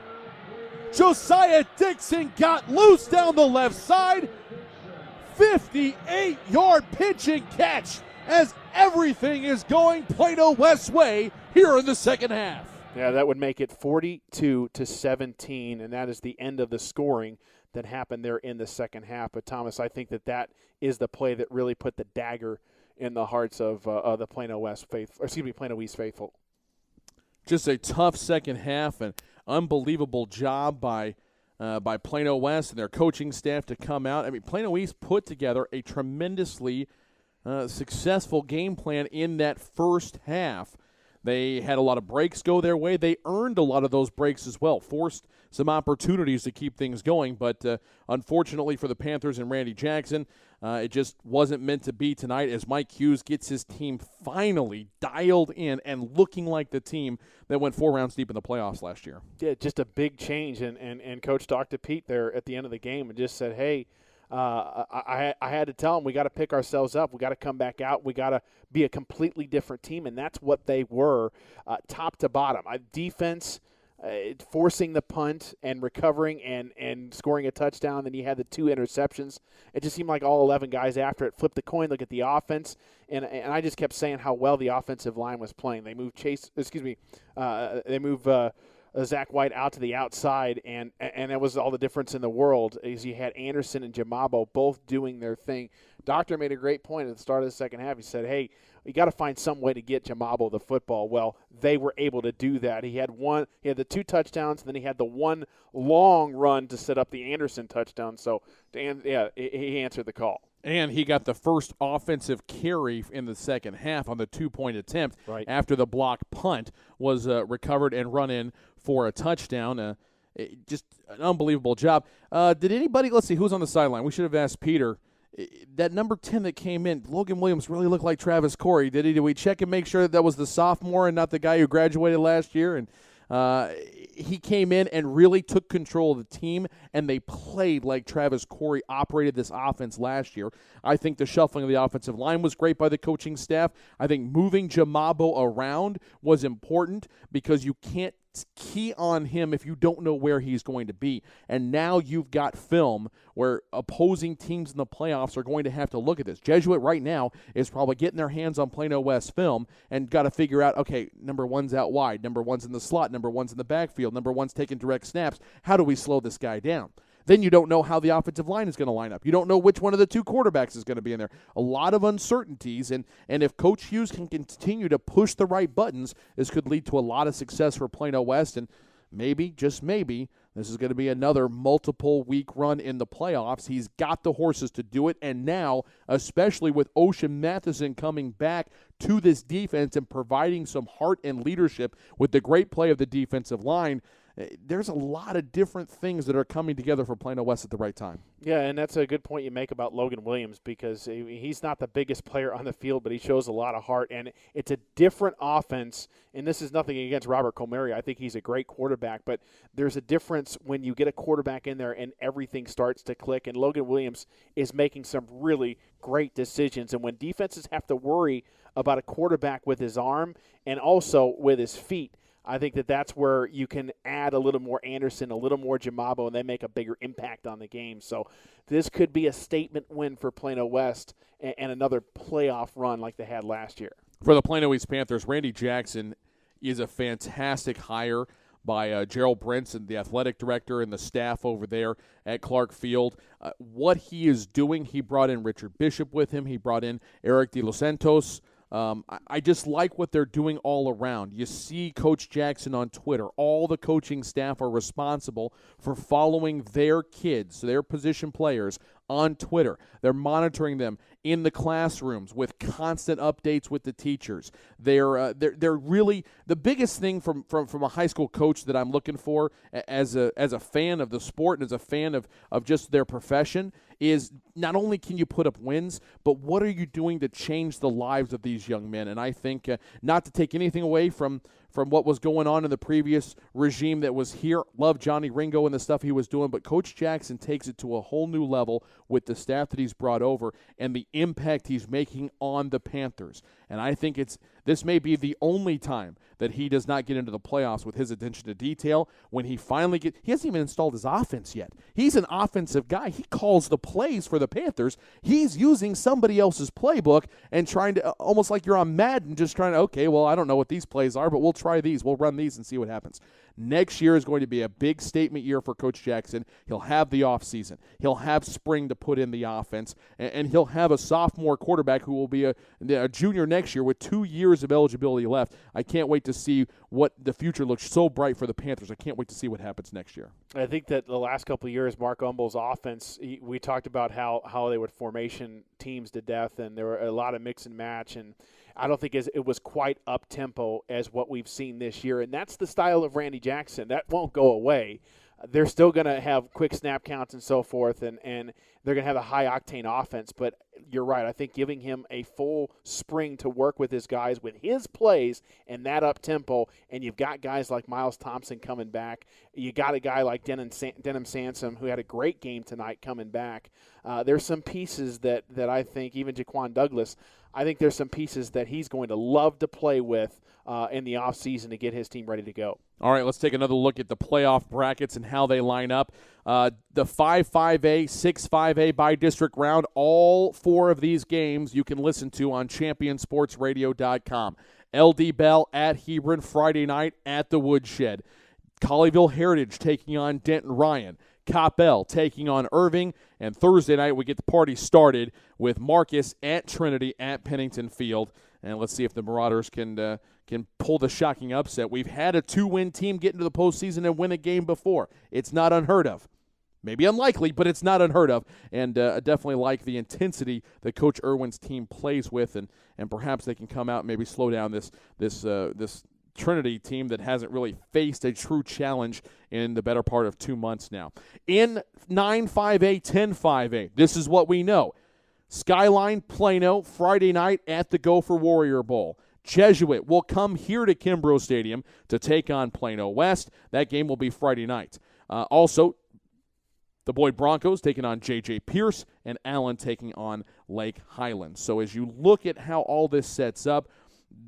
Josiah Dixon got loose down the left side. 58-yard pitch and catch as everything is going Plano West way here in the second half.
Yeah, that would make it 42-17, and that is the end of the scoring that happened there in the second half. But, Thomas, I think that is the play that really put the dagger in the hearts of the Plano East faithful.
Just a tough second half, and unbelievable job by Plano West and their coaching staff to come out. I mean, Plano East put together a tremendously successful game plan in that first half. They had a lot of breaks go their way. They earned a lot of those breaks as well, forced some opportunities to keep things going. But unfortunately for the Panthers and Randy Jackson, it just wasn't meant to be tonight as Mike Hughes gets his team finally dialed in and looking like the team that went 4 rounds deep in the playoffs last year.
Yeah, just a big change. And Coach talked to Pete there at the end of the game and just said, hey, I had to tell them we got to pick ourselves up. We got to come back out. We got to be a completely different team, and that's what they were top to bottom. Defense, forcing the punt and recovering and scoring a touchdown. Then you had the 2 interceptions. It just seemed like all 11 guys after it flipped the coin, look at the offense, and I just kept saying how well the offensive line was playing. They moved Zach White out to the outside, and that was all the difference in the world is you had Anderson and Jamabo both doing their thing. Doctor made a great point at the start of the second half. He said, hey, you got to find some way to get Jamabo the football. Well, they were able to do that. He had the 2 touchdowns, and then he had the 1 long run to set up the Anderson touchdown. So, he answered the call.
And he got the first offensive carry in the second half on the 2-point attempt after the block punt was recovered and run in for a touchdown. Just an unbelievable job. Did anybody, let's see, who's on the sideline? We should have asked Peter. That number 10 that came in, Logan Williams really looked like Travis Corey. Did we check and make sure that was the sophomore and not the guy who graduated last year? And he came in and really took control of the team, and they played like Travis Corey operated this offense last year. I think the shuffling of the offensive line was great by the coaching staff. I think moving Jamabo around was important because you can't key on him if you don't know where he's going to be. And now you've got film where opposing teams in the playoffs are going to have to look at this. Jesuit right now is probably getting their hands on Plano West film and got to figure out, okay, number 1's out wide, number 1's in the slot, number 1's in the backfield, number 1's taking direct snaps. How do we slow this guy down? Then you don't know how the offensive line is going to line up. You don't know which one of the 2 quarterbacks is going to be in there. A lot of uncertainties, and if Coach Hughes can continue to push the right buttons, this could lead to a lot of success for Plano West, and maybe, just maybe, this is going to be another multiple-week run in the playoffs. He's got the horses to do it, and now, especially with Ocean Matheson coming back to this defense and providing some heart and leadership with the great play of the defensive line, there's a lot of different things that are coming together for Plano West at the right time.
Yeah, and that's a good point you make about Logan Williams because he's not the biggest player on the field, but he shows a lot of heart, and it's a different offense, and this is nothing against Robert Comeri. I think he's a great quarterback, but there's a difference when you get a quarterback in there and everything starts to click, and Logan Williams is making some really great decisions, and when defenses have to worry about a quarterback with his arm and also with his feet, I think that's where you can add a little more Anderson, a little more Jamabo, and they make a bigger impact on the game. So this could be a statement win for Plano West and another playoff run like they had last year.
For the Plano East Panthers, Randy Jackson is a fantastic hire by Gerald Brinson, the athletic director, and the staff over there at Clark Field. What he is doing, he brought in Richard Bishop with him. He brought in Eric De Los Santos. I just like what they're doing all around. You see Coach Jackson on Twitter. All the coaching staff are responsible for following their kids, their position players, on Twitter. They're monitoring them in the classrooms with constant updates with the teachers. They're really the biggest thing from a high school coach that I'm looking for as a fan of the sport and as a fan of just their profession is not only can you put up wins, but what are you doing to change the lives of these young men? And I think not to take anything away from what was going on in the previous regime that was here. Love Johnny Ringo and the stuff he was doing, but Coach Jackson takes it to a whole new level with the staff that he's brought over and the impact he's making on the Panthers. And I think this may be the only time that he does not get into the playoffs with his attention to detail. When he finally he hasn't even installed his offense yet. He's an offensive guy. He calls the plays for the Panthers. He's using somebody else's playbook and trying to, almost like you're on Madden, just trying to, okay, well, I don't know what these plays are, but we'll try these. We'll run these and see what happens. Next year is going to be a big statement year for Coach Jackson. He'll have the offseason. He'll have spring to put in the offense, and he'll have a sophomore quarterback who will be a junior next year with 2 years of eligibility left. I can't wait to see what the future looks so bright for the Panthers. I can't wait to see what happens next year.
I think that the last couple of years, Mark Umble's offense, we talked about how they would formation teams to death, and there were a lot of mix and match, and I don't think it was quite up-tempo as what we've seen this year, and that's the style of Randy Jackson. That won't go away. They're still going to have quick snap counts and so forth, and they're going to have a high-octane offense. But you're right. I think giving him a full spring to work with his guys with his plays and that up-tempo, and you've got guys like Miles Thompson coming back. You got a guy like Denham Sansom who had a great game tonight coming back. There's some pieces that I think, even Jaquan Douglas, I think there's some pieces that he's going to love to play with in the offseason to get his team ready to go.
All right, let's take another look at the playoff brackets and how they line up. The 5-5A, 6-5A by district round, all four of these games you can listen to on ChampionSportsRadio.com. LD Bell at Hebron Friday night at the Woodshed. Colleyville Heritage taking on Denton Ryan. Coppell taking on Irving. And Thursday night we get the party started with Marcus at Trinity at Pennington Field. And let's see if the Marauders can pull the shocking upset. We've had a 2-win team get into the postseason and win a game before. It's not unheard of. Maybe unlikely, but it's not unheard of. And I definitely like the intensity that Coach Irwin's team plays with, and perhaps they can come out and maybe slow down this Trinity team that hasn't really faced a true challenge in the better part of 2 months now. In 9-5A, 10-5A, this is what we know. Skyline Plano Friday night at the Gopher Warrior Bowl. Jesuit will come here to Kimbrough Stadium to take on Plano West. That game will be Friday night. Also, the Boyd Broncos taking on J.J. Pierce, and Allen taking on Lake Highlands. So as you look at how all this sets up,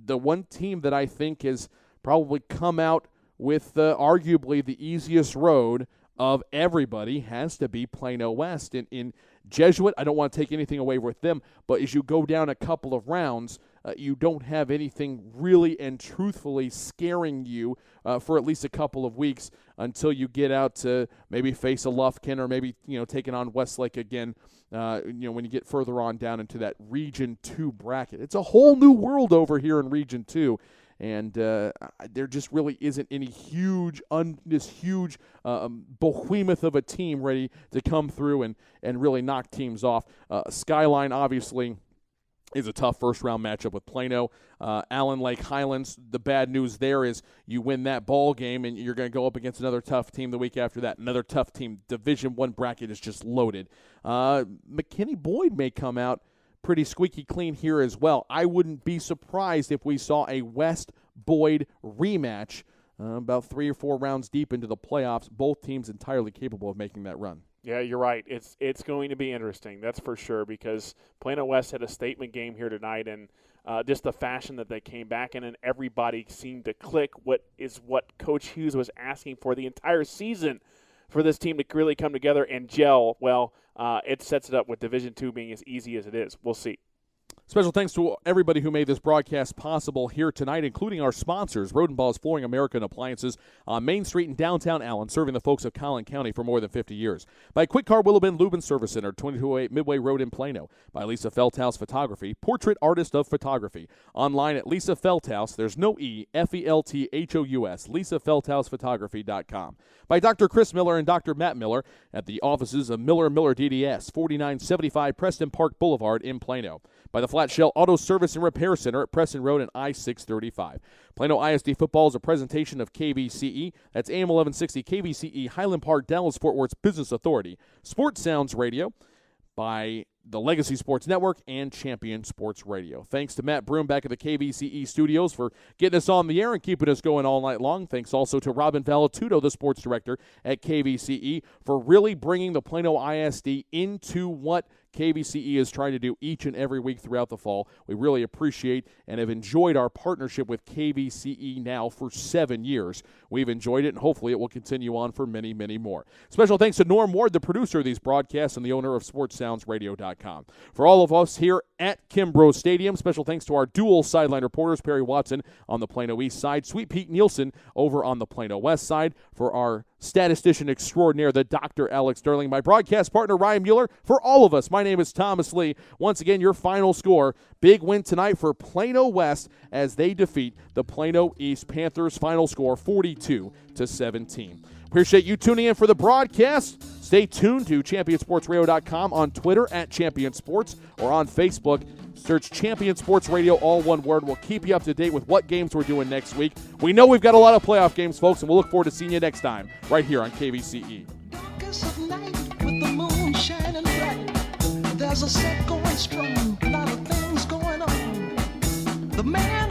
the one team that I think has probably come out with arguably the easiest road of everybody has to be Plano West. In Jesuit, I don't want to take anything away with them, but as you go down a couple of rounds, you don't have anything really and truthfully scaring you for at least a couple of weeks until you get out to maybe face a Lufkin or maybe taking on Westlake again. When you get further on down into that Region 2 bracket, it's a whole new world over here in Region 2. And there just really isn't any this huge behemoth of a team ready to come through and really knock teams off. Skyline, obviously, is a tough first-round matchup with Plano. Allen Lake Highlands, the bad news there is you win that ball game and you're going to go up against another tough team the week after that. Another tough team. Division I bracket is just loaded. McKinney Boyd may come out pretty squeaky clean here as well. I wouldn't be surprised if we saw a West Boyd rematch about 3 or 4 rounds deep into the playoffs. Both teams entirely capable of making that run.
Yeah, you're right. It's going to be interesting, that's for sure, because Plano West had a statement game here tonight, and just the fashion that they came back in, and everybody seemed to click what Coach Hughes was asking for the entire season for this team to really come together and gel. Well, it sets it up with Division II being as easy as it is. We'll see.
Special thanks to everybody who made this broadcast possible here tonight, including our sponsors, Rodenball's Flooring America and Appliances on Main Street in downtown Allen, serving the folks of Collin County for more than 50 years. By Quick Car Willow Bend Lube and Service Center, 2208 Midway Road in Plano. By Lisa Feldhaus Photography, portrait artist of photography. Online at Lisa Feldhaus, there's no E, F-E-L-T-H-O-U-S, LisaFeldhausPhotography.com. By Dr. Chris Miller and Dr. Matt Miller at the offices of Miller & Miller DDS, 4975 Preston Park Boulevard in Plano. By the Flat Shell Auto Service and Repair Center at Preston Road and I-635. Plano ISD football is a presentation of KVCE. That's AM 1160 KVCE, Highland Park, Dallas-Fort Worth's Business Authority. Sports Sounds Radio by the Legacy Sports Network and Champion Sports Radio. Thanks to Matt Broom back at the KVCE studios for getting us on the air and keeping us going all night long. Thanks also to Robin Valatudo, the sports director at KVCE, for really bringing the Plano ISD into what KVCE is trying to do each and every week throughout the fall. We really appreciate and have enjoyed our partnership with KVCE now for 7 years. We've enjoyed it, and hopefully it will continue on for many, many more. Special thanks to Norm Ward, the producer of these broadcasts and the owner of SportsSoundsRadio.com. For all of us here at Kimbrough Stadium, special thanks to our dual sideline reporters, Perry Watson on the Plano East side, Sweet Pete Nielsen over on the Plano West side. For our statistician extraordinaire, the Dr. Alex Sterling, my broadcast partner, Ryan Mueller. For all of us, my name is Thomas Lee. Once again, your final score, big win tonight for Plano West as they defeat the Plano East Panthers. Final score, 42-17. Appreciate you tuning in for the broadcast. Stay tuned to ChampionSportsRadio.com, on Twitter at Champion Sports, or on Facebook. Search Champion Sports Radio, all one word. We'll keep you up to date with what games we're doing next week. We know we've got a lot of playoff games, folks, and we'll look forward to seeing you next time right here on KVCE.
With the moon shining bright, there's a set going strong, a lot of things going on. The man